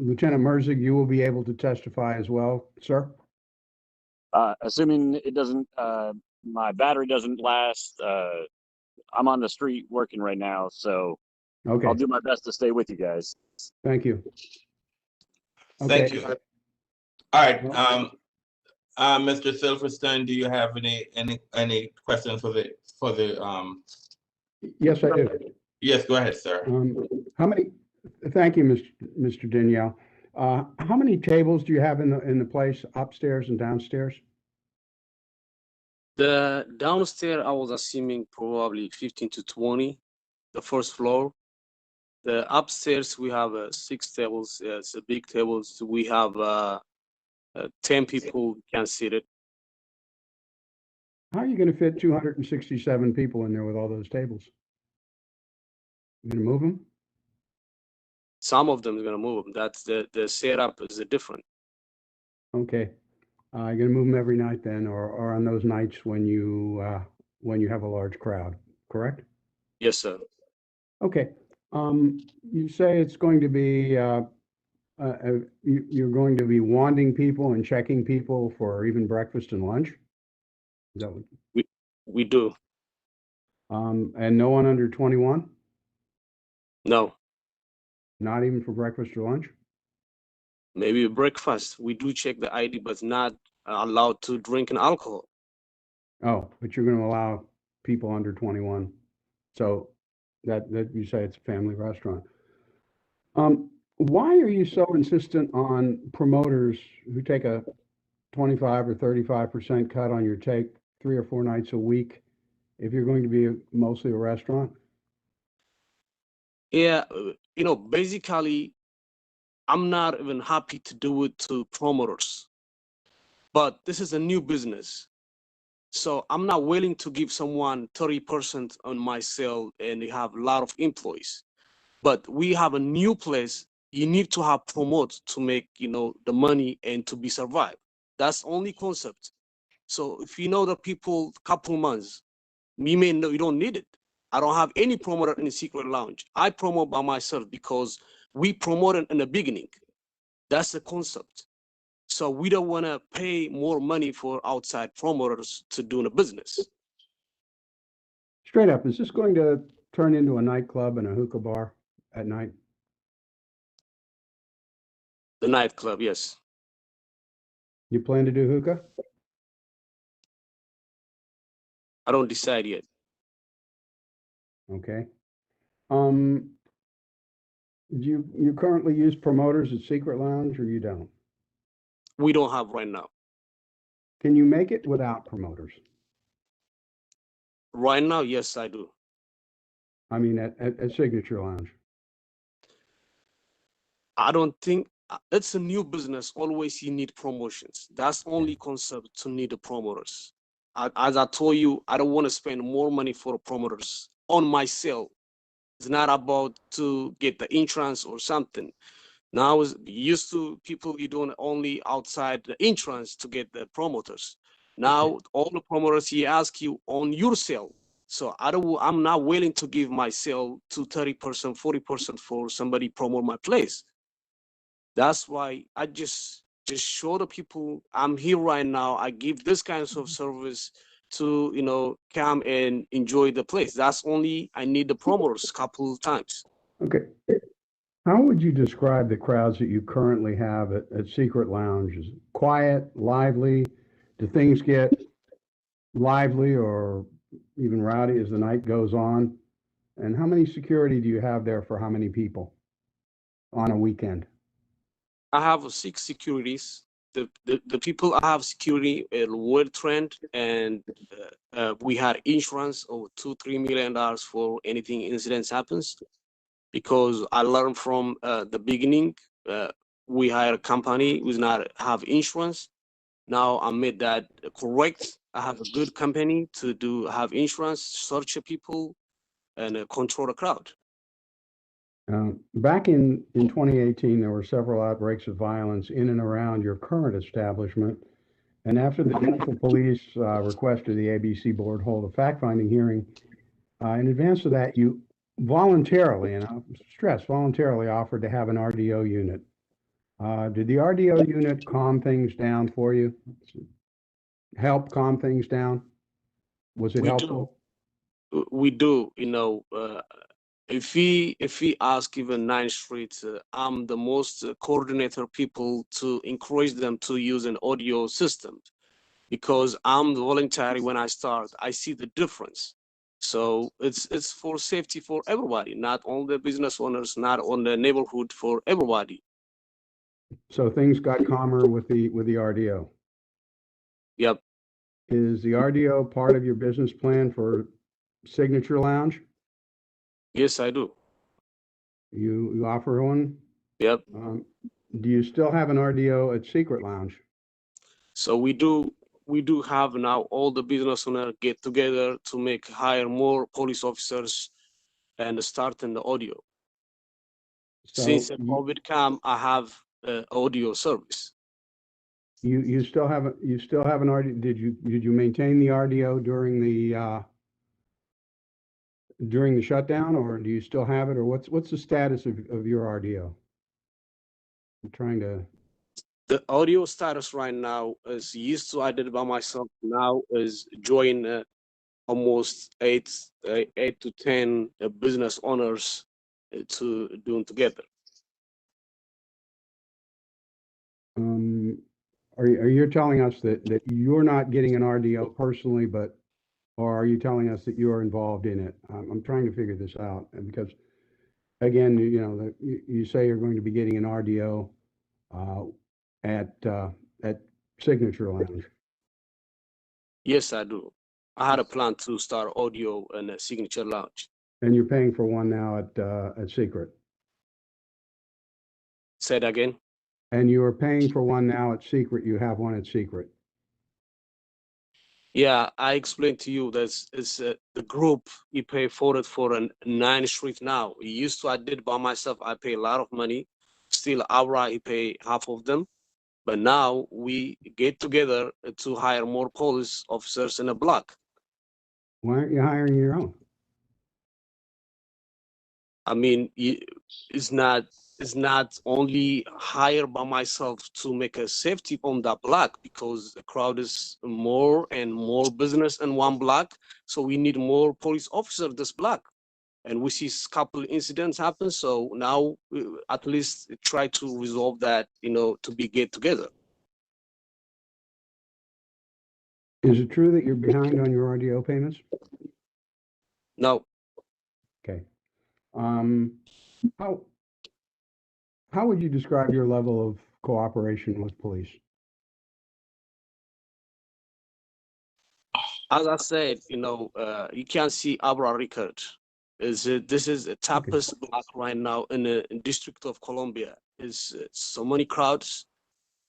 Lieutenant Merzik, you will be able to testify as well, sir. Assuming it doesn't, my battery doesn't last. I'm on the street working right now, so okay. I'll do my best to stay with you guys. Thank you. Thank you. All right. Mr. Silverstein, do you have any questions for the Yes, I do. Yes, go ahead, sir. Thank you, Mr. Danielle. How many tables do you have in the place upstairs and downstairs? The downstairs, I was assuming probably 15 to 20, the first floor. The upstairs, we have 6 tables. It's a big tables. We have 10 people can sit it. How are you going to fit 267 people in there with all those tables? You going to move them? Some of them are going to move them. That's the setup is different. Okay. You're going to move them every night then, or on those nights when you have a large crowd, correct? Yes, sir. Okay. You say it's going to be you're going to be wanding people and checking people for even breakfast and lunch? Is that what? We do. And no one under 21? No. Not even for breakfast or lunch? Maybe breakfast. We do check the ID, but not allowed to drink an alcohol. Oh, but you're going to allow people under 21. So that you say it's a family restaurant. Why are you so insistent on promoters who take a 25 or 35% cut on your take 3 or 4 nights a week if you're going to be mostly a restaurant? Yeah, basically, I'm not even happy to do it to promoters. But this is a new business. So I'm not willing to give someone 30% on my sale and they have a lot of employees. But we have a new place. You need to have promote to make, the money and to be survived. That's only concept. So if you know the people couple months, you may know you don't need it. I don't have any promoter in the secret lounge. I promote by myself because we promoted in the beginning. That's the concept. So we don't want to pay more money for outside promoters to do the business. Straight up, is this going to turn into a nightclub and a hookah bar at night? The nightclub, yes. You plan to do hookah? I don't decide yet. Okay. Do you currently use promoters at Secret Lounge or you don't? We don't have right now. Can you make it without promoters? Right now, yes, I do. I mean, at Signature Lounge. I don't think it's a new business. Always you need promotions. That's only concept to need the promoters. As I told you, I don't want to spend more money for promoters on my sale. It's not about to get the entrance or something. Now it's used to people you doing only outside the entrance to get the promoters. Now all the promoters he ask you on your sale. So I'm not willing to give myself to 30%, 40% for somebody promote my place. That's why I just show the people I'm here right now. I give this kinds of service to, come and enjoy the place. That's only I need the promoters couple of times. Okay. How would you describe the crowds that you currently have at Secret Lounge? Is it quiet, lively? Do things get lively or even rowdy as the night goes on? And how many security do you have there for how many people on a weekend? I have 6 securities. The people I have security were trained, and we had insurance of $2-3 million for anything incidents happens. Because I learned from the beginning, we hire a company who's not have insurance. Now I made that correct. I have a good company to have insurance, search people, and control the crowd. Back in 2018, there were several outbreaks of violence in and around your current establishment. And after the Central Police requested the ABC board hold a fact-finding hearing, in advance of that, you voluntarily, and I'll stress voluntarily, offered to have an RDO unit. Did the RDO unit calm things down for you? Help calm things down? Was it helpful? We do, if we ask even 9th Street, I'm the most coordinator people to encourage them to use an audio system, because I'm the voluntary. When I start, I see the difference. So it's for safety for everybody, not only the business owners, not on the neighborhood, for everybody. So things got calmer with the RDO. Yep. Is the RDO part of your business plan for Signature Lounge? Yes, I do. You offer one? Yep. Do you still have an RDO at Secret Lounge? So we do have now all the business owners get together to hire more police officers and start in the audio. So Since the COVID came, I have audio service. You still have an RDO? Did you maintain the RDO during the shutdown, or do you still have it, or what's the status of your RDO? I'm trying to. The audio status right now is used to I did it by myself. Now is join almost 8 to 10 business owners to doing together. Are you telling us that you're not getting an RDO personally, or are you telling us that you are involved in it? I'm trying to figure this out, and because again, you say you're going to be getting an RDO at Signature Lounge. Yes, I do. I had a plan to start audio in a Signature Lounge. And you're paying for one now at Secret. Say it again. And you are paying for one now at Secret. You have one at Secret. Yeah, I explained to you that it's the group he pay for it for a 9th Street now. He used to I did by myself. I pay a lot of money. Still, outright he pay half of them. But now we get together to hire more police officers in a block. Why aren't you hiring your own? I mean, it's not only hired by myself to make a safety on that block, because the crowd is more and more business in one block. So we need more police officers this block. And we see a couple incidents happen. So now at least try to resolve that, to get together. Is it true that you're behind on your RDO payments? No. Okay. How would you describe your level of cooperation with police? As I said, you can see our record. This is a toughest block right now in the District of Columbia. Is so many crowds.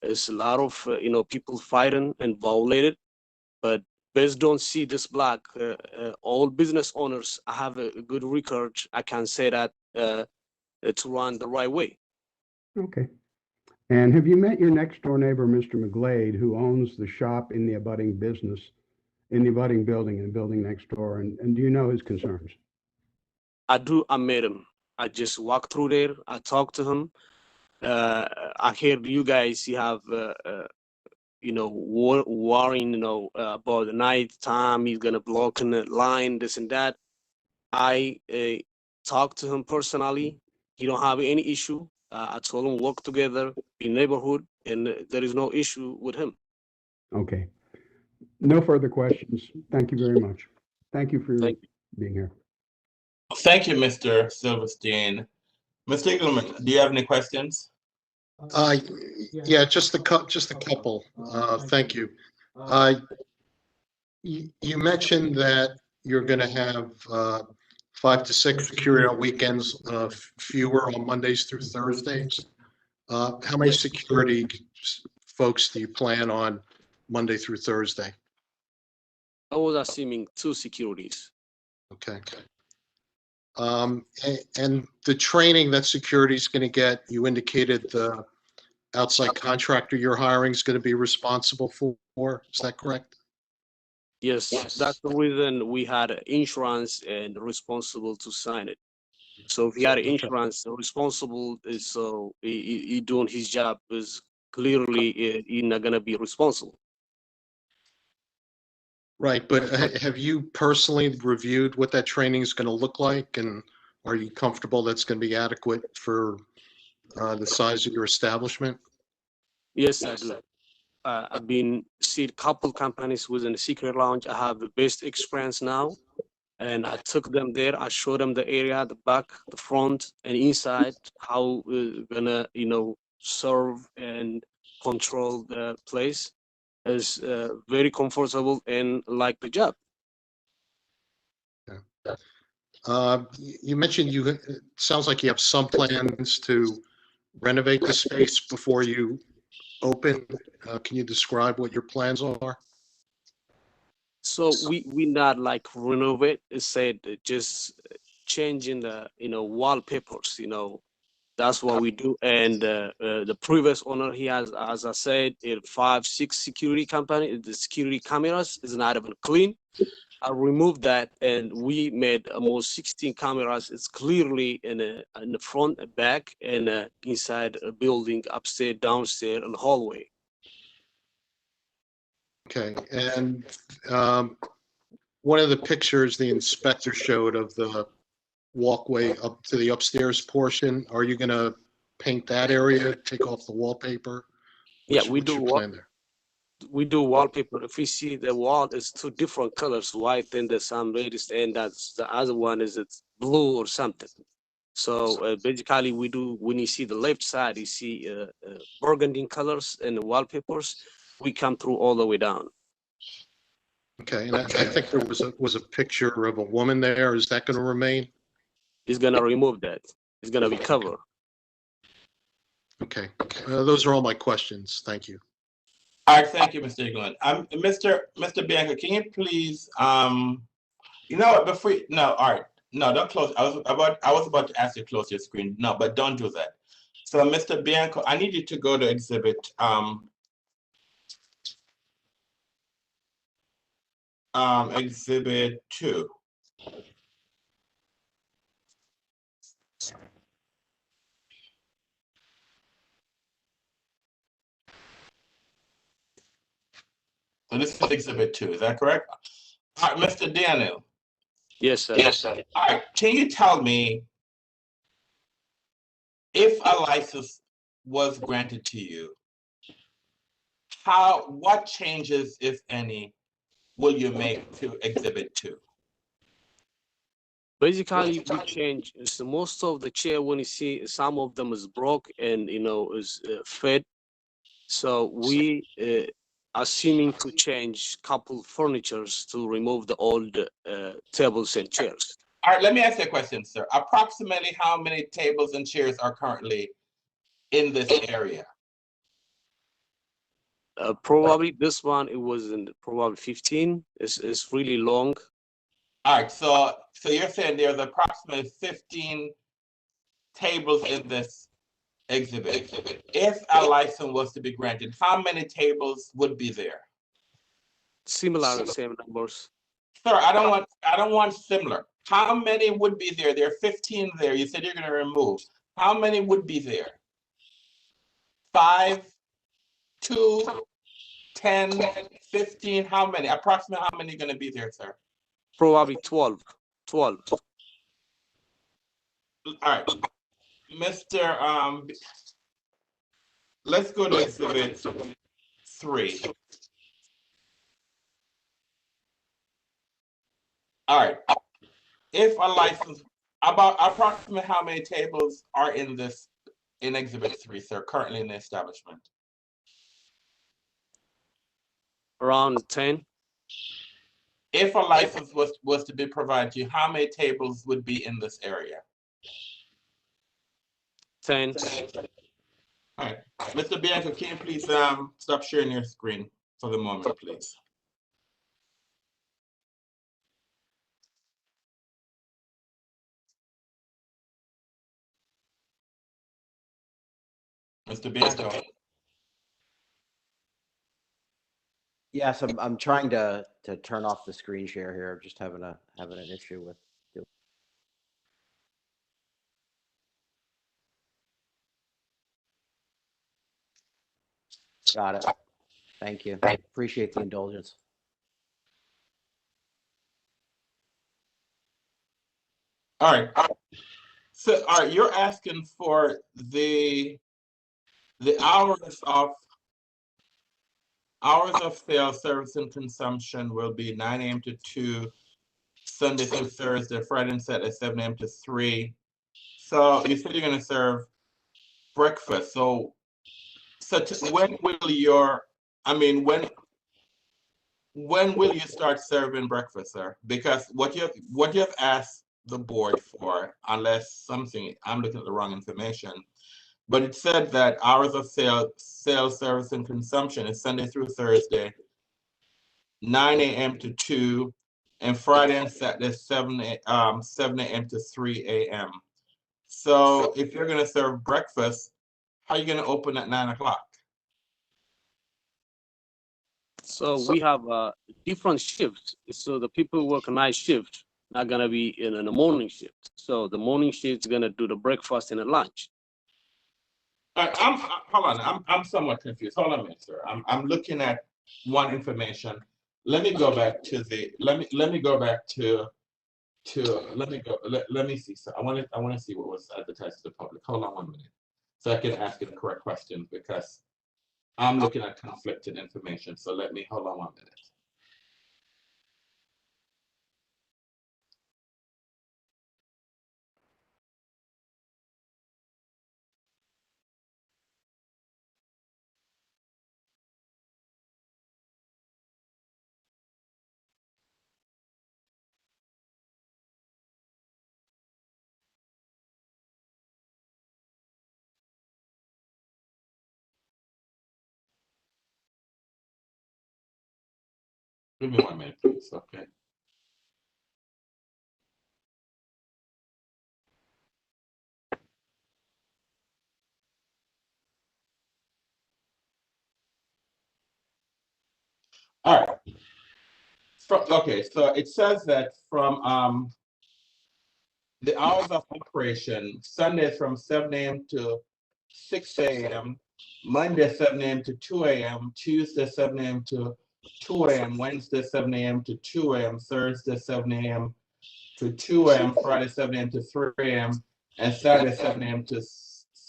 There's a lot of people fighting and violated, but based don't see this block. All business owners have a good record. I can say that to run the right way. Okay. And have you met your next door neighbor, Mr. McGlade, who owns the shop in the abutting business in the abutting building and building next door, and do you know his concerns? I do. I met him. I just walked through there. I talked to him. I heard you guys, you have, worrying, about the night time, he's gonna block in the line, this and that. I talked to him personally. He don't have any issue. I told him work together in neighborhood, and there is no issue with him. Okay. No further questions. Thank you very much. Thank you for being here. Thank you, Mr. Silverstein. Mr. Eagleman, do you have any questions? Yeah, just a couple. Thank you. You mentioned that you're going to have 5 to 6 security on weekends, fewer on Mondays through Thursdays. How many security folks do you plan on Monday through Thursday? I was assuming 2 securities. Okay. And the training that security is going to get, you indicated the outside contractor you're hiring is going to be responsible for. Is that correct? Yes, that's the reason we had insurance and responsible to sign it. So if he had insurance responsible, so he doing his job is clearly he's not gonna be responsible. Right, but have you personally reviewed what that training is going to look like, and are you comfortable that's going to be adequate for the size of your establishment? Yes, I do. I've been seen couple companies within the secret lounge. I have the best experience now, and I took them there. I showed them the area, the back, the front, and inside, how we're gonna, serve and control the place. Is very comfortable and like the job. You mentioned it sounds like you have some plans to renovate the space before you open. Can you describe what your plans are? So we not like renovate. It said just changing the wallpapers. That's what we do. And the previous owner, he has, as I said, 5, 6 security company. The security cameras is not even clean. I removed that, and we made almost 16 cameras. It's clearly in the front, back, and inside a building, upstairs, downstairs, and hallway. Okay, and one of the pictures the inspector showed of the walkway up to the upstairs portion, are you going to paint that area, take off the wallpaper? Yeah, we do. What's your plan there? We do wallpaper. If you see the wall is 2 different colors, white and the some reddish, and that's the other one is it's blue or something. So basically, we do, when you see the left side, you see burgundy colors and the wallpapers. We come through all the way down. Okay, and I think there was a picture of a woman there. Is that going to remain? He's gonna remove that. It's gonna be covered. Okay, those are all my questions. Thank you. All right, thank you, Mr. Eagleman. Mr. Bianca, can you please, you know what, don't close. I was about to ask you to close your screen. No, but don't do that. So, Mr. Bianco, I need you to go to exhibit exhibit 2. So this is exhibit 2, is that correct? All right, Mr. Daniel. Yes, sir. Yes, sir. All right, can you tell me if a license was granted to you, what changes, if any, will you make to exhibit 2? Basically, we change. So most of the chair, when you see, some of them is broke and is fed. So we assuming to change couple furnitures to remove the old tables and chairs. All right, let me ask you a question, sir. Approximately how many tables and chairs are currently in this area? Probably this one, it was in probably 15. It's really long. All right, so you're saying there's approximately 15 tables in this exhibit. If a license was to be granted, how many tables would be there? Similar, same numbers. Sir, I don't want similar. How many would be there? There are 15 there. You said you're going to remove. How many would be there? 5, 2, 10, 15, how many? Approximately how many are going to be there, sir? Probably 12. 12. All right. Mr. Let's go to exhibit 3. All right. If a license, about approximately how many tables are in exhibit 3, sir, currently in the establishment? Around 10. If a license was to be provided to you, how many tables would be in this area? 10. All right. Mr. Bianco, can you please stop sharing your screen for the moment, please? Mr. Bianco. Yes, I'm trying to turn off the screen share here. I'm just having an issue with it. Got it. Thank you. Appreciate the indulgence. All right. So, all right, you're asking for the hours of sales, service, and consumption will be 9 a.m. to 2, Sunday through Thursday, Friday and Saturday, 7 a.m. to 3. So you said you're going to serve breakfast. So when will your, when will you start serving breakfast, sir? Because what you have asked the board for, unless something, I'm looking at the wrong information, but it said that hours of sales, service, and consumption is Sunday through Thursday, 9 a.m. to 2, and Friday and Saturday, 7 a.m. to 3 a.m. So if you're going to serve breakfast, how are you going to open at 9 o'clock? So we have different shifts. So the people who work a night shift are going to be in a morning shift. So the morning shift is going to do the breakfast and the lunch. Hold on, I'm somewhat confused. Hold on a minute, sir. I'm looking at one information. Let me go back to the, let me go back to, let me see, sir. I want to see what was advertised to the public. Hold on 1 minute. So I can ask you the correct questions because I'm looking at conflicted information. So let me, hold on 1 minute. Give me 1 minute, please, okay? All right. Okay, so it says that from the hours of operation, Sunday from 7 a.m. to 6 a.m., Monday 7 a.m. to 2 a.m., Tuesday 7 a.m. to 2 a.m., Wednesday 7 a.m. to 2 a.m., Thursday 7 a.m. to 2 a.m., Friday 7 a.m. to 3 a.m., and Saturday 7 a.m. to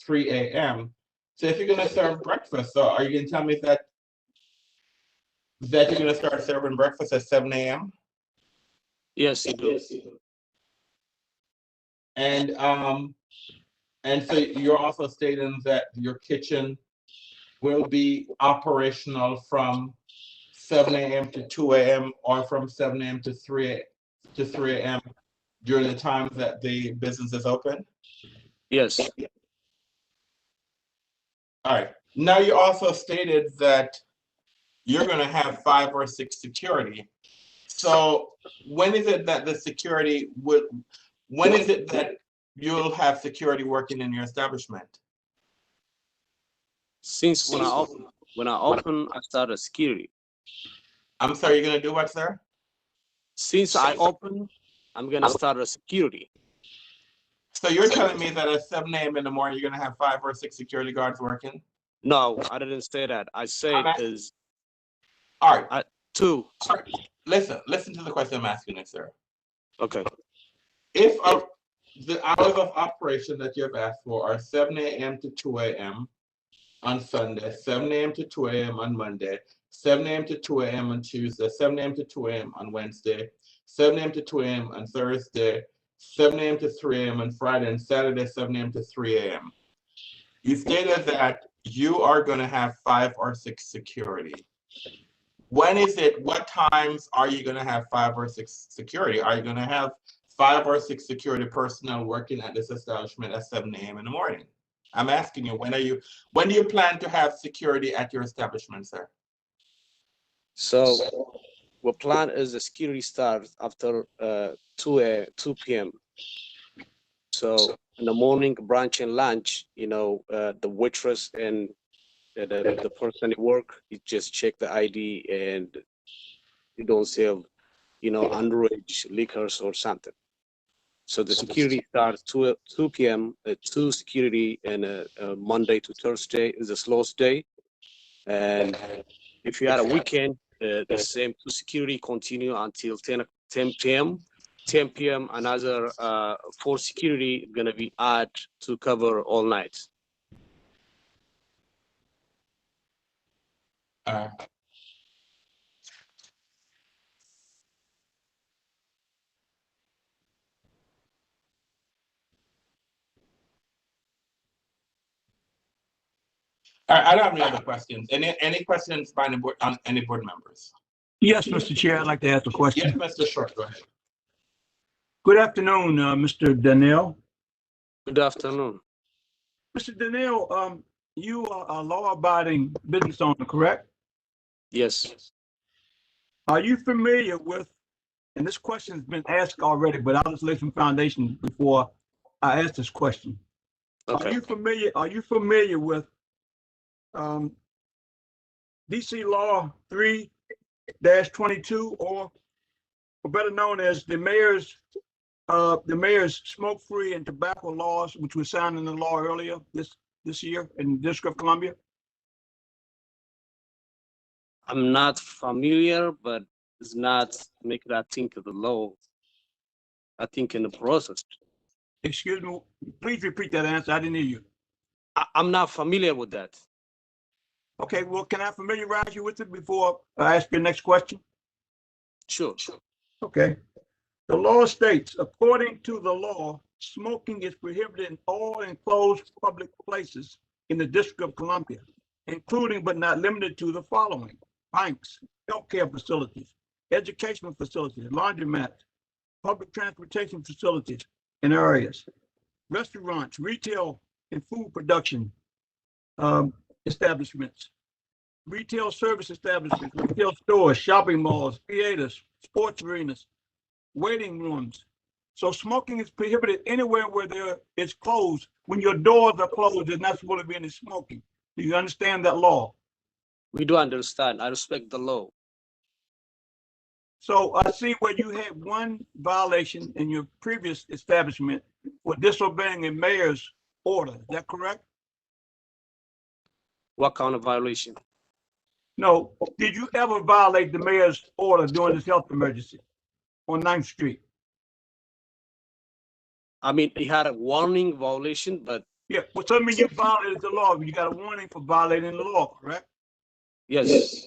3 a.m. So if you're going to serve breakfast, so are you going to tell me that you're going to start serving breakfast at 7 a.m.? Yes, you do. And so you're also stating that your kitchen will be operational from 7 a.m. to 2 a.m. or from 7 a.m. to 3 a.m. during the times that the business is open? Yes. All right. Now you also stated that you're going to have 5 or 6 security. So when is it that the security would, when is it that you'll have security working in your establishment? Since when I open, I start a security. I'm sorry, you're gonna do what, sir? Since I open, I'm gonna start a security. So you're telling me that at 7 a.m. in the morning, you're gonna have 5 or 6 security guards working? No, I didn't say that. I said is all right. 2. All right. Listen to the question I'm asking you, sir. Okay. If the hours of operation that you have asked for are 7 a.m. to 2 a.m. on Sunday, 7 a.m. to 2 a.m. on Monday, 7 a.m. to 2 a.m. on Tuesday, 7 a.m. to 2 a.m. on Wednesday, 7 a.m. to 2 a.m. on Thursday, 7 a.m. to 3 a.m. on Friday, and Saturday, 7 a.m. to 3 a.m. You stated that you are going to have 5 or 6 security. When is it, what times are you going to have 5 or 6 security? Are you going to have 5 or 6 security personnel working at this establishment at 7 a.m. in the morning? I'm asking you, when do you plan to have security at your establishment, sir? So the plan is the security starts after 2 p.m. So in the morning, brunch and lunch, the waitress and the person at work, you just check the ID and you don't sell, underage liquors or something. So the security starts 2 p.m. 2 security, and Monday to Thursday is the slowest day. And if you had a weekend, the same 2 security continue until 10 p.m. 10 p.m. another 4 security gonna be added to cover all night. I don't have any other questions. Any questions by any board members? Yes, Mr. Chair, I'd like to ask a question. Yes, Mr. Short, go ahead. Good afternoon, Mr. Daniel. Good afternoon. Mr. Daniel, you are a law-abiding business owner, correct? Yes. Are you familiar with, and this question has been asked already, but I'll just lay some foundation before I ask this question. Okay. Are you familiar with DC Law 3-22, or better known as the mayor's smoke-free and tobacco laws, which was signed into law earlier this year in the District of Columbia? I'm not familiar, but it's not making I think of the law. I think in the process. Excuse me, please repeat that answer. I didn't hear you. I'm not familiar with that. Okay, well, can I familiarize you with it before I ask your next question? Sure. Okay. The law states, according to the law, smoking is prohibited in all enclosed public places in the District of Columbia, including but not limited to the following: banks, healthcare facilities, educational facilities, laundromats, public transportation facilities and areas, restaurants, retail and food production establishments, retail service establishments, retail stores, shopping malls, theaters, sports arenas, waiting rooms. So smoking is prohibited anywhere where it's closed. When your doors are closed, there's not supposed to be any smoking. Do you understand that law? We do understand. I respect the law. So I see where you had one violation in your previous establishment for disobeying a mayor's order. Is that correct? What kind of violation? No. Did you ever violate the mayor's order during this health emergency on 9th Street? I mean, he had a warning violation, but yeah, well, so I mean you violated the law. You got a warning for violating the law, correct? Yes.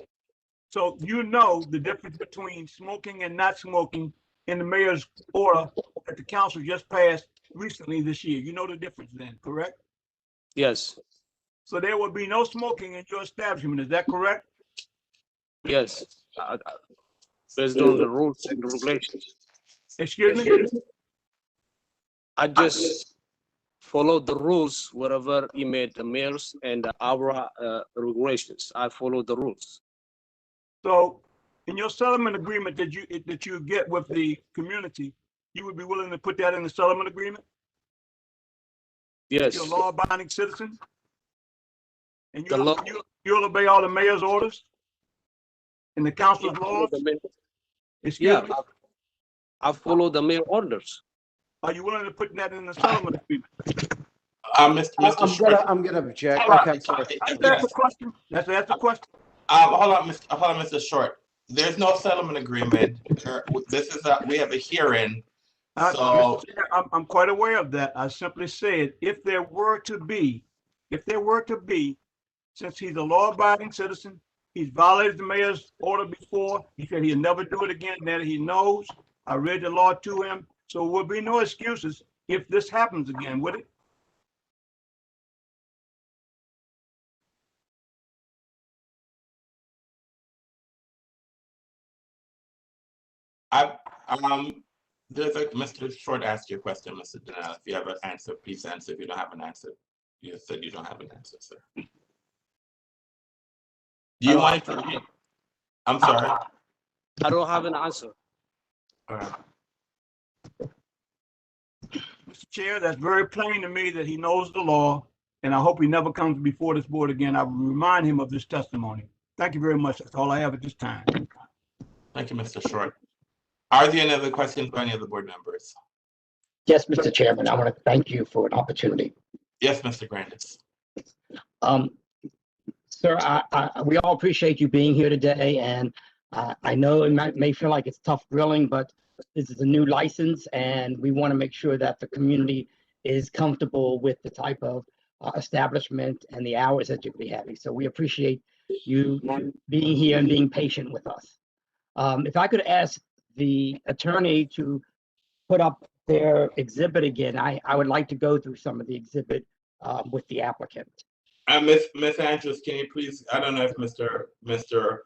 So you know the difference between smoking and not smoking in the mayor's order that the council just passed recently this year. You know the difference then, correct? Yes. So there will be no smoking in your establishment. Is that correct? Yes. Based on the rules and regulations. Excuse me? I just followed the rules wherever he made the mayor's and our regulations. I follow the rules. So in your settlement agreement that you get with the community, you would be willing to put that in the settlement agreement? Yes. You're a law-abiding citizen? And you'll obey all the mayor's orders? in the council's laws? Excuse Yeah, me? I follow the mayor orders. Are you willing to put that in the settlement agreement? Mr. Short. I'm gonna object. Hold on. Okay, sir. That's a question. That's a question. Hold on, Mr. Short. There's no settlement agreement. This is we have a hearing. So Mr. Chair, I'm quite aware of that. I simply said, if there were to be, since he's a law-abiding citizen, he's violated the mayor's order before, he said he'll never do it again, that he knows. I read the law to him, so there will be no excuses if this happens again, would it? There's a Mr. Short asked you a question, Mr. Denell. If you have an answer, please answer. If you don't have an answer, you said you don't have an answer, sir. Do you want to? I'm sorry. I don't have an answer. All right. Mr. Chair, that's very plain to me that he knows the law, and I hope he never comes before this board again. I will remind him of this testimony. Thank you very much. That's all I have at this time. Thank you, Mr. Short. Are there any other questions by any of the board members? Yes, Mr. Chairman, I want to thank you for an opportunity. Yes, Mr. Grandis. Sir, we all appreciate you being here today, and I know it may feel like it's tough grilling, but this is a new license, and we want to make sure that the community is comfortable with the type of establishment and the hours that you'll be having. So we appreciate you being here and being patient with us. If I could ask the attorney to put up their exhibit again, I would like to go through some of the exhibit with the applicant. Ms. Andrews, can you please, I don't know if Mr.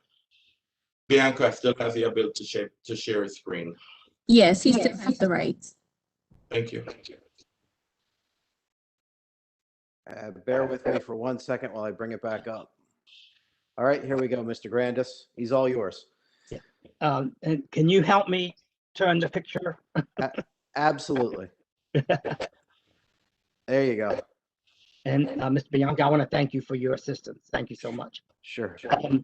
Bianca still has the ability to share his screen. Yes, he still has the rights. Thank you. Bear with me for 1 second while I bring it back up. All right, here we go, Mr. Grandis. He's all yours. And can you help me turn the picture? Absolutely. There you go. And Mr. Bianca, I want to thank you for your assistance. Thank you so much. Sure.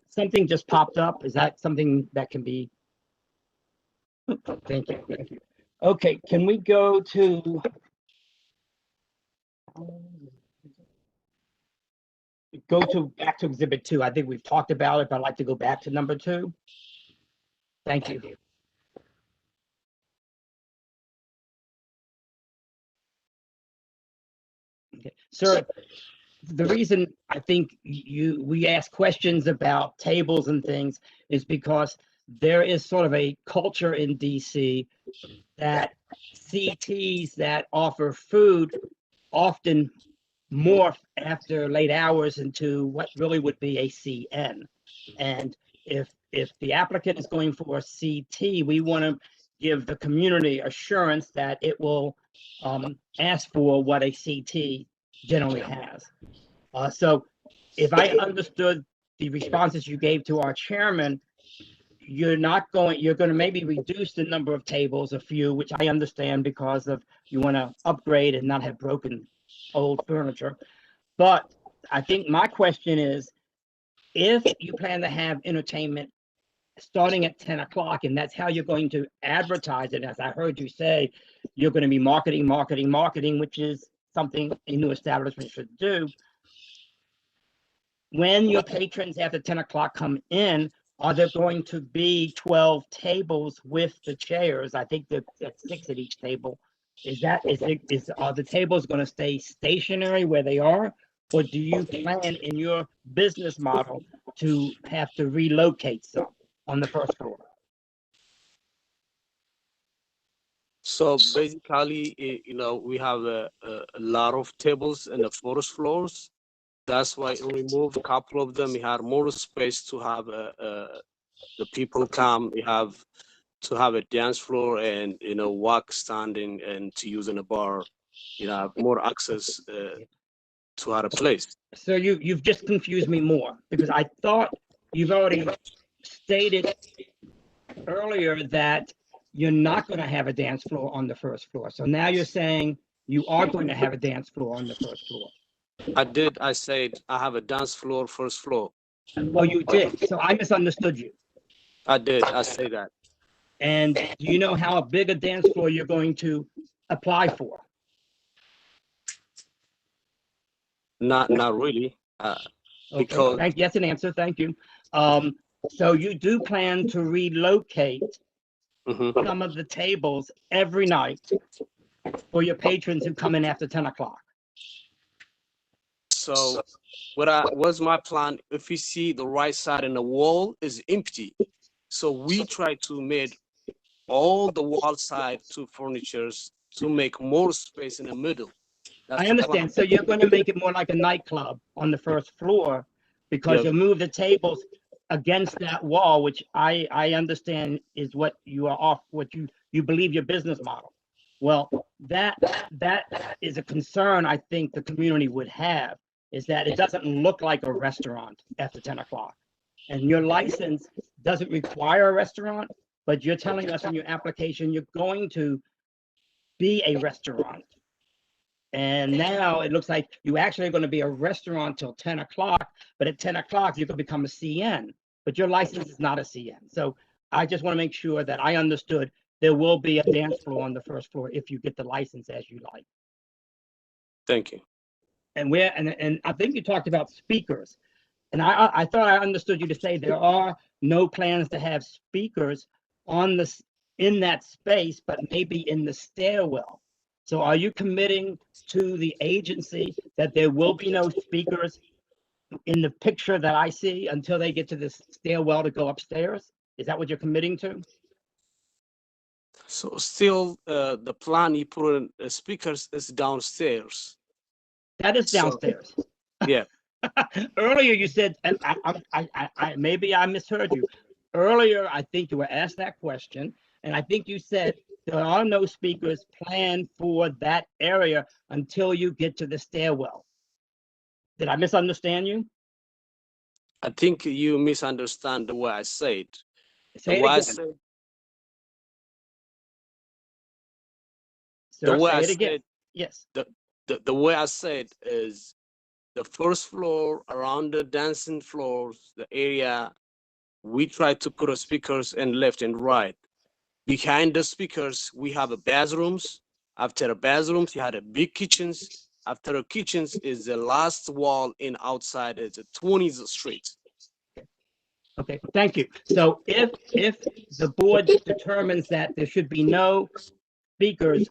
Something just popped up. Is that something that can be? Thank you. Thank you. Okay, can we go to? Back to exhibit 2. I think we've talked about it, but I'd like to go back to number 2. Thank you. Okay. Sir, the reason I think we ask questions about tables and things is because there is sort of a culture in DC that CTs that offer food often morph after late hours into what really would be a CN. And if the applicant is going for a CT, we want to give the community assurance that it will ask for what a CT generally has. So if I understood the responses you gave to our chairman, you're going to maybe reduce the number of tables, a few, which I understand because of you want to upgrade and not have broken old furniture. But I think my question is, if you plan to have entertainment starting at 10 o'clock, and that's how you're going to advertise it, as I heard you say, you're going to be marketing, which is something a new establishment should do. When your patrons after 10 o'clock come in, are there going to be 12 tables with the chairs? I think that's 6 at each table. Are the tables going to stay stationary where they are? Or do you plan in your business model to have to relocate some on the first floor? So basically, we have a lot of tables in the first floors. That's why we moved a couple of them. We had more space to have the people come. We have to have a dance floor and walk standing and to use in a bar. Have more access to our place. So you've just confused me more, because I thought you've already stated earlier that you're not going to have a dance floor on the first floor. So now you're saying you are going to have a dance floor on the first floor. I said I have a dance floor, first floor. Oh, you did. So I misunderstood you. I did. I say that. And do you know how big a dance floor you're going to apply for? Not really. Okay, Because that's an answer. Thank you. So you do plan to relocate some of the tables every night for your patrons who come in after 10 o'clock. so what was my plan? If you see the right side in the wall is empty, so we try to make all the wall side to furnitures to make more space in the middle. That's I the plan. understand. So you're going to make it more like a nightclub on the first floor because Yep. you'll move the tables against that wall, which I understand is what you are off, what you believe your business model. Well, that is a concern I think the community would have, is that it doesn't look like a restaurant after 10 o'clock. And your license doesn't require a restaurant, but you're telling us in your application you're going to be a restaurant. And now it looks like you actually are going to be a restaurant till 10 o'clock, but at 10 o'clock, you could become a CN, but your license is not a CN. So I just want to make sure that I understood there will be a dance floor on the first floor if you get the license as you like. Thank you. And and I think you talked about speakers. And I thought I understood you to say there are no plans to have speakers in that space, but maybe in the stairwell. So are you committing to the agency that there will be no speakers in the picture that I see until they get to this stairwell to go upstairs? Is that what you're committing to? So still, the plan you put in speakers is downstairs. That is downstairs. So, yeah. Earlier you said, and I maybe I misheard you. Earlier, I think you were asked that question, and I think you said there are no speakers planned for that area until you get to the stairwell. Did I misunderstand you? I think you misunderstand the way I said. Say it again. The Sir, way say I it again. said, Yes. The way I said is the first floor around the dancing floors, the area, we try to put a speakers in left and right. Behind the speakers, we have a bathrooms. After the bathrooms, you had a big kitchens. After the kitchens is the last wall in outside is the 20th Street. Okay, thank you. So if the board determines that there should be no speakers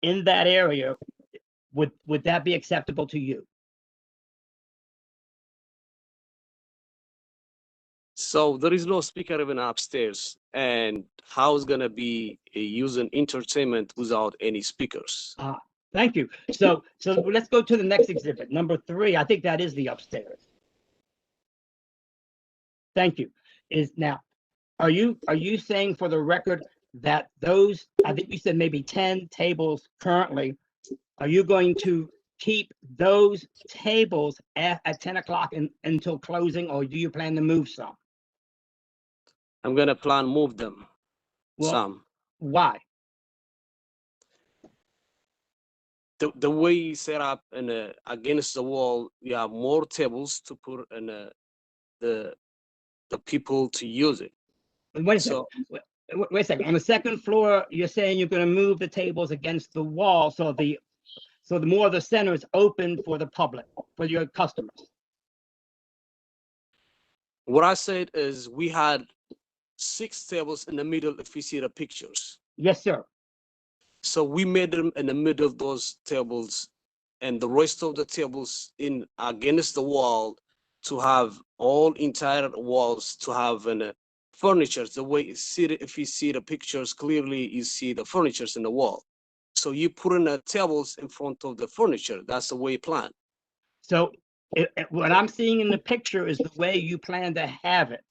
in that area, would that be acceptable to you? So there is no speaker even upstairs, and how is gonna be using entertainment without any speakers? Thank you. So let's go to the next exhibit, number 3. I think that is the upstairs. Thank you. Are you saying for the record that those, I think you said maybe 10 tables currently, are you going to keep those tables at 10 o'clock until closing, or do you plan to move some? I'm gonna plan move them. Well, some. Why? The way you set up in against the wall, you have more tables to put in the people to use it. Wait a second. Wait a second. On the second floor, you're saying you're going to move the tables against the wall so the more of the center is open for the public, for your customers. What I said is we had 6 tables in the middle if you see the pictures. Yes, sir. So we made them in the middle of those tables and the rest of the tables in against the wall to have all entire walls to have furniture. The way you see it, if you see the pictures clearly, you see the furnitures in the wall. So you put in the tables in front of the furniture. That's the way you plan. So what I'm seeing in the picture is the way you plan to have it.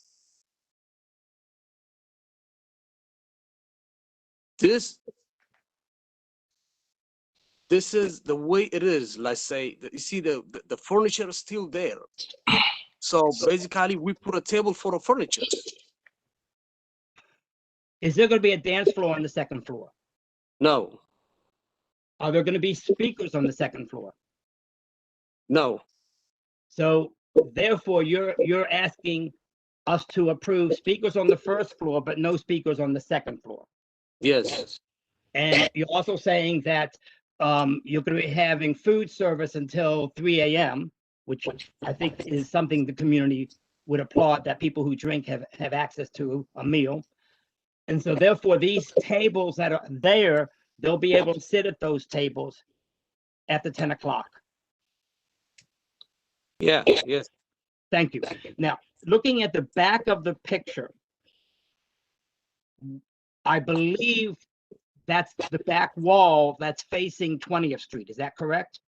This is the way it is. Let's say you see the furniture is still there. So basically, we put a table for the furniture. Is there going to be a dance floor on the second floor? No. Are there going to be speakers on the second floor? No. So therefore, you're asking us to approve speakers on the first floor, but no speakers on the second floor. Yes. And you're also saying that you're going to be having food service until 3 a.m., which I think is something the community would applaud, that people who drink have access to a meal. And so therefore, these tables that are there, they'll be able to sit at those tables after 10 o'clock. Yeah, yes. Thank you. Now, looking at the back of the picture, I believe that's the back wall that's facing 20th Street. Is that correct?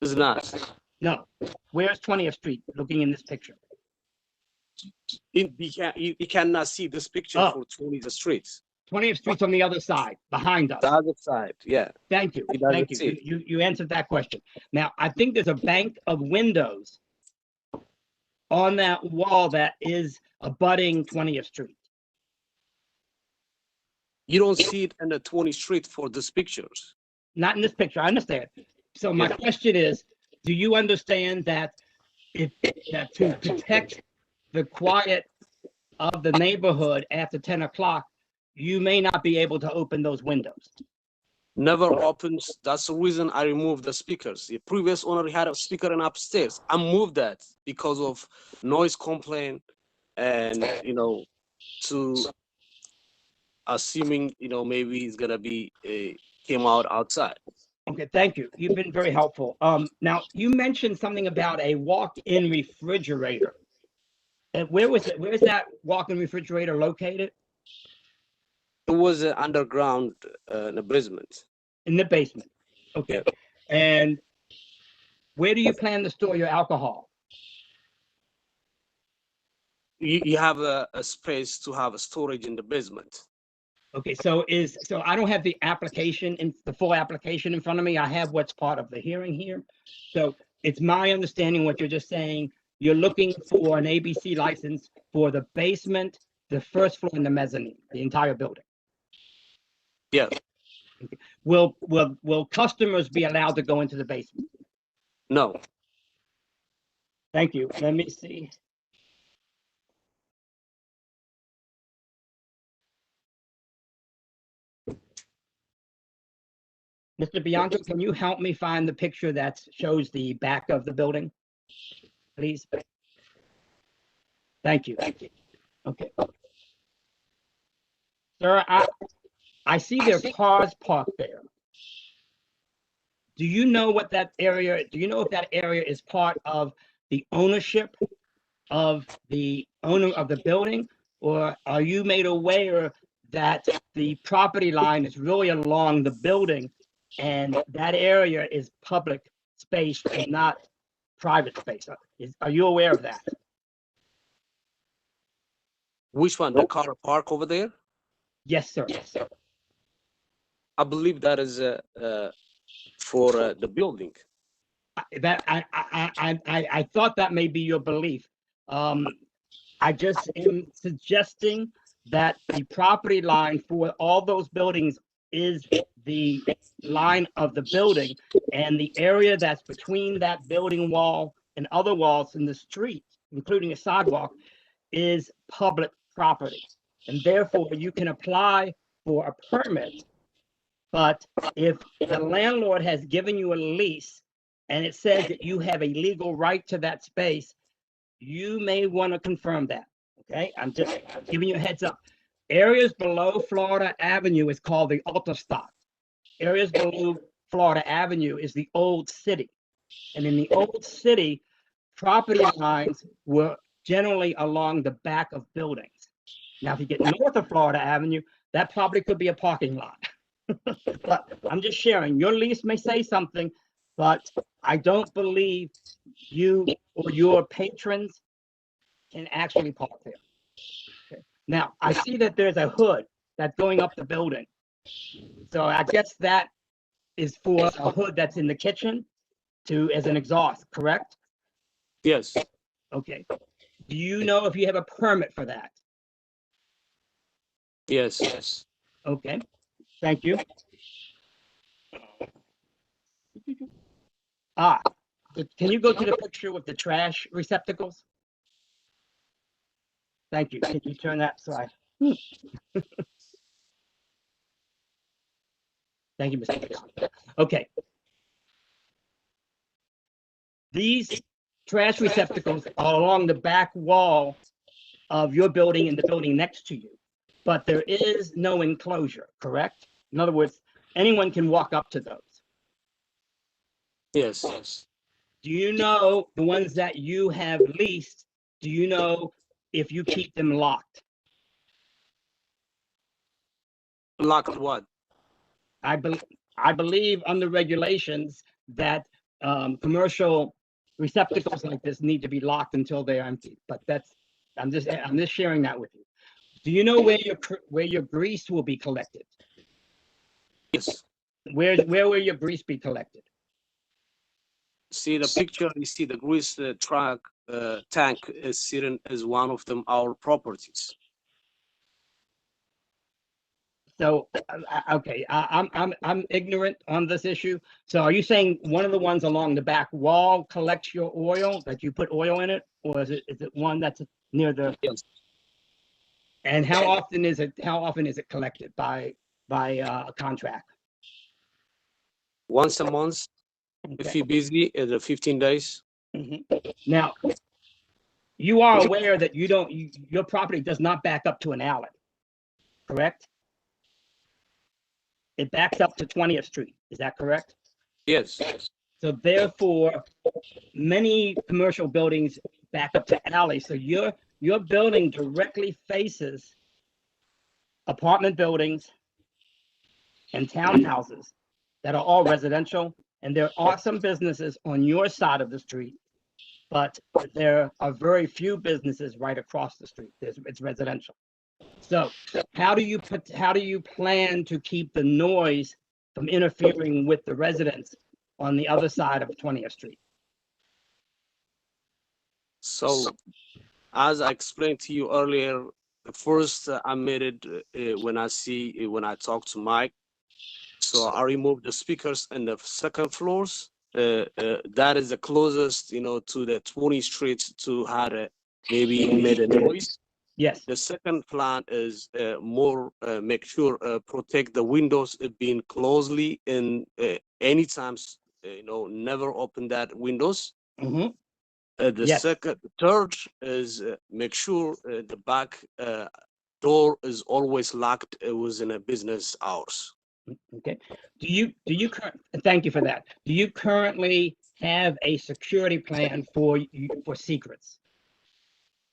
It's not. No. Where's 20th Street looking in this picture? You cannot see this picture for 20th Street. 20th Street's on the other side, behind us. The other side, yeah. Thank you. It doesn't Thank you. see. You answered that question. Now, I think there's a bank of windows on that wall that is abutting 20th Street. You don't see it in the 20th Street for these pictures. Not in this picture, I understand. So my question is, do you understand that that to protect the quiet of the neighborhood after 10 o'clock, you may not be able to open those windows? Never opens. That's the reason I removed the speakers. The previous owner had a speaker in upstairs. I moved that because of noise complaint and, to assuming, maybe it's gonna be came out outside. Okay, thank you. You've been very helpful. Now you mentioned something about a walk-in refrigerator. And where was it? Where is that walk-in refrigerator located? It was underground in the basement. In the basement. Okay. And where do you plan to store your alcohol? You have a space to have a storage in the basement. Okay, so I don't have the application in the full application in front of me. I have what's part of the hearing here. So it's my understanding what you're just saying. You're looking for an ABC license for the basement, the first floor, and the mezzanine, the entire building. Yeah. Okay. Will customers be allowed to go into the basement? No. Thank you. Let me see. Mr. Bianco, can you help me find the picture that shows the back of the building, please? Thank you. Thank you. Okay. Sir, I see there are cars parked there. Do you know what that area, do you know if that area is part of the ownership of the owner of the building? Or are you made aware that the property line is really along the building and that area is public space and not private space? Are you aware of that? Which one? The car park over there? Yes, sir. Yes, sir. I believe that is for the building. I thought that may be your belief. I just am suggesting that the property line for all those buildings is the line of the building, and the area that's between that building wall and other walls in the street, including a sidewalk, is public property. And therefore, you can apply for a permit. But if the landlord has given you a lease and it says that you have a legal right to that space, you may want to confirm that. Okay, I'm just giving you a heads up. Areas below Florida Avenue is called the Alta-Stop. Areas below Florida Avenue is the old city. And in the old city, property lines were generally along the back of buildings. Now, if you get north of Florida Avenue, that probably could be a parking lot. But I'm just sharing. Your lease may say something, but I don't believe you or your patrons can actually park there. Okay. Now, I see that there's a hood that's going up the building. So I guess that is for a hood that's in the kitchen as an exhaust, correct? Yes. Okay. Do you know if you have a permit for that? Yes. Yes. Okay. Thank you. Can you go to the picture with the trash receptacles? Thank you. Can you turn that so I? Thank you, Mr. Bianco. Okay. These trash receptacles are along the back wall of your building and the building next to you, but there is no enclosure, correct? In other words, anyone can walk up to those. Yes. Do you know the ones that you have leased? Do you know if you keep them locked? Locked what? I believe under regulations that commercial receptacles like this need to be locked until they're empty. But I'm just sharing that with you. Do you know where your grease will be collected? Yes. Where will your grease be collected? See the picture. You see the grease truck tank is sitting as one of them our properties. So, okay, I'm ignorant on this issue. So are you saying one of the ones along the back wall collects your oil, that you put oil in it? Or is it one that's near the? Yes. And how often is it collected by a contract? Once a month, if you're busy, 15 days. Now, you are aware that your property does not back up to an alley, correct? It backs up to 20th Street. Is that correct? Yes. So therefore, many commercial buildings back up to alleys. So your building directly faces apartment buildings and townhouses that are all residential. And there are some businesses on your side of the street, but there are very few businesses right across the street. It's residential. So how do you plan to keep the noise from interfering with the residents on the other side of 20th Street? So, as I explained to you earlier, first I made it when I talked to Mike. So I removed the speakers in the second floors. That is the closest, to the 20th Street to have maybe made a noise. Yes. The second plan is more make sure protect the windows being closely and anytime never open that windows. The third is make sure the back door is always locked within a business hours. Okay. Thank you for that. Do you currently have a security plan for secrets?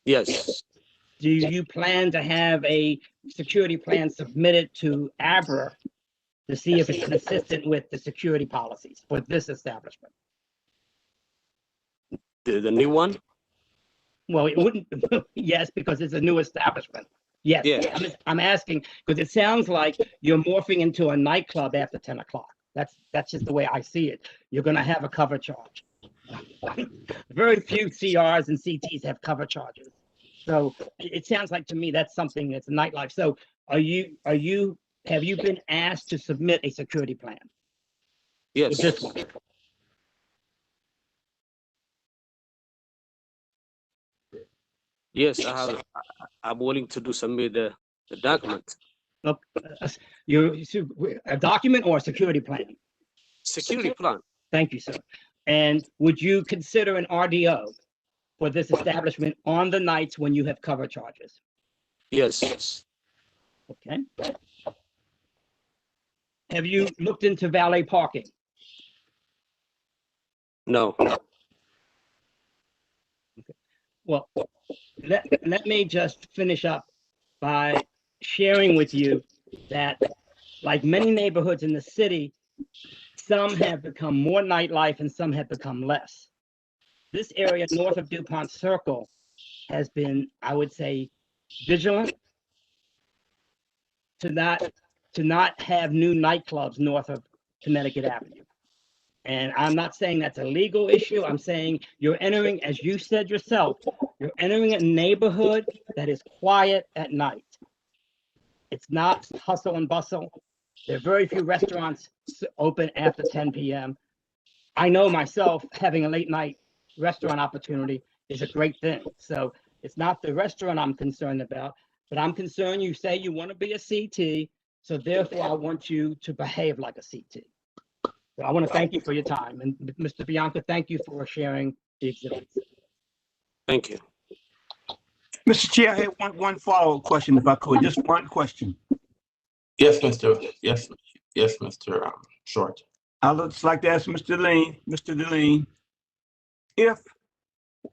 Yes. Do you plan to have a security plan submitted to ABRA to see if it's consistent with the security policies for this establishment? The new one? Well, it wouldn't. Yes, because it's a new establishment. Yes, yeah. I'm asking because it sounds like you're morphing into a nightclub after 10 o'clock. That's just the way I see it. You're going to have a cover charge. Very few CRs and CTs have cover charges. So it sounds like to me that's something that's nightlife. So have you been asked to submit a security plan? Yes. With this one? Yes, I'm willing to submit the document. A document or a security plan? Security plan. Thank you, sir. And would you consider an RDO for this establishment on the nights when you have cover charges? Yes. Okay. Have you looked into valet parking? No. Okay. Well, let me just finish up by sharing with you that, like many neighborhoods in the city, some have become more nightlife and some have become less. This area north of DuPont Circle has been, I would say, vigilant to not have new nightclubs north of Connecticut Avenue. And I'm not saying that's a legal issue. I'm saying you're entering, as you said yourself, you're entering a neighborhood that is quiet at night. It's not hustle and bustle. There are very few restaurants open after 10 p.m. I know myself having a late night restaurant opportunity is a great thing. So It's not the restaurant I'm concerned about, but I'm concerned you say you want to be a CT, so therefore I want you to behave like a CT. So I want to thank you for your time. And Mr. Bianca, thank you for sharing the exhibits. Thank you. Mr. Chair, I have one follow-up question, if I could, just one question. Yes, Mr. Short. I'd just like to ask Mr. Deline,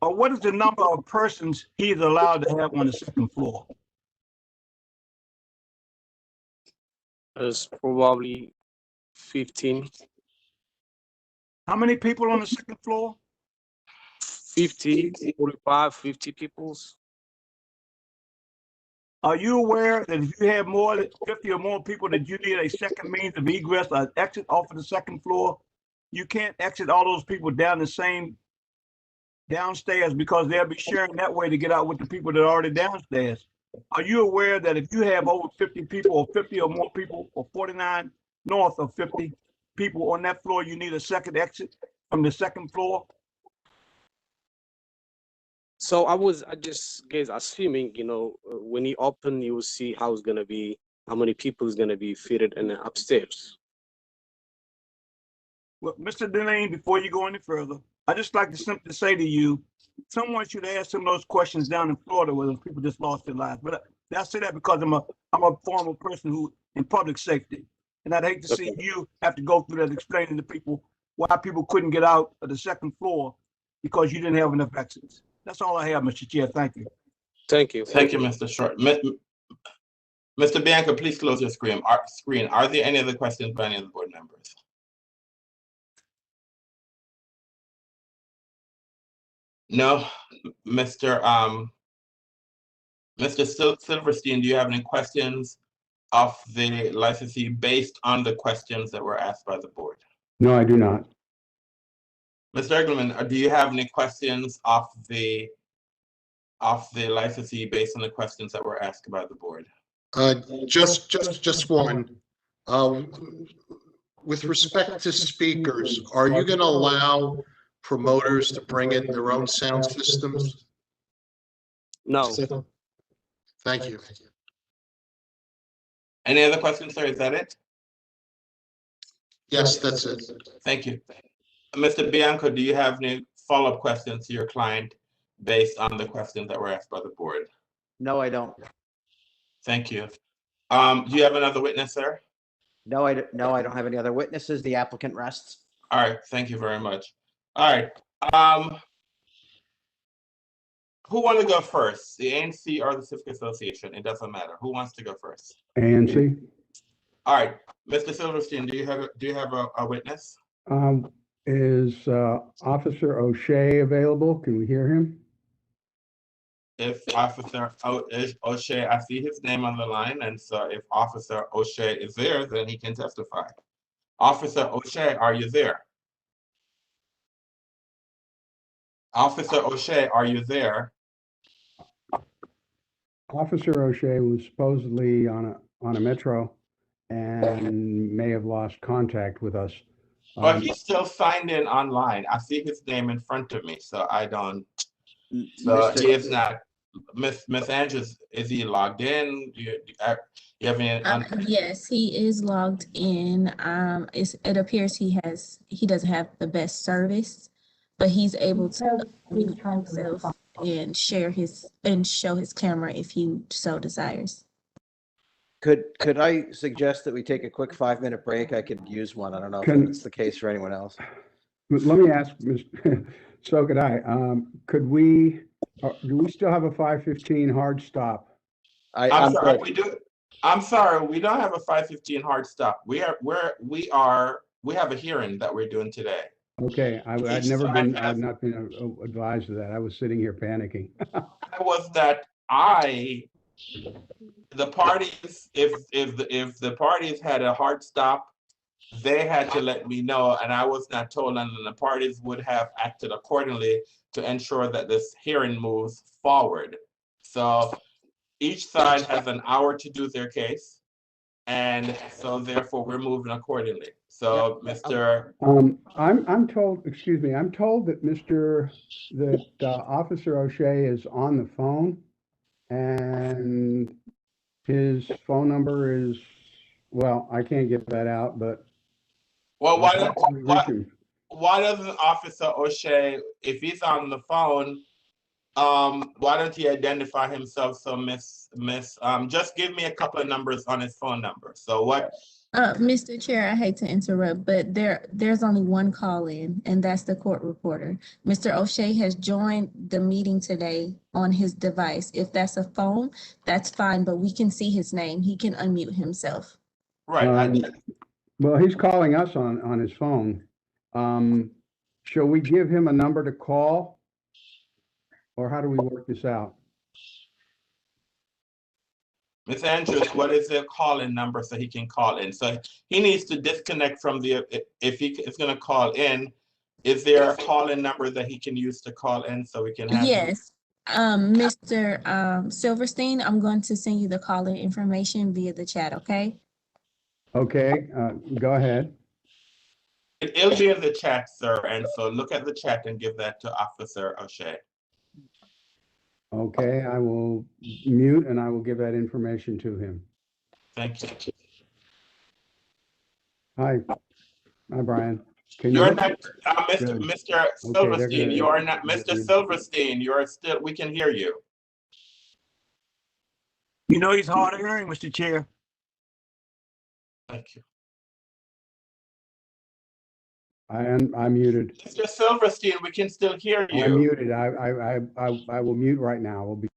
what is the number of persons he is allowed to have on the second floor? There's probably 15. How many people on the second floor? 50, 45, 50 peoples. Are you aware that if you have more than 50 or more people, that you need a second means of egress or exit off of the second floor? You can't exit all those people down the same downstairs because they'll be sharing that way to get out with the people that are already downstairs. Are you aware that if you have over 50 people or 50 or more people or 49 north of 50 people on that floor, you need a second exit from the second floor? So I just guess assuming, when you open, you will see how it's gonna be, how many people is gonna be fitted in the upstairs. Well, Mr. Deline, before you go any further, I just like to simply say to you, someone should ask some of those questions down in Florida where those people just lost their lives. But I say that because I'm a former person who in public safety, and I'd hate to see you have to go through that explaining to people why people couldn't get out of the second floor because you didn't have enough exits. That's all I have, Mr. Chair. Thank you. Thank you. Thank you, Mr. Short. Mr. Bianca, please close your screen. Are there any other questions by any of the board members? No, Mr. Silverstein, do you have any questions of the licensee based on the questions that were asked by the board? No, I do not. Mr. Egelman, do you have any questions of the licensee based on the questions that were asked by the board? Just one. With respect to speakers, are you going to allow promoters to bring in their own sound systems? No. Thank you. Any other questions, sir? Is that it? Yes, that's it. Thank you. Mr. Bianco, do you have any follow-up questions to your client based on the questions that were asked by the board? No, I don't. Thank you. Do you have another witness, sir? No, I don't have any other witnesses. The applicant rests. All right, thank you very much. All right. Who wants to go first? The ANC or the Civic Association? It doesn't matter. Who wants to go first? ANC. All right, Mr. Silverstein, do you have a witness? Is Officer O'Shea available? Can we hear him? If Officer O'Shea, I see his name on the line, and so if Officer O'Shea is there, then he can testify. Officer O'Shea, are you there? Officer O'Shea, are you there? Officer O'Shea was supposedly on a metro and may have lost contact with us. But he's still signed in online. I see his name in front of me, so I don't. So he is not. Miss Andrews, is he logged in? Do you have any? Yes, he is logged in. It appears he doesn't have the best service, but he's able to mute himself and show his camera if he so desires. Could I suggest that we take a quick 5-minute break? I could use one. I don't know if it's the case for anyone else. Let me ask, so could I. Could we? Do we still have a 5:15 hard stop? I'm sorry, we do. I'm sorry, we don't have a 5:15 hard stop. We have a hearing that we're doing today. Okay, I've not been advised of that. I was sitting here panicking. The parties, if the parties had a hard stop, they had to let me know, and I was not told, and the parties would have acted accordingly to ensure that this hearing moves forward. So each side has an hour to do their case, and so therefore we're moving accordingly. So, Mr. I'm told, excuse me, I'm told that Officer O'Shea is on the phone and his phone number is, well, I can't get that out, but Well, how can we reach him? why doesn't Officer O'Shea, if he's on the phone, why don't he identify himself? So just give me a couple of numbers on his phone number. So what? Mr. Chair, I hate to interrupt, but there's only one call in, and that's the court reporter. Mr. O'Shea has joined the meeting today on his device. If that's a phone, that's fine, but we can see his name. He can unmute himself. Right. Well, he's calling us on his phone. Shall we give him a number to call? Or how do we work this out? Ms. Andrews, what is the call-in number so he can call in? So he needs to disconnect from if he is going to call in, is there a call-in number that he can use to call in so we can have? Yes. Mr. Silverstein, I'm going to send you the call-in information via the chat, okay? Okay, go ahead. It'll be in the chat, sir, and so look at the chat and give that to Officer O'Shea. Okay, I will mute and I will give that information to him. Thank you. Hi, Brian. You're not, Mr. Silverstein, you are not, Mr. Silverstein, you're still, we can hear you. You know, he's hard of hearing, Mr. Chair. Thank you. I'm muted. Mr. Silverstein, we can still hear you. I'm muted. I will mute right now. We'll be.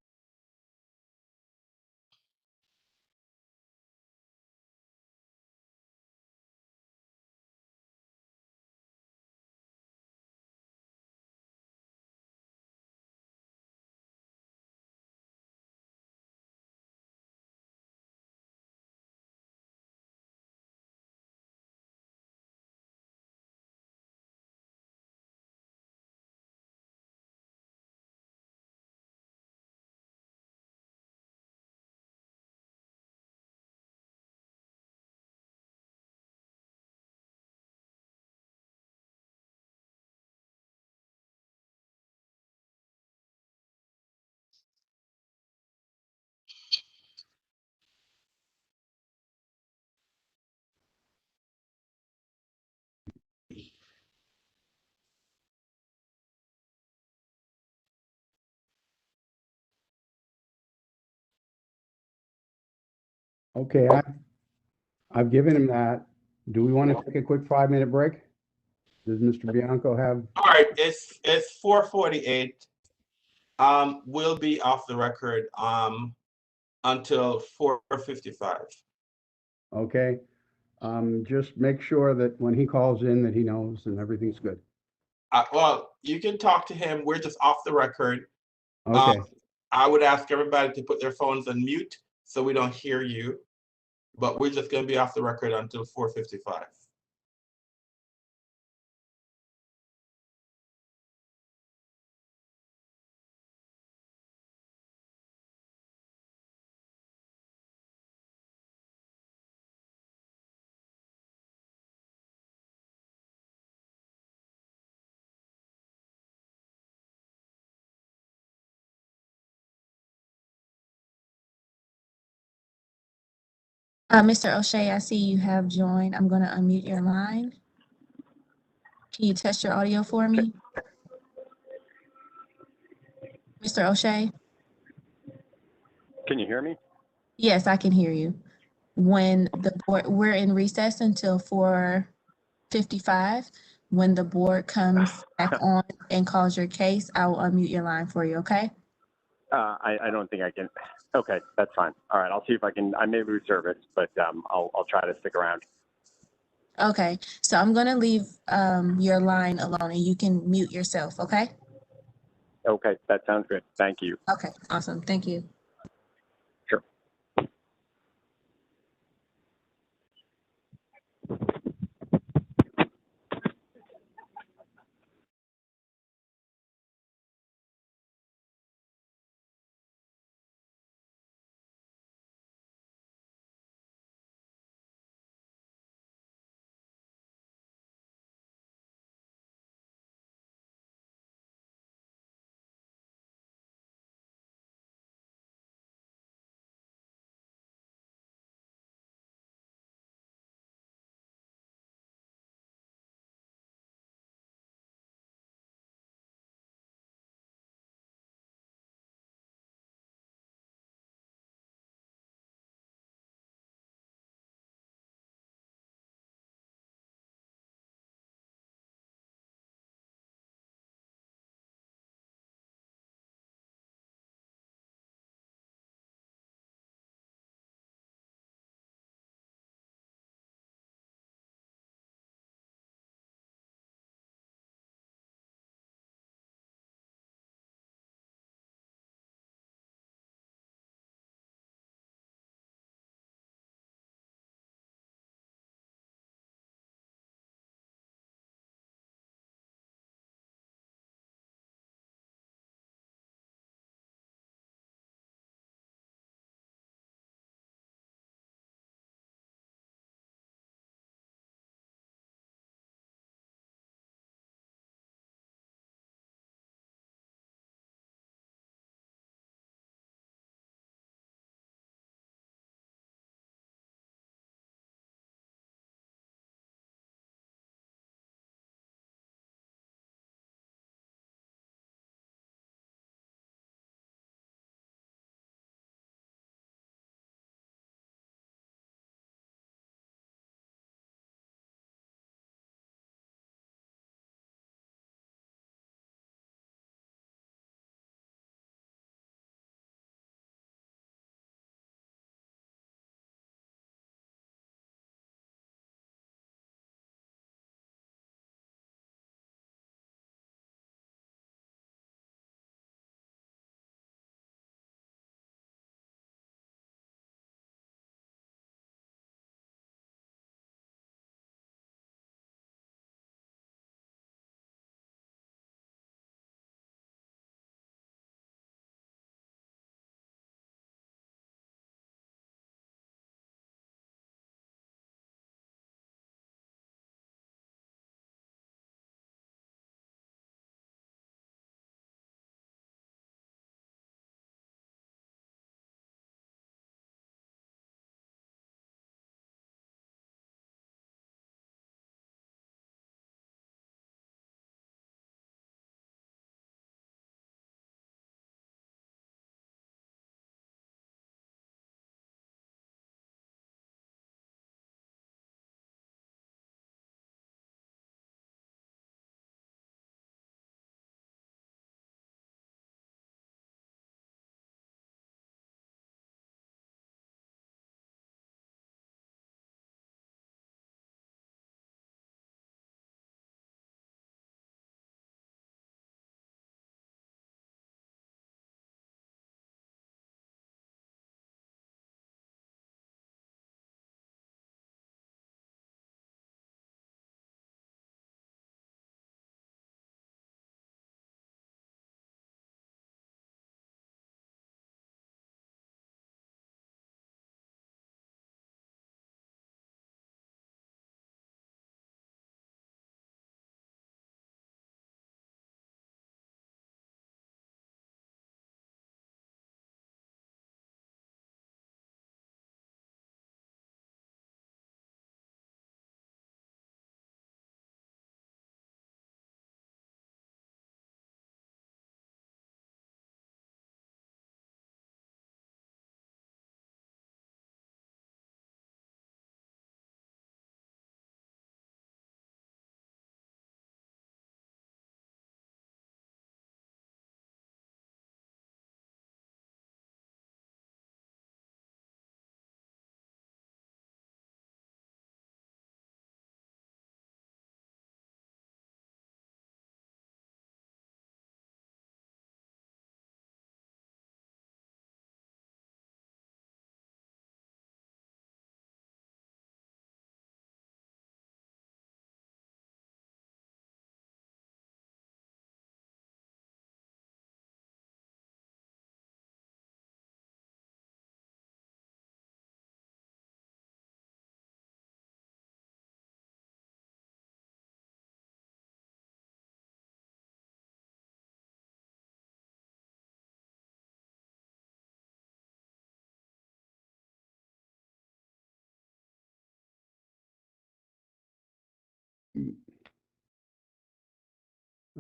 Okay, I've given him that. Do we want to take a quick 5-minute break? Does Mr. Bianco have? All right, it's 4:48. We'll be off the record until 4:55. Okay. Just make sure that when he calls in that he knows and everything's good. Well, you can talk to him. We're just off the record. Okay. I would ask everybody to put their phones on mute so we don't hear you, but we're just going to be off the record until 4:55. Mr. O'Shea, I see you have joined. I'm going to unmute your line. Can you test your audio for me? Mr. O'Shea? Can you hear me? Yes, I can hear you. When the board, we're in recess until 4:55. When the board comes back on and calls your case, I will unmute your line for you, okay? I don't think I can. Okay, that's fine. All right, I'll see if I can. I may lose service, but I'll try to stick around. Okay, so I'm gonna leave your line alone and you can mute yourself, okay? Okay, that sounds good. Thank you. Okay, awesome. Thank you.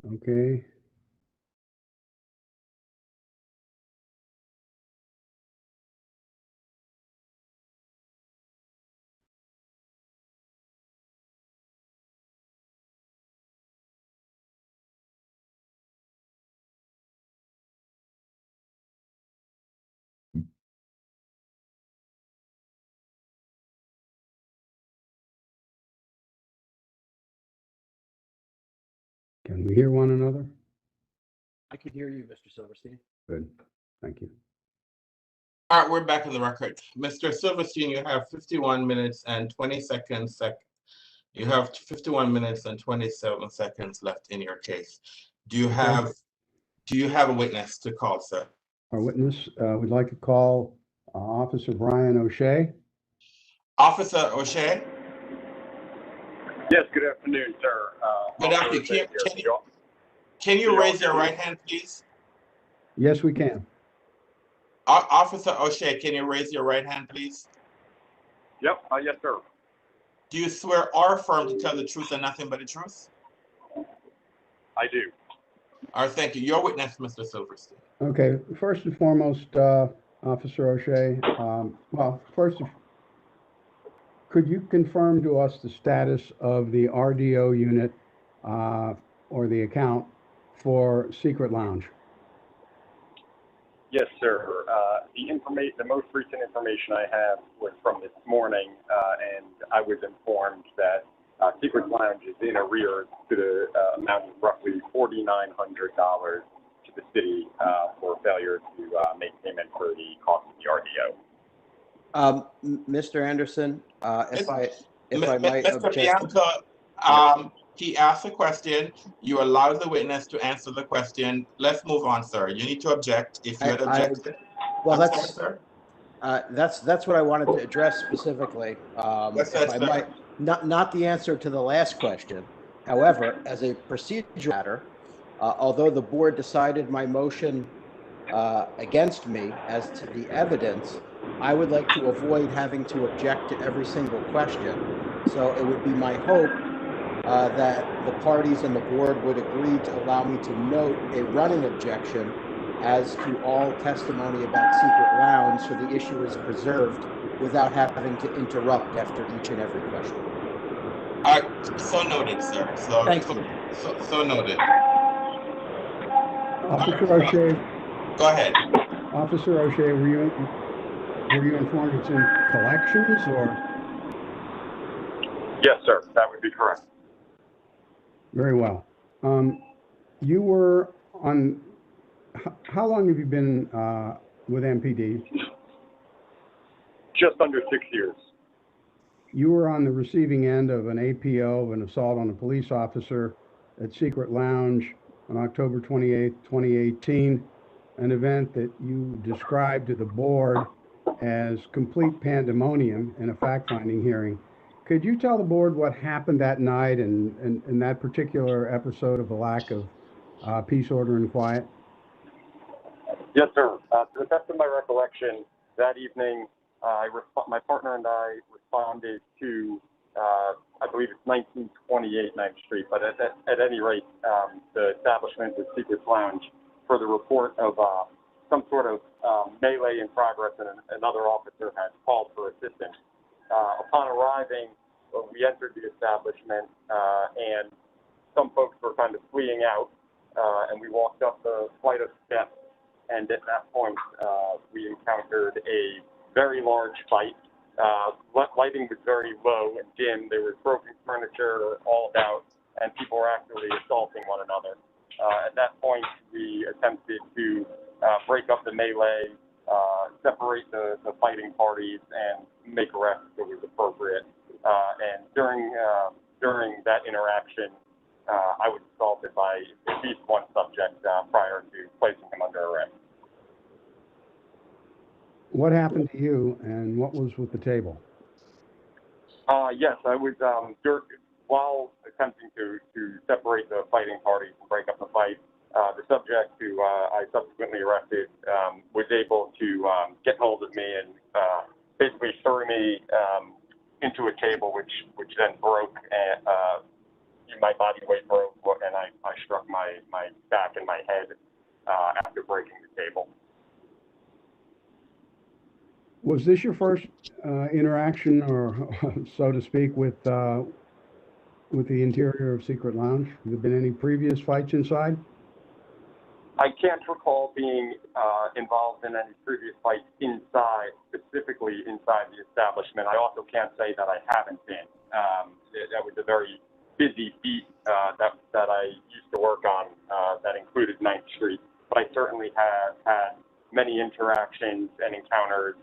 Okay. Can we hear one another? I can hear you, Mr. Silverstein. Good, thank you. All right, we're back in the record. Mr. Silverstein, you have 51 minutes and 20 seconds. You have 51 minutes and 27 seconds left in your case. Do you have a witness to call, sir? Our witness, we'd like to call Officer Brian O'Shea. Officer O'Shea? Yes, good afternoon, sir. Good afternoon. Can you raise your right hand, please? Yes, we can. Officer O'Shea, can you raise your right hand, please? Yep, yes, sir. Do you swear or affirm to tell the truth and nothing but the truth? I do. All right, thank you. Your witness, Mr. Silverstein. Okay, first and foremost, Officer O'Shea, could you confirm to us the status of the RDO unit or the account for Secret Lounge? Yes, sir. The most recent information I have was from this morning, and I was informed that Secret Lounge is in arrears to the amount of roughly $4,900 to the city for failure to make payment for the cost of the RDO. Mr. Anderson, if I might Mr. object. Bianca, he asked a question. You allow the witness to answer the question. Let's move on, sir. You need to object if you had objected. Well, that's what I wanted to address specifically. If I might, not the answer to the last question. However, as a procedural matter, although the board decided my motion against me as to the evidence, I would like to avoid having to object to every single question. So it would be my hope that the parties and the board would agree to allow me to note a running objection as to all testimony about Secret Lounge, so the issue is preserved without having to interrupt after each and every question. All right, so noted, sir. Thank you. So noted. Officer O'Shea. Go ahead. Officer O'Shea, were you informed it's in collections or? Yes, sir. That would be correct. Very well. You were on. How long have you been with MPD? Just under 6 years. You were on the receiving end of an APO of an assault on a police officer at Secret Lounge on October 28th, 2018, an event that you described to the board as complete pandemonium in a fact-finding hearing. Could you tell the board what happened that night and that particular episode of the lack of peace, order, and quiet? Yes, sir. To the best of my recollection, that evening, my partner and I responded to, I believe it's 1928 9th Street, but at any rate, the establishment of Secret Lounge for the report of some sort of melee in progress, and another officer had called for assistance. Upon arriving, we entered the establishment, and some folks were kind of fleeing out, and we walked up the flight of steps, and at that point, we encountered a very large fight. Lighting was very low and dim. There was broken furniture all about, and people were actually assaulting one another. At that point, we attempted to break up the melee, separate the fighting parties, and make arrests that was appropriate. And during that interaction, I was assaulted by at least one subject prior to placing him under arrest. What happened to you, and what was with the table? Yes, I was, while attempting to separate the fighting parties and break up the fight, the subject who I subsequently arrested was able to get hold of me and basically threw me into a table, which then broke my body weight broke, and I struck my back and my head after breaking the table. Was this your first interaction, or so to speak, with the interior of Secret Lounge? Have there been any previous fights inside? I can't recall being involved in any previous fights inside, specifically inside the establishment. I also can't say that I haven't been. That was a very busy beat that I used to work on that included 9th Street. But I certainly have had many interactions and encounters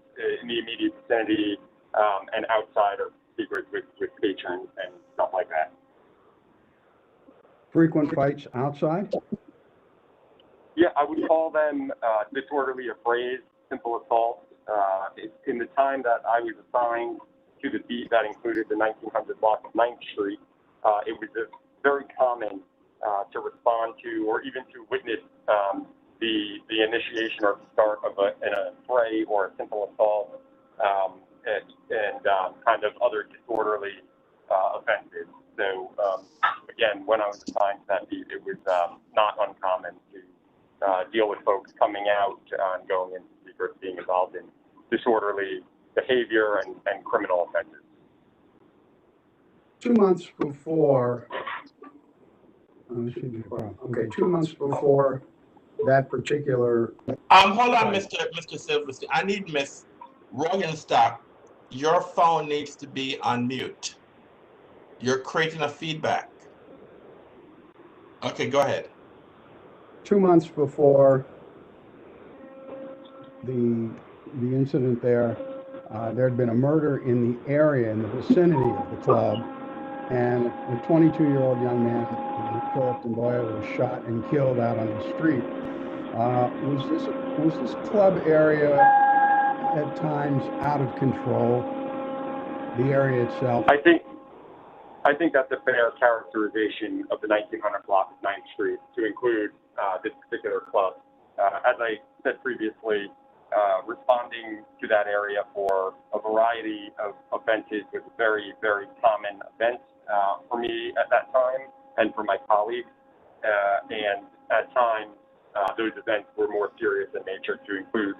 in the immediate vicinity and outside of Secret with patrons and stuff like that. Frequent fights outside? Yeah, I would call them disorderly affrays, simple assaults. In the time that I was assigned to the beat that included the 1900 block of 9th Street, it was very common to respond to or even to witness the initiation or the start of an affray or a simple assault and kind of other disorderly offenses. So again, when I was assigned to that beat, it was not uncommon to deal with folks coming out and going into Secret, being involved in disorderly behavior and criminal offenses. 2 months before, okay, 2 months before that particular. Hold on, Mr. Silverstein. I need Miss Rogenstock. Your phone needs to be on mute. You're creating a feedback. Okay, go ahead. 2 months before the incident there, there had been a murder in the area, in the vicinity of the club, and a 22-year-old young man, Philip Demboya, was shot and killed out on the street. Was this club area at times out of control? The area itself? I think that's a fair characterization of the 1900 block of 9th Street to include this particular club. As I said previously, responding to that area for a variety of offenses was a very, very common event for me at that time and for my colleagues. And at times, those events were more serious in nature to include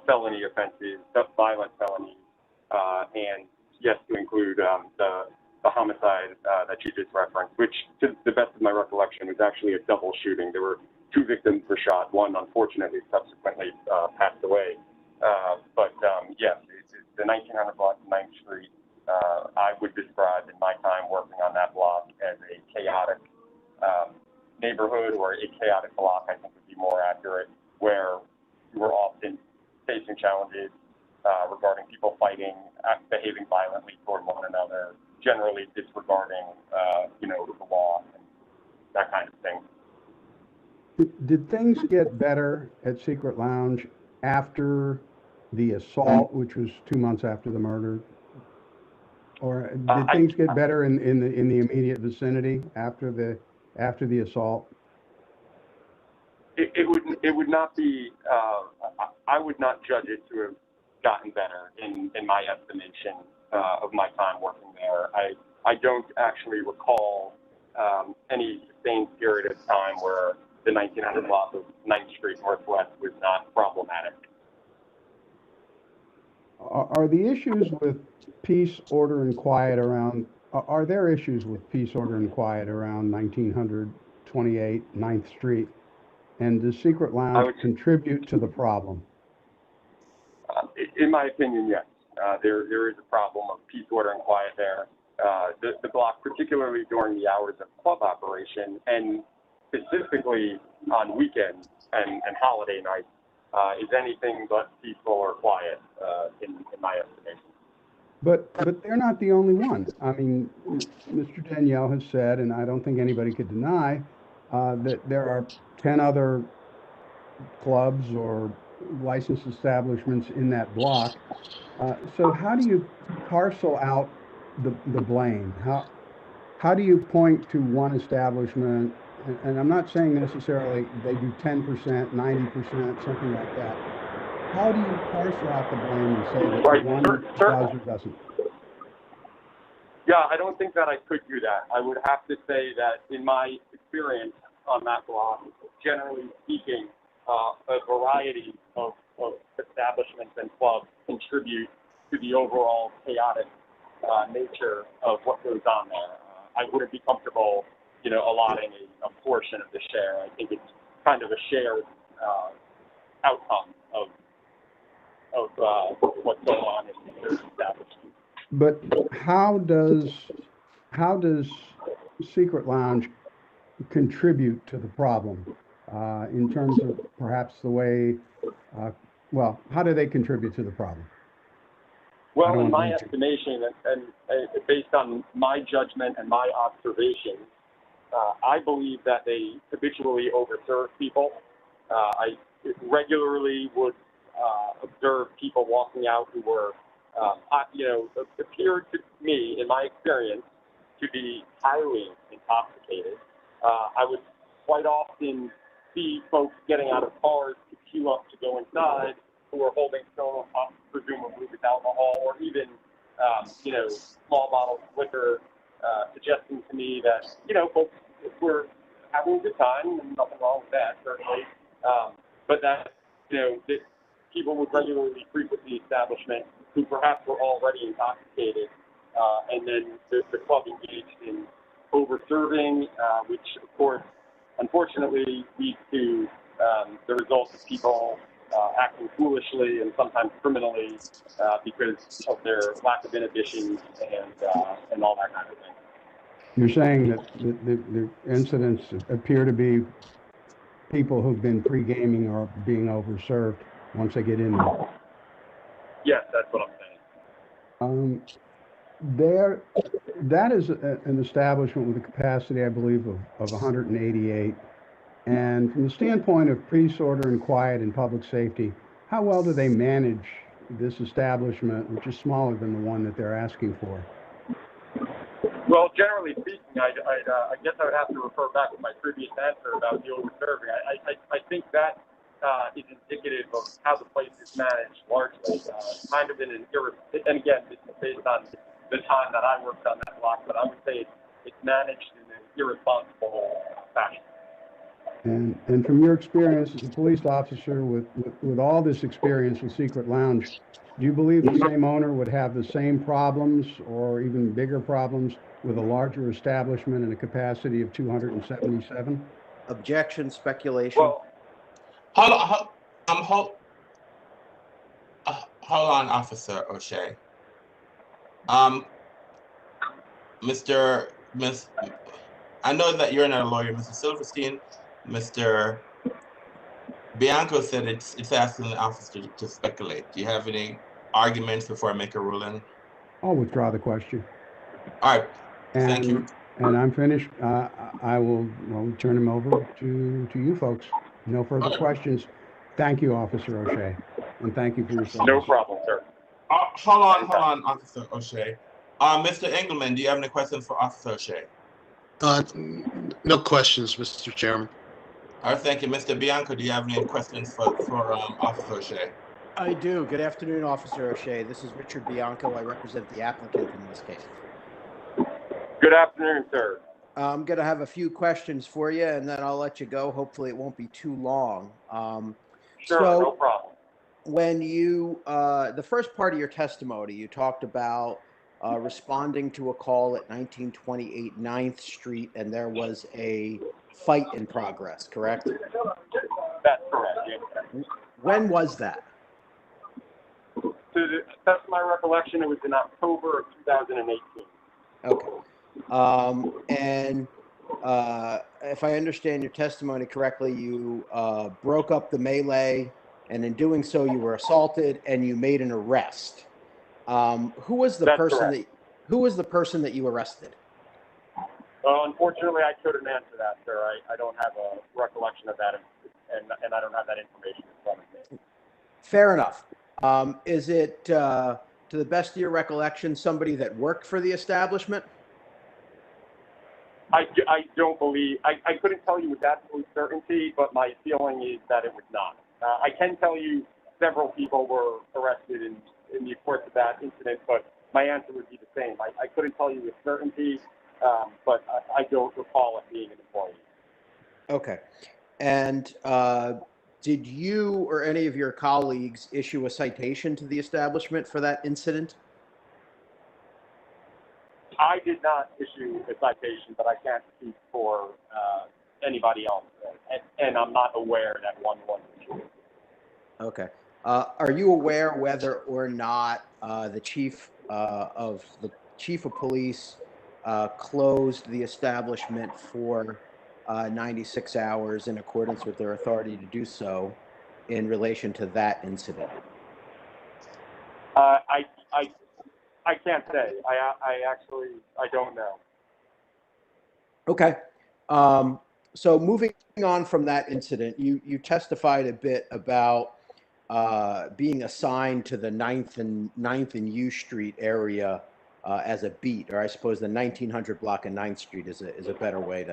felony offenses, violent felonies, and yes, to include the homicide that you just referenced, which, to the best of my recollection, was actually a double shooting. There were 2 victims were shot. One, unfortunately, subsequently passed away. But yes, the 1900 block of 9th Street, I would describe in my time working on that block as a chaotic neighborhood, or a chaotic block, I think would be more accurate, where we were often facing challenges regarding people fighting, behaving violently toward one another, generally disregarding, the law and that kind of thing. Did things get better at Secret Lounge after the assault, which was 2 months after the murder? Or did things get better in the immediate vicinity after the assault? It would not be. I would not judge it to have gotten better in my estimation of my time working there. I don't actually recall any sustained period of time where the 1900 block of 9th Street Northwest was not problematic. Are the issues with peace, order, and quiet around, are there issues with peace, order, and quiet around 1928 9th Street? And does Secret Lounge contribute to the problem? In my opinion, yes. There is a problem of peace, order, and quiet there. The block, particularly during the hours of club operation, and specifically on weekends and holiday nights, is anything but peaceful or quiet in my estimation. But they're not the only one. I mean, Mr. Danielle has said, and I don't think anybody could deny, that there are 10 other clubs or licensed establishments in that block. So how do you parcel out the blame? How do you point to one establishment? And I'm not saying necessarily they do 10%, 90%, something like that. How do you parcel out the blame and say that one does or doesn't? Yeah, I don't think that I could do that. I would have to say that in my experience on that block, generally speaking, a variety of establishments and clubs contribute to the overall chaotic nature of what goes on there. I wouldn't be comfortable, allotting a portion of the share. I think it's kind of a shared outcome of what's going on in the establishment. But how does Secret Lounge contribute to the problem in terms of perhaps the way, how do they contribute to the problem? Well, in my estimation, and based on my judgment and my observations, I believe that they habitually overserve people. I regularly would observe people walking out who were, appeared to me, in my experience, to be highly intoxicated. I would quite often see folks getting out of cars to queue up to go inside who were holding solo cups, presumably with alcohol, or even, small bottles of liquor, suggesting to me that, folks were having a good time, and nothing wrong with that, certainly. But that, that people would regularly frequent the establishment who perhaps were already intoxicated, and then the club engaged in over-serving, which, of course, unfortunately leads to the result of people acting foolishly and sometimes criminally because of their lack of inhibition and all that kind of thing. You're saying that the incidents appear to be people who've been pre-gaming or being overserved once they get in there. Yes, that's what I'm saying. That is an establishment with a capacity, I believe, of 188. And from the standpoint of peace, order, and quiet and public safety, how well do they manage this establishment, which is smaller than the one that they're asking for? Well, generally speaking, I guess I would have to refer back to my previous answer about the over-serving. I think that is indicative of how the place is managed largely, kind of in an and again, this is based on the time that I worked on that block, but I would say it's managed in an irresponsible fashion. And from your experience as a police officer with all this experience with Secret Lounge, do you believe the same owner would have the same problems or even bigger problems with a larger establishment and a capacity of 277? Objection, speculation. Well, hold on, Officer O'Shea. I know that you're not a lawyer, Mr. Silverstein. Mr. Bianco said it's asking the officer to speculate. Do you have any arguments before I make a ruling? I'll withdraw the question. All right, thank you. And I'm finished. I will turn him over to you folks. No further questions. Thank you, Officer O'Shea, and thank you for your service. No problem, sir. Hold on, Officer O'Shea. Mr. Engelman, do you have any questions for Officer O'Shea? No questions, Mr. Chairman. All right, thank you. Mr. Bianco, do you have any questions for Officer O'Shea? I do. Good afternoon, Officer O'Shea. This is Richard Bianco. I represent the applicant in this case. Good afternoon, sir. I'm going to have a few questions for you, and then I'll let you go. Hopefully it won't be too long. Sure, no problem. When you, the first part of your testimony, you talked about responding to a call at 1928 9th Street, and there was a fight in progress, correct? That's correct, yes. When was that? To the best of my recollection, it was in October of 2018. Okay. And if I understand your testimony correctly, you broke up the melee, and in doing so, you were assaulted, and you made an arrest. Who was the person that you arrested? Unfortunately, I couldn't answer that, sir. I don't have a recollection of that, and I don't have that information in front of me. Fair enough. Is it, to the best of your recollection, somebody that worked for the establishment? I don't believe, I couldn't tell you with absolute certainty, but my feeling is that it was not. I can tell you several people were arrested in the course of that incident, but my answer would be the same. I couldn't tell you with certainty, but I don't recall it being an employee. Okay. And did you or any of your colleagues issue a citation to the establishment for that incident? I did not issue a citation, but I can't speak for anybody else, and I'm not aware that one was issued. Okay. Are you aware whether or not the chief of police closed the establishment for 96 hours in accordance with their authority to do so in relation to that incident? I can't say. I don't know. Okay. So moving on from that incident, you testified a bit about being assigned to the 9th and U Street area as a beat, or I suppose the 1900 block of 9th Street is a better way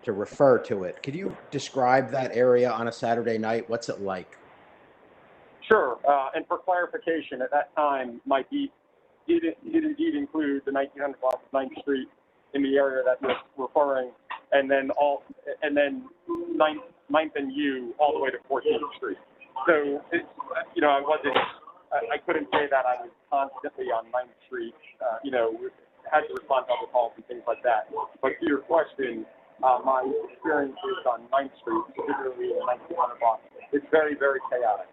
to refer to it. Could you describe that area on a Saturday night? What's it like? Sure. And for clarification, at that time, my beat did indeed include the 1900 block of 9th Street in the area that you're referring, and then 9th and U all the way to 14th Street. So, I couldn't say that I was constantly on 9th Street, had to respond to other calls and things like that. But to your question, my experiences on 9th Street, particularly in the 1900 block, it's very, very chaotic.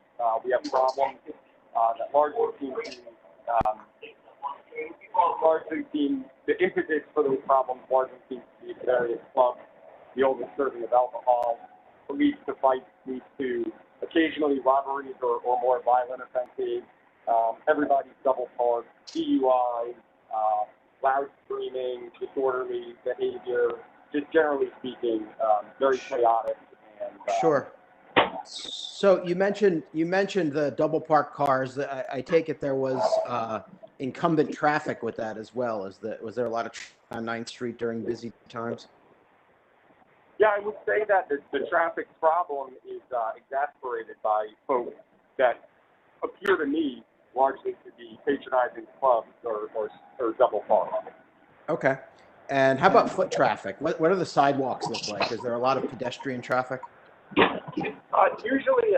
We have problems that largely seem the impetus for those problems largely seems to be the various clubs, the over serving of alcohol, leads to fights, leads to occasionally robberies or more violent offenses. Everybody's double parked, DUI, loud screaming, disorderly behavior, just generally speaking, very chaotic. And, Sure. So you mentioned the double parked cars. I take it there was incumbent traffic with that as well. Was there a lot of on 9th Street during busy times? Yeah, I would say that the traffic problem is exacerbated by folks that appear to me largely to be patronizing clubs or double park. Okay. And how about foot traffic? What do the sidewalks look like? Is there a lot of pedestrian traffic? Usually,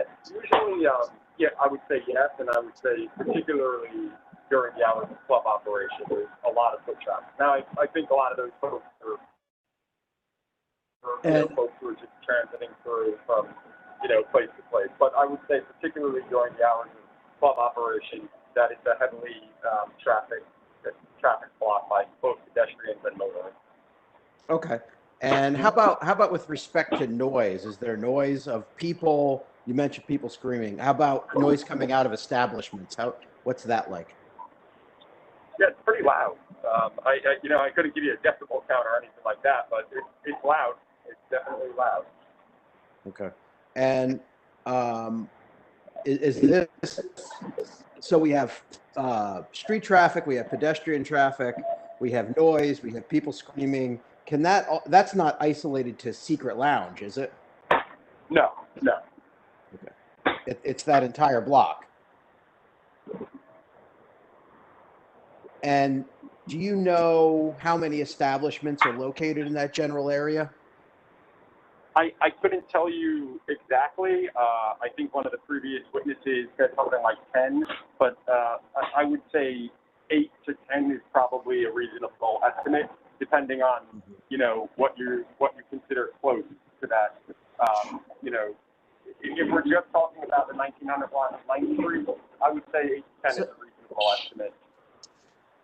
yeah, I would say yes, and I would say particularly during the hours of club operation, there's a lot of foot traffic. Now, I think a lot of those folks are folks who are just transiting through from, place to place. But I would say particularly during the hours of club operation, that it's a heavily traffic blocked by both pedestrians and motorists. Okay. And how about with respect to noise? Is there noise of people? You mentioned people screaming. How about noise coming out of establishments? What's that like? Yeah, it's pretty loud. I couldn't give you a decibel count or anything like that, but it's loud. It's definitely loud. Okay. And is this, so we have street traffic, we have pedestrian traffic, we have noise, we have people screaming. That's not isolated to Secret Lounge, is it? No. Okay. It's that entire block. And do you know how many establishments are located in that general area? I couldn't tell you exactly. I think one of the previous witnesses said something like 10, but I would say 8 to 10 is probably a reasonable estimate, depending on what you consider close to that. If we're just talking about the 1900 block of 9th Street, I would say 8 to 10 is a reasonable estimate.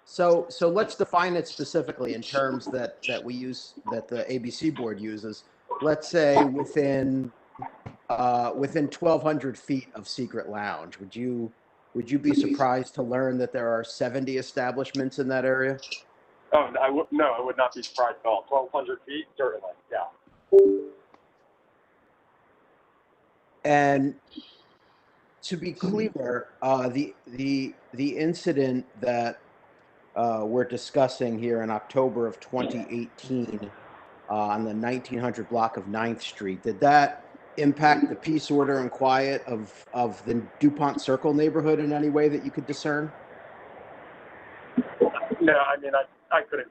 So let's define it specifically in terms that we use, that the ABC board uses. Let's say within 1,200 feet of Secret Lounge. Would you be surprised to learn that there are 70 establishments in that area? Oh, I would not be surprised at all. 1,200 feet, certainly, yeah. And to be clear, the incident that we're discussing here in October of 2018 on the 1900 block of 9th Street, did that impact the peace, order, and quiet of the DuPont Circle neighborhood in any way that you could discern? No, I mean, I couldn't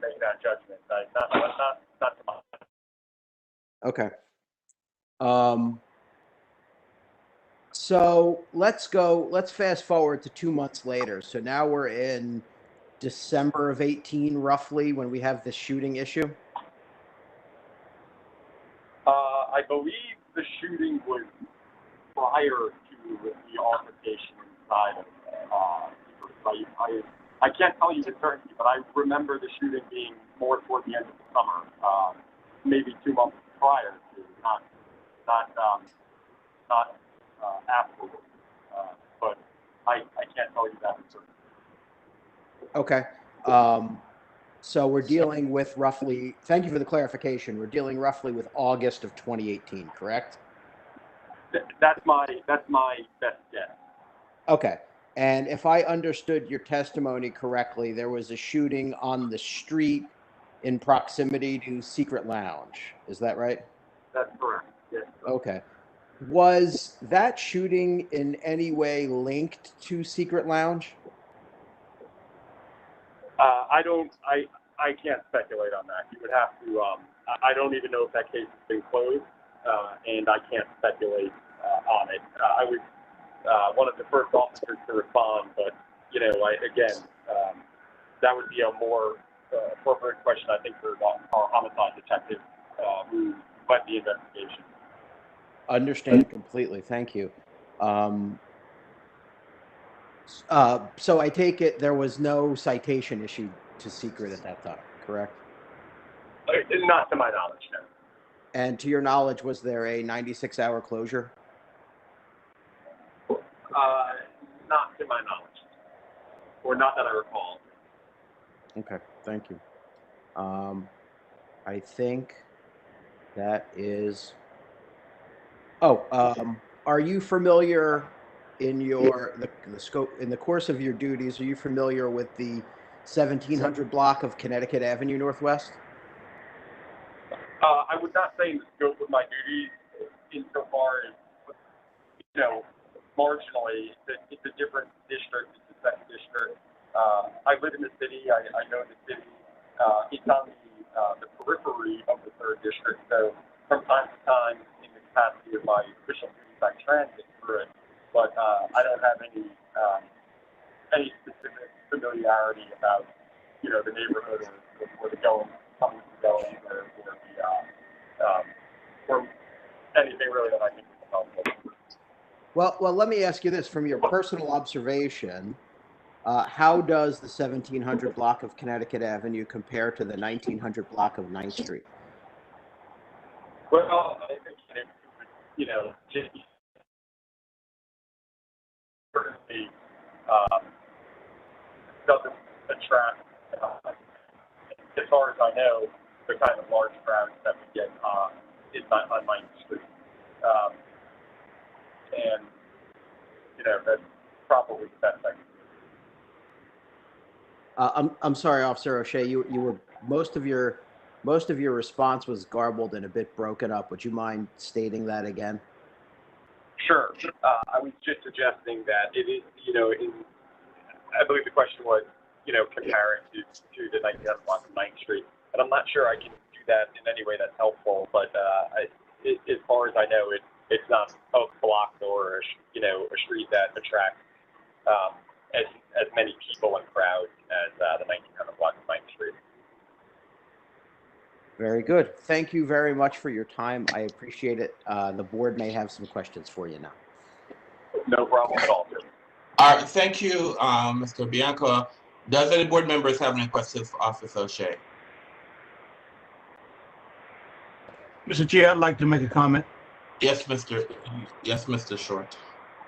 make that judgment. Not to my. Okay. So let's fast forward to 2 months later. So now we're in December of 18, roughly, when we have this shooting issue. I believe the shooting was prior to the altercation inside of, I can't tell you with certainty, but I remember the shooting being more toward the end of the summer, maybe 2 months prior to, not afterwards. But I can't tell you that with certainty. Okay. So we're dealing with roughly, thank you for the clarification, we're dealing roughly with August of 2018, correct? That's my best guess. Okay. And if I understood your testimony correctly, there was a shooting on the street in proximity to Secret Lounge. Is that right? That's correct. Yes. Okay. Was that shooting in any way linked to Secret Lounge? I can't speculate on that. You would have to. I don't even know if that case has been closed, and I can't speculate on it. I was one of the first officers to respond, but that would be a more appropriate question, I think, for our homicide detective who led the investigation. Understand completely. Thank you. So I take it there was no citation issued to Secret at that time, correct? Not to my knowledge, no. And to your knowledge, was there a 96-hour closure? Not to my knowledge, or not that I recall. Okay, thank you. I think that is. Are you familiar in the scope in the course of your duties? Are you familiar with the 1700 block of Connecticut Avenue Northwest? I would not say in the scope of my duties insofar as, marginally, it's a different district, it's a second district. I live in the city, I know the city. It's on the periphery of the third district, so from time to time, in the capacity of my official duties, I transit through it, but I don't have any specific familiarity about, the neighborhood or the coming and going, or anything really that I think is helpful. Well, let me ask you this: from your personal observation, how does the 1700 block of Connecticut Avenue compare to the 1900 block of 9th Street? Well, I think just certainly doesn't attract, as far as I know, the kind of large crowds that we get on 9th Street. And that's probably the best I can do. I'm sorry, Officer O'Shea. You were most of your response was garbled and a bit broken up. Would you mind stating that again? Sure. I was just suggesting that it is, I believe the question was, comparing to the 1900 block of 9th Street, and I'm not sure I can do that in any way that's helpful. But as far as I know, it's not a block or a street that attracts as many people and crowds as the 1900 block of 9th Street. Very good. Thank you very much for your time. I appreciate it. The board may have some questions for you now. No problem at all, sir. All right, thank you, Mr. Bianco. Does any board members have any questions for Officer O'Shea? Mr. Chair, I'd like to make a comment. Yes, Mr. Short.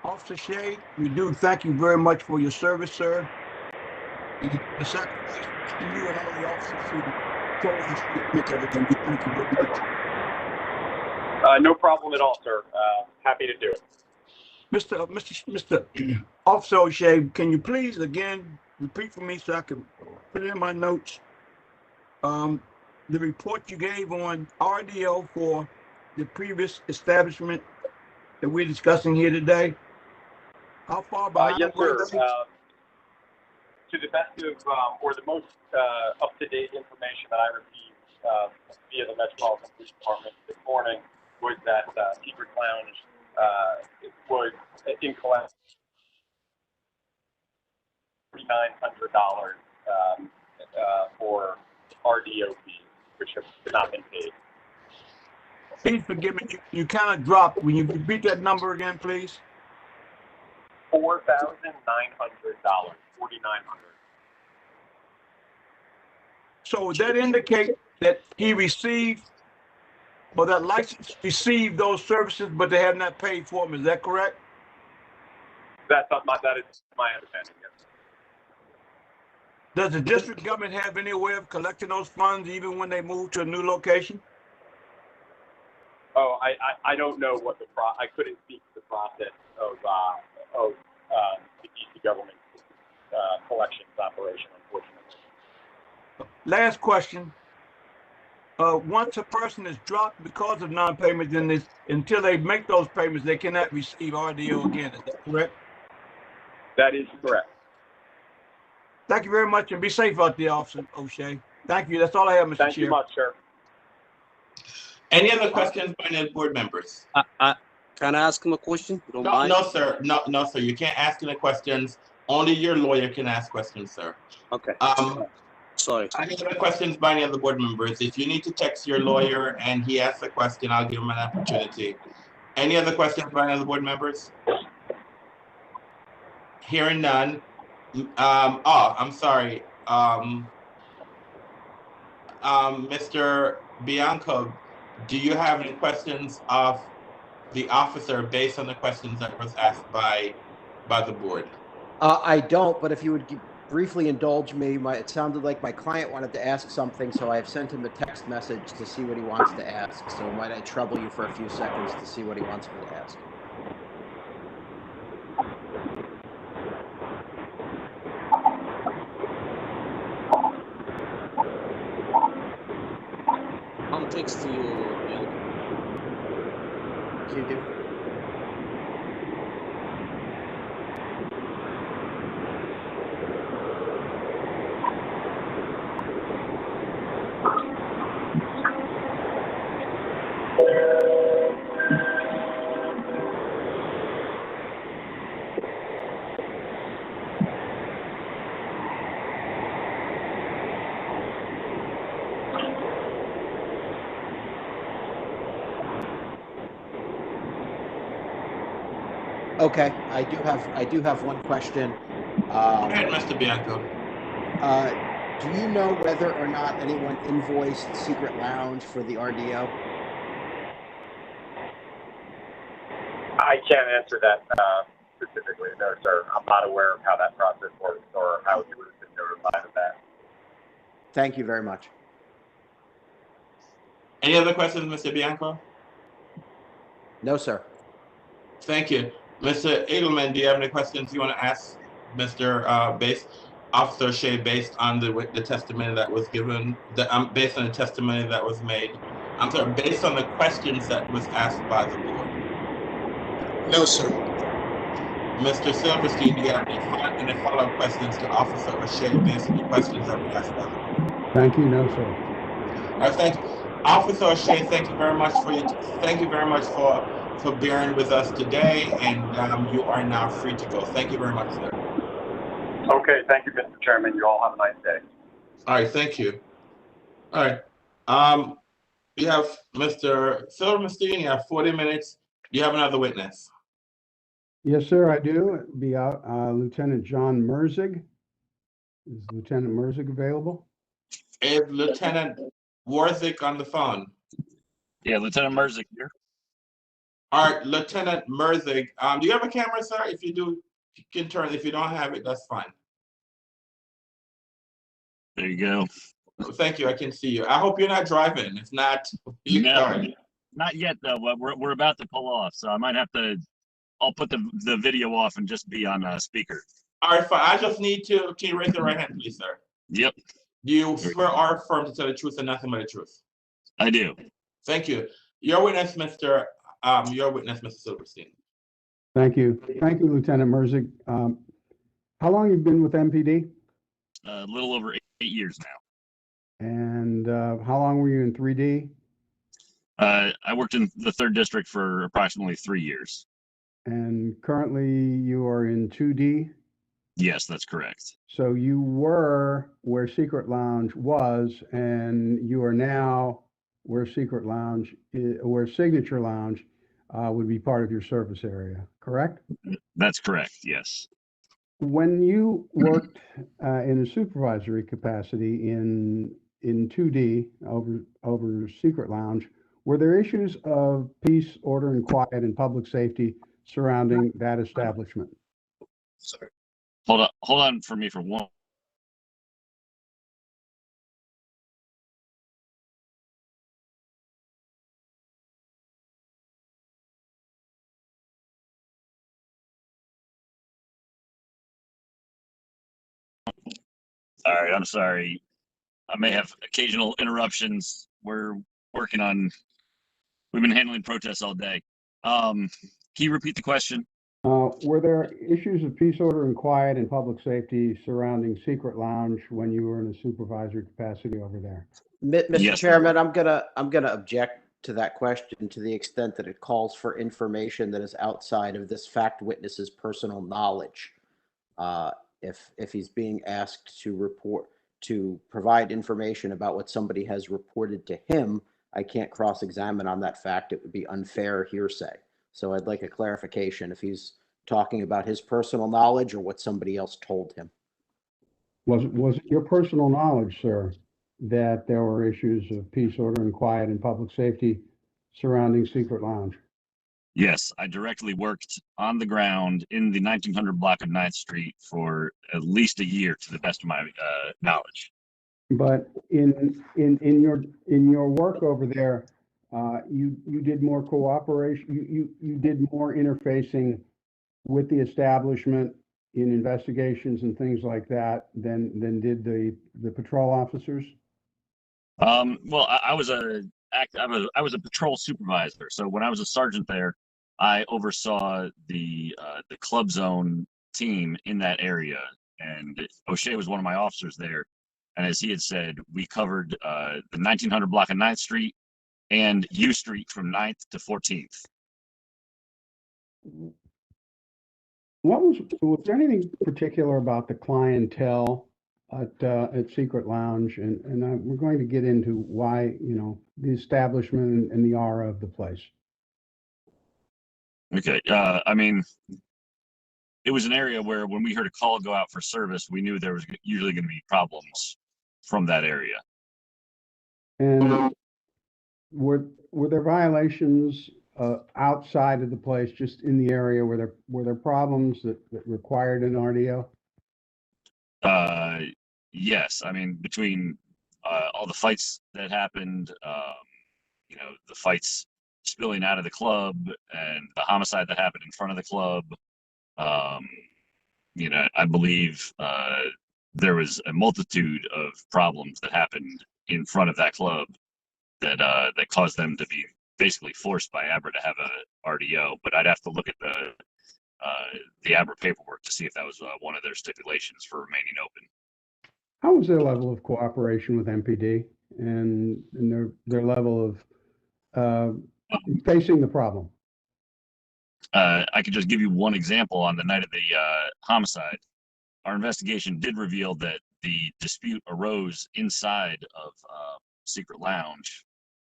Officer Shea, we do thank you very much for your service, sir. The sacrifice to you and all the officers who told us to make everything. We thank you very much. No problem at all, sir. Happy to do it. Mr. Officer O'Shea, can you please again repeat for me so I can put it in my notes? The report you gave on RDO for the previous establishment that we're discussing here today. How far behind yes, were sir. they? to the best of, or the most up-to-date information that I received via the Metropolitan Police Department this morning was that Secret Lounge was in collection $3,900 for RDO fees, which have not been paid. Please forgive me, you kind of dropped. Will you repeat that number again, please? $4,900, $4,900. So would that indicate that he received, or that license received those services, but they have not paid for them? Is that correct? That is my understanding, yes. Does the district government have any way of collecting those funds even when they move to a new location? Oh, I don't know what I couldn't speak to the process of the DC government collections operation, unfortunately. Last question. Once a person is dropped because of non-payment, then until they make those payments, they cannot receive RDO again. Is that correct? That is correct. Thank you very much, and be safe out there, Officer O'Shea. Thank you. That's all I have, Mr. Chair. Thank you much, sir. Any other questions by any board members? Can I ask him a question? You don't No, mind? no, sir. No, sir. You can't ask any questions. Only your lawyer can ask questions, sir. Okay. Sorry. Any other questions by any other board members? If you need to text your lawyer and he asks a question, I'll give him an opportunity. Any other questions by any other board members? Hearing none. I'm sorry. Mr. Bianco, do you have any questions of the officer based on the questions that was asked by the board? I don't, but if you would briefly indulge me, it sounded like my client wanted to ask something, so I have sent him a text message to see what he wants to ask. So might I trouble you for a few seconds to see what he wants me to ask? I'll text you. Can you do? Okay, I do have one question. Go ahead, Mr. Bianco. Do you know whether or not anyone invoiced Secret Lounge for the RDO? I can't answer that specifically, no, sir. I'm not aware of how that process works or how you would have been notified of that. Thank you very much. Any other questions, Mr. Bianco? No, sir. Thank you. Mr. Eagleman, do you have any questions you want to ask Mr. Officer Shea based on the testimony that was given, based on the testimony that was made? I'm sorry, based on the questions that was asked by the board? No, sir. Mr. Silverstein, do you have any follow-up questions to Officer O'Shea based on the questions that were asked by the board? Thank you, no, sir. I thank Officer O'Shea. Thank you very much for bearing with us today, and you are now free to go. Thank you very much, sir. Okay, thank you, Mr. Chairman. You all have a nice day. All right, thank you. All right. You have Mr. Silverstein. You have 40 minutes. Do you have another witness? Yes, sir, I do. It'd be Lieutenant John Merzig. Is Lieutenant Merzig available? Is Lieutenant Warzik on the phone? Yeah, Lieutenant Merzig here. All right, Lieutenant Merzig. Do you have a camera, sir? If you do, you can turn. If you don't have it, that's fine. There you go. Thank you. I can see you. I hope you're not driving. It's not. No, not yet though. But we're about to pull off, so I might have to. I'll put the video off and just be on speaker. All right, fine. I just need to. Can you raise your right hand, please, sir? Yep. Do you swear or affirm to tell the truth and nothing but the truth? I do. Thank you. Your witness, Mr. Silverstein. Thank you. Thank you, Lieutenant Merzig. How long have you been with MPD? a little over 8 years now. And how long were you in 3D? I worked in the 3rd district for approximately 3 years. And currently you are in 2D? Yes, that's correct. So you were where Secret Lounge was, and you are now where Secret Lounge, where Signature Lounge would be part of your service area, correct? That's correct, yes. When you worked in a supervisory capacity in 2D over Secret Lounge, were there issues of peace, order, and quiet and public safety surrounding that establishment? Sorry. Hold on for me for one. All right, I'm sorry. I may have occasional interruptions. We've been handling protests all day. Can you repeat the question? Were there issues of peace, order, and quiet and public safety surrounding Secret Lounge when you were in a supervisory capacity over there? Mr. Yes, Chairman, I'm gonna object to that question to the extent that it calls for information that is outside of this fact witness's personal knowledge. If he's being asked to provide information about what somebody has reported to him, I can't cross-examine on that fact. It would be unfair hearsay. So I'd like a clarification if he's talking about his personal knowledge or what somebody else told him. Was it your personal knowledge, sir, that there were issues of peace, order, and quiet and public safety surrounding Secret Lounge? Yes, I directly worked on the ground in the 1900 block of 9th Street for at least a year, to the best of my knowledge. But in your work over there, you did more cooperation. You did more interfacing with the establishment in investigations and things like that than did the patrol officers. Well, I was a patrol supervisor. So when I was a sergeant there, I oversaw the club zone team in that area, and O'Shea was one of my officers there. And as he had said, we covered the 1900 block of 9th Street and U Street from 9th to 14th. Was there anything particular about the clientele at Secret Lounge? And we're going to get into why, the establishment and the aura of the place. Okay. I mean, it was an area where when we heard a call go out for service, we knew there was usually going to be problems from that area. And were there violations outside of the place, just in the area? Were there problems that required an RDO? Yes. I mean, between all the fights that happened, the fights spilling out of the club and the homicide that happened in front of the club, I believe there was a multitude of problems that happened in front of that club that caused them to be basically forced by ABRA to have a RDO. But I'd have to look at the ABRA paperwork to see if that was one of their stipulations for remaining open. How was their level of cooperation with MPD and their level of facing the problem? I could just give you one example. On the night of the homicide, our investigation did reveal that the dispute arose inside of Secret Lounge.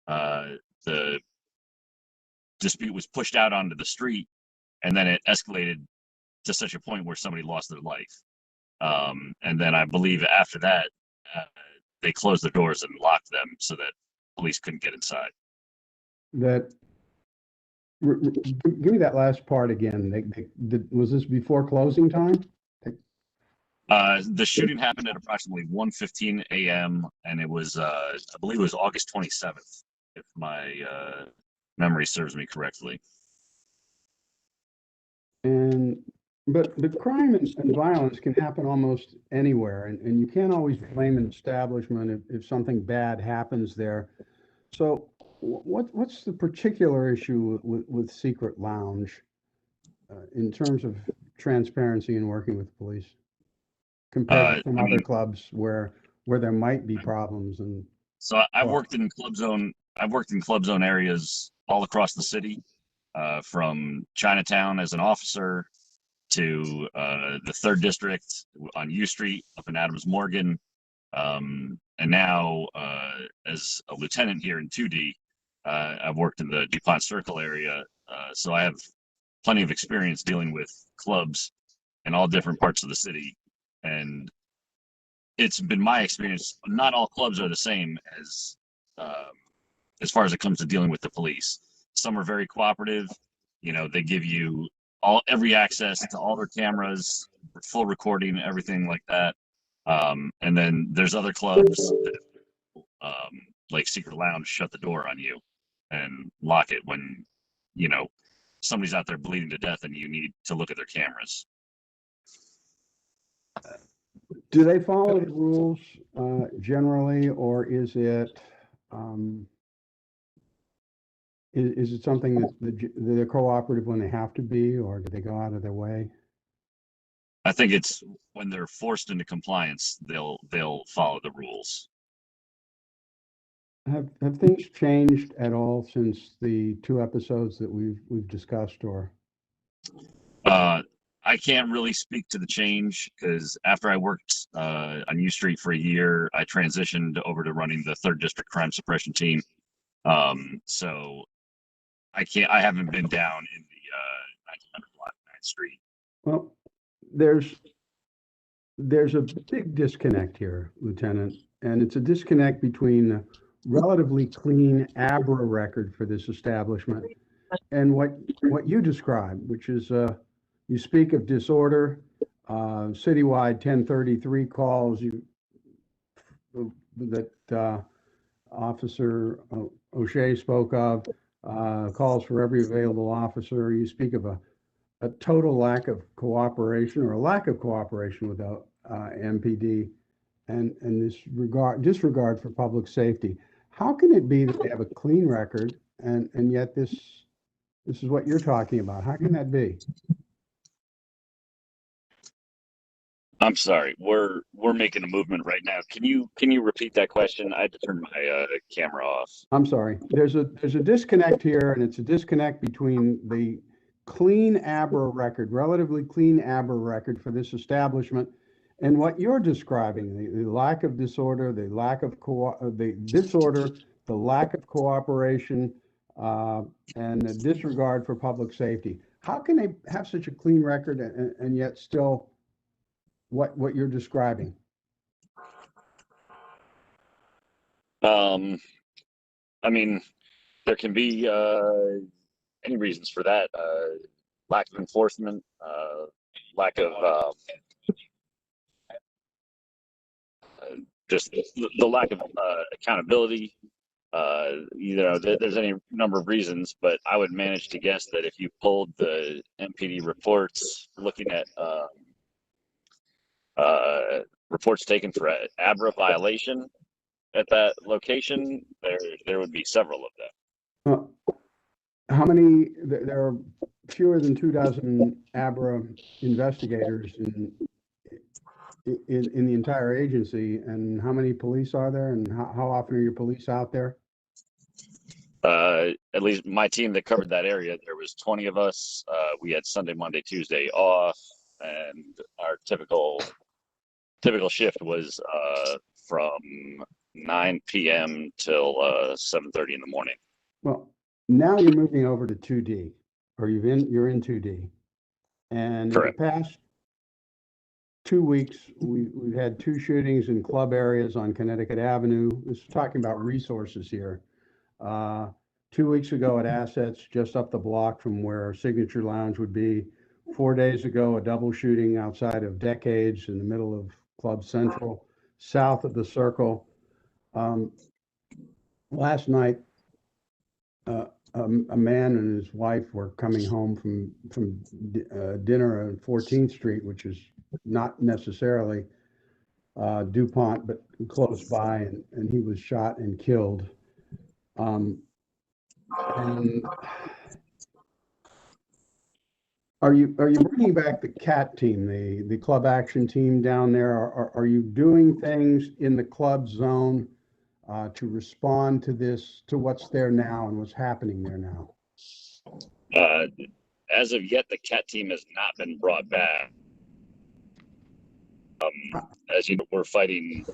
The dispute was pushed out onto the street, and then it escalated to such a point where somebody lost their life. And then I believe after that, they closed the doors and locked them so that police couldn't get inside. Give me that last part again. Was this before closing time? The shooting happened at approximately 1:15 a.m. and it was, I believe it was August 27th, if my memory serves me correctly. But the crime and violence can happen almost anywhere, and you can't always blame an establishment if something bad happens there. So what's the particular issue with Secret Lounge in terms of transparency and working with police? compared to some other clubs where there might be problems and. So I've worked in club zone. I've worked in club zone areas all across the city, from Chinatown as an officer to the 3rd District on U Street up in Adams Morgan, and now as a lieutenant here in 2D. I've worked in the DuPont Circle area, so I have plenty of experience dealing with clubs in all different parts of the city, and it's been my experience. Not all clubs are the same as far as it comes to dealing with the police. Some are very cooperative. You know, they give you every access to all their cameras, full recording, everything like that. And then there's other clubs that, like Secret Lounge, shut the door on you and lock it when, you know, somebody's out there bleeding to death and you need to look at their cameras. Do they follow the rules generally, or is it something that they're cooperative when they have to be, or do they go out of their way? I think it's when they're forced into compliance, they'll follow the rules. Have things changed at all since the 2 episodes that we've discussed, or? I can't really speak to the change because after I worked on U Street for a year, I transitioned over to running the 3rd District Crime Suppression Team. So I haven't been down in the 1900 block 9th Street. Well, there's a big disconnect here, Lieutenant, and it's a disconnect between the relatively clean ABRA record for this establishment and what you describe, which is you speak of disorder, citywide 1033 calls that Officer O'Shea spoke of, calls for every available officer. You speak of a total lack of cooperation or a lack of cooperation with the MPD and this disregard for public safety. How can it be that they have a clean record and yet this is what you're talking about? How can that be? I'm sorry, we're making a movement right now. Can you repeat that question? I had to turn my camera off. I'm sorry. There's a disconnect here, and it's a disconnect between the clean ABRA record, relatively clean ABRA record for this establishment, and what you're describing: the lack of disorder, the lack of the disorder, the lack of cooperation, and the disregard for public safety. How can they have such a clean record and yet still what you're describing? I mean, there can be any reasons for that. Lack of enforcement, lack of just the lack of accountability. You know, there's any number of reasons, but I would manage to guess that if you pulled the MPD reports looking at reports taken for ABRA violation at that location, there would be several of them. How many? There are fewer than 24 ABRA investigators in the entire agency, and how many police are there, and how often are your police out there? At least my team that covered that area, there was 20 of us. We had Sunday, Monday, Tuesday off, and our typical shift was from 9 p.m. till 7:30 in the morning. Well, now you're moving over to 2D, or you're in 2D, and correct. In the past 2 weeks, we've had 2 shootings in club areas on Connecticut Avenue. This is talking about resources here. 2 weeks ago at Assets, just up the block from where Signature Lounge would be. 4 days ago, a double shooting outside of Decades in the middle of Club Central, south of the Circle. Last night, a man and his wife were coming home from dinner on 14th Street, which is not necessarily DuPont, but close by, and he was shot and killed. And Are you bringing back the CAT team, the club action team down there? Are you doing things in the club zone to respond to this, to what's there now and what's happening there now? As of yet, the CAT team has not been brought back. As you know, we're fighting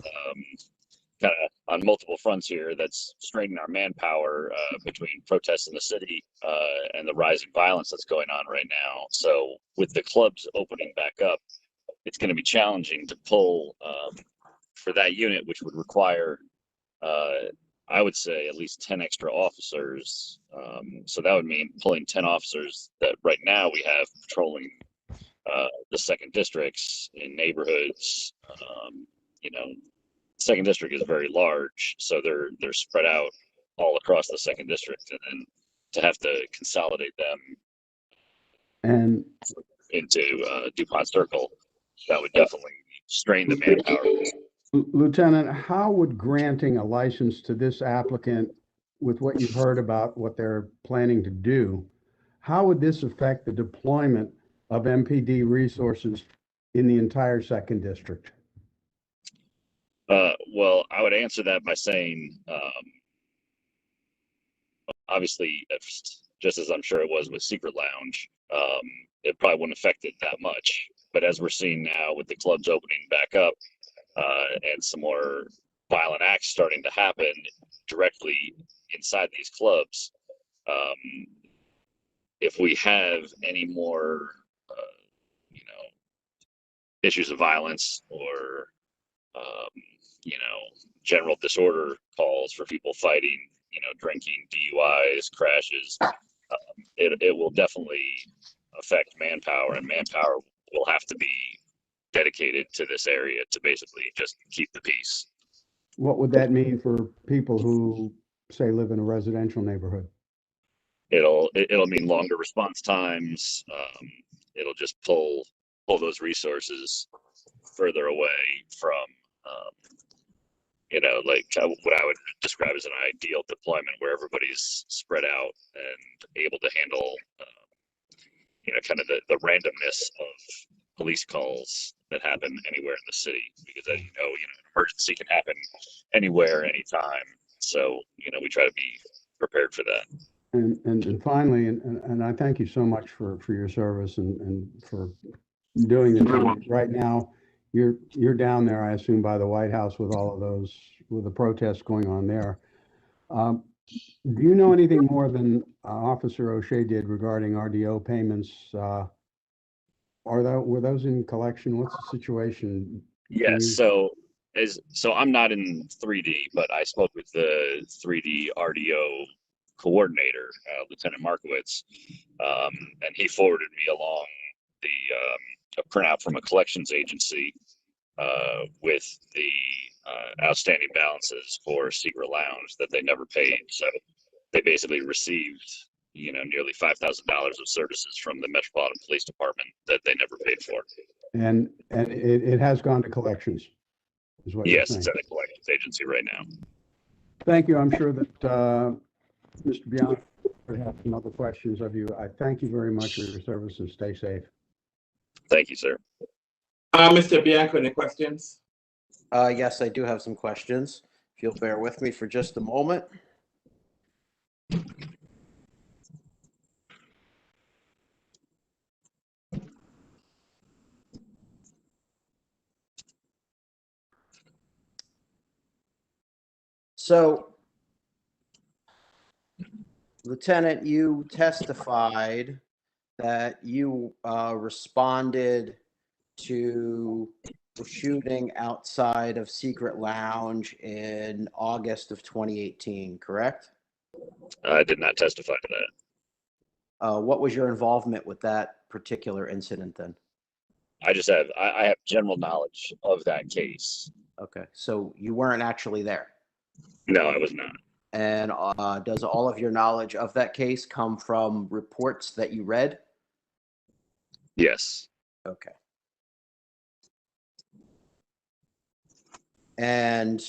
kind of on multiple fronts here. That's straining our manpower between protests in the city and the rising violence that's going on right now. So with the clubs opening back up, it's going to be challenging to pull for that unit, which would require, I would say, at least 10 extra officers. So that would mean pulling 10 officers that right now we have patrolling the second districts in neighborhoods. You know, second district is very large, so they're spread out all across the second district, and then to have to consolidate them and into DuPont Circle, that would definitely strain the manpower. Lieutenant, how would granting a license to this applicant, with what you've heard about what they're planning to do, how would this affect the deployment of MPD resources in the entire second district? Well, I would answer that by saying, obviously, just as I'm sure it was with Secret Lounge, it probably wouldn't affect it that much. But as we're seeing now with the clubs opening back up and some more violent acts starting to happen directly inside these clubs, if we have any more, issues of violence or general disorder calls for people fighting, drinking, DUIs, crashes, it will definitely affect manpower, and manpower will have to be dedicated to this area to basically just keep the peace. What would that mean for people who, say, live in a residential neighborhood? It'll mean longer response times. It'll just pull those resources further away from like what I would describe as an ideal deployment, where everybody's spread out and able to handle kind of the randomness of police calls that happen anywhere in the city, because as you know, an emergency can happen anywhere, anytime. So we try to be prepared for that. And finally, and I thank you so much for your service and for doing this. Right now, you're down there, I assume, by the White House with all of those, with the protests going on there. Do you know anything more than Officer O'Shea did regarding RDO payments? Were those in collection? What's the situation? Yes. So I'm not in 3D, but I spoke with the 3D RDO coordinator, Lieutenant Markowitz, and he forwarded me along a printout from a collections agency with the outstanding balances for Secret Lounge that they never paid. So they basically received, nearly $5,000 of services from the Metropolitan Police Department that they never paid for. And it has gone to collections, is what you're saying? Yes, it's at a collections agency right now. Thank you. I'm sure that Mr. Bianco would have some other questions of you. I thank you very much for your service, and stay safe. Thank you, sir. Mr. Bianco, any questions? Yes, I do have some questions. If you'll bear with me for just a moment. So, Lieutenant, you testified that you responded to the shooting outside of Secret Lounge in August of 2018, correct? I did not testify to that. What was your involvement with that particular incident then? I have general knowledge of that case. Okay, so you weren't actually there? No, I was not. And does all of your knowledge of that case come from reports that you read? Yes. Okay. And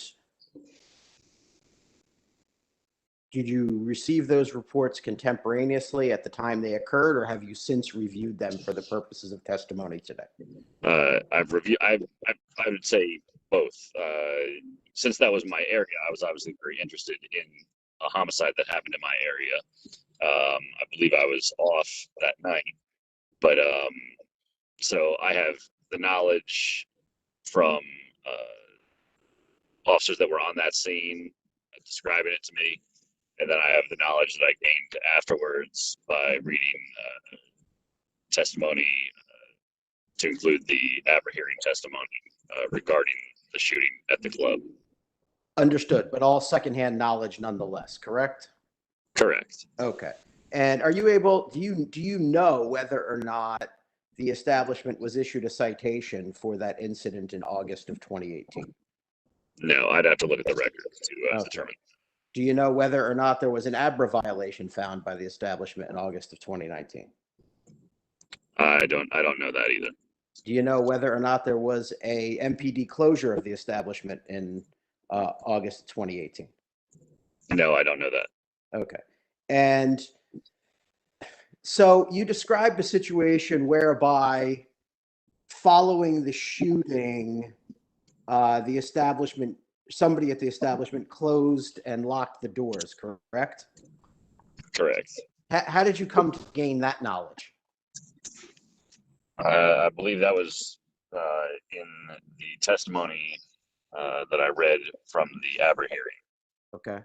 Did you receive those reports contemporaneously at the time they occurred, or have you since reviewed them for the purposes of testimony today? I've reviewed. I would say both. Since that was my area, I was obviously very interested in a homicide that happened in my area. I believe I was off that night, but so I have the knowledge from officers that were on that scene describing it to me, and then I have the knowledge that I gained afterwards by reading testimony to include the ABRA hearing testimony regarding the shooting at the club. Understood, but all secondhand knowledge nonetheless, correct? Correct. Okay. And are you able, do you know whether or not the establishment was issued a citation for that incident in August of 2018? No, I'd have to look at the record to determine. Do you know whether or not there was an ABRA violation found by the establishment in August of 2019? I don't know that either. Do you know whether or not there was a MPD closure of the establishment in August 2018? No, I don't know that. Okay. And so you described a situation whereby following the shooting, the establishment, somebody at the establishment closed and locked the doors, correct? Correct. How did you come to gain that knowledge? I believe that was in the testimony that I read from the ABRA hearing. Okay.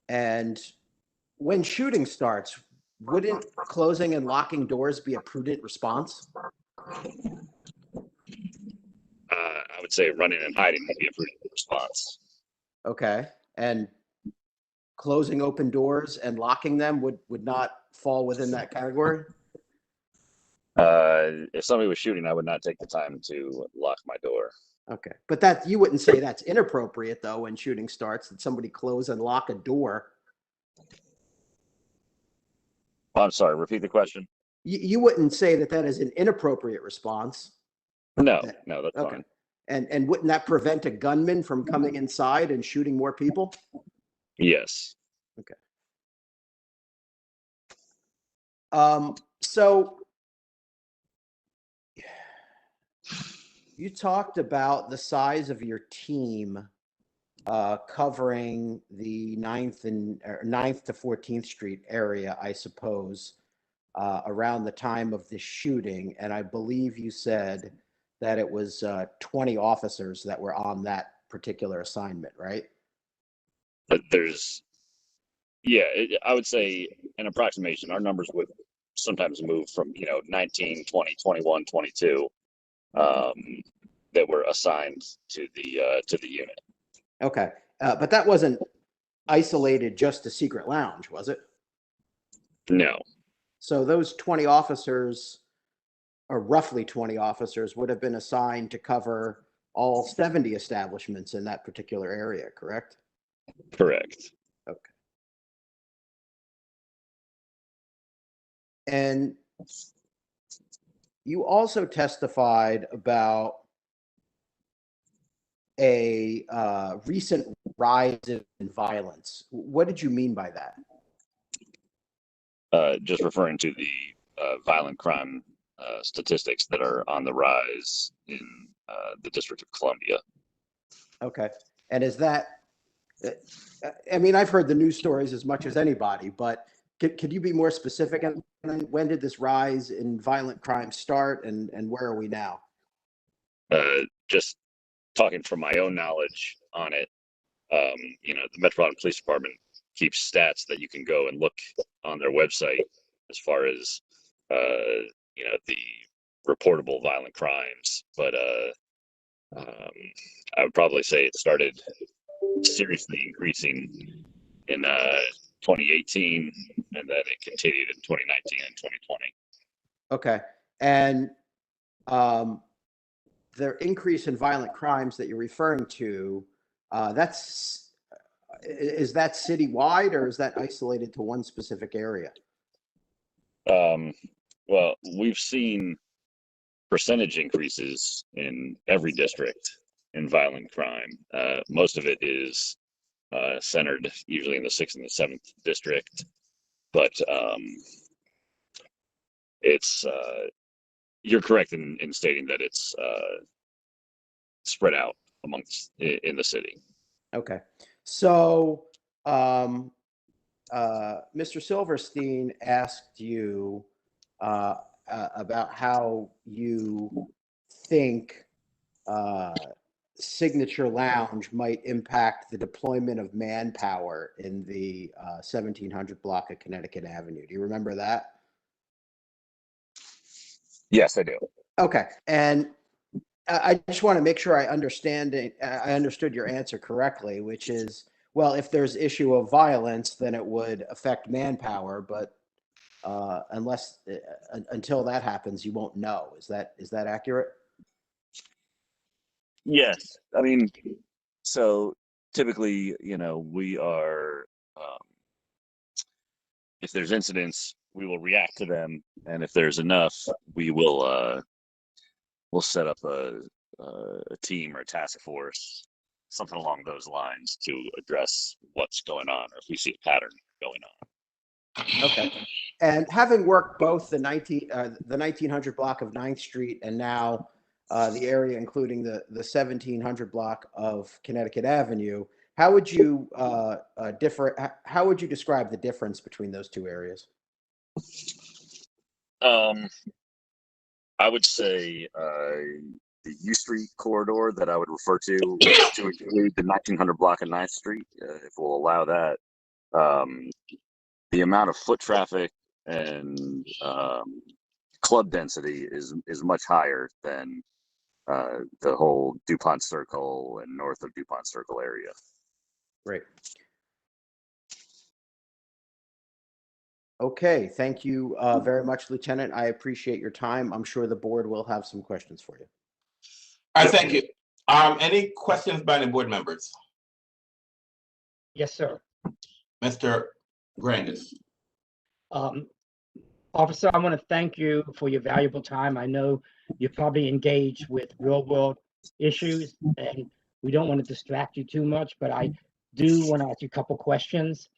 And when shooting starts, wouldn't closing and locking doors be a prudent response? I would say running and hiding would be a prudent response. Okay. And closing open doors and locking them would not fall within that category? If somebody was shooting, I would not take the time to lock my door. Okay. But that, you wouldn't say that's inappropriate though when shooting starts, that somebody close and lock a door. I'm sorry, repeat the question. You wouldn't say that that is an inappropriate response. No, no, that's fine. And wouldn't that prevent a gunman from coming inside and shooting more people? Yes. Okay. So you talked about the size of your team covering the 9th to 14th Street area, I suppose, around the time of the shooting. And I believe you said that it was 20 officers that were on that particular assignment, right? But there's, yeah, I would say an approximation. Our numbers would sometimes move from, 19, 20, 21, 22 that were assigned to the unit. Okay. But that wasn't isolated just to Secret Lounge, was it? No. So those 20 officers, or roughly 20 officers, would have been assigned to cover all 70 establishments in that particular area, correct? Correct. Okay. And you also testified about a recent rise in violence. What did you mean by that? Just referring to the violent crime statistics that are on the rise in the District of Columbia. Okay. And is that, I mean, I've heard the news stories as much as anybody, but could you be more specific? And when did this rise in violent crime start, and where are we now? Just talking from my own knowledge on it, the Metropolitan Police Department keeps stats that you can go and look on their website as far as, the reportable violent crimes. But I would probably say it started seriously increasing in 2018, and then it continued in 2019 and 2020. Okay. And the increase in violent crimes that you're referring to, is that citywide, or is that isolated to one specific area? Well, we've seen percentage increases in every district in violent crime. Most of it is centered usually in the 6th and the 7th district. But it's you're correct in stating that it's spread out amongst in the city. Okay. So, Mr. Silverstein asked you about how you think Signature Lounge might impact the deployment of manpower in the 1700 block of Connecticut Avenue. Do you remember that? Yes, I do. Okay. And I just want to make sure I understood your answer correctly, which is, well, if there's issue of violence, then it would affect manpower, but until that happens, you won't know. Is that accurate? Yes, I mean, so typically, we are, if there's incidents, we will react to them, and if there's enough, we will we'll set up a team or a task force, something along those lines, to address what's going on, or if we see a pattern going on. Okay. And having worked both the 1900 block of 9th Street and now the area including the 1700 block of Connecticut Avenue, how would you how would you describe the difference between those two areas? I would say the U Street corridor that I would refer to include the 1900 block of 9th Street, if we'll allow that. The amount of foot traffic and club density is much higher than the whole DuPont Circle and north of DuPont Circle area. Great. Okay, thank you very much, Lieutenant. I appreciate your time. I'm sure the board will have some questions for you. All right, thank you. Any questions by the board members? Yes, sir. Mr. Grandis. Officer, I want to thank you for your valuable time. I know you're probably engaged with real world issues and we don't want to distract you too much, but I do want to ask you a couple questions.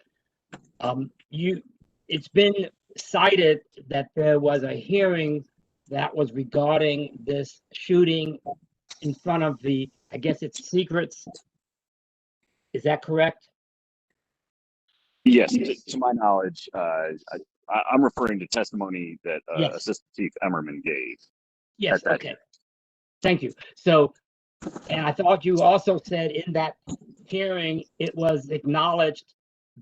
It's been cited that there was a hearing that was regarding this shooting in front of the, I guess it's Secrets. Is that correct? Yes, to my knowledge, I'm referring to testimony that Yes. Assistant Chief Emmerman gave. Yes, okay. Thank you. So, and I thought you also said in that hearing, it was acknowledged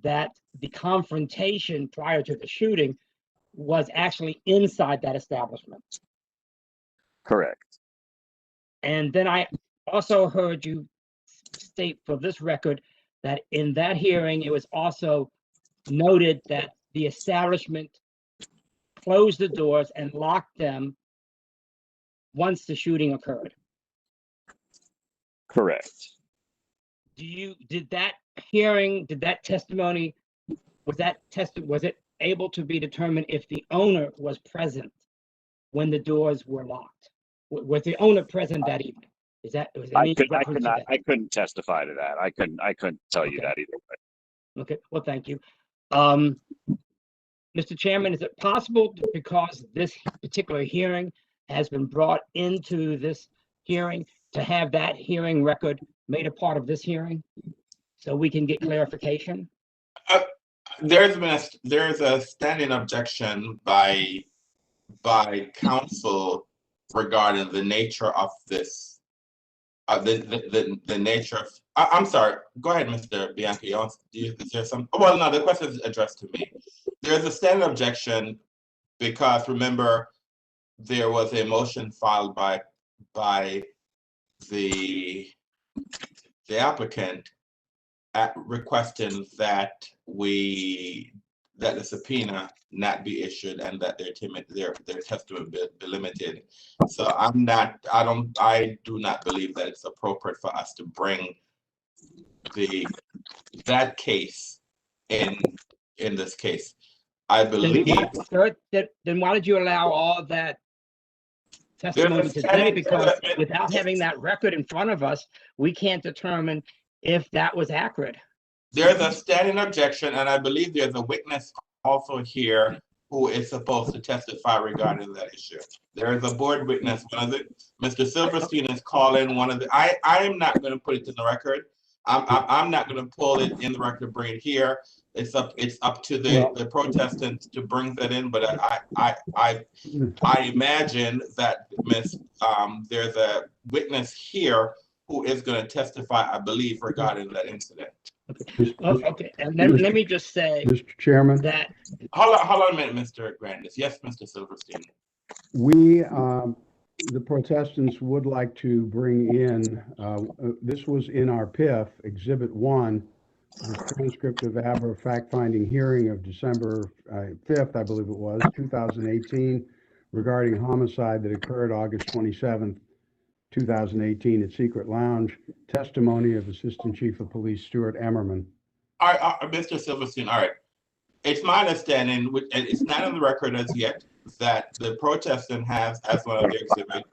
that the confrontation prior to the shooting was actually inside that establishment. Correct. And then I also heard you state for this record that in that hearing, it was also noted that the establishment closed the doors and locked them once the shooting occurred. Correct. Did that testimony, was it able to be determined if the owner was present when the doors were locked? Was the owner present that evening? I couldn't testify to that. I couldn't tell you that either way. Okay, well, thank you. Mr. Chairman, is it possible, because this particular hearing has been brought into this hearing, to have that hearing record made a part of this hearing so we can get clarification? There's a standing objection by counsel regarding the nature of this. The nature of. I'm sorry. Go ahead, Mr. Bianchi. Is there some? Well, no. The question is addressed to me. There's a standing objection because remember there was a motion filed by the applicant requesting that the subpoena not be issued and that their testimony be limited. So I do not believe that it's appropriate for us to bring that case in this case. I believe. Then why did you allow all that testimony today? Because without having that record in front of us, we can't determine if that was accurate. There's a standing objection, and I believe there's a witness also here who is supposed to testify regarding that issue. There is a board witness. One of the, Mr. Silverstein is calling one of the. I am not going to put it in the record. I'm not going to pull it in the record, bring it here. It's up to the protestants to bring that in. But I imagine that there's a witness here who is going to testify, I believe, regarding that incident. Okay, and let me just say, Mr. Chairman, that. Hold on a minute, Mr. Grandis. Yes, Mr. Silverstein. we, the protestants would like to bring in, this was in our PIF, Exhibit 1, the transcript of ABRA fact-finding hearing of December 5th, I believe it was, 2018, regarding homicide that occurred August 27th, 2018 at Secret Lounge, testimony of Assistant Chief of Police Stuart Emmerman. All right, Mr. Silverstein, all right. It's my understanding, and it's not on the record as yet, that the protestant has, as one of the exhibit,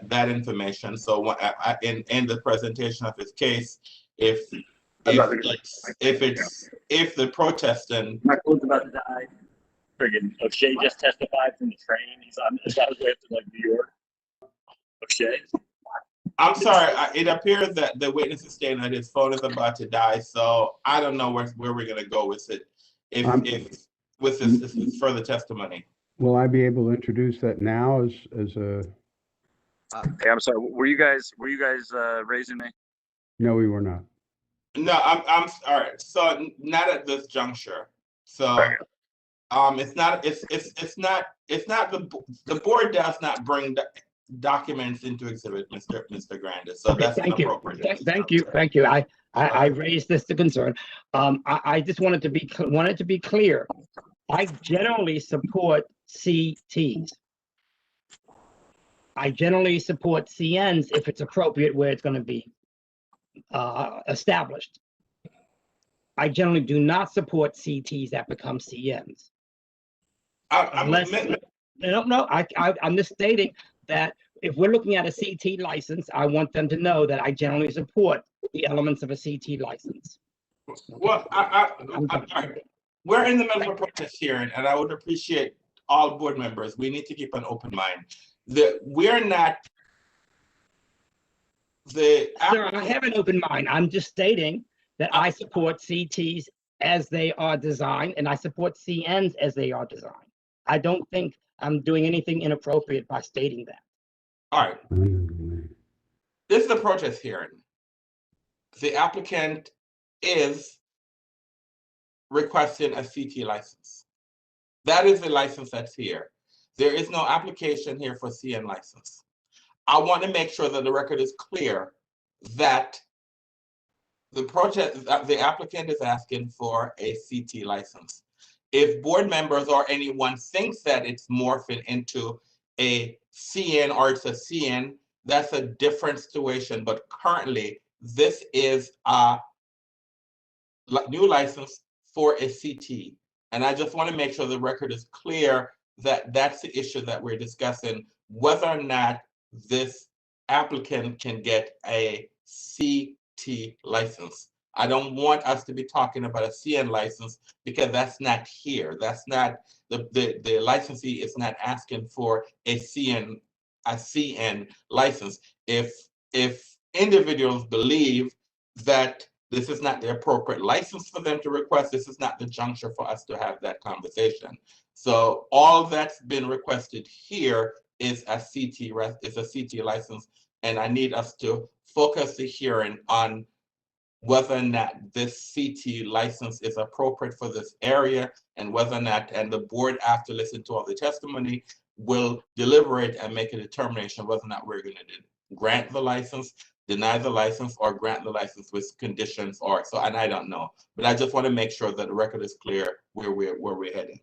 that information. So in the presentation of his case, if the protestant. My phone's about to die. Friggin' O'Shea just testified from the train. He's on his way up to like New York. O'Shea. I'm sorry. It appears that the witness is stating that his phone is about to die. So I don't know where we're going to go with it. If with this further testimony. Will I be able to introduce that now as a? Hey, I'm sorry. Were you guys raising me? No, we were not. No, I'm all right. So not at this juncture. So it's not the board does not bring documents into exhibit, Mr. Grandis. So Okay, that's inappropriate. Thank you. I raised this to concern. I just wanted to be clear. I generally support CTs. I generally support CNs if it's appropriate where it's going to be established. I generally do not support CTs that become CNs. I'm just stating that if we're looking at a CT license, I want them to know that I generally support the elements of a CT license. Well, we're in the middle of a protest hearing, and I would appreciate all board members. We need to keep an open mind. We're not. Sir, I have an open mind. I'm just stating that I support CTs as they are designed, and I support CNs as they are designed. I don't think I'm doing anything inappropriate by stating that. All right. This is a protest hearing. The applicant is requesting a CT license. That is the license that's here. There is no application here for CN license. I want to make sure that the record is clear that the applicant is asking for a CT license. If board members or anyone thinks that it's morphing into a CN or it's a CN, that's a different situation. But currently, this is a new license for a CT. And I just want to make sure the record is clear that that's the issue that we're discussing, whether or not this applicant can get a CT license. I don't want us to be talking about a CN license because that's not here. That's not, the licensee is not asking for a CN license. If individuals believe that this is not the appropriate license for them to request, this is not the juncture for us to have that conversation. So all that's been requested here is a CT license, and I need us to focus the hearing on whether or not this CT license is appropriate for this area, and whether or not, and the board, after listening to all the testimony, will deliberate and make a determination whether or not we're going to grant the license, deny the license, or grant the license with conditions, or so. And I don't know, but I just want to make sure that the record is clear where we're heading.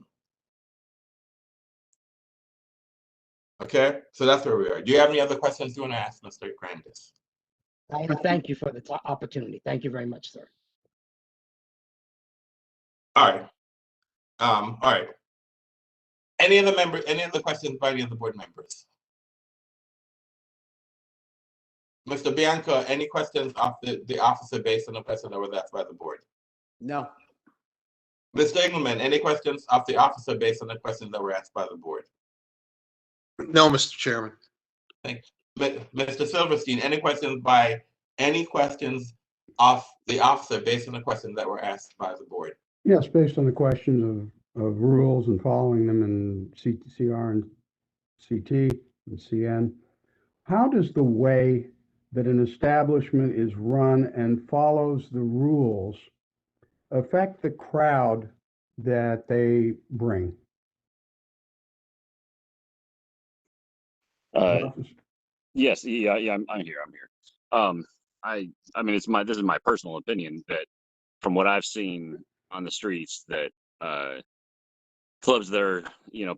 Okay, so that's where we are. Do you have any other questions you want to ask, Mr. Grandis? I want to thank you for the opportunity. Thank you very much, sir. All right. All right. Any other questions by any of the board members? Mr. Bianco, any questions of the officer based on the question that was asked by the board? No. Mr. Engelmann, any questions of the officer based on the questions that were asked by the board? No, Mr. Chairman. Thank you. Mr. Silverstein, any questions of the officer based on the questions that were asked by the board? Yes, based on the questions of rules and following them in CR and CT and CN. How does the way that an establishment is run and follows the rules affect the crowd that they bring? Yes, yeah, I'm here. I mean, this is my personal opinion that from what I've seen on the streets that clubs that are,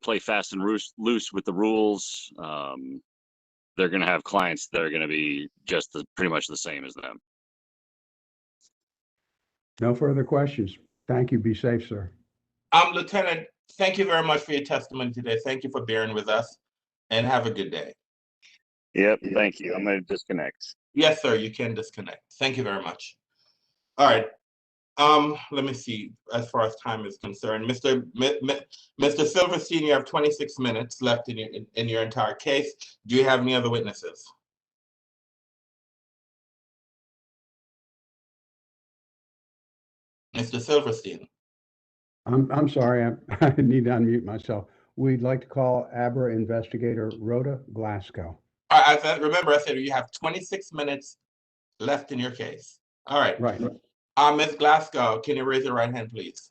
play fast and loose with the rules, they're going to have clients that are going to be just pretty much the same as them. No further questions. Thank you. Be safe, sir. Lieutenant, thank you very much for your testimony today. Thank you for bearing with us, and have a good day. Yep, thank you. I'm going to disconnect. Yes, sir, you can disconnect. Thank you very much. All right. Let me see, as far as time is concerned. Mr. Silverstein, you have 26 minutes left in your entire case. Do you have any other witnesses? Mr. Silverstein. I'm sorry, I need to unmute myself. We'd like to call Abra investigator Rhoda Glasgow. Remember, I said you have 26 minutes left in your case. All right. Right. Ms. Glasgow, can you raise your right hand, please?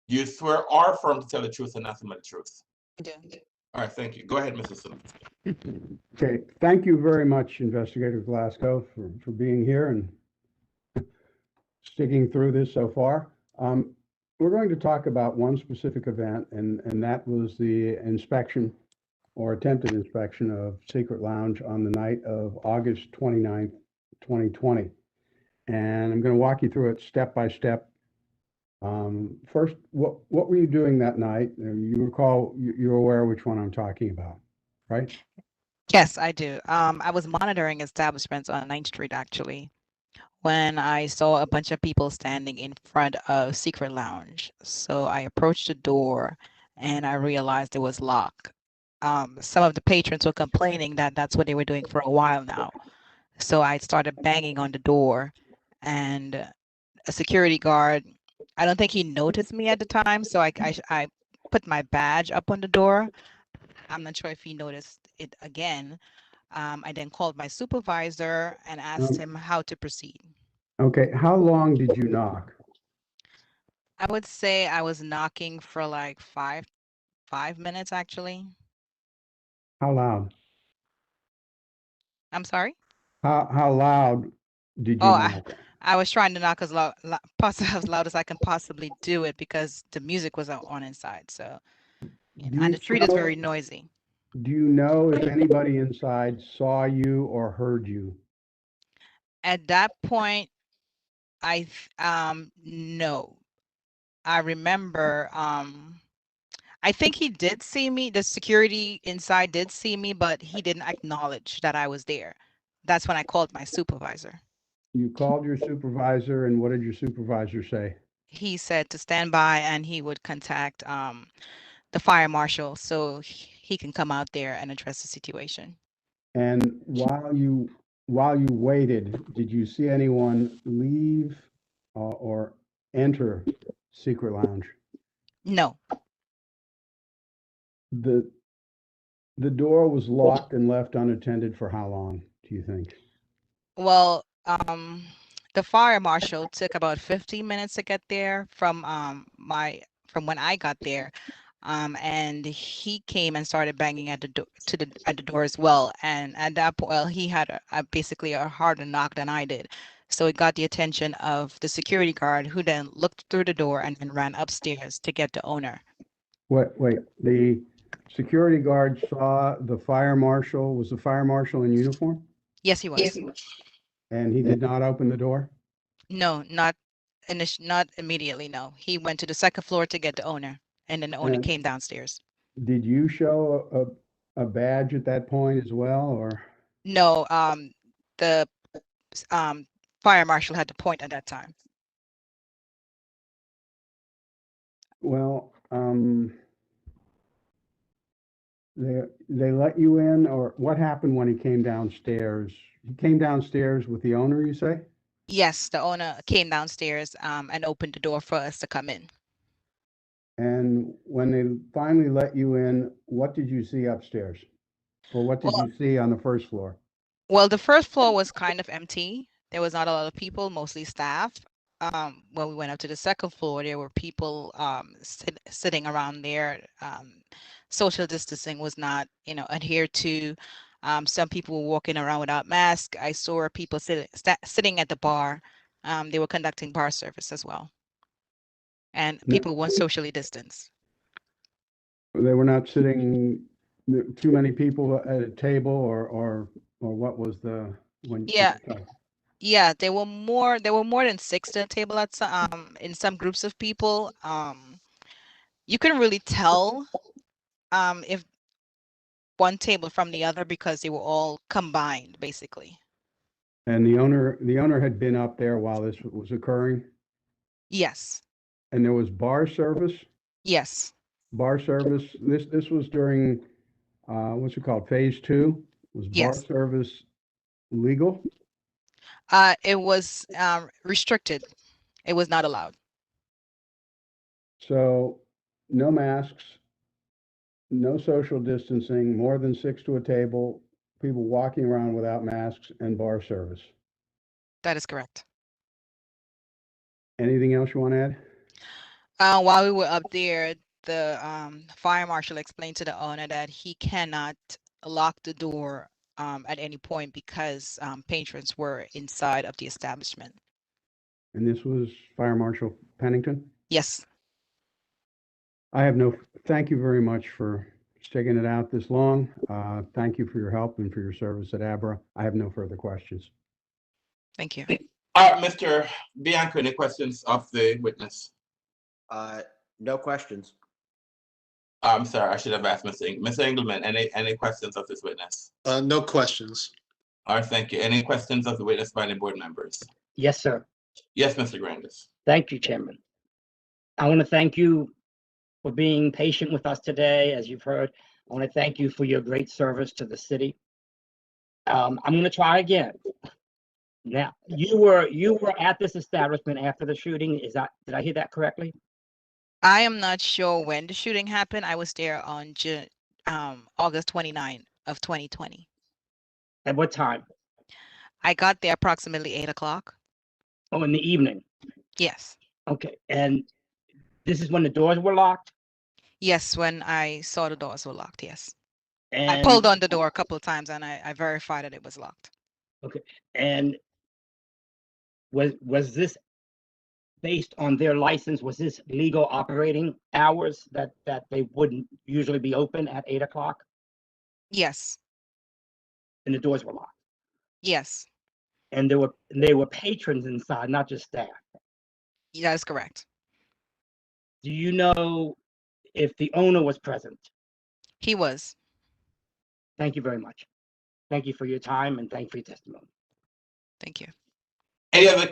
Do you swear or affirm to tell the truth and nothing but the truth? I do. All right, thank you. Go ahead, Mrs. Simmons. Okay, thank you very much, Investigator Glasgow, for being here and sticking through this so far. We're going to talk about one specific event, and that was the inspection or attempted inspection of Secret Lounge on the night of August 29th, 2020. And I'm going to walk you through it step by step. First, what were you doing that night? You recall, you're aware which one I'm talking about, right? Yes, I do. I was monitoring establishments on 9th Street, actually, when I saw a bunch of people standing in front of Secret Lounge. So I approached the door and I realized it was locked. Some of the patrons were complaining that that's what they were doing for a while now. So I started banging on the door, and a security guard, I don't think he noticed me at the time, so I put my badge up on the door. I'm not sure if he noticed it again. I then called my supervisor and asked him how to proceed. Okay, how long did you knock? I would say I was knocking for like five minutes, actually. How loud? I'm sorry? How loud did you Oh, knock? I was trying to knock as loud as I can possibly do it because the music was on inside. So, and the street is very noisy. Do you know if anybody inside saw you or heard you? At that point, no. I remember, I think he did see me. The security inside did see me, but he didn't acknowledge that I was there. That's when I called my supervisor. You called your supervisor, and what did your supervisor say? He said to stand by and he would contact the fire marshal so he can come out there and address the situation. And while you waited, did you see anyone leave or enter Secret Lounge? No. The door was locked and left unattended for how long, do you think? Well, the fire marshal took about 15 minutes to get there from when I got there. And he came and started banging at the door as well. And at that point, well, he had basically a harder knock than I did. So it got the attention of the security guard, who then looked through the door and then ran upstairs to get the owner. Wait, the security guard saw the fire marshal. Was the fire marshal in uniform? Yes, he was. And he did not open the door? No, not immediately, no. He went to the second floor to get the owner, and then the owner came downstairs. Did you show a badge at that point as well, or? No, the fire marshal had to point at that time. Well, they let you in, or what happened when he came downstairs? He came downstairs with the owner, you say? Yes, the owner came downstairs and opened the door for us to come in. And when they finally let you in, what did you see upstairs? Or what did you see on the first floor? Well, the first floor was kind of empty. There was not a lot of people, mostly staff. When we went up to the second floor, there were people sitting around there. Social distancing was not, adhered to. Some people were walking around without masks. I saw people sitting at the bar. They were conducting bar service as well. And people weren't socially distanced. They were not sitting, too many people at a table, or what was the, when? Yeah. Yeah, there were more than 6 at a table at in some groups of people. You couldn't really tell if one table from the other because they were all combined, basically. And the owner had been up there while this was occurring? Yes. And there was bar service? Yes. Bar service, this was during, what's it called, phase 2? Was bar Yes. service legal? It was restricted. It was not allowed. So no masks, no social distancing, more than 6 to a table, people walking around without masks, and bar service. That is correct. Anything else you want to add? While we were up there, the fire marshal explained to the owner that he cannot lock the door at any point because patrons were inside of the establishment. And this was Fire Marshal Pennington? Yes. Thank you very much for sticking it out this long. Thank you for your help and for your service at ABRA. I have no further questions. Thank you. Mr. Bianco, any questions of the witness? No questions. I'm sorry, I should have asked Mr. Engelman, any questions of this witness? No questions. All right, thank you. Any questions of the witness by any board members? Yes, sir. Yes, Mr. Grandis. Thank you, Chairman. I want to thank you for being patient with us today. As you've heard, I want to thank you for your great service to the city. I'm going to try again. Now, you were at this establishment after the shooting. Did I hear that correctly? I am not sure when the shooting happened. I was there on August 29 of 2020. At what time? I got there approximately 8 o'clock. Oh, in the evening? Yes. Okay, and this is when the doors were locked? Yes, when I saw the doors were locked, yes. And I pulled on the door a couple of times and I verified that it was locked. Okay, and was this based on their license? Was this legal operating hours that they wouldn't usually be open at 8 o'clock? Yes. And the doors were locked? Yes. And they were patrons inside, not just staff? That is correct. Do you know if the owner was present? He was. Thank you very much. Thank you for your time and thank you for your testimony. Thank you. Any other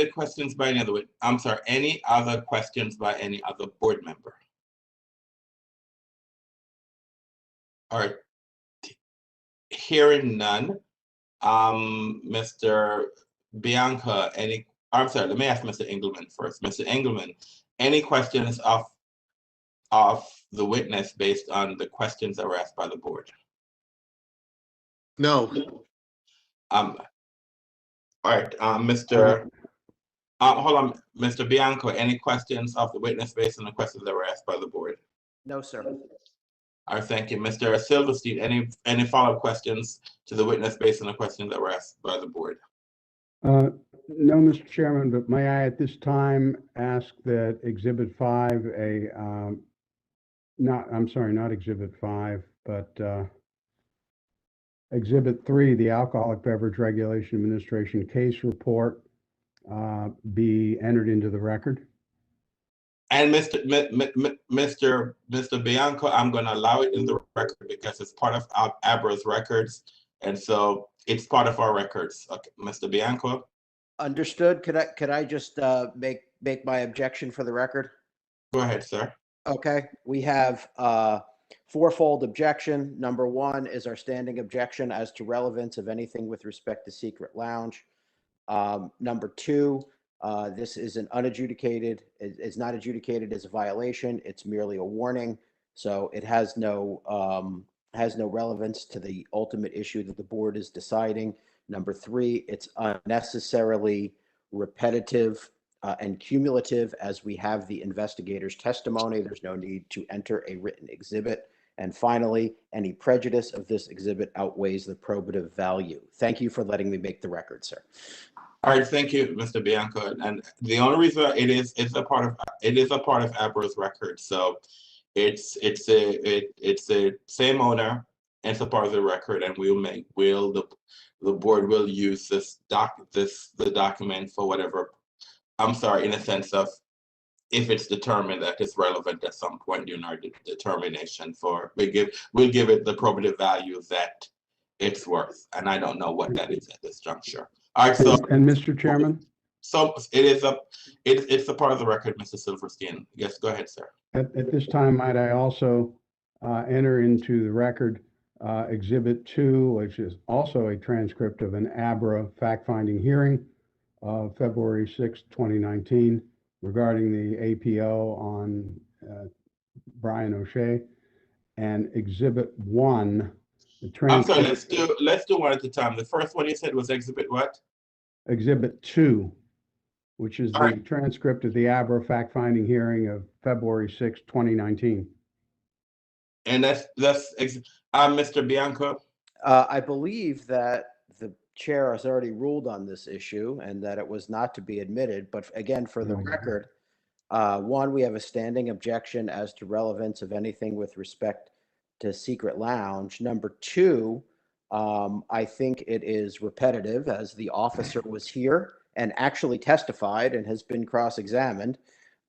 questions by any other? I'm sorry. Any other questions by any other board member? All right. Hearing none. Mr. Bianca, I'm sorry. Let me ask Mr. Engelman first. Mr. Engelman, any questions of the witness based on the questions that were asked by the board? No. All right, Mr. Hold on, Mr. Bianco, any questions of the witness based on the questions that were asked by the board? No, sir. All right, thank you. Mr. Silverstein, any follow-up questions to the witness based on the questions that were asked by the board? No, Mr. Chairman, but may I at this time ask that Exhibit 5, not Exhibit 5, but Exhibit 3, the Alcoholic Beverage Regulation Administration case report, be entered into the record? And Mr. Bianco, I'm going to allow it in the record because it's part of ABRA's records. And so it's part of our records. Okay, Mr. Bianco? Understood. Could I just make my objection for the record? Go ahead, sir. Okay, we have fourfold objection. Number one is our standing objection as to relevance of anything with respect to secret lounge. Number two, this is an unadjudicated, it's not adjudicated as a violation. It's merely a warning. So it has no relevance to the ultimate issue that the board is deciding. Number three, it's unnecessarily repetitive and cumulative, as we have the investigator's testimony. There's no need to enter a written exhibit. And finally, any prejudice of this exhibit outweighs the probative value. Thank you for letting me make the record, sir. All right, thank you, Mr. Bianco. And the only reason it's a part of ABRA's record. So it's a same owner, and it's a part of the record, and the board will use the document for whatever. I'm sorry, in a sense of if it's determined that it's relevant at some point during our determination we'll give it the probative value that it's worth. And I don't know what that is at this juncture. All right, so. And Mr. Chairman? So it's a part of the record, Mr. Silverstein. Yes, go ahead, sir. At this time, might I also enter into the record Exhibit 2, which is also a transcript of an ABRA fact-finding hearing of February 6, 2019, regarding the APO on Brian O'Shea, and Exhibit 1. I'm sorry, let's do one at a time. The first one you said was Exhibit what? Exhibit 2, which is the transcript of the ABRA fact-finding hearing of February 6, 2019. And that's Mr. Bianco. I believe that the chair has already ruled on this issue and that it was not to be admitted. But again, for the record, one, we have a standing objection as to relevance of anything with respect to secret lounge. Number two, I think it is repetitive, as the officer was here and actually testified and has been cross-examined.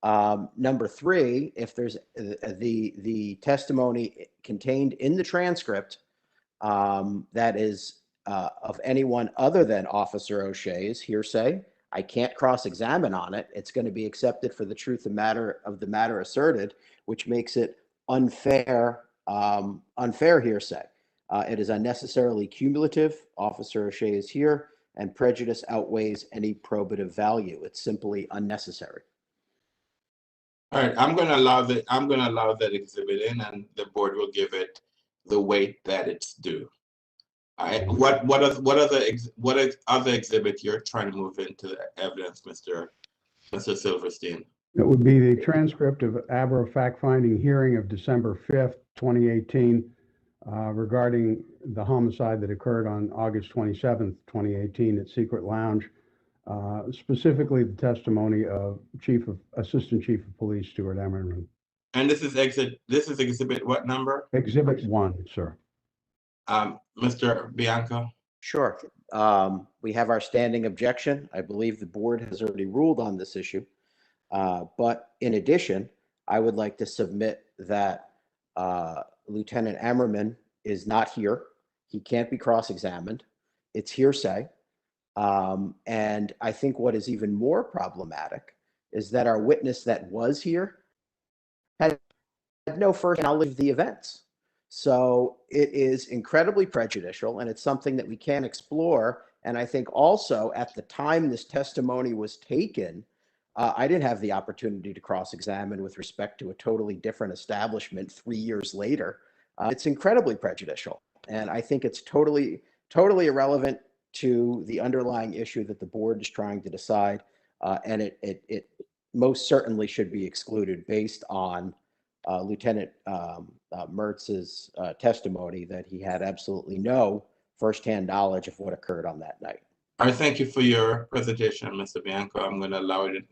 Number three, if there's the testimony contained in the transcript that is of anyone other than Officer O'Shea is hearsay, I can't cross-examine on it. It's going to be accepted for the truth of the matter asserted, which makes it unfair hearsay. It is unnecessarily cumulative. Officer O'Shea is here, and prejudice outweighs any probative value. It's simply unnecessary. All right, I'm going to allow that exhibit in, and the board will give it the weight that it's due. All right, what other exhibit you're trying to move into the evidence, Mr. Silverstein? It would be the transcript of ABRA fact-finding hearing of December 5th, 2018, regarding the homicide that occurred on August 27th, 2018 at Secret Lounge, specifically the testimony of Assistant Chief of Police Stuart Emmerman. And this is exhibit what number? Exhibit 1, sir. Mr. Bianco? Sure. We have our standing objection. I believe the board has already ruled on this issue. But in addition, I would like to submit that Lieutenant Emmerman is not here. He can't be cross-examined. It's hearsay. And I think what is even more problematic is that our witness that was here had no first knowledge of the events. So it is incredibly prejudicial, and it's something that we can explore. And I think also at the time this testimony was taken, I didn't have the opportunity to cross-examine with respect to a totally different establishment 3 years later. It's incredibly prejudicial, and I think it's totally irrelevant to the underlying issue that the board is trying to decide, and it most certainly should be excluded based on Lieutenant Mertz's testimony that he had absolutely no firsthand knowledge of what occurred on that night. All right, thank you for your presentation, Mr. Bianco. I'm going to allow it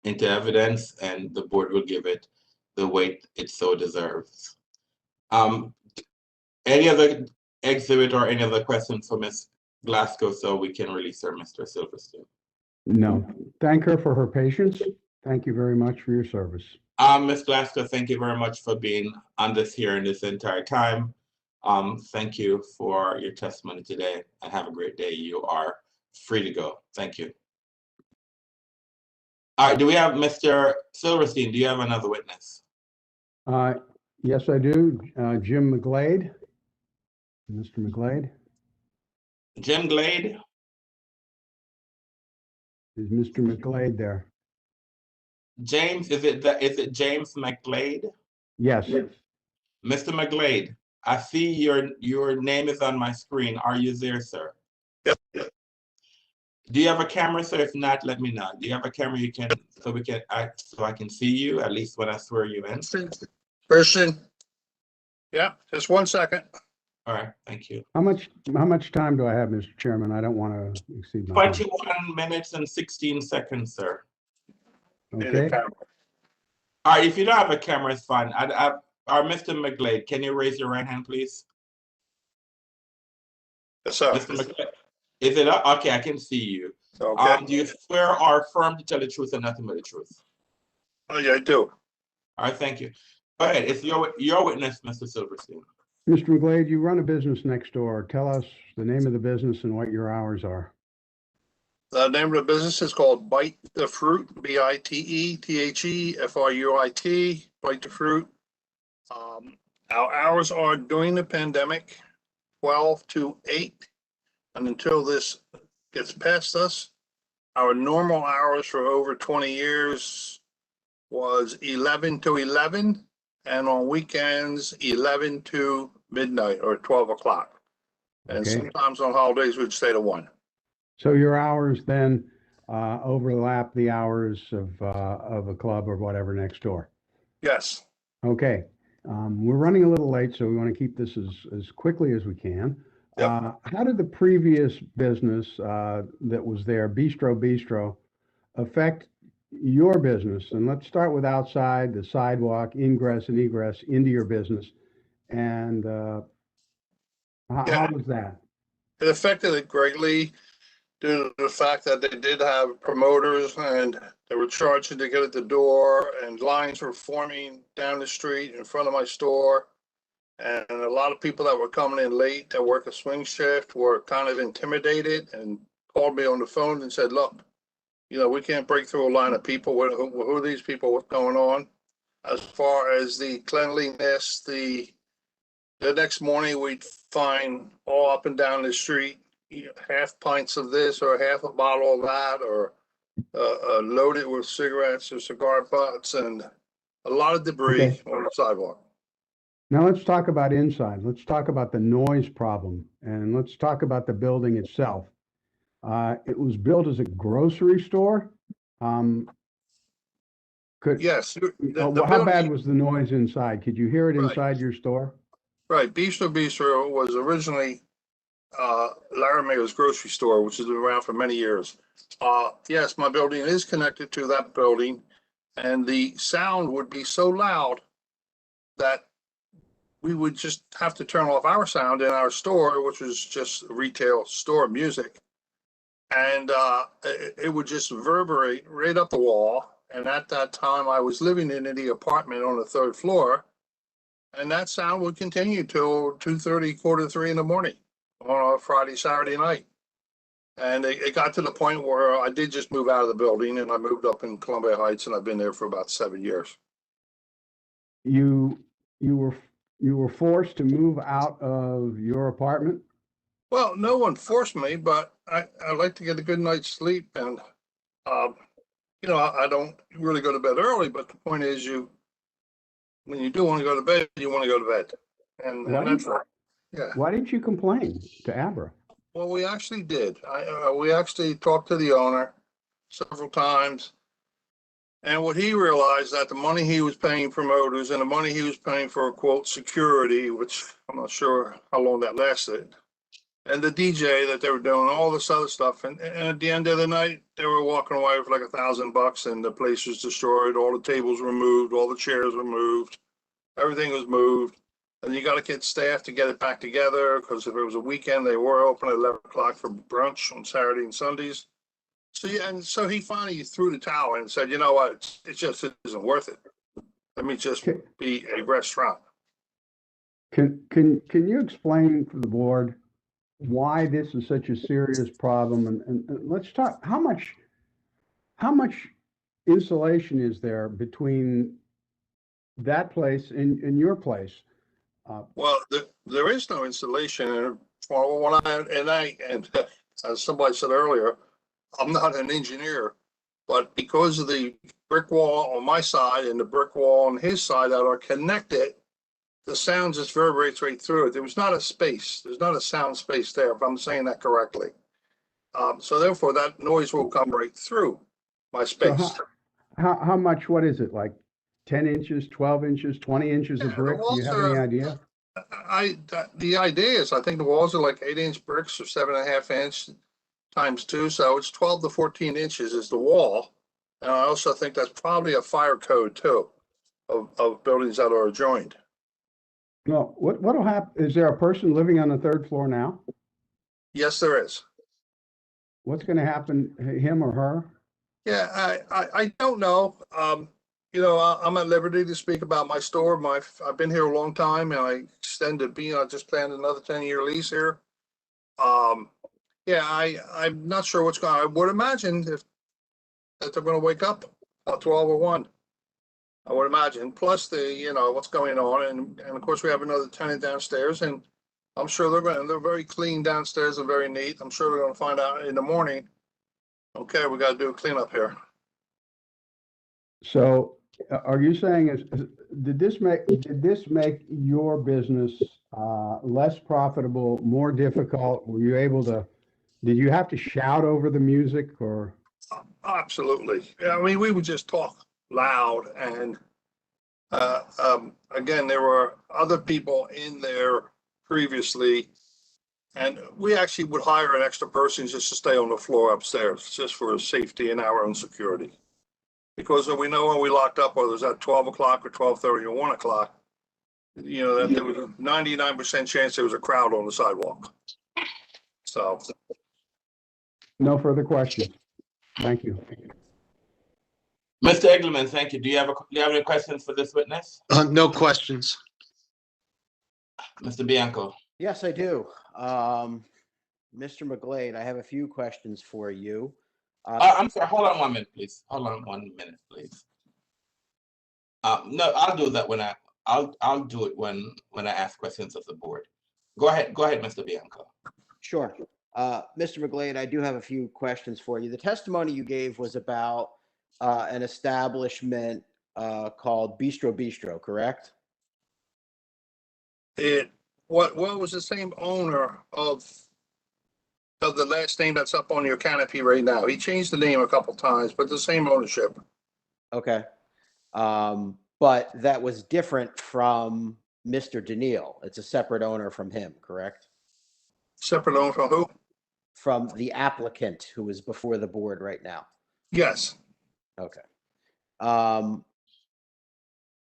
into evidence, and the board will give it the weight it so deserves. Any other exhibit or any other questions for Ms. Glasgow so we can release her, Mr. Silverstein? No. Thank her for her patience. Thank you very much for your service. Ms. Glasgow, thank you very much for being on this hearing this entire time. Thank you for your testimony today and have a great day. You are free to go. Thank you. All right, do we have Mr. Silverstein? Do you have another witness? Yes, I do. Jim McGlade. Mr. McGlade. Jim Glade? Is Mr. McGlade there? James, is it James McGlade? Yes. Mr. McGlade, I see your name is on my screen. Are you there, sir? Yep. Do you have a camera, sir? If not, let me know. Do you have a camera so I can see you at least when I swear you in? Christian? Yeah, just 1 second. All right, thank you. How much time do I have, Mr. Chairman? I don't want to exceed my time. 21 minutes and 16 seconds, sir. Okay. All right, if you don't have a camera, it's fine. Mr. McGlade, can you raise your right hand, please? Yes, sir. Mr. McGlade, is it up? Okay, I can see you. Okay. Do you swear or affirm to tell the truth and nothing but the truth? Oh, yeah, I do. All right, thank you. Go ahead. It's your witness, Mr. Silverstein. Mr. McGlade, you run a business next door. Tell us the name of the business and what your hours are. The name of the business is called Bite the Fruit, BITETHEFRUIT, Bite the Fruit. Our hours are during the pandemic, 12 to 8. And until this gets past us, our normal hours for over 20 years was 11 to 11. And on weekends, 11 to midnight or 12 o'clock. And Okay. sometimes on holidays, we'd stay to 1. So your hours then overlap the hours of a club or whatever next door. Yes. Okay. We're running a little late, so we want to keep this as quickly as we can. Yep. How did the previous business that was there, Bistro, affect your business? And let's start with outside, the sidewalk, ingress and egress into your business. And how was that? It affected it greatly due to the fact that they did have promoters and they were charging to get at the door, and lines were forming down the street in front of my store. And a lot of people that were coming in late that work a swing shift were kind of intimidated and called me on the phone and said, look, we can't break through a line of people. Who are these people? What's going on? As far as the cleanliness, the next morning we'd find all up and down the street, half pints of this or half a bottle of that, or loaded with cigarettes or cigar butts, and a lot of debris on the sidewalk. Now let's talk about inside. Let's talk about the noise problem, and let's talk about the building itself. It was built as a grocery store. Yes. How bad was the noise inside? Could you hear it inside your store? Right. Bistro was originally Larry Mayo's grocery store, which has been around for many years. Yes, my building is connected to that building, and the sound would be so loud that we would just have to turn off our sound in our store, which was just retail store music. And it would just reverberate right up the wall. And at that time, I was living in the apartment on the 3rd floor. And that sound would continue till 2:30, 2:45 in the morning on a Friday, Saturday night. And it got to the point where I did just move out of the building, and I moved up in Columbia Heights, and I've been there for about 7 years. You were forced to move out of your apartment? Well, no one forced me, but I like to get a good night's sleep, and I don't really go to bed early. But the point is, when you do want to go to bed, you want to go to bed, and that's right. Yeah. Why didn't you complain to Abra? Well, we actually did. We actually talked to the owner several times, and what he realized that the money he was paying promoters and the money he was paying for, quote, security, which I'm not sure how long that lasted, and the DJ that they were doing, all this other stuff. And at the end of the night, they were walking away with like $1,000, and the place was destroyed. All the tables were moved, all the chairs were moved, everything was moved. And you got to get staff to get it back together, because if it was a weekend, they were open at 11 o'clock for brunch on Saturday and Sundays. So he finally threw the towel and said, you know what, it just isn't worth it. Let me just be a restaurant. Can you explain for the board why this is such a serious problem? And let's talk, how much insulation is there between that place and your place? Well, there is no insulation, and for what and as somebody said earlier, I'm not an engineer, but because of the brick wall on my side and the brick wall on his side that are connected, the sound just reverberates right through it. There was not a space. There's not a sound space there, if I'm saying that correctly. So therefore, that noise will come right through my space. So how much, what is it, like 10 inches, 12 inches, 20 inches of brick? Do you have any idea? The idea is, I think the walls are like 8-inch bricks or 7.5 inch times 2. So it's 12 to 14 inches is the wall. And I also think that's probably a fire code too of buildings that are adjoined. No, what'll happen? Is there a person living on the 3rd floor now? Yes, there is. What's going to happen, him or her? Yeah, I don't know. You know, I'm at liberty to speak about my store. I've been here a long time, and I extended I just planned another 10-year lease here. Yeah, I'm not sure what's going on. I would imagine that they're going to wake up at 12 or 1. I would imagine. Plus what's going on, and of course we have another tenant downstairs, and I'm sure they're very clean downstairs and very neat. I'm sure they're going to find out in the morning. Okay, we got to do a cleanup here. So are you saying did this make your business less profitable, more difficult? Were you able to, did you have to shout over the music or? Absolutely. Yeah, I mean, we would just talk loud, and again, there were other people in there previously, and we actually would hire an extra person just to stay on the floor upstairs, just for safety and our own security. Because we know when we locked up, whether it was at 12 o'clock or 12:30 or 1 o'clock, that there was a 99% chance there was a crowd on the sidewalk. So. No further questions. Thank you. Mr. Eggleman, thank you. Do you have any questions for this witness? No questions. Mr. Bianco. Yes, I do. Mr. McGlade, I have a few questions for you. I'm sorry, hold on 1 minute, please. Hold on 1 minute, please. No, I'll do that when I'll do it when I ask questions of the board. Go ahead, Mr. Bianco. Sure. Mr. McGlade, I do have a few questions for you. The testimony you gave was about an establishment called Bistro, correct? What was the same owner of the last name that's up on your canopy right now? He changed the name a couple times, but the same ownership. Okay. But that was different from Mr. Daniil. It's a separate owner from him, correct? Separate owner from who? From the applicant who is before the board right now. Yes. Okay.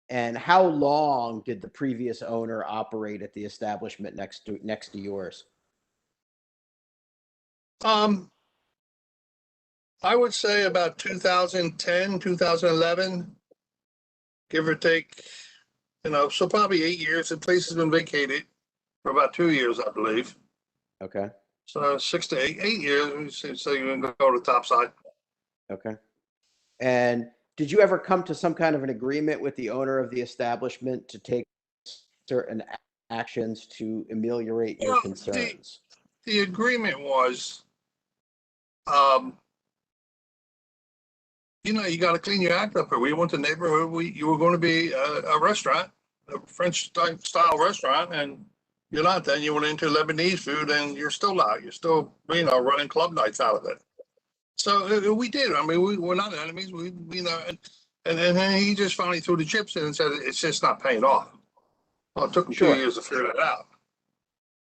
And how long did the previous owner operate at the establishment next to yours? I would say about 2010, 2011, give or take, so probably 8 years. The place has been vacated for about 2 years, I believe. Okay. So 6 to 8 years, so you can go to the top side. Okay. And did you ever come to some kind of an agreement with the owner of the establishment to take certain actions to ameliorate your concerns? The agreement was, you got to clean your act up here. We want the neighborhood. You were going to be a restaurant, a French style restaurant, and you're not. Then you went into Lebanese food, and you're still not. You're still, running club nights out of it. So we did. I mean, we're not enemies. And then he just finally threw the chips in and said it's just not paying off. Well, it took him 2 years to figure that out.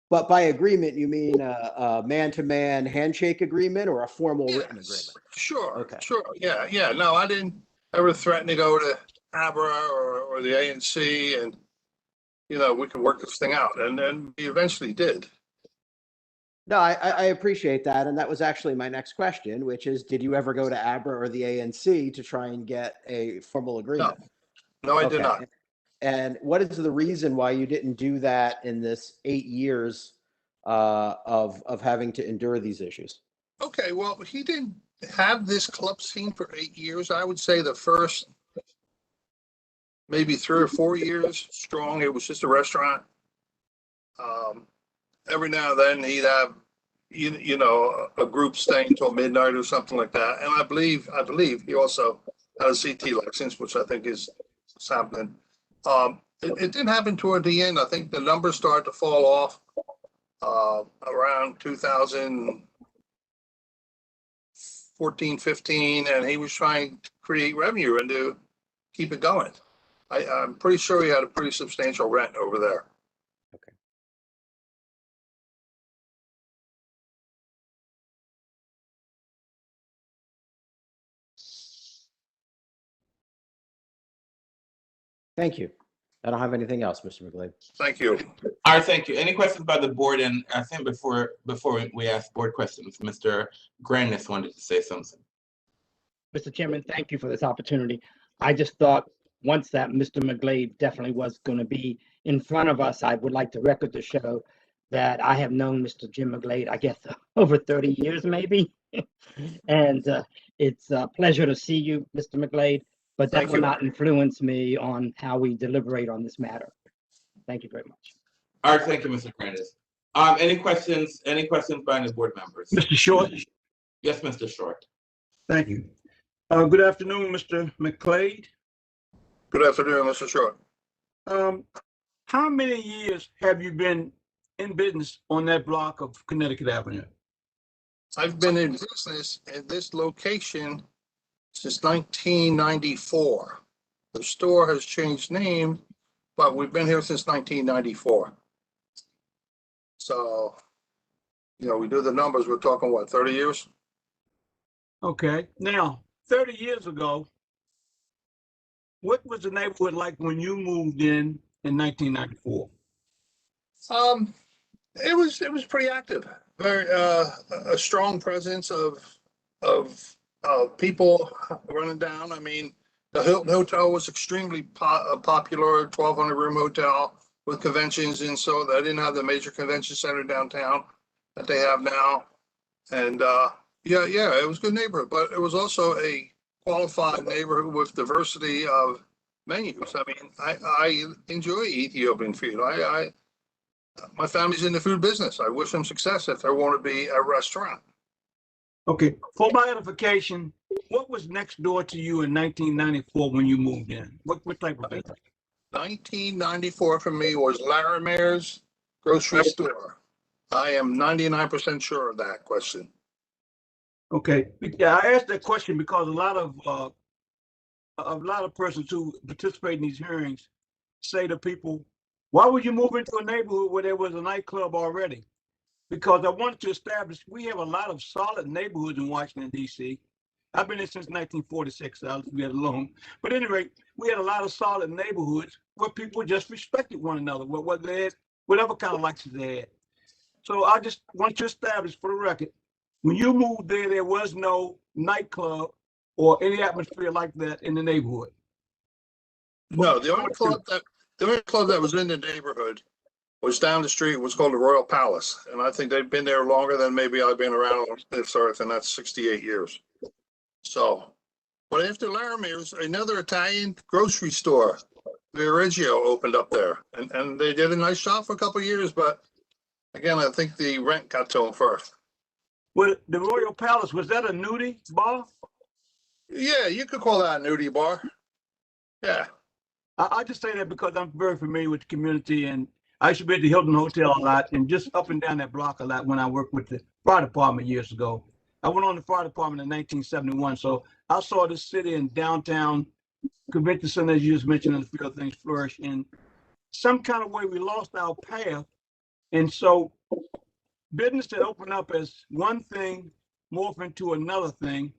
But by agreement, you mean a man-to-man handshake agreement or a formal written agreement? Sure. Okay. Sure. Yeah. No, I didn't ever threaten to go to ABRA or the ANC, and we could work this thing out. And then we eventually did. No, I appreciate that. And that was actually my next question, which is, did you ever go to ABRA or the ANC to try and get a formal agreement? No, I did not. And what is the reason why you didn't do that in this 8 years of having to endure these issues? Okay, well, he didn't have this club scene for 8 years. I would say the first maybe 3 or 4 years strong, it was just a restaurant. Every now and then he'd have, you know, a group staying till midnight or something like that. And I believe he also had a CT license, which I think is happening. It didn't happen toward the end. I think the numbers started to fall off around 2014, 15, and he was trying to create revenue and to keep it going. I'm pretty sure he had a pretty substantial rent over there. Okay. Thank you. I don't have anything else, Mr. McGlade. Thank you. All right, thank you. Any questions by the board? And I think before we ask board questions, Mr. Grandis wanted to say something. Mr. Chairman, thank you for this opportunity. I just thought once that Mr. McGlade definitely was going to be in front of us, I would like the record to show that I have known Mr. Jim McGlade, I guess, over 30 years maybe. And it's a pleasure to see you, Mr. McGlade, but that will not influence me on how we deliberate on this matter. Thank you very much. All right, thank you, Mr. Grandis. Any questions by any board members? Mr. Short? Yes, Mr. Short. Thank you. Good afternoon, Mr. McGlade. Good afternoon, Mr. Short. How many years have you been in business on that block of Connecticut Avenue? I've been in business at this location since 1994. The store has changed name, but we've been here since 1994. So, you know, we do the numbers, we're talking what, 30 years? Okay. Now, 30 years ago, what was the neighborhood like when you moved in 1994? It was pretty active. Very a strong presence of people running down. I mean, the Hilton Hotel was extremely popular, 1,200 room hotel with conventions, and so they didn't have the major convention center downtown that they have now. And yeah, it was a good neighborhood, but it was also a qualified neighborhood with diversity of menus. I mean, I enjoy Ethiopian food. My family's in the food business. I wish them success if they want to be a restaurant. Okay, for my edification, what was next door to you in 1994 when you moved in? What type of business? 1994 for me was Larimer's grocery store. I am 99% sure of that question. Okay, yeah, I asked that question because a lot of persons who participate in these hearings say to people, why would you move into a neighborhood where there was a nightclub already? Because I wanted to establish, we have a lot of solid neighborhoods in Washington, D.C. I've been there since 1946, so I'll leave that alone. But at any rate, we had a lot of solid neighborhoods where people just respected one another, what they had, whatever kind of license they had. So I just want to establish for the record, when you moved there was no nightclub or any atmosphere like that in the neighborhood. No, the only club that was in the neighborhood was down the street, was called the Royal Palace. And I think they've been there longer than maybe I've been around on this earth, and that's 68 years. So, but after Larimer's, another Italian grocery store, Viareggio, opened up there. And they did a nice job for a couple of years, but again, I think the rent got to them first. Well, the Royal Palace, was that a nudie bar? Yeah, you could call that a nudie bar. Yeah. I just say that because I'm very familiar with the community, and I used to be at the Hilton Hotel a lot and just up and down that block a lot when I worked with the fire department years ago. I went on the fire department in 1971, so I saw this city in downtown convention center, as you just mentioned, and a few other things flourish. In some kind of way, we lost our path, and so business that opened up as one thing morphed into another thing.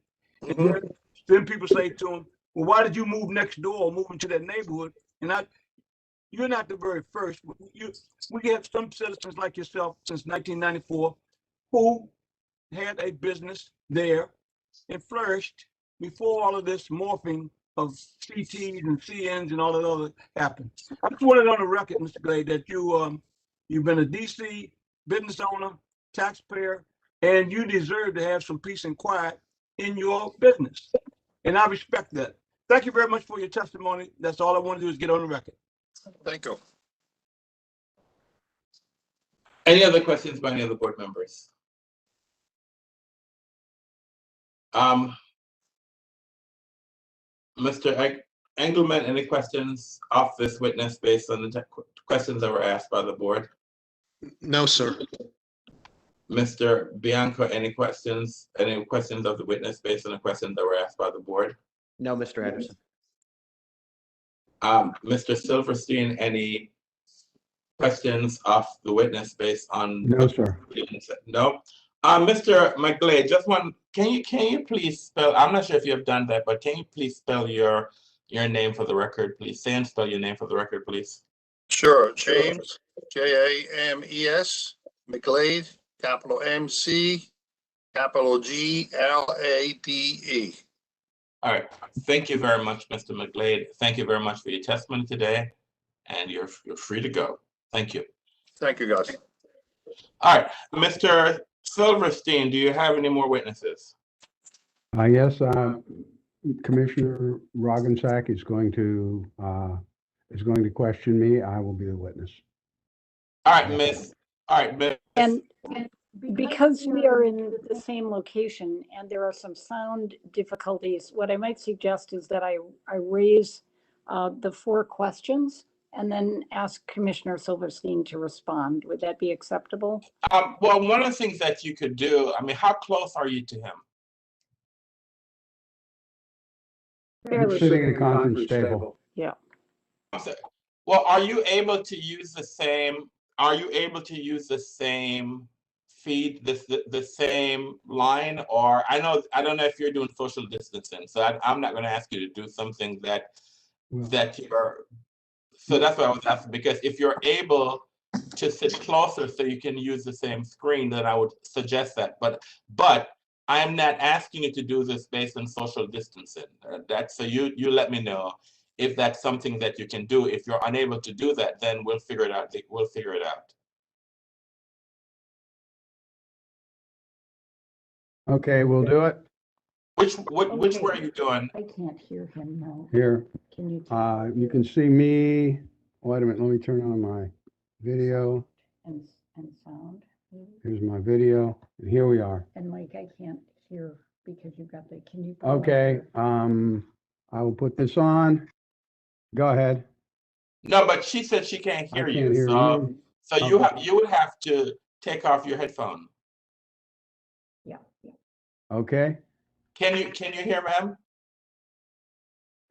And then people say to them, well, why did you move next door or move into that neighborhood? And you're not the very first. We have some citizens like yourself since 1994 who had a business there and flourished before all of this morphing CTs and CNs and all that other happened. I just wanted on the record, Mr. Glade, that you've been a DC business owner, taxpayer, and you deserve to have some peace and quiet in your business. And I respect that. Thank you very much for your testimony. That's all I want to do is get on the record. Thank you. Any other questions by any other board members? Mr. Engelmann, any questions off this witness based on the questions that were asked by the board? No, sir. Mr. Bianco, any questions? Any questions of the witness based on the questions that were asked by the board? No, Mr. Anderson. Mr. Silverstein, any questions off the witness based on? No, sir. No. Mr. McGlade, just one. Can you please spell? I'm not sure if you have done that, but can you please spell your name for the record, please? Say and spell your name for the record, please. Sure. James, James, McGlade, capital MC, capital GLADE. All right. Thank you very much, Mr. McGlade. Thank you very much for your testimony today, and you're free to go. Thank you. Thank you, guys. All right, Mr. Silverstein, do you have any more witnesses? Yes, Commissioner Roggensack is going to question me. I will be the witness. All right, Miss. All right, Miss. And because we are in the same location and there are some sound difficulties, what I might suggest is that I raise the 4 questions and then ask Commissioner Silverstein to respond. Would that be acceptable? Well, one of the things that you could do, I mean, how close are you to him? I'm sitting in a conference table. Yeah. Well, are you able to use the same? Are you able to use the same feed, the same line? Or I don't know if you're doing social distancing, so I'm not going to ask you to do something that you're. So that's what I was asking, because if you're able to sit closer so you can use the same screen, then I would suggest that. But I'm not asking you to do this based on social distancing. So you let me know if that's something that you can do. If you're unable to do that, then we'll figure it out. We'll figure it out. Okay, we'll do it. Which were you doing? I can't hear him now. Here. Can you? You can see me. Wait a minute. Let me turn on my video. And sound. Here's my video, and here we are. And Mike, I can't hear because you've got the. Can you? Okay. I will put this on. Go ahead. No, but she said she can't hear you. Hear you. So you would have to take off your headphone. Yeah. Okay. Can you hear, ma'am?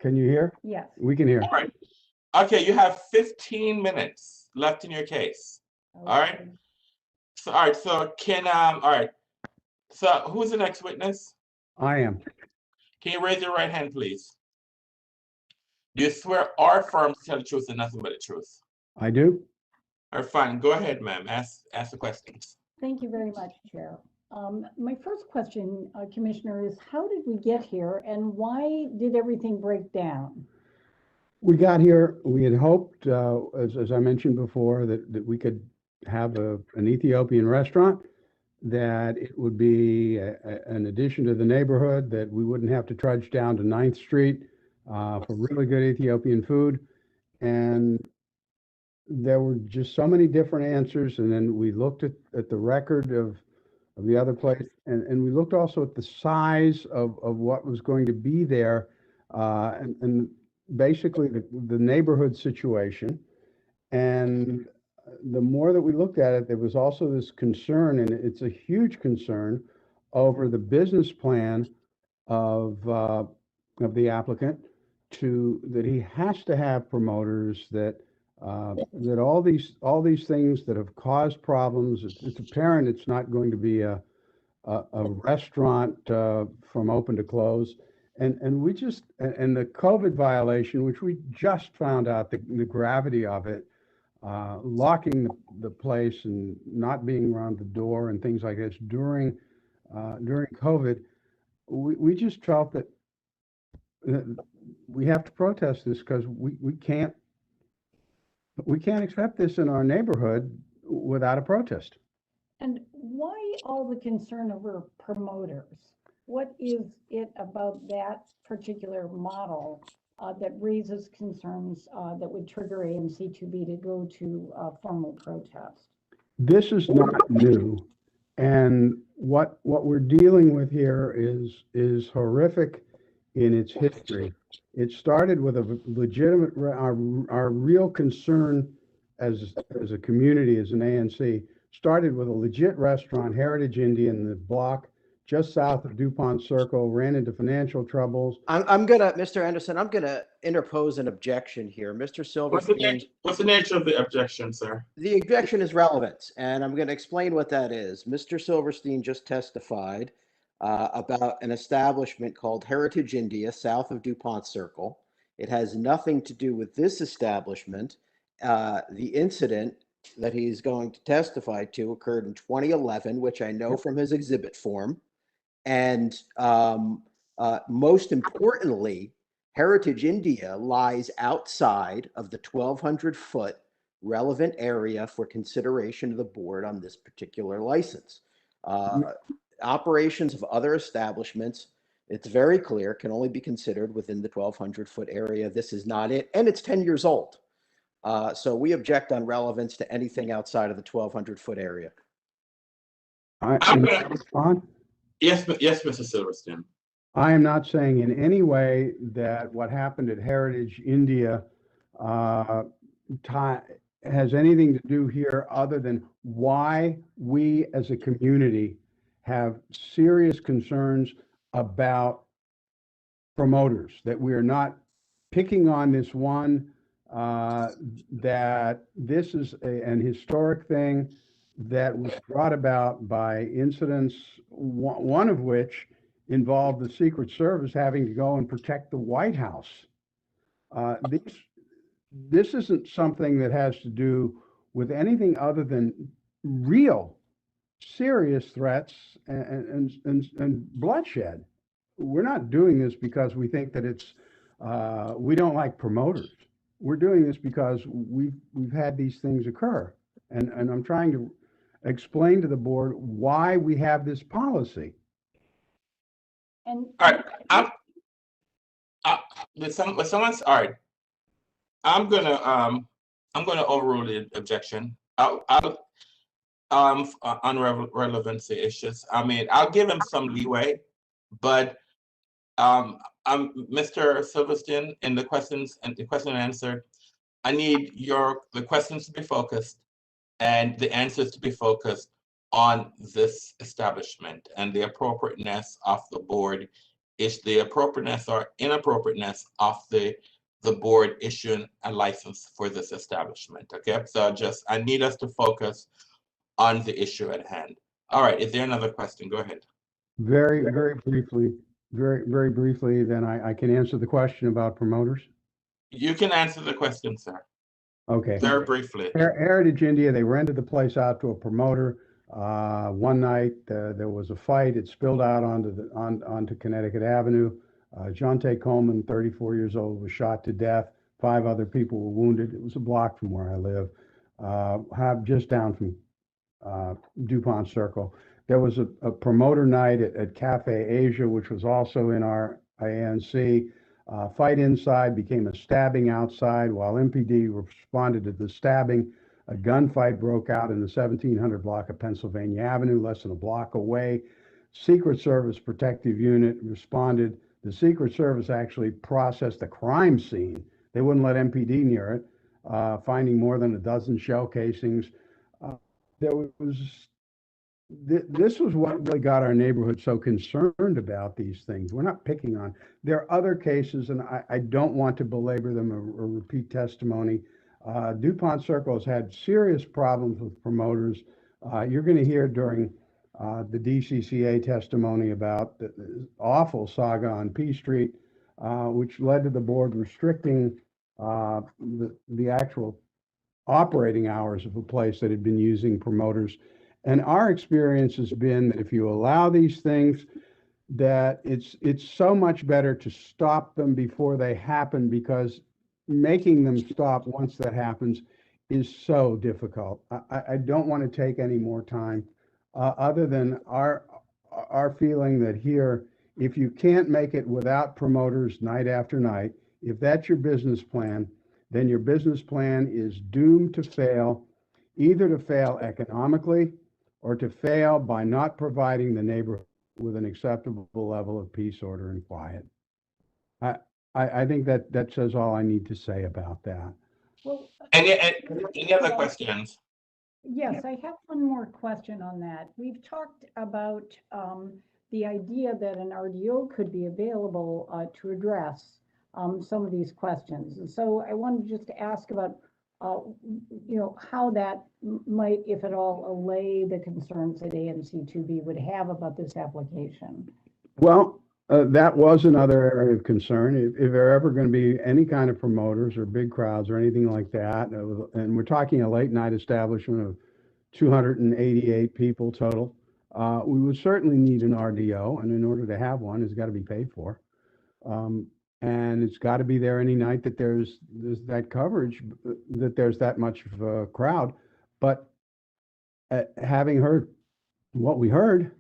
Can you hear? Yes. We can hear. All right. Okay, you have 15 minutes left in your case. Okay. All right. So all right. So all right. So who's the next witness? I am. Can you raise your right hand, please? Do you swear or affirm to tell the truth and nothing but the truth? I do. All right, fine. Go ahead, ma'am. Ask the questions. Thank you very much, Chair. My first question, Commissioner, is how did we get here and why did everything break down? We got here, we had hoped, as I mentioned before, that we could have an Ethiopian restaurant, that it would be an addition to the neighborhood, that we wouldn't have to trudge down to 9th Street for really good Ethiopian food. And there were just so many different answers. And then we looked at the record of the other place, and we looked also at the size of what was going to be there, and basically the neighborhood situation. And the more that we looked at it, there was also this concern, and it's a huge concern, over the business plan of the applicant, that he has to have promoters, that all these things that have caused problems. It's apparent it's not going to be a restaurant from open to close. And we just, and the COVID violation, which we just found out the gravity of it, locking the place and not being around the door and things like this during COVID, we just felt that we have to protest this because we can't accept this in our neighborhood without a protest. And why all the concern over promoters? What is it about that particular model that raises concerns that would trigger ANC2B to go to formal protest? This is not new, and what we're dealing with here is horrific in its history. It started with a legitimate, our real concern as a community, as an ANC, started with a legit restaurant, Heritage India, in the block just south of DuPont Circle, ran into financial troubles. Mr. Anderson, I'm gonna interpose an objection here. Mr. Silverstein. What's the nature of the objection, sir? The objection is relevance, and I'm gonna explain what that is. Mr. Silverstein just testified about an establishment called Heritage India, south of DuPont Circle. It has nothing to do with this establishment. The incident that he's going to testify to occurred in 2011, which I know from his exhibit form. And most importantly, Heritage India lies outside of the 1,200-foot relevant area for consideration of the board on this particular license. Operations of other establishments, it's very clear, can only be considered within the 1,200-foot area. This is not it, and it's 10 years old. So we object on relevance to anything outside of the 1,200-foot area. Respond? Yes, Mr. Silverstein. I am not saying in any way that what happened at Heritage India has anything to do here other than why we as a community have serious concerns about promoters, that we are not picking on this one, that this is an historic thing that was brought about by incidents, one of which involved the Secret Service having to go and protect the White House. This isn't something that has to do with anything other than real serious threats and bloodshed. We're not doing this because we think that it's we don't like promoters. We're doing this because we've had these things occur, and I'm trying to explain to the board why we have this policy. And all right, someone's all right. I'm gonna overrule the objection. On relevancy issues. I mean, I'll give him some leeway, but Mr. Silverstein, in the questions and the question and answer, I need the questions to be focused and the answers to be focused on this establishment and the appropriateness of the board, is the appropriateness or inappropriateness of the board issuing a license for this establishment. Okay, so I need us to focus on the issue at hand. All right, is there another question? Go ahead. Very briefly, then I can answer the question about promoters. You can answer the question, sir. Okay. Very briefly. Heritage India, they rented the place out to a promoter. One night there was a fight. It spilled out onto Connecticut Avenue. Jonte Coleman, 34 years old, was shot to death. 5 other people were wounded. It was a block from where I live, just down from DuPont Circle. There was a promoter night at Cafe Asia, which was also in our ANC. Fight inside became a stabbing outside. While MPD responded to the stabbing, a gunfight broke out in the 1700 block of Pennsylvania Avenue, less than a block away. Secret Service protective unit responded. The Secret Service actually processed the crime scene. They wouldn't let MPD near it, finding more than a dozen shell casings. This was what really got our neighborhood so concerned about these things. We're not picking on. There are other cases, and I don't want to belabor them or repeat testimony. DuPont Circle has had serious problems with promoters. You're going to hear during the DCCA testimony about the awful saga on P Street, which led to the board restricting the actual operating hours of a place that had been using promoters. And our experience has been that if you allow these things, that it's so much better to stop them before they happen, because making them stop once that happens is so difficult. I don't want to take any more time, other than our feeling that here, if you can't make it without promoters night after night, if that's your business plan, then your business plan is doomed to fail, either to fail economically or to fail by not providing the neighborhood with an acceptable level of peace, order, and quiet. I think that says all I need to say about that. Well, Any other questions? yes, I have one more question on that. We've talked about the idea that an RDO could be available to address some of these questions. And so I wanted just to ask about, how that might, if at all, allay the concerns that ANC2B would have about this application. Well, that was another area of concern. If there are ever going to be any kind of promoters or big crowds or anything like that, and we're talking a late night establishment of 288 people total, we would certainly need an RDO, and in order to have one, it's got to be paid for. And it's got to be there any night that there's that coverage, that there's that much of a crowd. But having heard what we heard,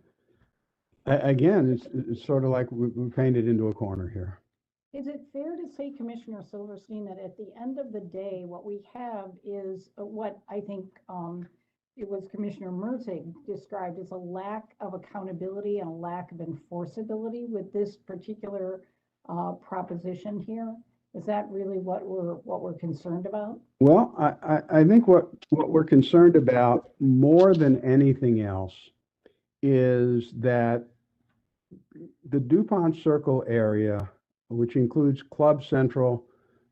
again, it's sort of like we painted into a corner here. Is it fair to say, Commissioner Silverstein, that at the end of the day, what we have is what I think it was Commissioner Merzig described as a lack of accountability and a lack of enforceability with this particular proposition here? Is that really what we're concerned about? Well, I think what we're concerned about more than anything else is that the DuPont Circle area, which includes Club Central,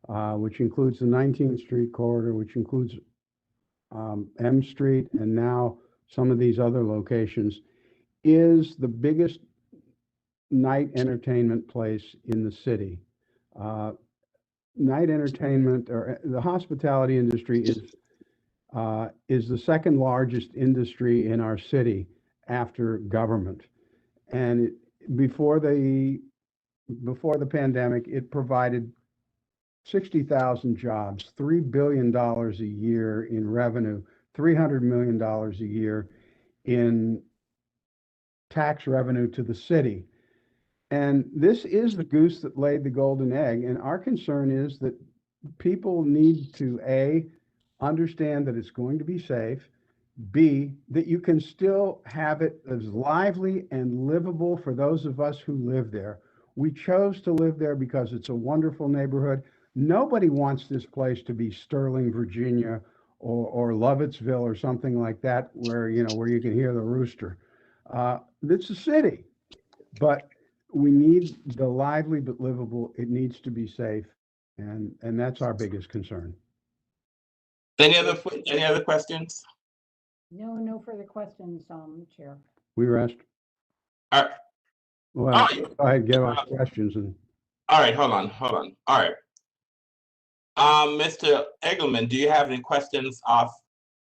which includes the 19th Street corridor, which includes M Street, and now some of these other locations, is the biggest night entertainment place in the city. Night entertainment, or the hospitality industry, is the second largest industry in our city after government. And before the pandemic, it provided 60,000 jobs, $3 billion a year in revenue, $300 million a year in tax revenue to the city. And this is the goose that laid the golden egg. And our concern is that people need to, A, understand that it's going to be safe, B, that you can still have it as lively and livable for those of us who live there. We chose to live there because it's a wonderful neighborhood. Nobody wants this place to be Sterling, Virginia, or Lovettsville or something like that, where you can hear the rooster. It's a city, but we need the lively but livable. It needs to be safe, and that's our biggest concern. Any other questions? No further questions, Chair. We rest. All right. Well, go ahead, give us questions. All right, hold on. All right. Mr. Egelman, do you have any questions of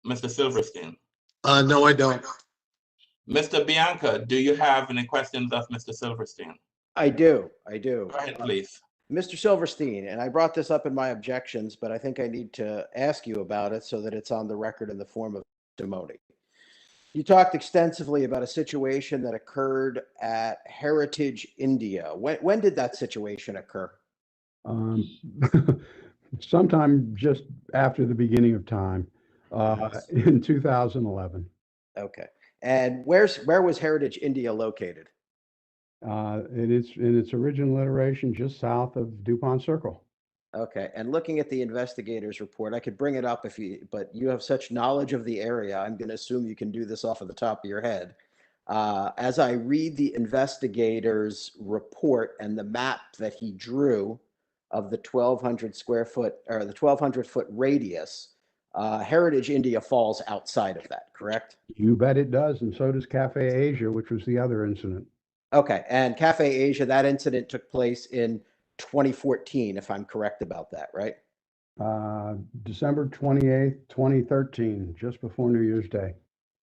Mr. Silverstein? No, I don't. Mr. Bianca, do you have any questions of Mr. Silverstein? I do. Go ahead, please. Mr. Silverstein, and I brought this up in my objections, but I think I need to ask you about it so that it's on the record in the form of testimony. You talked extensively about a situation that occurred at Heritage India. When did that situation occur? Sometime just after the beginning of time, in 2011. Okay. And where was Heritage India located? It is in its original iteration just south of DuPont Circle. Okay. And looking at the investigator's report, I could bring it up but you have such knowledge of the area, I'm going to assume you can do this off of the top of your head. As I read the investigator's report and the map that he drew of the 1,200 square foot, or the 1,200 foot radius, Heritage India falls outside of that, correct? You bet it does, and so does Cafe Asia, which was the other incident. Okay, and Cafe Asia, that incident took place in 2014, if I'm correct about that, right? December 28th, 2013, just before New Year's Day.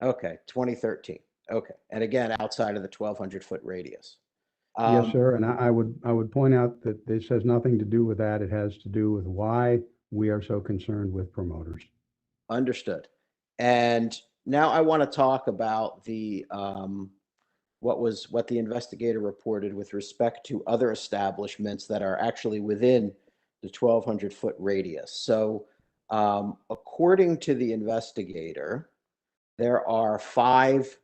Okay, 2013. Okay, and again, outside of the 1,200 foot radius. Yes, sir. And I would point out that this has nothing to do with that. It has to do with why we are so concerned with promoters. Understood. And now I want to talk about the what the investigator reported with respect to other establishments that are actually within the 1,200-foot radius. So according to the investigator, there are 5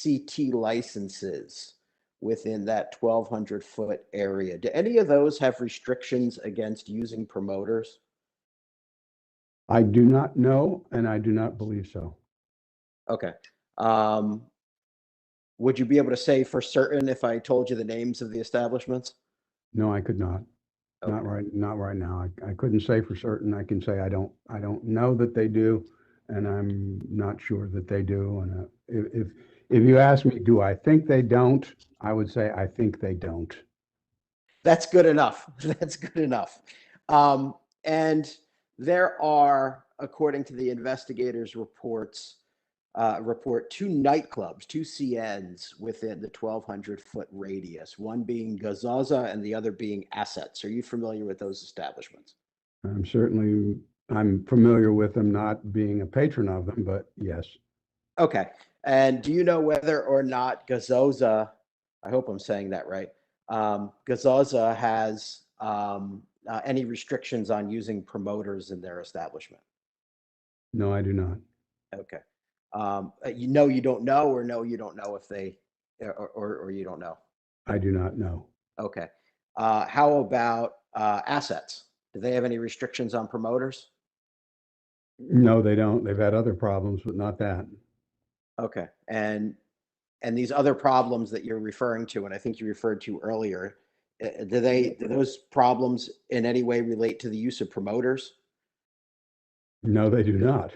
CT licenses within that 1,200-foot area. Do any of those have restrictions against using promoters? I do not know, and I do not believe so. Okay. Would you be able to say for certain if I told you the names of the establishments? No, I could not. Okay. Not right now. I couldn't say for certain. I can say I don't know that they do, and I'm not sure that they do. And if you ask me, do I think they don't? I would say I think they don't. That's good enough. That's good enough. And there are, according to the investigators' report, 2 nightclubs, 2 CNs within the 1,200-foot radius, one being Gazaza and the other being Assets. Are you familiar with those establishments? I'm familiar with them, not being a patron of them, but yes. Okay. And do you know whether or not Gazoza, I hope I'm saying that right, Gazoza has any restrictions on using promoters in their establishment? No, I do not. Okay. You don't know, or no, you don't know if they, or you don't know? I do not know. Okay. How about Assets? Do they have any restrictions on promoters? No, they don't. They've had other problems, but not that. Okay. And these other problems that you're referring to, and I think you referred to earlier, do those problems in any way relate to the use of promoters? No, they do not.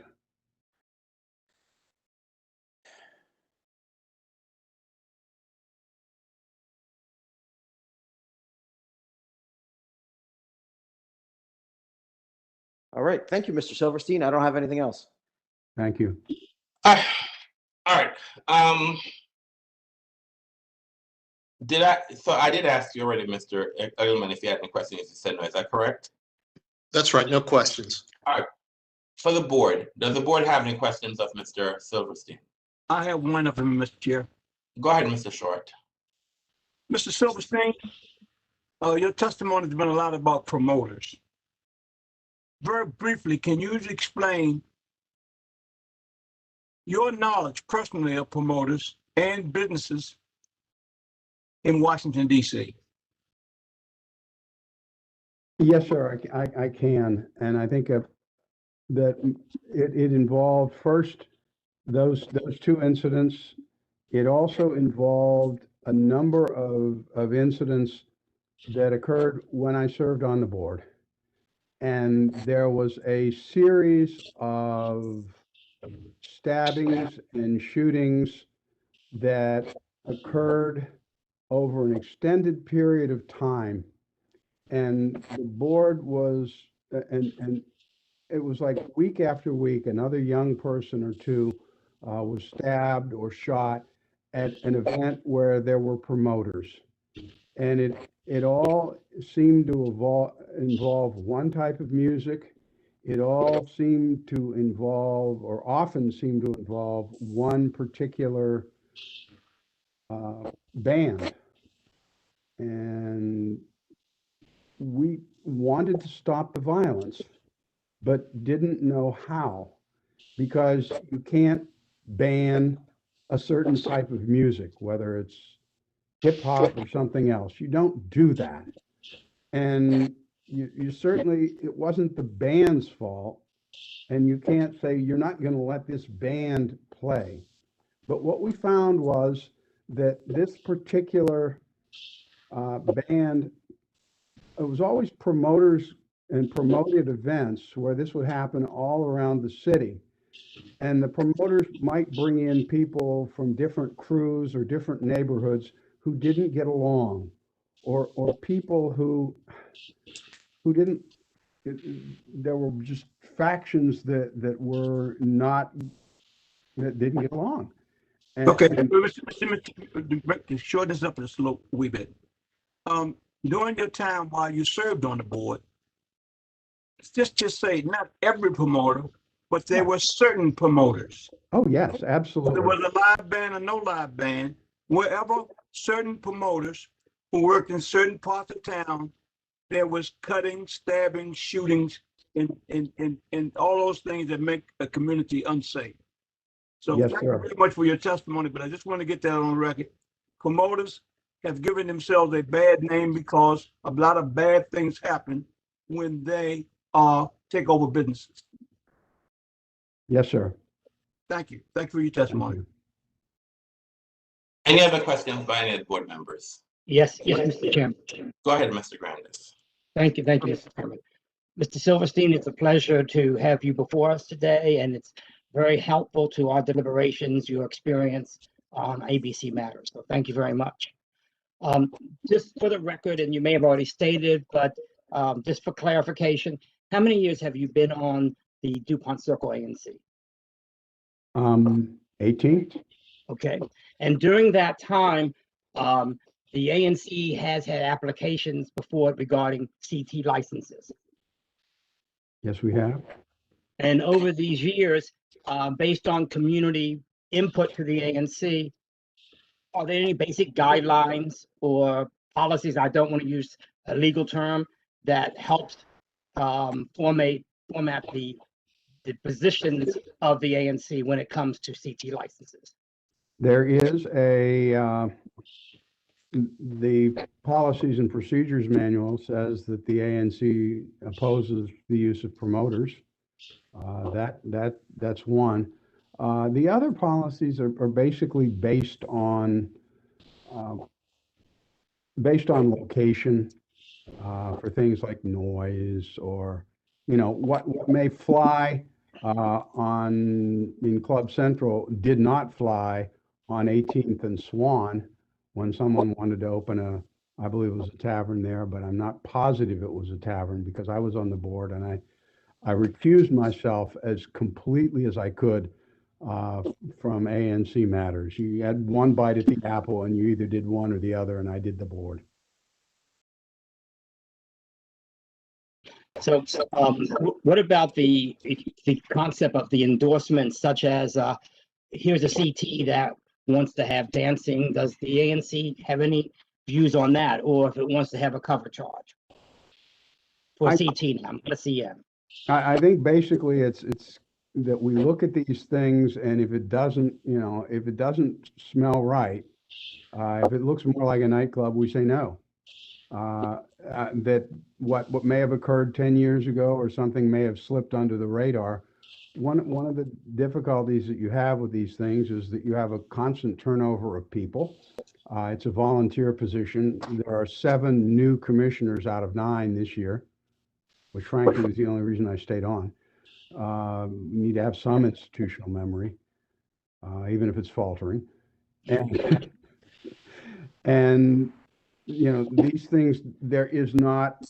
All right. Thank you, Mr. Silverstein. I don't have anything else. Thank you. All right. So I did ask you already, Mr. Edelman, if you had any questions. You said no. Is that correct? That's right. No questions. All right. For the board, does the board have any questions of Mr. Silverstein? I have one of them, Mr. Chair. Go ahead, Mr. Short. Mr. Silverstein, your testimony has been a lot about promoters. Very briefly, can you explain your knowledge personally of promoters and businesses in Washington, D.C.? Yes, sir, I can. And I think that it involved first those 2 incidents. It also involved a number of incidents that occurred when I served on the board. And there was a series of stabbings and shootings that occurred over an extended period of time. And the board was, and it was like week after week, another young person or 2 was stabbed or shot at an event where there were promoters. And it all seemed to involve one type of music. It all seemed to involve, or often seemed to involve, one particular band. And we wanted to stop the violence, but didn't know how, because you can't ban a certain type of music, whether it's hip hop or something else. You don't do that. And you certainly, it wasn't the band's fault. And you can't say you're not going to let this band play. But what we found was that this particular band, it was always promoters and promoted events where this would happen all around the city. And the promoters might bring in people from different crews or different neighborhoods who didn't get along, or people who didn't, there were just factions that didn't get along. Okay, to shorten this up just a little wee bit. During your time while you served on the board, just say not every promoter, but there were certain promoters. Oh, yes, Whether absolutely. it was a live band or no live band, wherever certain promoters who worked in certain parts of town, there was cutting, stabbing, shootings, and all those things that make a community unsafe. So Yes, thank you sir. very much for your testimony, but I just want to get that on record. Promoters have given themselves a bad name because a lot of bad things happen when they take over businesses. Yes, sir. Thank you. Thank you for your testimony. Any other questions by any of the board members? Yes, Mr. Chairman. Go ahead, Mr. Grandis. Thank you, Mr. Chairman. Mr. Silverstein, it's a pleasure to have you before us today, and it's very helpful to our deliberations, your experience on ABC matters. So thank you very much. Just for the record, and you may have already stated, but just for clarification, how many years have you been on the DuPont Circle ANC? 18. Okay, and during that time, the ANC has had applications before it regarding CT licenses. Yes, we have. And over these years, based on community input to the ANC, are there any basic guidelines or policies, I don't want to use a legal term, that helps format the positions of the ANC when it comes to CT licenses? There is the Policies and Procedures Manual says that the ANC opposes the use of promoters. That's one. The other policies are basically based on location, for things like noise or, what may fly in Club Central did not fly on 18th and Swan when someone wanted to open I believe it was a tavern there, but I'm not positive it was a tavern because I was on the board and I recused myself as completely as I could from ANC matters. You had one bite at the apple and you either did one or the other, and I did the board. So what about the concept of the endorsements, such as here's a CT that wants to have dancing? Does the ANC have any views on that, or if it wants to have a cover charge for CT now, a CM? I think basically it's that we look at these things, and if it doesn't smell right, if it looks more like a nightclub, we say no. That what may have occurred 10 years ago or something may have slipped under the radar. One of the difficulties that you have with these things is that you have a constant turnover of people. It's a volunteer position. There are 7 new commissioners out of 9 this year, which frankly was the only reason I stayed on. You need to have some institutional memory, even if it's faltering. And these things, there's not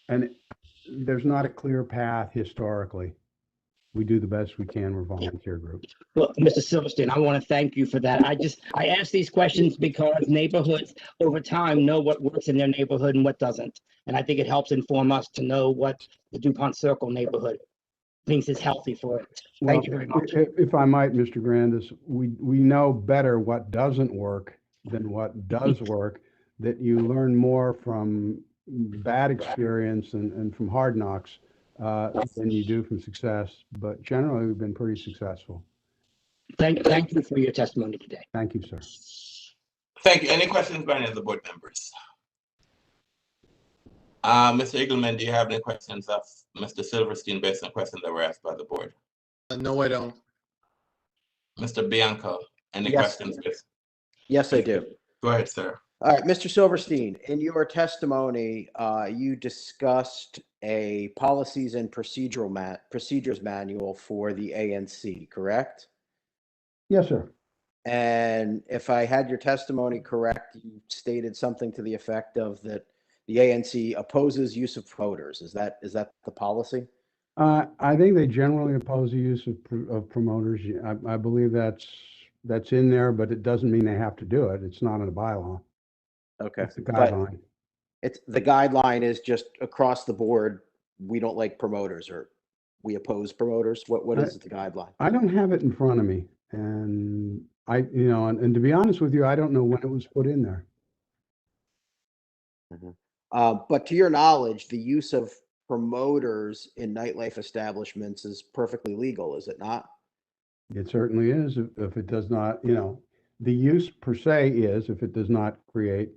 a clear path historically. We do the best we can. We're a volunteer group. Well, Mr. Silverstein, I want to thank you for that. I ask these questions because neighborhoods over time know what works in their neighborhood and what doesn't. And I think it helps inform us to know what the DuPont Circle neighborhood thinks is healthy for it. Thank you very much. If I might, Mr. Grandis, we know better what doesn't work than what does work, that you learn more from bad experience and from hard knocks than you do from success. But generally, we've been pretty successful. Thank you for your testimony today. Thank you, sir. Thank you. Any questions by any of the board members? Mr. Eagleman, do you have any questions of Mr. Silverstein based on questions that were asked by the board? No, I don't. Mr. Bianco, any questions? Yes, I do. Go ahead, sir. All right, Mr. Silverstein, in your testimony, you discussed a policies and procedures manual for the ANC, correct? Yes, sir. And if I had your testimony correct, you stated something to the effect of that the ANC opposes use of promoters. Is that the policy? I think they generally oppose the use of promoters. I believe that's that's in there, but it doesn't mean they have to do it. It's not in a bylaw. Okay. It's the But guideline. it's, the guideline is just across the board, we don't like promoters or we oppose promoters. What is the guideline? I don't have it in front of me, and and to be honest with you, I don't know when it was put in there. But to your knowledge, the use of promoters in nightlife establishments is perfectly legal, is it not? It certainly is if it does not, the use per se is if it does not create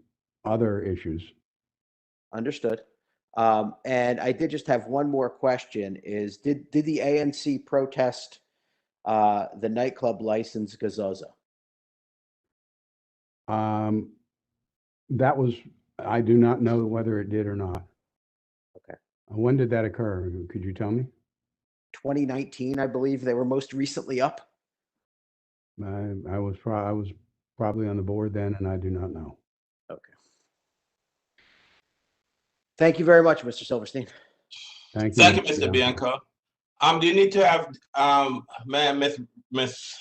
other issues. Understood. And I did just have one more question is, did the ANC protest the nightclub license Gazoza? That was, I do not know whether it did or not. Okay. When did that occur? Could you tell me? 2019, I believe they were most recently up. I was probably on the board then, and I do not know. Okay. Thank you very much, Mr. Silverstein. Thank you. Thank you, Mr. Bianco. Do you need to have Miss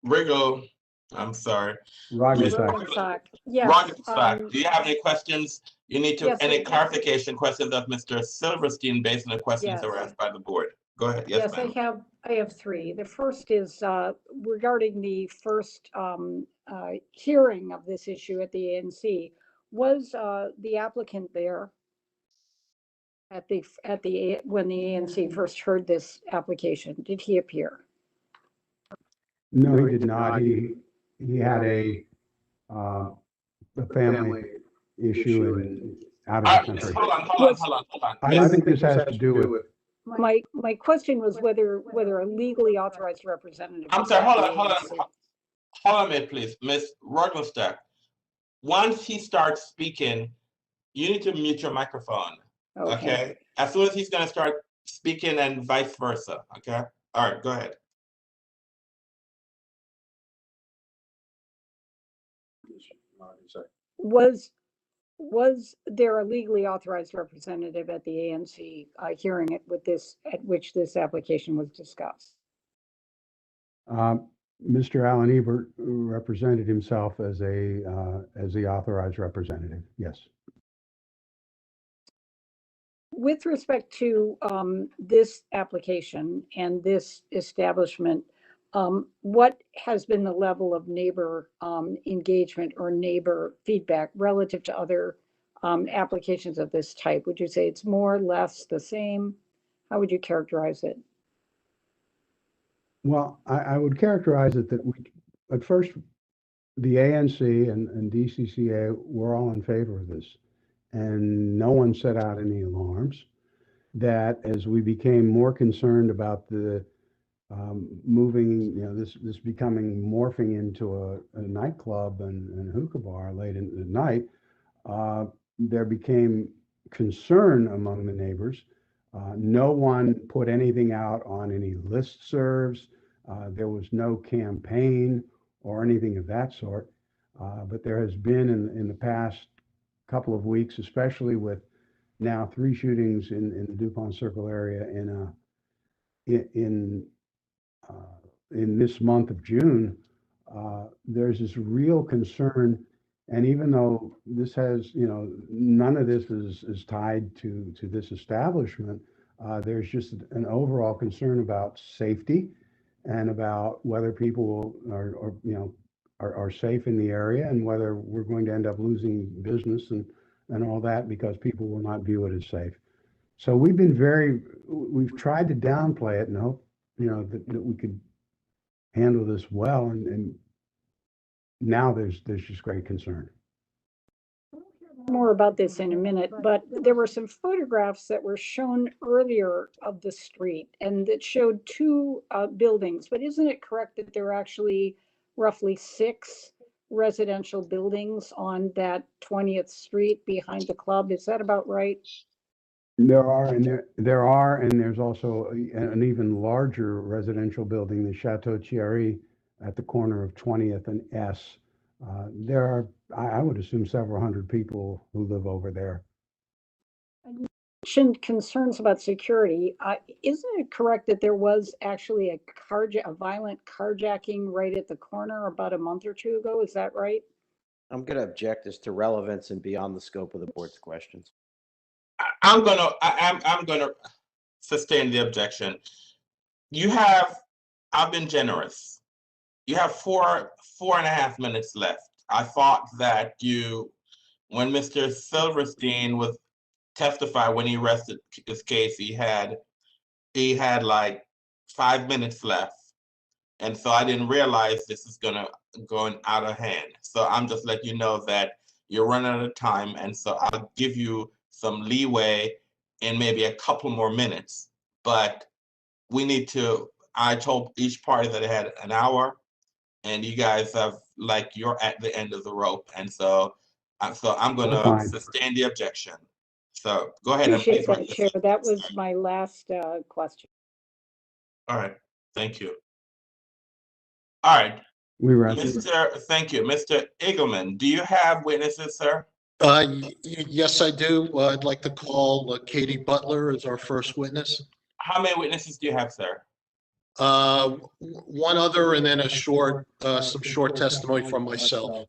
Riggle? I'm sorry. Rogensack. Yes. Rogensack. Do you have any questions? You need to Yes, any clarification questions of Mr. Silverstein based on the questions that were Yes. asked by the board? Go ahead. Yes, Yes, ma'am. I have three. The first is regarding the first hearing of this issue at the ANC. Was the applicant there at the when the ANC first heard this application? Did he appear? No, he did not. He had a family issue and out of the country. Hold on. I don't think this has to do with. My question was whether a legally authorized representative. I'm was sorry. at Hold the on, ANC. hold on a minute, please, Miss Rogenstack. Once he starts speaking, you need to mute your microphone. Okay. As soon as he's going to start speaking, and vice versa. Okay. All right. Go ahead. Was there a legally authorized representative at the ANC hearing it with this at which this application was discussed? Mr. Alan Ebert represented himself as the authorized representative. Yes. With respect to this application and this establishment, what has been the level of neighbor engagement or neighbor feedback relative to other applications of this type? Would you say it's more, less, the same? How would you characterize it? Well, I would characterize it that at first, the ANC and DCCA were all in favor of this, and no one set out any alarms. That as we became more concerned about the moving, this becoming morphing into a nightclub and hookah bar late in the night, there became concern among the neighbors. No one put anything out on any listservs. There was no campaign or anything of that sort. But there has been in the past couple of weeks, especially with now 3 shootings in the DuPont Circle area in this month of June, there's this real concern. And even though this has, none of this is tied to this establishment, there's just an overall concern about safety and about whether people are safe in the area and whether we're going to end up losing business and all that because people will not view it as safe. So we've tried to downplay it and hope, that we could handle this well. And now there's just great concern. More about this in a minute, but there were some photographs that were shown earlier of the street and that showed 2 buildings, but isn't it correct that there are actually roughly 6 residential buildings on that 20th Street behind the club? Is that about right? There are, and there's also an even larger residential building, the Chateau Thierry at the corner of 20th and S. There are, I would assume, several hundred people who live over there. mentioned concerns about security. Isn't it correct that there was actually a violent carjacking right at the corner about a month or two ago? Is that right? I'm going to object as to relevance and beyond the scope of the board's questions. I'm gonna sustain the objection. I've been generous. You have 4.5 minutes left. I thought that when Mr. Silverstein was testified when he rested his case, he had like 5 minutes left. And so I didn't realize this is going out of hand. So I'm just letting you know that you're running out of time. And so I'll give you some leeway in maybe a couple more minutes. But I told each party that it had an hour, and you guys you're at the end of the rope. And so I'm going to sustain the objection. So go ahead and please. Appreciate that, Chair. That was my last question. All right. Thank you. All right. Thank you. Mr. Eagleman, do you have witnesses, sir? Yes, I do. I'd like to call Katie Butler as our first witness. How many witnesses do you have, sir? One other, and then some short testimony from myself.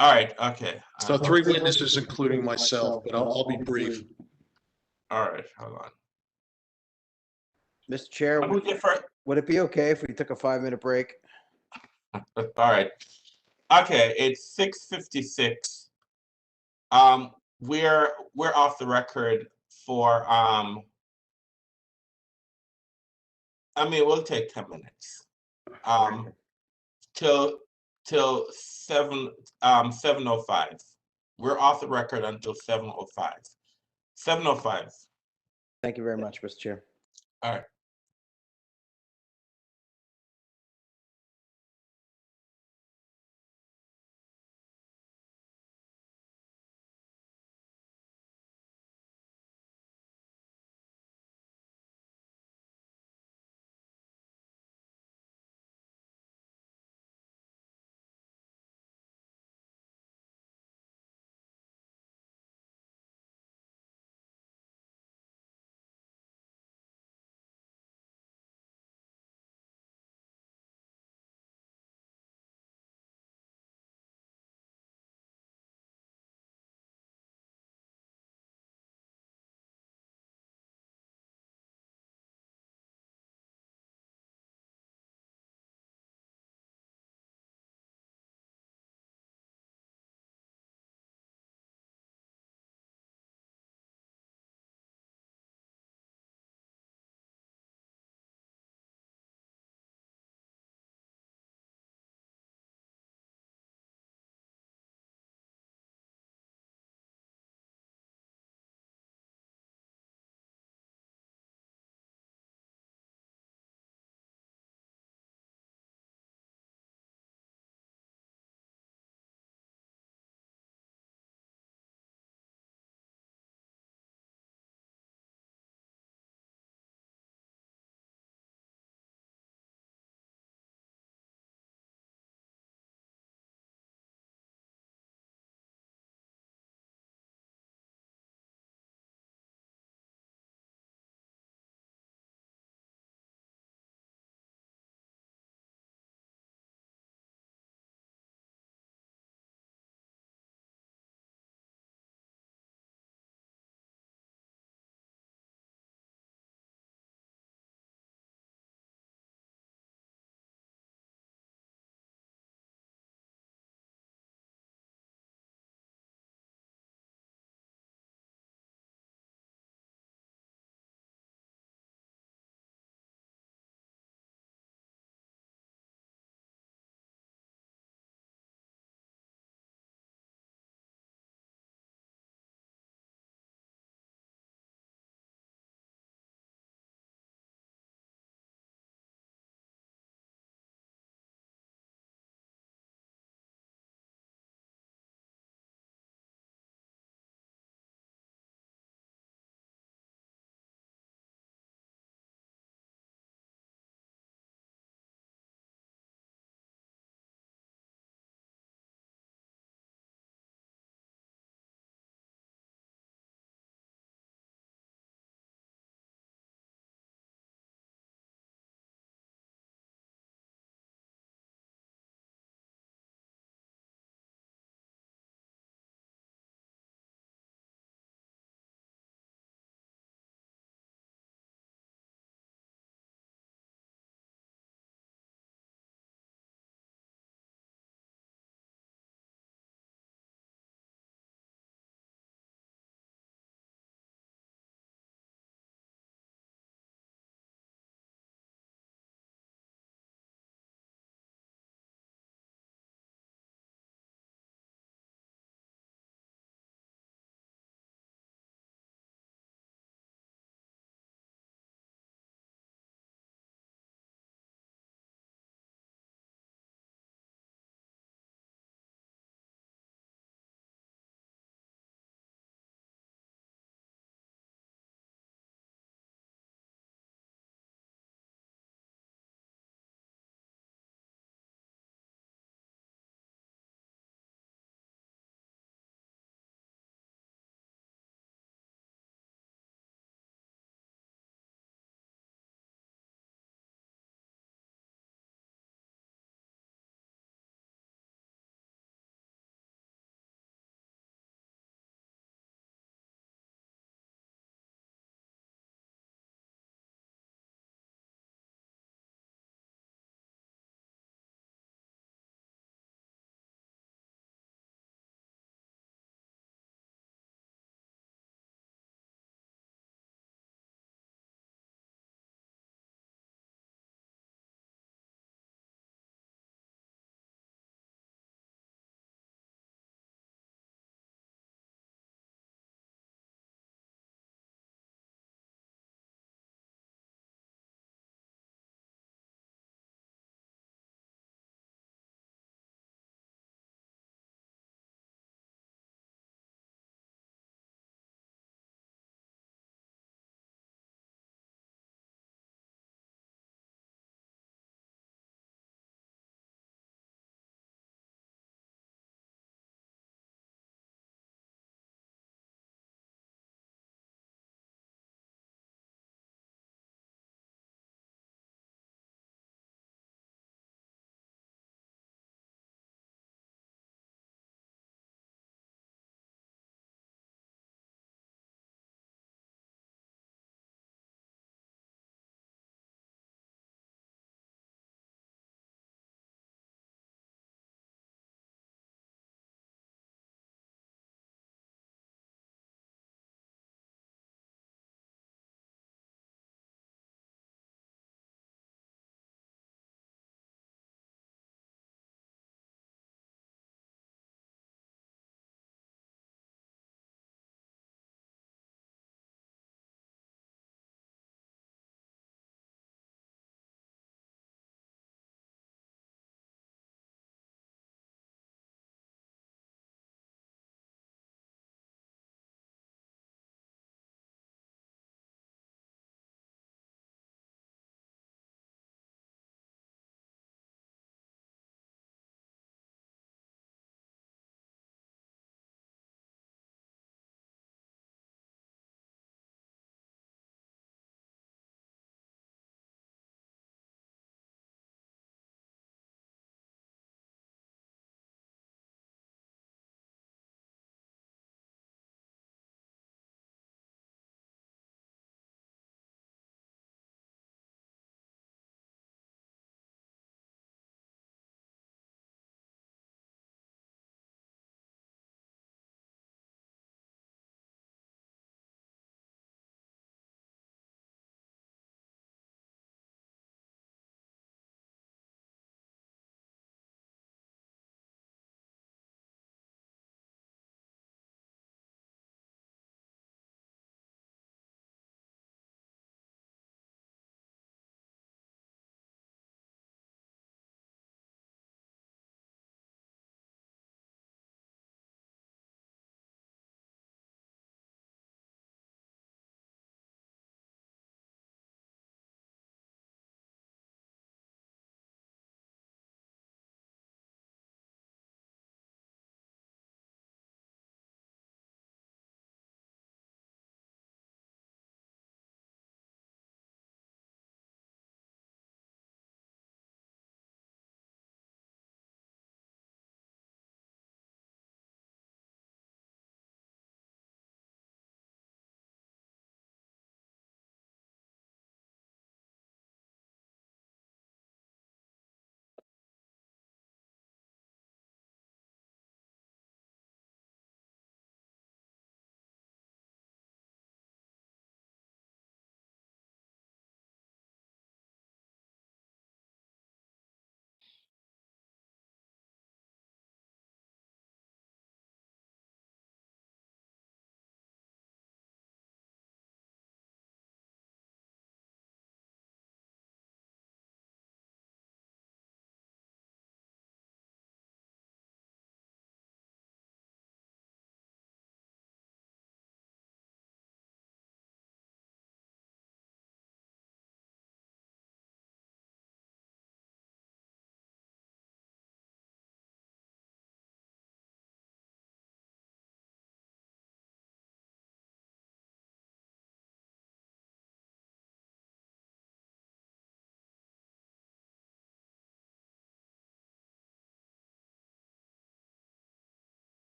All right. Okay. So 3 witnesses, including myself, but I'll be brief. All right. Hold on. Mr. Chair, would it be okay if we took a 5-minute break? All right. Okay, it's 6:56. We're off the record for we'll take 10 minutes. Till 7:05. We're off the record until 7:05. 7:05. Thank you very much, Mr. Chair. All right.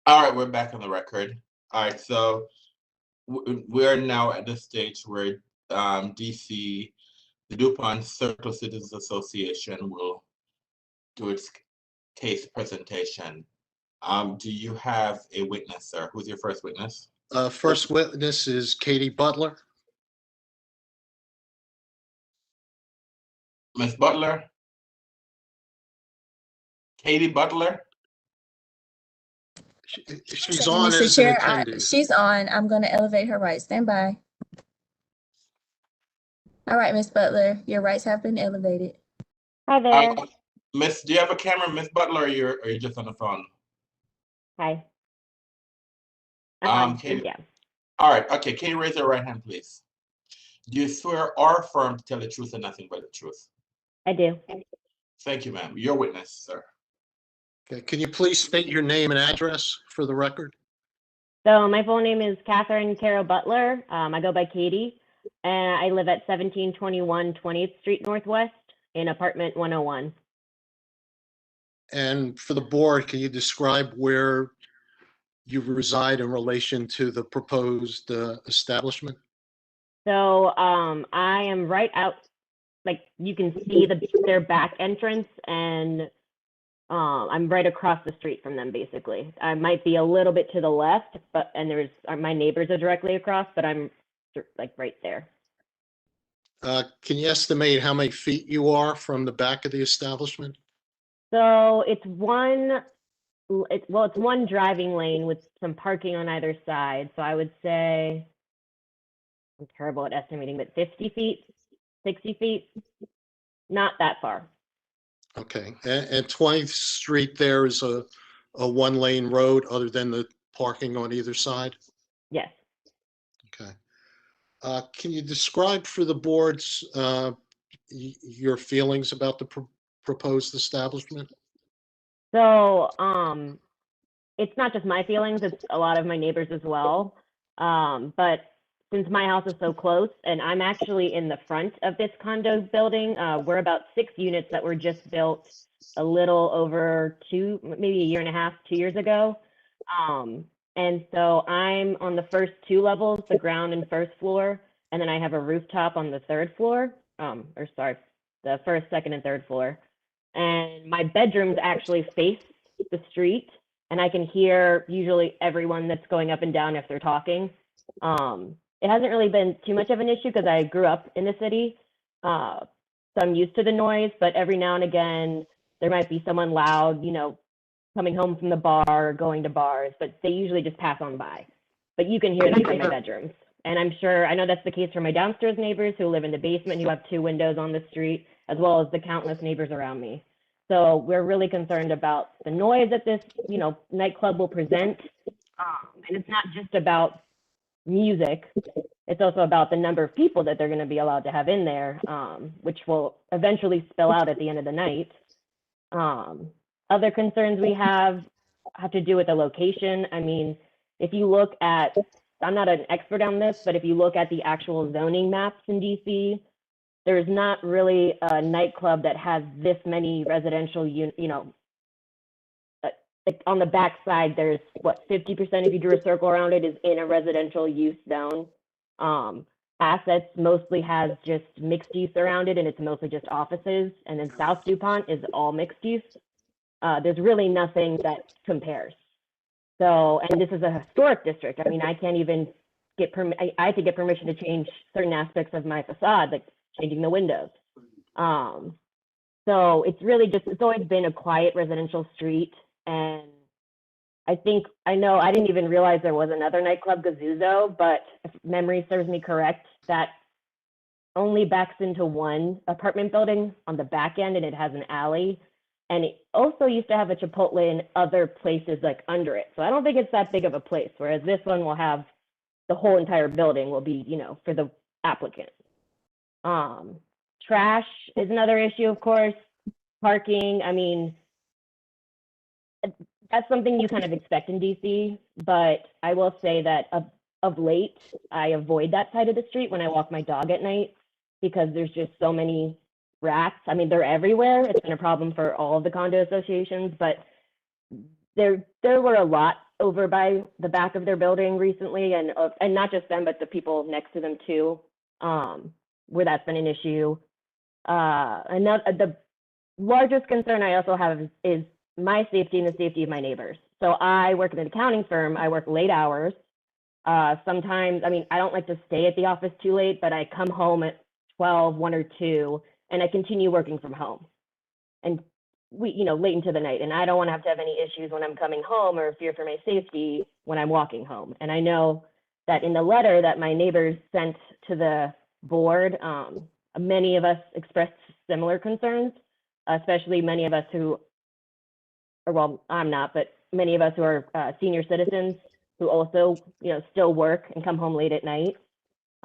All right, we're back on the record. All right, so we're now at the stage where DC, the DuPont Circle Citizens Association will do its case presentation. Do you have a witness, sir? Who's your first witness? First witness is Katie Butler. Ms. Butler? Katie Butler? She's on Mr. as an Chair, attendee. she's on. I'm going to elevate her right. Stand by. All right, Ms. Butler, your rights have been elevated. Hi there. Miss, do you have a camera, Miss Butler, or you're just on the phone? Hi. I'm on. Katie. Yeah, All right, okay, can you raise your right hand, please? Do you swear or affirm to tell the truth and nothing but the truth? I do. Thank you, ma'am. Your witness, sir. Okay, can you please state your name and address for the record? So my full name is Catherine Carol Butler. I go by Katie, and I live at 1721 20th Street Northwest in apartment 101. And for the board, can you describe where you reside in relation to the proposed establishment? So I am right out, like you can see their back entrance, and I'm right across the street from them, basically. I might be a little bit to the left, and there's my neighbors are directly across, but I'm like right there. Can you estimate how many feet you are from the back of the establishment? So it's one driving lane with some parking on either side. So I would say, I'm terrible at estimating, but 50 feet, 60 feet, not that far. Okay, and 20th Street there is a one-lane road other than the parking on either side? Yes. Okay. Can you describe for the boards your feelings about the proposed establishment? So it's not just my feelings, it's a lot of my neighbors as well. But since my house is so close, and I'm actually in the front of this condo building, we're about 6 units that were just built a little over maybe a year and a half, 2 years ago. And so I'm on the first 2 levels, the ground and first floor, and then I have a rooftop on the 3rd floor, the first, second, and 3rd floor. And my bedrooms actually face the street, and I can hear usually everyone that's going up and down if they're talking. It hasn't really been too much of an issue because I grew up in the city, so I'm used to the noise, but every now and again, there might be someone loud, coming home from the bar or going to bars, but they usually just pass on by. But you can hear them from my bedrooms. And I know that's the case for my downstairs neighbors who live in the basement, who have 2 windows on the street, as well as the countless neighbors around me. So we're really concerned about the noise that this, nightclub will present. And it's not just about music. It's also about the number of people that they're going to be allowed to have in there, which will eventually spill out at the end of the night. Other concerns we have to do with the location. I mean, if you look at, I'm not an expert on this, but if you look at the actual zoning maps in DC, there's not really a nightclub that has this many residential, like on the back side, there's 50% if you drew a circle around it is in a residential use zone. Assets mostly has just mixed use around it, and it's mostly just offices. And then South DuPont is all mixed use. There's really nothing that compares. So, and this is a historic district. I mean, I can't even get I have to get permission to change certain aspects of my facade, like changing the windows. So it's really it's always been a quiet residential street. And I didn't even realize there was another nightclub, Gazuzo, but if memory serves me correct, that only backs into one apartment building on the back end, and it has an alley. And it also used to have a Chipotle in other places like under it. So I don't think it's that big of a place, whereas this one will have the whole entire building will be, for the applicant. Trash is another issue, of course. Parking, I mean, that's something you kind of expect in DC, but I will say that of late, I avoid that side of the street when I walk my dog at night because there's just so many rats. I mean, they're everywhere. It's been a problem for all of the condo associations, but there were a lot over by the back of their building recently, and not just them, but the people next to them too, where that's been an issue. The largest concern I also have is my safety and the safety of my neighbors. So I work in an accounting firm. I work late hours. Sometimes, I mean, I don't like to stay at the office too late, but I come home at 12, 1 or 2, and I continue working from home. And late into the night. And I don't want to have any issues when I'm coming home or fear for my safety when I'm walking home. And I know that in the letter that my neighbors sent to the board, many of us expressed similar concerns, especially many of us who, or well, I'm not, but many of us who are senior citizens who also, still work and come home late at night.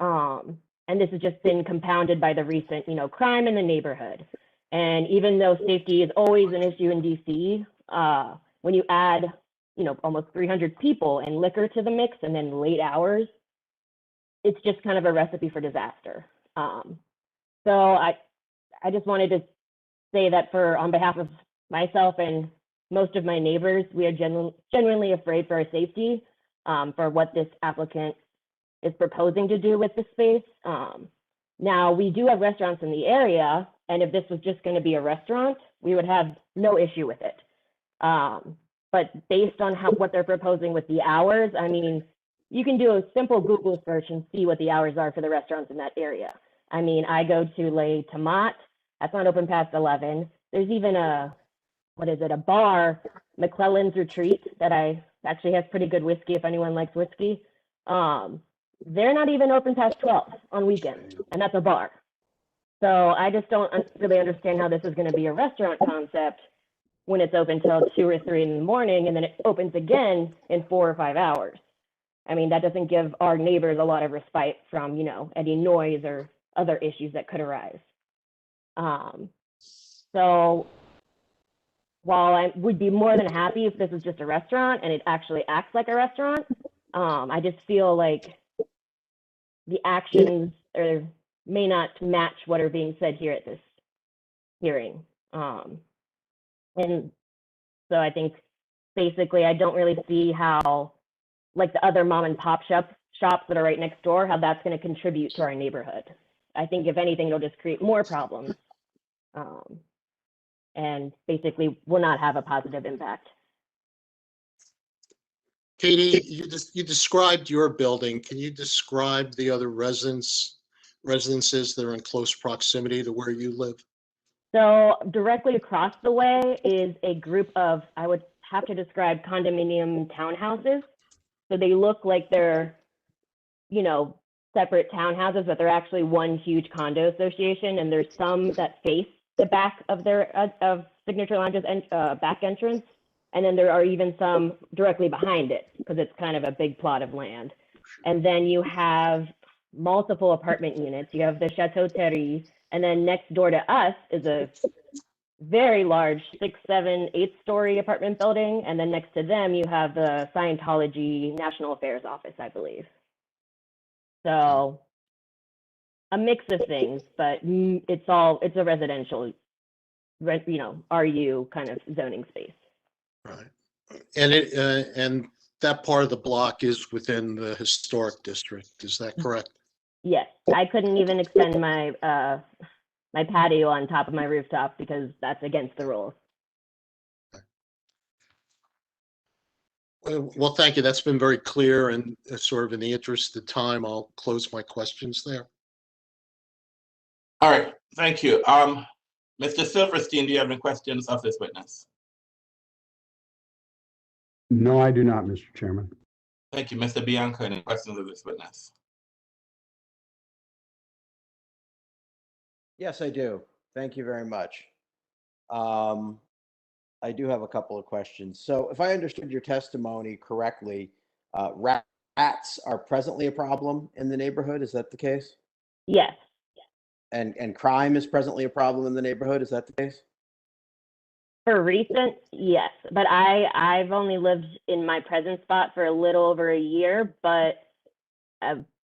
And this has just been compounded by the recent, crime in the neighborhood. And even though safety is always an issue in DC, when you add, almost 300 people and liquor to the mix and then late hours, it's just kind of a recipe for disaster. So I just wanted to say that on behalf of myself and most of my neighbors, we are genuinely afraid for our safety, for what this applicant is proposing to do with the space. Now, we do have restaurants in the area, and if this was just going to be a restaurant, we would have no issue with it. But based on what they're proposing with the hours, I mean, you can do a simple Google search and see what the hours are for the restaurants in that area. I mean, I go to Les Tomates, that's not open past 11. There's even a bar, McClellan's Retreat, that actually has pretty good whiskey if anyone likes whiskey. They're not even open past 12 on weekends, and that's a bar. So I just don't really understand how this is going to be a restaurant concept when it's open till 2 or 3 in the morning, and then it opens again in 4 or 5 hours. I mean, that doesn't give our neighbors a lot of respite from, any noise or other issues that could arise. So while I would be more than happy if this is just a restaurant and it actually acts like a restaurant, I just feel like the actions may not match what are being said here at this hearing. And so I think basically I don't really see how, like the other mom and pop shops that are right next door, how that's going to contribute to our neighborhood. I think if anything, it'll just create more problems, and basically will not have a positive impact. Katie, you described your building. Can you describe the other residences that are in close proximity to where you live? So directly across the way is a group of, I would have to describe condominium townhouses. So they look like they're, separate townhouses, but they're actually one huge condo association. And there's some that face the back of their of Signature Lounge's back entrance. And then there are even some directly behind it because it's kind of a big plot of land. And then you have multiple apartment units. You have the Chateau Terry, and then next door to us is a very large 6, 7, 8-story apartment building. And then next to them, you have the Scientology National Affairs Office, I believe. So a mix of things, but it's a residential, RU kind of zoning space. Right. And and that part of the block is within the historic district. Is that correct? Yes, I couldn't even extend my my patio on top of my rooftop because that's against the rules. Well, thank you. That's been very clear, and sort of in the interest of time, I'll close my questions there. All right, thank you. Mr. Silverstein, do you have any questions of this witness? No, I do not, Mr. Chairman. Thank you. Mr. Bianco, any questions of this witness? Yes, I do. Thank you very much. I do have a couple of questions. So if I understood your testimony correctly, rats are presently a problem in the neighborhood. Is that the case? Yes. And crime is presently a problem in the neighborhood. Is that the case? For recent, yes, but I've only lived in my present spot for a little over a year, but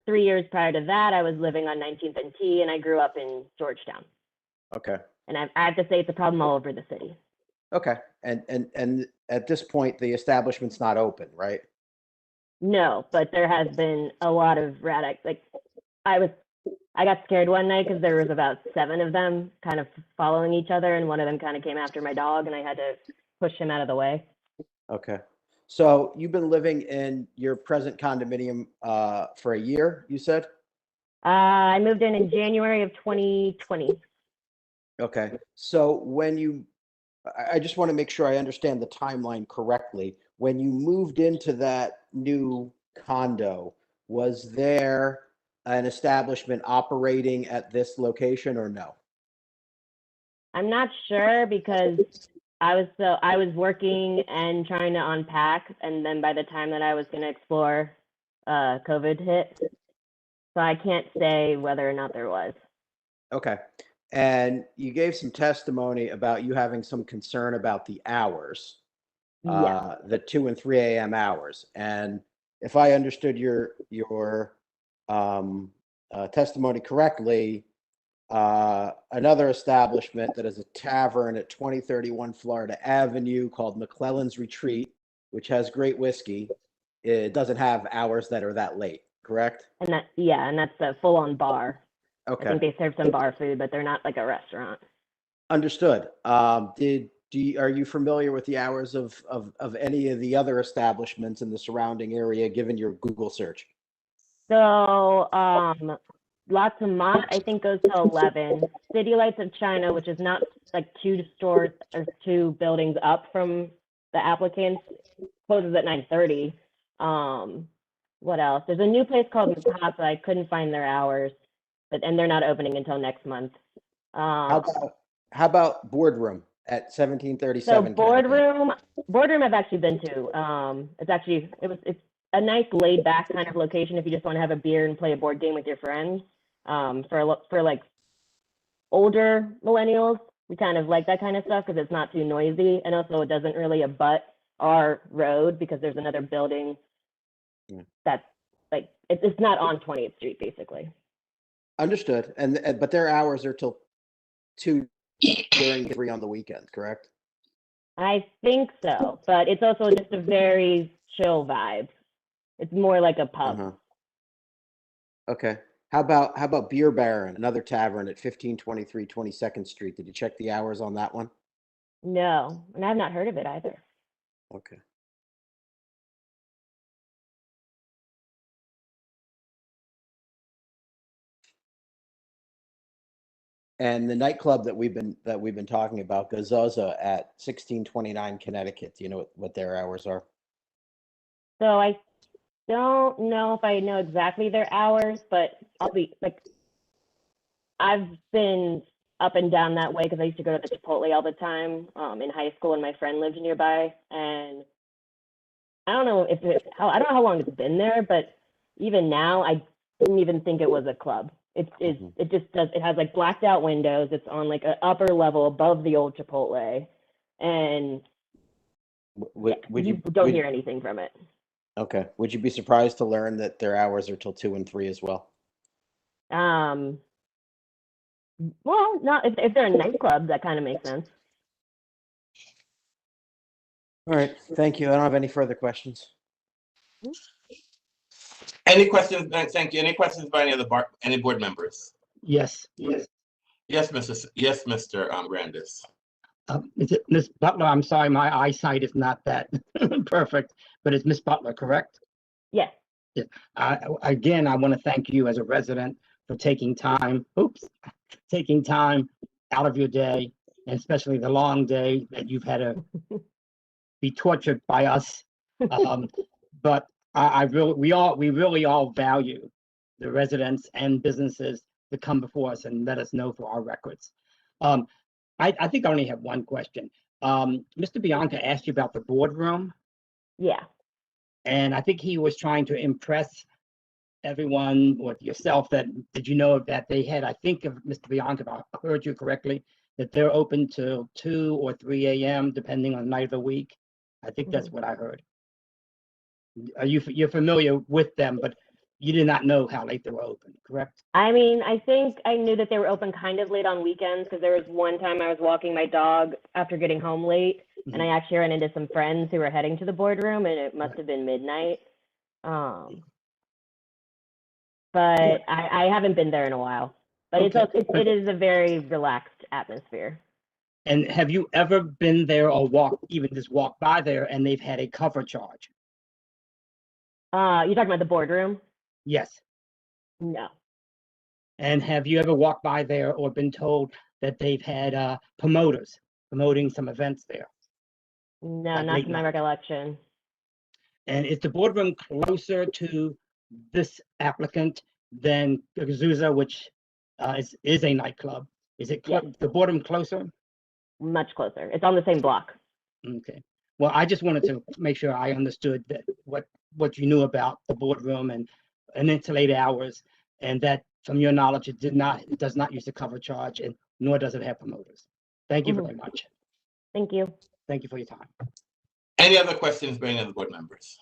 3 years prior to that, I was living on 19th and T, and I grew up in Georgetown. Okay. And I have to say it's a problem all over the city. Okay. And at this point, the establishment's not open, right? No, but there has been a lot of rat like I got scared one night because there was about 7 of them kind of following each other, and one of them kind of came after my dog, and I had to push him out of the way. Okay. So you've been living in your present condominium for a year, you said? I moved in January of 2020. Okay. So when you, I just want to make sure I understand the timeline correctly. When you moved into that new condo, was there an establishment operating at this location or no? I'm not sure because I was working and trying to unpack, and then by the time that I was going to explore, COVID hit. So I can't say whether or not there was. Okay. And you gave some testimony about you having some concern about the hours, Yeah. the 2 and 3 a.m. hours. And if I understood your testimony correctly, another establishment that is a tavern at 2031 Florida Avenue called McClellan's Retreat, which has great whiskey, it doesn't have hours that are that late, correct? And that's a full-on bar. Okay. I think they serve some bar food, but they're not like a restaurant. Understood. Are you familiar with the hours of any of the other establishments in the surrounding area, given your Google search? So, La Tomat, I think, goes to 11. City Lights of China, which is not like 2 stores or 2 buildings up from the applicants, closes at 9:30. What else? There's a new place called Mikasa. I couldn't find their hours, and they're not opening until next month. How about Boardroom at 1737? So Boardroom I've actually been to. It's a nice laid back kind of location if you just want to have a beer and play a board game with your friends. For like older millennials, we kind of like that kind of stuff because it's not too noisy, and also it doesn't really abut our road because there's another building that's like it's not on 20th Street basically. Understood. But their hours are till 2 during 3 on the weekends, correct? I think so, but it's also just a very chill vibe. It's more like a pub. Okay. How about Beer Baron, another tavern at 1523 22nd Street? Did you check the hours on that one? No, and I've not heard of it either. Okay. And the nightclub that we've been talking about, Gazoza at 1629 Connecticut. Do you know what their hours are? So I don't know if I know exactly their hours, but I've been up and down that way because I used to go to the Chipotle all the time in high school, and my friend lived nearby. And I don't know I don't know how long it's been there, but even now, I didn't even think it was a club. It has like blacked out windows. It's on like an upper level above the old Chipotle, and you don't hear anything from it. Okay. Would you be surprised to learn that their hours are till 2 and 3 as well? Well, not if they're a nightclub, that kind of makes sense. All right. Thank you. I don't have any further questions. Any questions? Thank you. Any questions by any board members? Yes. Yes, Mr. Grandis. Is it Ms. Butler? I'm sorry, my eyesight is not that perfect, but it's Ms. Butler, correct? Yes. Yeah. Again, I want to thank you as a resident for taking time out of your day, and especially the long day that you've had to be tortured by us. But we really all value the residents and businesses that come before us and let us know for our records. I think I only have one question. Mr. Bianca asked you about the boardroom. Yeah. And I think he was trying to impress everyone or yourself that, did you know that they had, I think of Mr. Bianca, if I heard you correctly, that they're open till 2 or 3 a.m. depending on the night of the week. I think that's what I heard. You're familiar with them, but you did not know how late they were open, correct? I mean, I think I knew that they were open kind of late on weekends because there was one time I was walking my dog after getting home late, And I actually ran into some friends who were heading to the boardroom, and it must have been midnight. But I haven't been there in a while. But it is a very relaxed atmosphere. And have you ever been there or even just walked by there and they've had a cover charge? You're talking about the boardroom? Yes. No. And have you ever walked by there or been told that they've had promoters promoting some events there? No, Like not late to my night? recollection. And is the boardroom closer to this applicant than Azusa, which is a nightclub? Is it the boardroom closer? Much closer. It's on the same block. Okay. Well, I just wanted to make sure I understood that what you knew about the boardroom and into late hours, and that from your knowledge, it does not use the cover charge, and nor does it have promoters. Thank you very much. Thank you. Thank you for your time. Any other questions by any of the board members?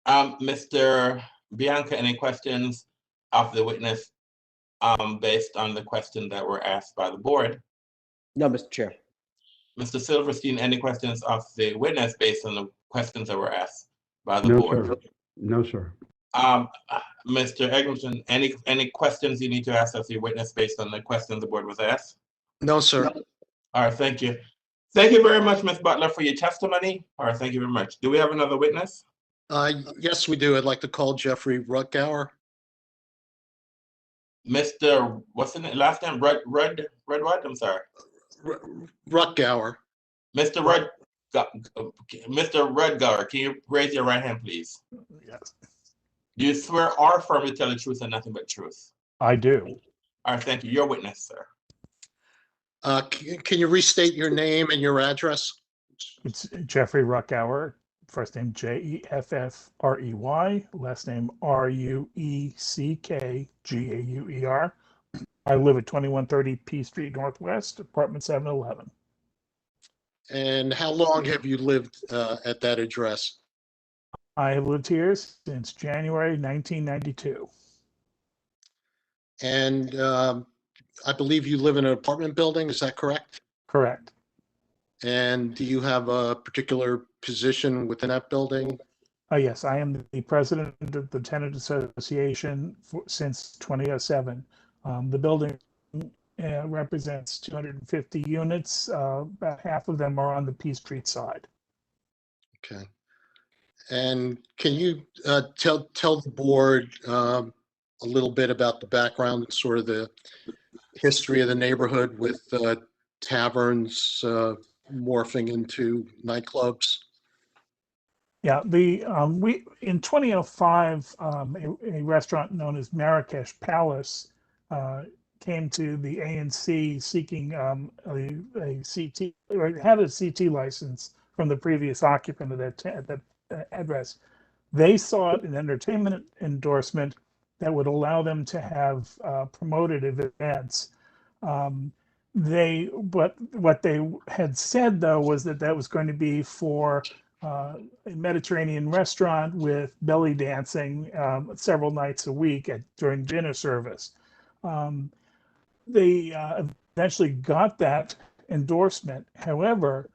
Mr. Bianca, any questions of the witness based on the questions that were asked by the board? No, Mr. Chair. Mr. Silverstein, any questions of the witness based on the questions that were asked by the No, board? sir. No, sir. Mr. Eggleston, any questions you need to ask of the witness based on the questions the board was asked? No, sir. All right, thank you. Thank you very much, Ms. Butler, for your testimony. All right, thank you very much. Do we have another witness? Yes, we do. I'd like to call Jeffrey Ruttgauer. Mr. What's the last name? Rudd what? I'm sorry. Ruttgauer. Mr. Ruttgauer, can you raise your right hand, please? Yes. Do you swear or affirm to tell the truth and nothing but truth? I do. All right, thank you. Your witness, sir. Can you restate your name and your address? It's Jeffrey Ruttgauer, first name Jeffrey, last name Rueckgauer. I live at 2130 P Street Northwest, apartment 711. And how long have you lived at that address? I have lived here since January 1992. And I believe you live in an apartment building, is that correct? Correct. And do you have a particular position within that building? Yes, I am the president of the Tenant Association since 2007. The building represents 250 units. About half of them are on the P Street side. Okay. And can you tell the board a little bit about the background and sort of the history of the neighborhood with taverns morphing into nightclubs? Yeah, we in 2005, a restaurant known as Marrakesh Palace came to the ANC seeking a CT, or had a CT license from the previous occupant of that address. They sought an entertainment endorsement that would allow them to have promoted events. But what they had said though was that was going to be for a Mediterranean restaurant with belly dancing several nights a week during dinner service. They eventually got that endorsement. However,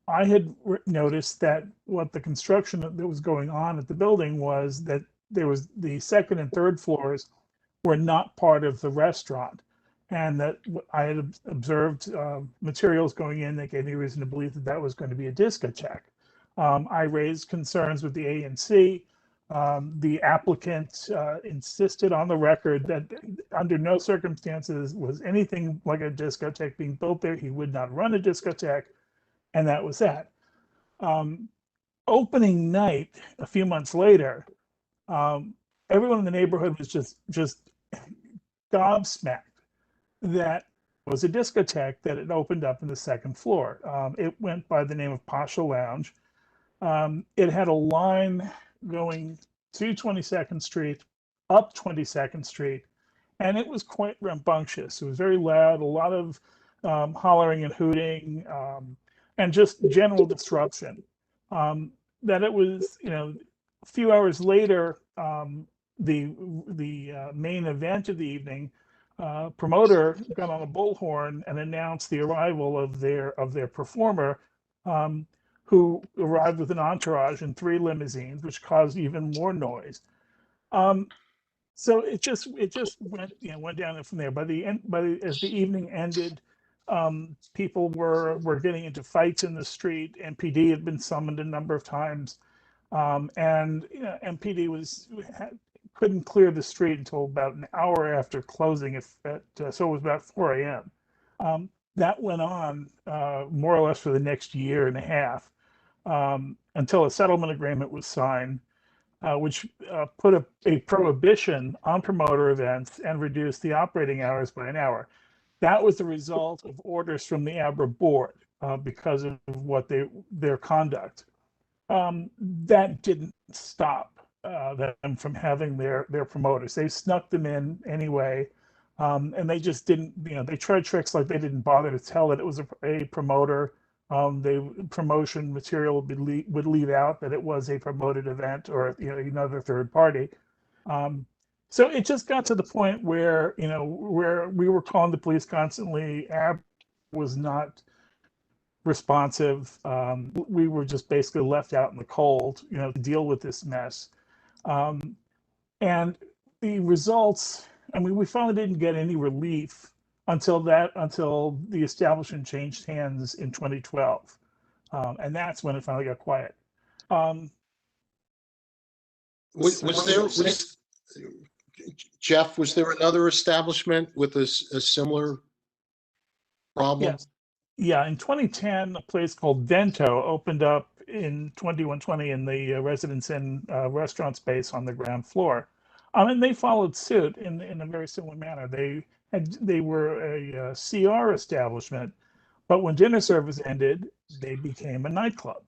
I had noticed that what the construction that was going on at the building was that there was the second and third floors were not part of the restaurant. And that I had observed materials going in that gave me reason to believe that was going to be a discotheque. I raised concerns with the ANC. The applicant insisted on the record that under no circumstances was anything like a discotheque being built there. He would not run a discotheque, and that was that. Opening night, a few months later, everyone in the neighborhood was just gobsmacked that was a discotheque that had opened up in the second floor. It went by the name of Pasha Lounge. It had a line going to 22nd Street, up 22nd Street, and it was quite rambunctious. It was very loud, a lot of hollering and hooting, and just general disruption. That it was, a few hours later, the main event of the evening promoter got on a bullhorn and announced the arrival of their performer, who arrived with an entourage and 3 limousines, which caused even more noise. So it just went down from there. As the evening ended, people were getting into fights in the street. MPD had been summoned a number of times, and MPD couldn't clear the street until about an hour after closing. So it was about 4 a.m. That went on more or less for the next year and a half, until a settlement agreement was signed, which put a prohibition on promoter events and reduced the operating hours by an hour. That was the result of orders from the ABRA board because of their conduct. That didn't stop them from having their promoters. They snuck them in anyway, and they just didn't. They tried tricks like they didn't bother to tell that it was a promoter. The promotion material would leave out that it was a promoted event or another third party. So it just got to the point where where we were calling the police constantly. AB was not responsive. We were just basically left out in the cold, to deal with this mess. And the results, I mean, we finally didn't get any relief until the establishment changed hands in 2012. And that's when it finally got quiet. Jeff, was there another establishment with a similar problem? Yes. Yeah, in 2010, a place called Vento opened up in 2120 in the Residence Inn restaurant space on the ground floor. And they followed suit in a very similar manner. They were a CR establishment, but when dinner service ended, they became a nightclub.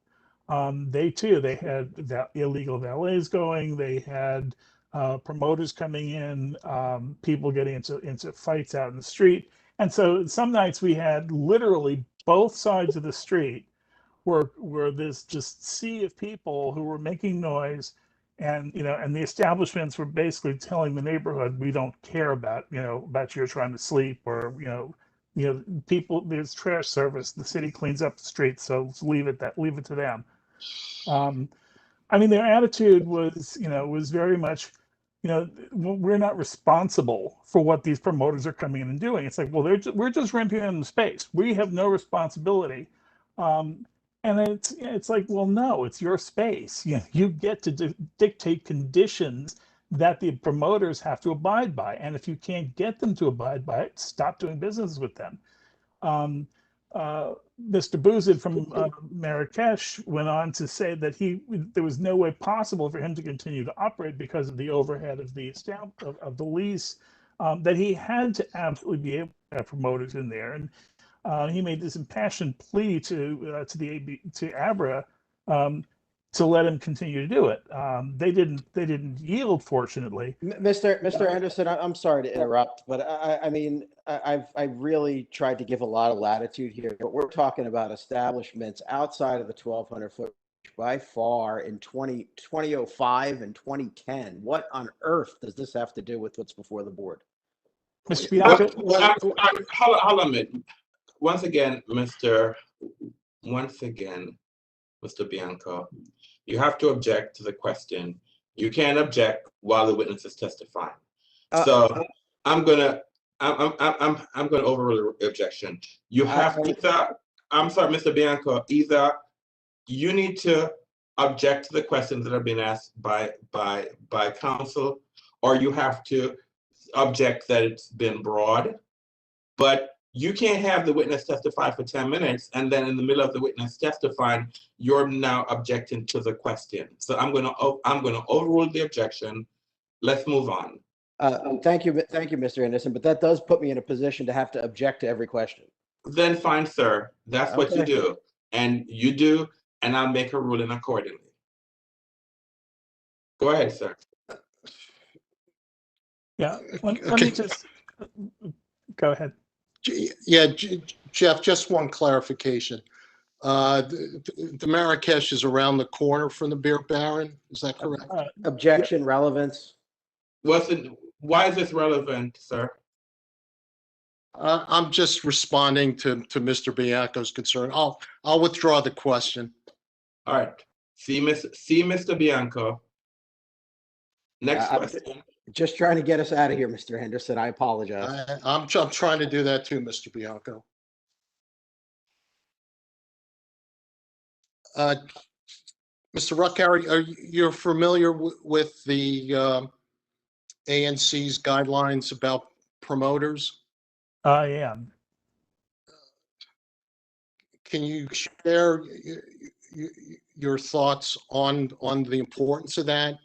They had illegal valets going. They had promoters coming in, people getting into fights out in the street. And so some nights we had literally both sides of the street were this just sea of people who were making noise, and the establishments were basically telling the neighborhood, we don't care about you trying to sleep, or people, there's trash service, the city cleans up the streets, so leave it to them. I mean, their attitude was very much, we're not responsible for what these promoters are coming in and doing. It's like, well, we're just renting them the space. We have no responsibility. And it's like, well, no, it's your space. You get to dictate conditions that the promoters have to abide by. And if you can't get them to abide by it, stop doing business with them. Mr. Bouzid from Marrakesh went on to say that there was no way possible for him to continue to operate because of the overhead of the lease, that he had to absolutely be able to have promoters in there. And he made this impassioned plea to ABRA to let him continue to do it. They didn't yield, fortunately. Mr. Anderson, I'm sorry to interrupt, but I mean, I've really tried to give a lot of latitude here, but we're talking about establishments outside of the 1,200 foot by far in 2005 and 2010. What on earth does this have to do with what's before the board? Mr. Bianco? Hold on a minute. Once again, Mr. Bianco, you have to object to the question. You can't object while the witness is testifying. So I'm gonna overrule the objection. You have either, I'm sorry, Mr. Bianco, either you need to object to the questions that are being asked by counsel, or you have to object that it's been broad. But you can't have the witness testify for 10 minutes and then in the middle of the witness testifying, you're now objecting to the question. So I'm gonna overrule the objection. Let's move on. Thank you, Mr. Anderson, but that does put me in a position to have to object to every question. Then fine, sir. That's what you do. And you do, and I'll make a ruling accordingly. Go ahead, sir. Yeah, let me just go ahead. Yeah, Jeff, just one clarification. The Marrakesh is around the corner from the Beer Baron, is that correct? Objection, relevance. Why is this relevant, sir? I'm just responding to Mr. Bianco's concern. I'll withdraw the question. All right. See Mr. Bianco. Next I'm question. just trying to get us out of here, Mr. Henderson. I apologize. I'm trying to do that too, Mr. Bianco. Mr. Ruckower, you're familiar with the ANC's guidelines about promoters? I am. Can you share your thoughts on the importance of that?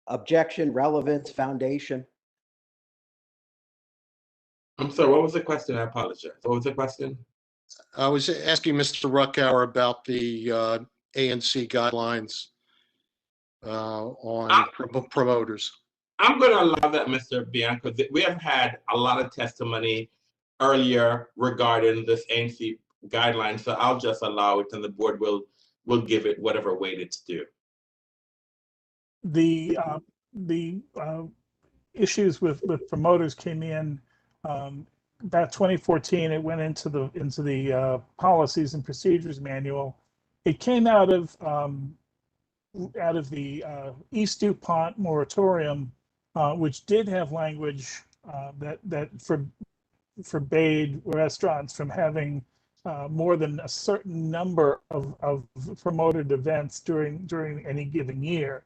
Objection, relevance, foundation. I'm sorry, what was the question? I apologize. What was the question? I was asking Mr. Ruckower about the ANC guidelines on promoters. I'm going to allow that, Mr. Bianco. We have had a lot of testimony earlier regarding this ANC guideline, so I'll just allow it, and the board will give it whatever weight it's due. The issues with promoters came in about 2014. It went into the policies and procedures manual. It came out of the East DuPont moratorium, which did have language that forbade restaurants from having more than a certain number of promoted events during any given year.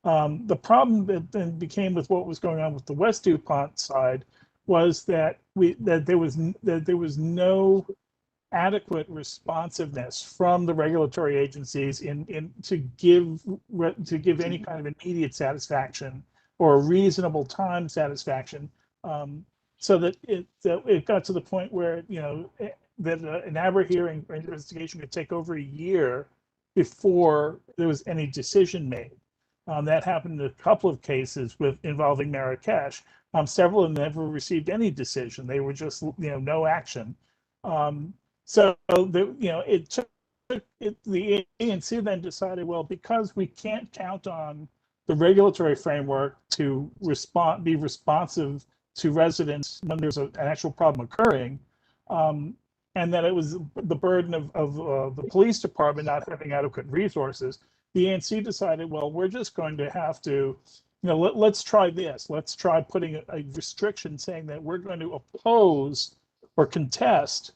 The problem that then became with what was going on with the West DuPont side was that there was no adequate responsiveness from the regulatory agencies to give any kind of immediate satisfaction or a reasonable time satisfaction, so that it got to the point where that an ABRA hearing or investigation could take over a year before there was any decision made. That happened in a couple of cases involving Marrakesh. Several of them never received any decision. They were just no action. So the ANC then decided, well, because we can't count on the regulatory framework to be responsive to residents when there's an actual problem occurring, and that it was the burden of the police department not having adequate resources, the ANC decided, well, we're just going to have to, let's try this. Let's try putting a restriction saying that we're going to oppose or contest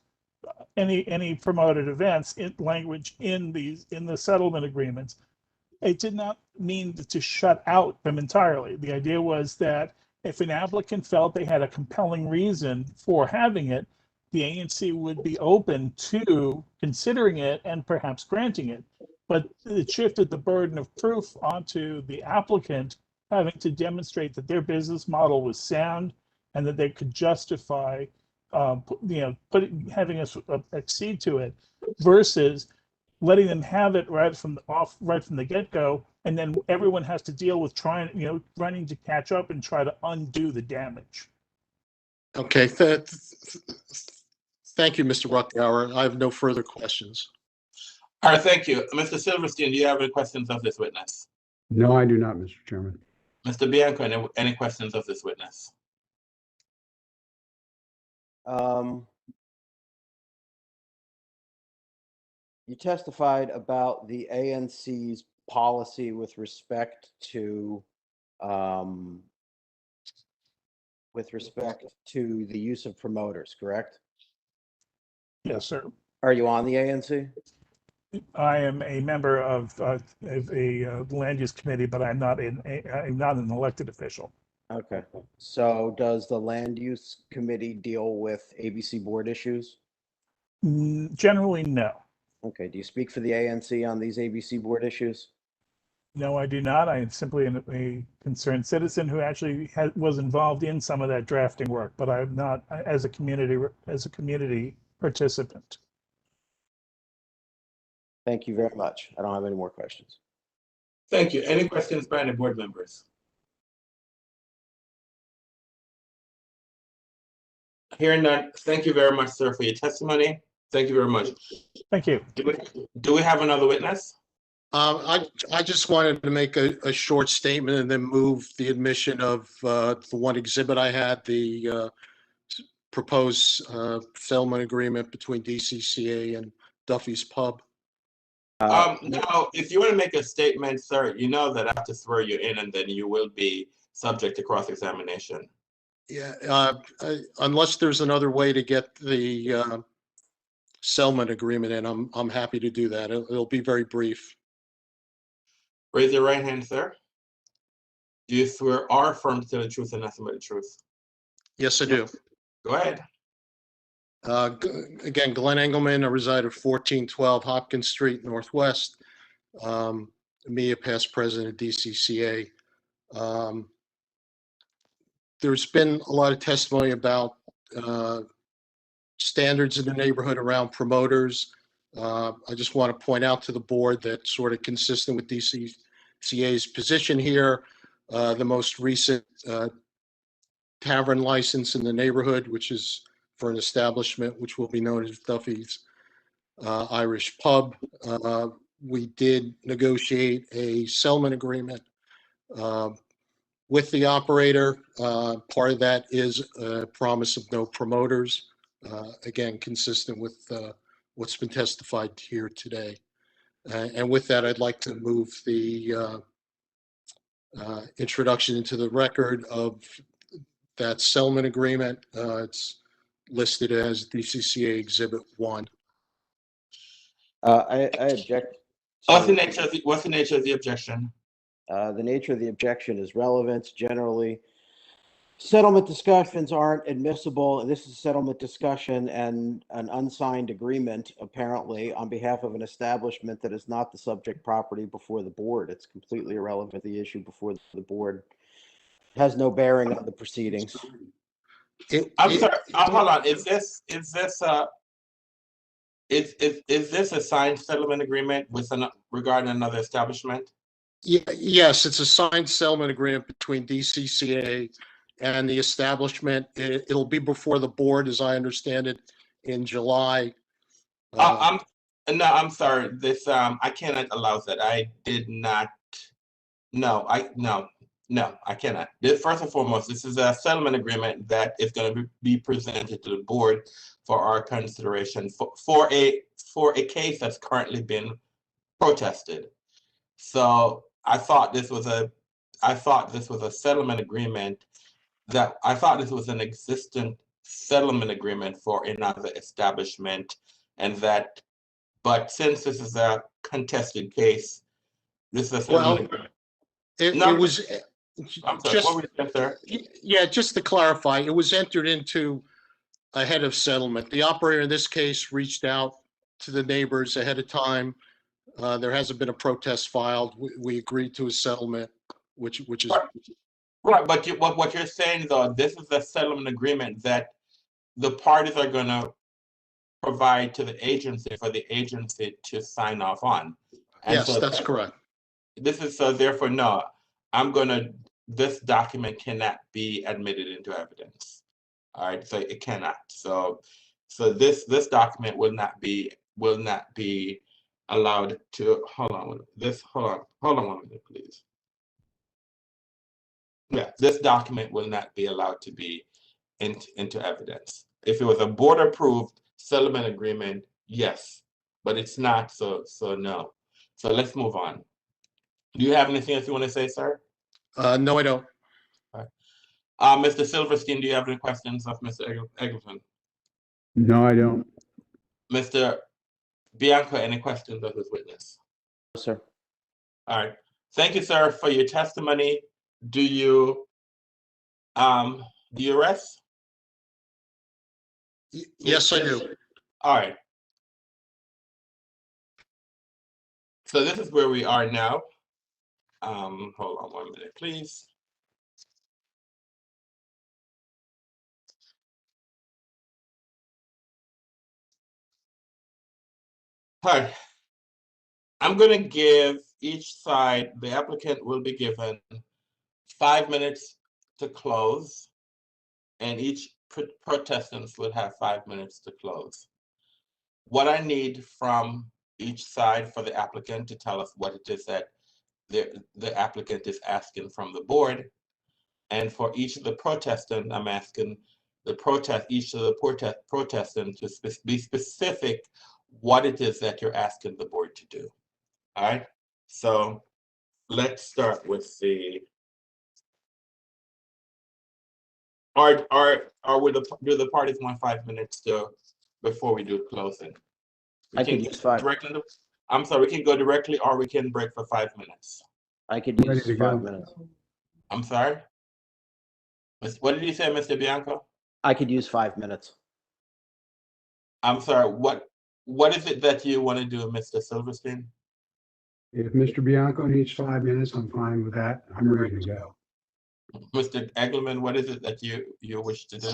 any promoted events in language in the settlement agreements. It did not mean to shut out them entirely. The idea was that if an applicant felt they had a compelling reason for having it, the ANC would be open to considering it and perhaps granting it. But it shifted the burden of proof onto the applicant having to demonstrate that their business model was sound and that they could justify having us accede to it, versus letting them have it right from the get-go, and then everyone has to deal with running to catch up and try to undo the damage. Okay, thank you, Mr. Ruckower. I have no further questions. All right, thank you. Mr. Silverstein, do you have any questions of this witness? No, I do not, Mr. Chairman. Mr. Bianco, any questions of this witness? You testified about the ANC's policy with respect to the use of promoters, correct? Yes, sir. Are you on the ANC? I am a member of a land use committee, but I'm not an elected official. Okay. So does the land use committee deal with ABC board issues? Generally, no. Okay. Do you speak for the ANC on these ABC board issues? No, I do not. I am simply a concerned citizen who actually was involved in some of that drafting work, but I'm not as a community participant. Thank you very much. I don't have any more questions. Thank you. Any questions by any board members? Hearing none, thank you very much, sir, for your testimony. Thank you very much. Thank you. Do we have another witness? I just wanted to make a short statement and then move the admission of the one exhibit I had, the proposed settlement agreement between DCCA and Duffy's Pub. No, if you want to make a statement, sir, you know that I have to swear you in and then you will be subject to cross-examination. Yeah, unless there's another way to get the settlement agreement in, I'm happy to do that. It'll be very brief. Raise your right hand, sir. Do you swear or affirm to tell the truth and nothing but the truth? Yes, I do. Go ahead. Again, Glenn Engelman, I reside at 1412 Hopkins Street, Northwest. Mia, past president of DCCA. There's been a lot of testimony about standards in the neighborhood around promoters. I just want to point out to the board that sort of consistent with DCCA's position here, the most recent tavern license in the neighborhood, which is for an establishment which will be known as Duffy's Irish Pub. We did negotiate a settlement agreement with the operator. Part of that is a promise of no promoters, again, consistent with what's been testified here today. And with that, I'd like to move the introduction into the record of that settlement agreement. It's listed as DCCA Exhibit 1. I object. What's the nature of the objection? The nature of the objection is relevance. Generally, settlement discussions aren't admissible. This is a settlement discussion and an unsigned agreement, apparently, on behalf of an establishment that is not the subject property before the board. It's completely irrelevant. The issue before the board has no bearing on the proceedings. I'm sorry. Hold on. Is this a signed settlement agreement with regarding another establishment? Yes, it's a signed settlement agreement between DCCA and the establishment. It'll be before the board, as I understand it, in July. I'm sorry. This I cannot allow that. I did not. No, I cannot. First and foremost, this is a settlement agreement that is going to be presented to the board for our consideration for a case that's currently been protested. So I thought this was a settlement agreement I thought this was an existent settlement agreement for another establishment, and that, but since this is a contested case, this is a settlement agreement. It was I'm sorry, just, what were you saying, sir? yeah, just to clarify, it was entered into ahead of settlement. The operator in this case reached out to the neighbors ahead of time. There hasn't been a protest filed. We agreed to a settlement, which is right. But what you're saying though, this is a settlement agreement that the parties are going to provide to the agency for the agency to sign off on. And yes, so that's correct. This is therefore no. This document cannot be admitted into evidence. All right, so it cannot. So this document will not be allowed to, hold on 1 minute, please. Yeah, this document will not be allowed to be into evidence. If it was a board approved settlement agreement, yes, but it's not, so no. So let's move on. Do you have anything else you want to say, sir? No, I don't. All right. Mr. Silverstein, do you have any questions of Mr. Eggleton? No, I don't. Mr. Bianco, any questions of this witness? No, sir. All right. Thank you, sir, for your testimony. Do you rest? Yes, I do. All right. So this is where we are now. Hold on 1 minute, please. All right. I'm going to give each side, the applicant will be given 5 minutes to close, and each protestant will have 5 minutes to close. What I need from each side for the applicant to tell us what it is that the applicant is asking from the board, and for each of the protestants, I'm asking each of the protestants to be specific what it is that you're asking the board to do. All right, so let's start with the, do the parties want 5 minutes before we do closing? We I can could use 5. directly, I'm sorry, we can go directly or we can break for 5 minutes. I could Ready use to 5 go. minutes. I'm sorry? What did you say, Mr. Bianco? I could use 5 minutes. I'm sorry, what is it that you want to do, Mr. Silverstein? If Mr. Bianco needs 5 minutes, I'm fine with that. I'm ready to go. Mr. Eggleman, what is it that you wish to do?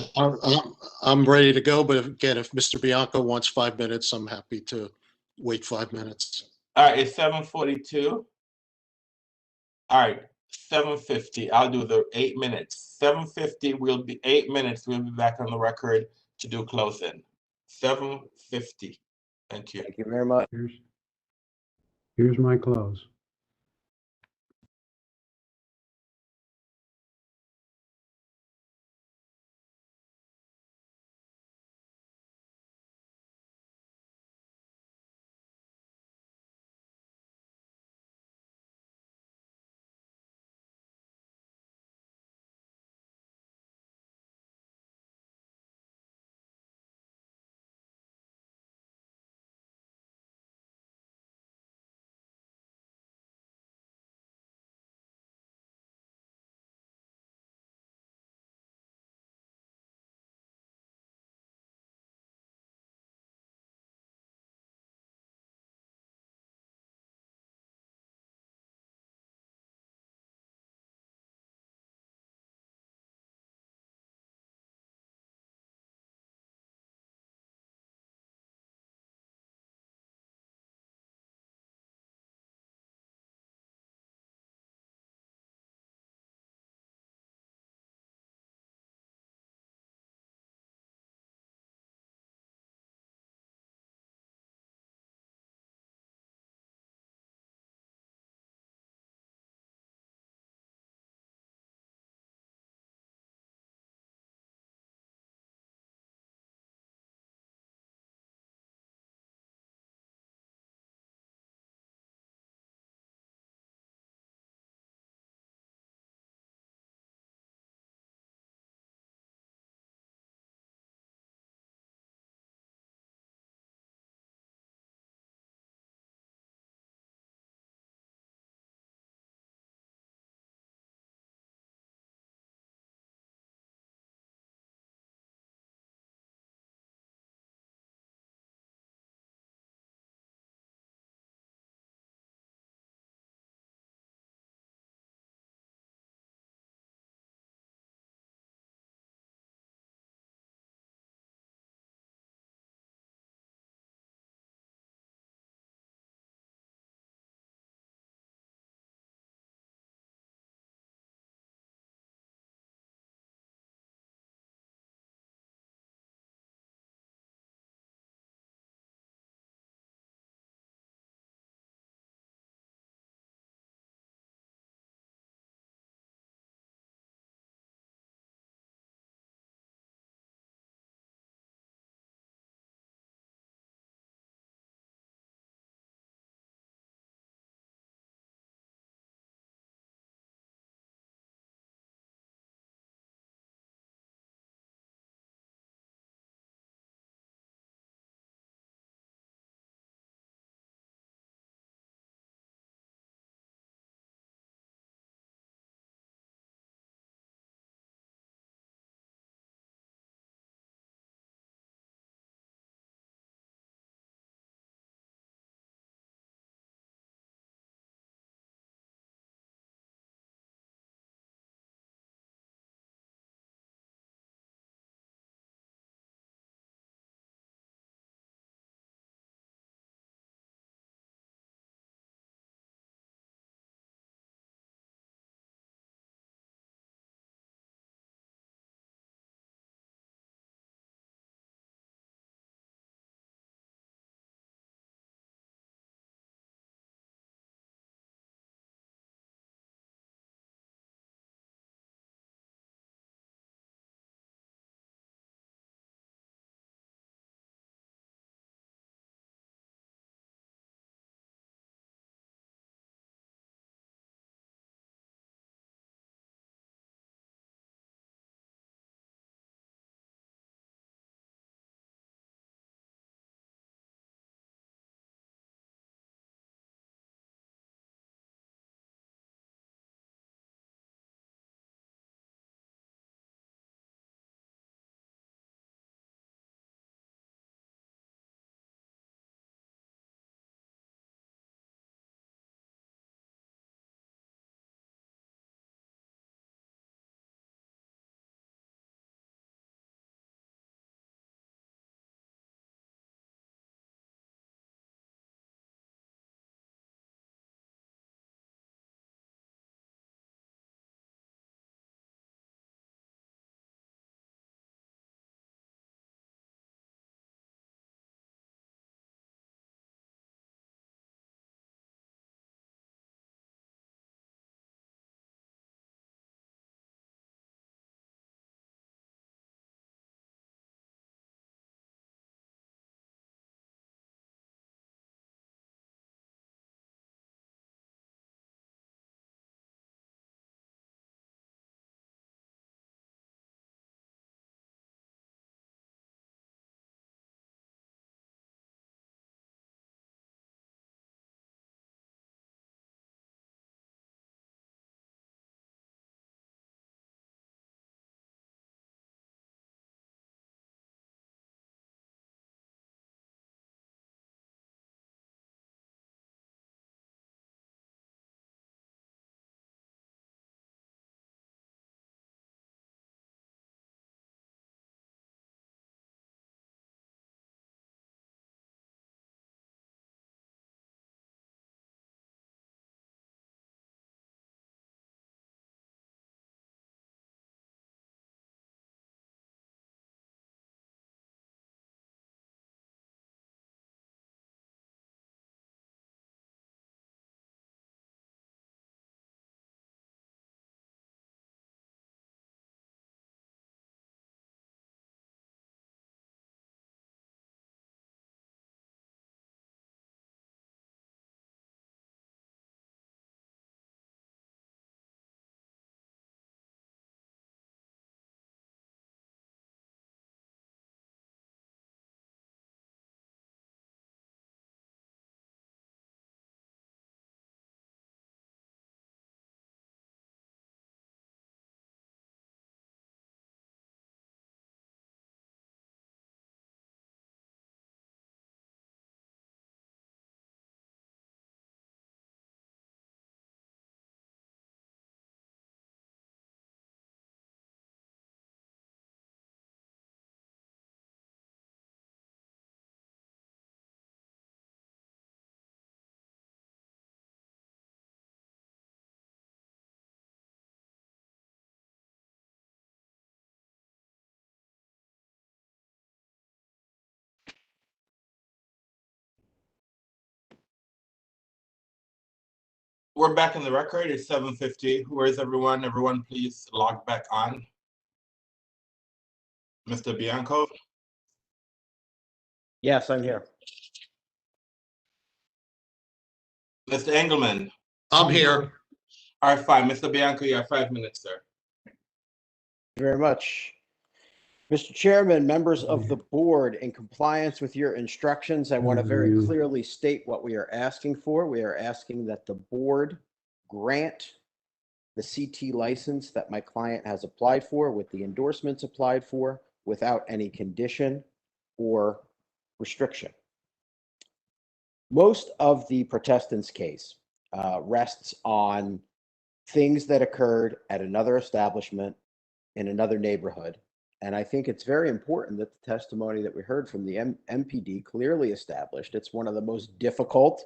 I'm ready to go, but again, if Mr. Bianco wants 5 minutes, I'm happy to wait 5 minutes. All right, it's 7:42. All right, 7:50. I'll do the 8 minutes. 7:50 will be 8 minutes. We'll be back on the record to do closing. 7:50. Thank you. Thank you very much. Here's my close. We're back in the record. It's 7:50. Where is everyone? Everyone, please log back on. Mr. Bianco? Yes, I'm here. Mr. Engelman? I'm here. All right, fine. Mr. Bianco, you have 5 minutes, sir. Thank you very much. Mr. Chairman, members of the board, in compliance with your instructions, I want to very clearly state what we are asking for. We are asking that the board grant the CT license that my client has applied for with the endorsements applied for without any condition or restriction. Most of the protestant's case rests on things that occurred at another establishment in another neighborhood. And I think it's very important that the testimony that we heard from the MPD clearly established it's one of the most difficult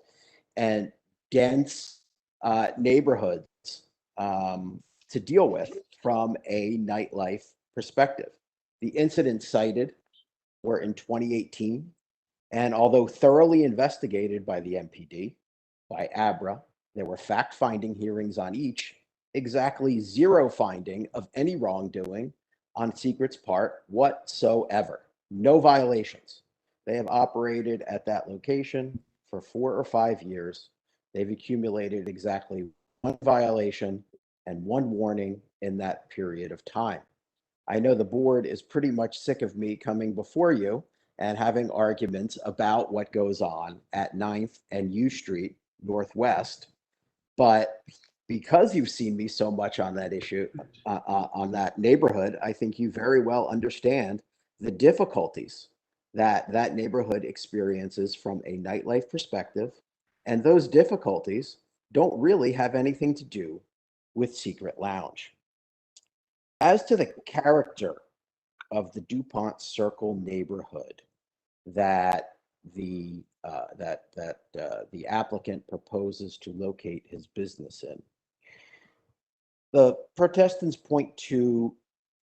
and dense neighborhoods to deal with from a nightlife perspective. The incidents cited were in 2018, and although thoroughly investigated by the MPD, by ABRA, there were fact-finding hearings on each, exactly zero finding of any wrongdoing on Secret's part whatsoever. No violations. They have operated at that location for 4 or 5 years. They've accumulated exactly one violation and one warning in that period of time. I know the board is pretty much sick of me coming before you and having arguments about what goes on at 9th and U Street Northwest, but because you've seen me so much on that issue, on that neighborhood, I think you very well understand the difficulties that that neighborhood experiences from a nightlife perspective. And those difficulties don't really have anything to do with Secret Lounge. As to the character of the DuPont Circle neighborhood that the applicant proposes to locate his business in, the protestants point to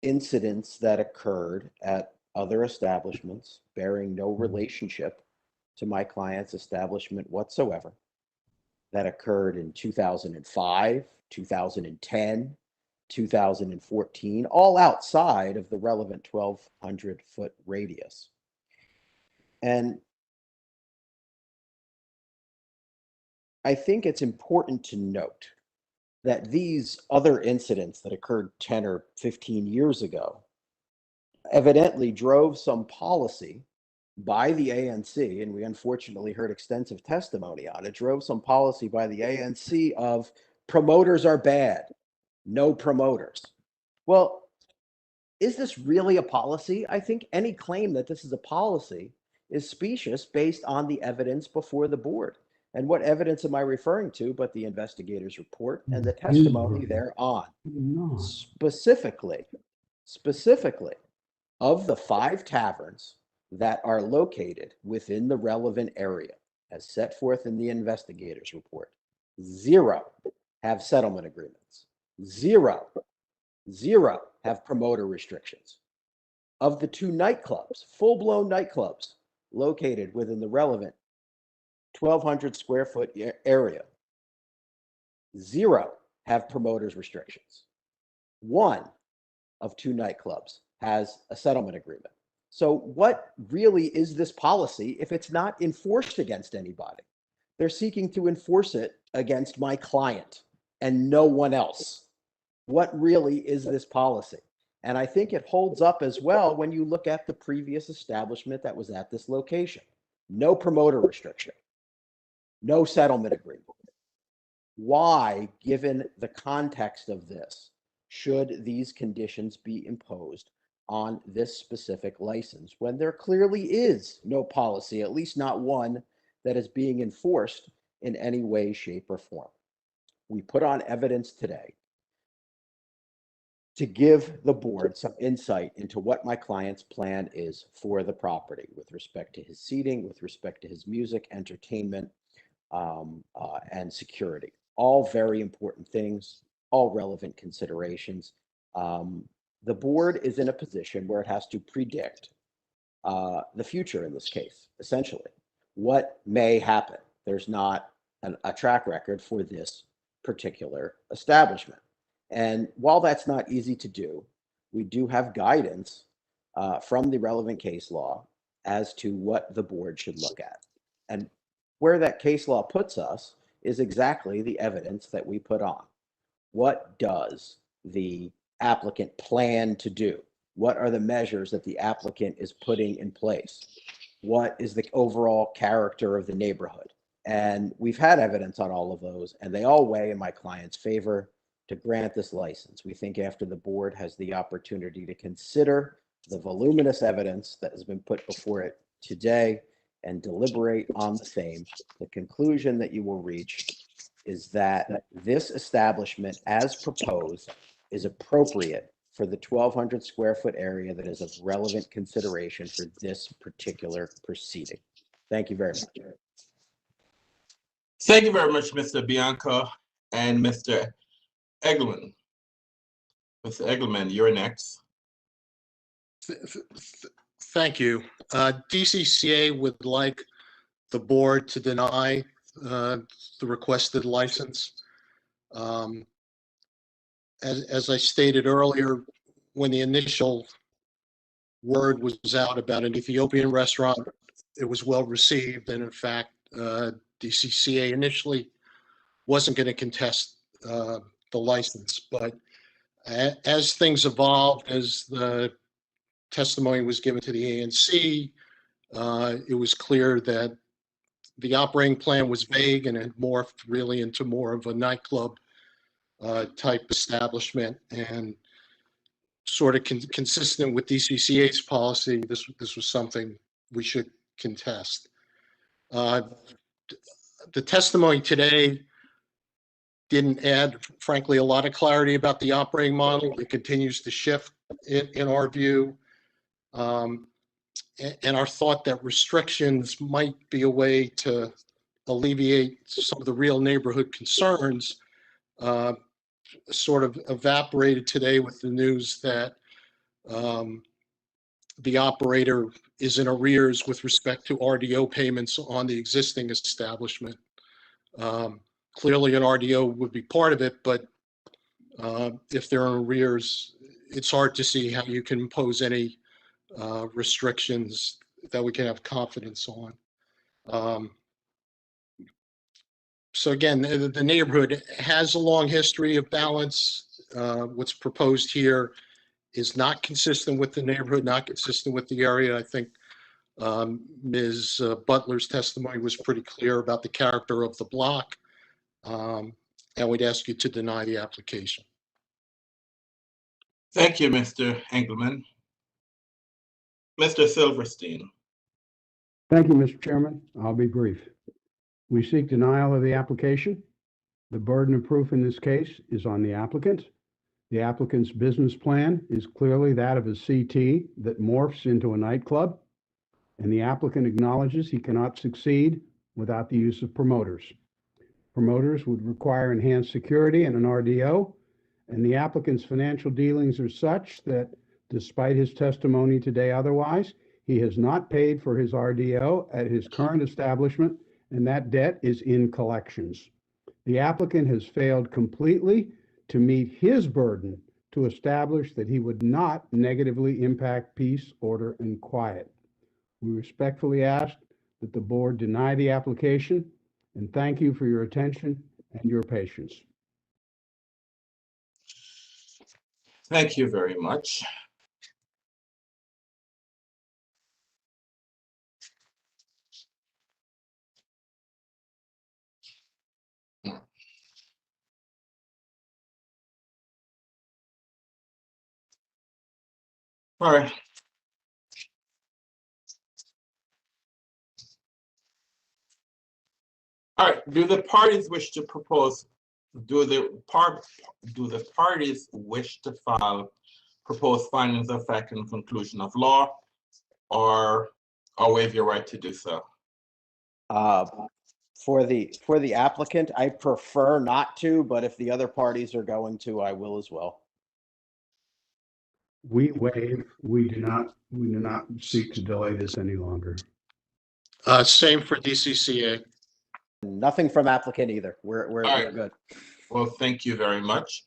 incidents that occurred at other establishments bearing no relationship to my client's establishment whatsoever, that occurred in 2005, 2010, 2014, all outside of the relevant 1,200-foot radius. And I think it's important to note that these other incidents that occurred 10 or 15 years ago evidently drove some policy by the ANC, and we unfortunately heard extensive testimony on it, drove some policy by the ANC of promoters are bad, no promoters. Well, is this really a policy? I think any claim that this is a policy is specious based on the evidence before the board. And what evidence am I referring to but the investigator's report and the testimony thereon? Specifically, of the 5 taverns that are located within the relevant area, as set forth in the investigator's report, 0 have settlement agreements. 0 have promoter restrictions. Of the 2 nightclubs, full-blown nightclubs, located within the relevant 1,200 square foot area, 0 have promoters restrictions. 1 of 2 nightclubs has a settlement agreement. So what really is this policy if it's not enforced against anybody? They're seeking to enforce it against my client and no one else. What really is this policy? And I think it holds up as well when you look at the previous establishment that was at this location. No promoter restriction, no settlement agreement. Why, given the context of this, should these conditions be imposed on this specific license when there clearly is no policy, at least not one that is being enforced in any way, shape, or form? We put on evidence today to give the board some insight into what my client's plan is for the property with respect to his seating, with respect to his music, entertainment, and security. All very important things, all relevant considerations. The board is in a position where it has to predict the future in this case, essentially. What may happen? There's not a track record for this particular establishment. And while that's not easy to do, we do have guidance from the relevant case law as to what the board should look at. And where that case law puts us is exactly the evidence that we put on. What does the applicant plan to do? What are the measures that the applicant is putting in place? What is the overall character of the neighborhood? And we've had evidence on all of those, and they all weigh in my client's favor to grant this license. We think after the board has the opportunity to consider the voluminous evidence that has been put before it today and deliberate on the same, the conclusion that you will reach is that this establishment as proposed is appropriate for the 1,200 square foot area that is of relevant consideration for this particular proceeding. Thank you very much. Thank you very much, Mr. Bianco and Mr. Egelman. Mr. Egelman, you're next. Thank you. DCCA would like the board to deny the requested license. As I stated earlier, when the initial word was out about an Ethiopian restaurant, it was well received. And in fact, DCCA initially wasn't going to contest the license. But as things evolved, as the testimony was given to the ANC, it was clear that the operating plan was vague and it morphed really into more of a nightclub type establishment, and sort of consistent with DCCA's policy, this was something we should contest. The testimony today didn't add, frankly, a lot of clarity about the operating model. It continues to shift in our view. And our thought that restrictions might be a way to alleviate some of the real neighborhood concerns sort of evaporated today with the news that the operator is in arrears with respect to RDO payments on the existing establishment. Clearly an RDO would be part of it, but if they're in arrears, it's hard to see how you can impose any restrictions that we can have confidence on. So again, the neighborhood has a long history of balance. What's proposed here is not consistent with the neighborhood, not consistent with the area. I think Ms. Butler's testimony was pretty clear about the character of the block. And we'd ask you to deny the application. Thank you, Mr. Engelman. Mr. Silverstein. Thank you, Mr. Chairman. I'll be brief. We seek denial of the application. The burden of proof in this case is on the applicant. The applicant's business plan is clearly that of a CT that morphs into a nightclub, and the applicant acknowledges he cannot succeed without the use of promoters. Promoters would require enhanced security and an RDO, and the applicant's financial dealings are such that, despite his testimony today otherwise, he has not paid for his RDO at his current establishment, and that debt is in collections. The applicant has failed completely to meet his burden to establish that he would not negatively impact peace, order, and quiet. We respectfully ask that the board deny the application, and thank you for your attention and your patience. Thank you very much. All right. All right. Do the parties wish to propose? Do the parties wish to file proposed findings of fact and conclusion of law, or waive your right to do so? For the applicant, I prefer not to, but if the other parties are going to, I will as well. We waive. We do not seek to delay this any longer. Same for DCCA. Nothing from applicant either. We're right. good. Well, thank you very much.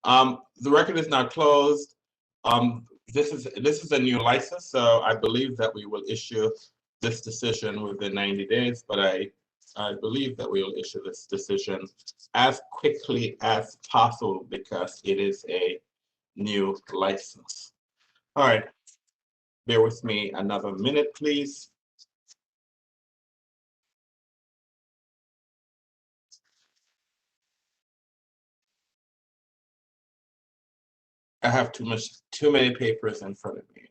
The record is now closed. This is a new license, so I believe that we will issue this decision within 90 days, but I believe that we will issue this decision as quickly as possible because it is a new license. All right, bear with me another minute, please. I have too many papers in front of me.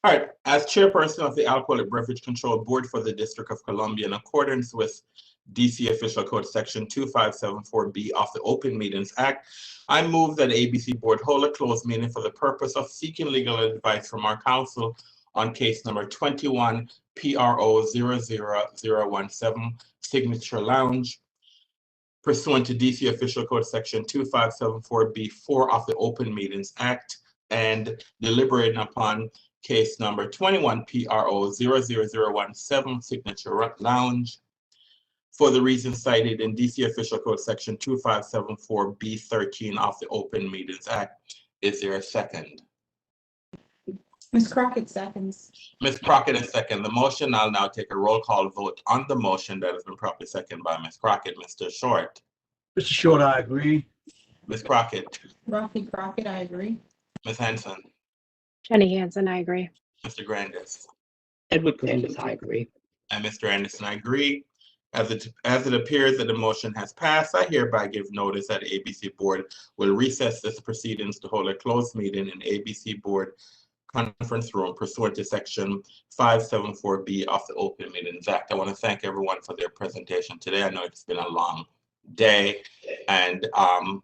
All right, as chairperson of the Alcoholic Beverage Control Board for the District of Columbia, in accordance with DC Official Code Section 2574B of the Open Meetings Act, I move that ABC Board hold a closed meeting for the purpose of seeking legal advice from our counsel on case number 21 PRO 00017 Signature Lounge, pursuant to DC Official Code Section 2574B4 of the Open Meetings Act, and deliberating upon case number 21 PRO 00017 Signature Lounge for the reasons cited in DC Official Code Section 2574B13 of the Open Meetings Act. Is there a second? Ms. Crockett seconds. Ms. Crockett is second. The motion, I'll now take a roll call vote on the motion that has been properly seconded by Ms. Crockett. Mr. Short. Mr. Short, I agree. Ms. Crockett. Rafi Crockett, I agree. Ms. Hanson. Jenny Hansen, I agree. Mr. Grandis. Edward Grandis, I agree. And Mr. Anderson, I agree. As it appears that the motion has passed, I hereby give notice that the ABC Board will recess this proceedings to hold a closed meeting in ABC Board conference room pursuant to Section 574B of the Open Meetings Act. I want to thank everyone for their presentation today. I know it's been a long day, and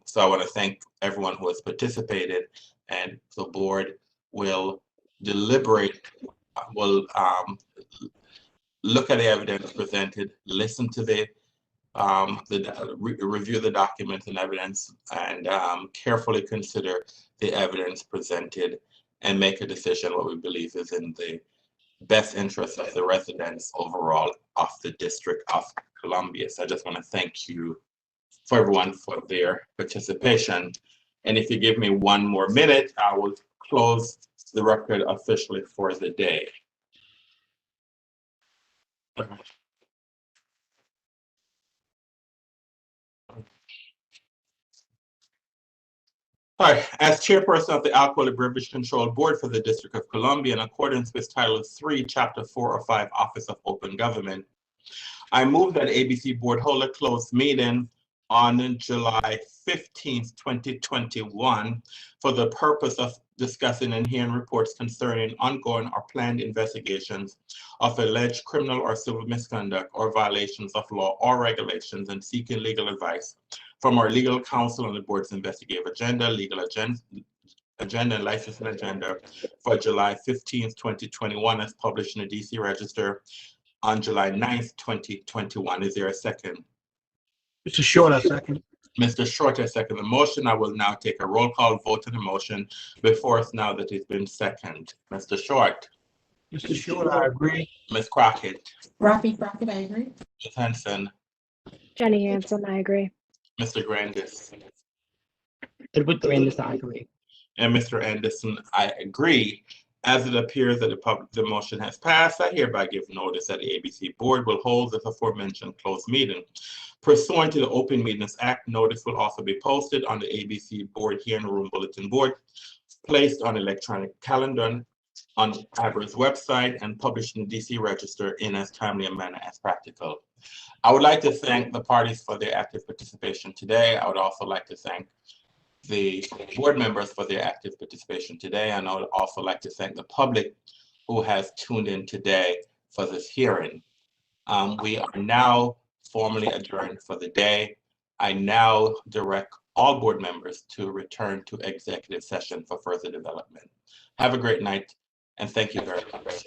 so I want to thank everyone who has participated, and the board will deliberate, will look at the evidence presented, listen to review the documents and evidence, and carefully consider the evidence presented and make a decision what we believe is in the best interest of the residents overall of the District of Columbia. So I just want to thank you for everyone for their participation. And if you give me one more minute, I will close the record officially for the day. All right, as chairperson of the Alcoholic Beverage Control Board for the District of Columbia, in accordance with Title 3, Chapter 405, Office of Open Government, I move that ABC Board hold a closed meeting on July 15th, 2021, for the purpose of discussing and hearing reports concerning ongoing or planned investigations of alleged criminal or civil misconduct or violations of law or regulations, and seeking legal advice from our legal counsel on the board's investigative agenda, legal agenda, and licensing agenda for July 15th, 2021, as published in the DC Register on July 9th, 2021. Is there a second? Mr. Short, I second. Mr. Short, I second the motion. I will now take a roll call vote on the motion before us now that it's been seconded. Mr. Short. Mr. Short, I agree. Ms. Crockett. Rafi Crockett, I agree. Ms. Hanson. Jenny Hansen, I agree. Mr. Grandis. Edward Grandis, I agree. And Mr. Anderson, I agree. As it appears that the motion has passed, I hereby give notice that the ABC Board will hold the aforementioned closed meeting. Pursuant to the Open Meetings Act, notice will also be posted on the ABC Board hearing room bulletin board, placed on electronic calendar on ABRA's website, and published in the DC Register in as timely a manner as practical. I would like to thank the parties for their active participation today. I would also like to thank the board members for their active participation today. And I would also like to thank the public who has tuned in today for this hearing. We are now formally adjourned for the day. I now direct all board members to return to executive session for further development. Have a great night, and thank you very much.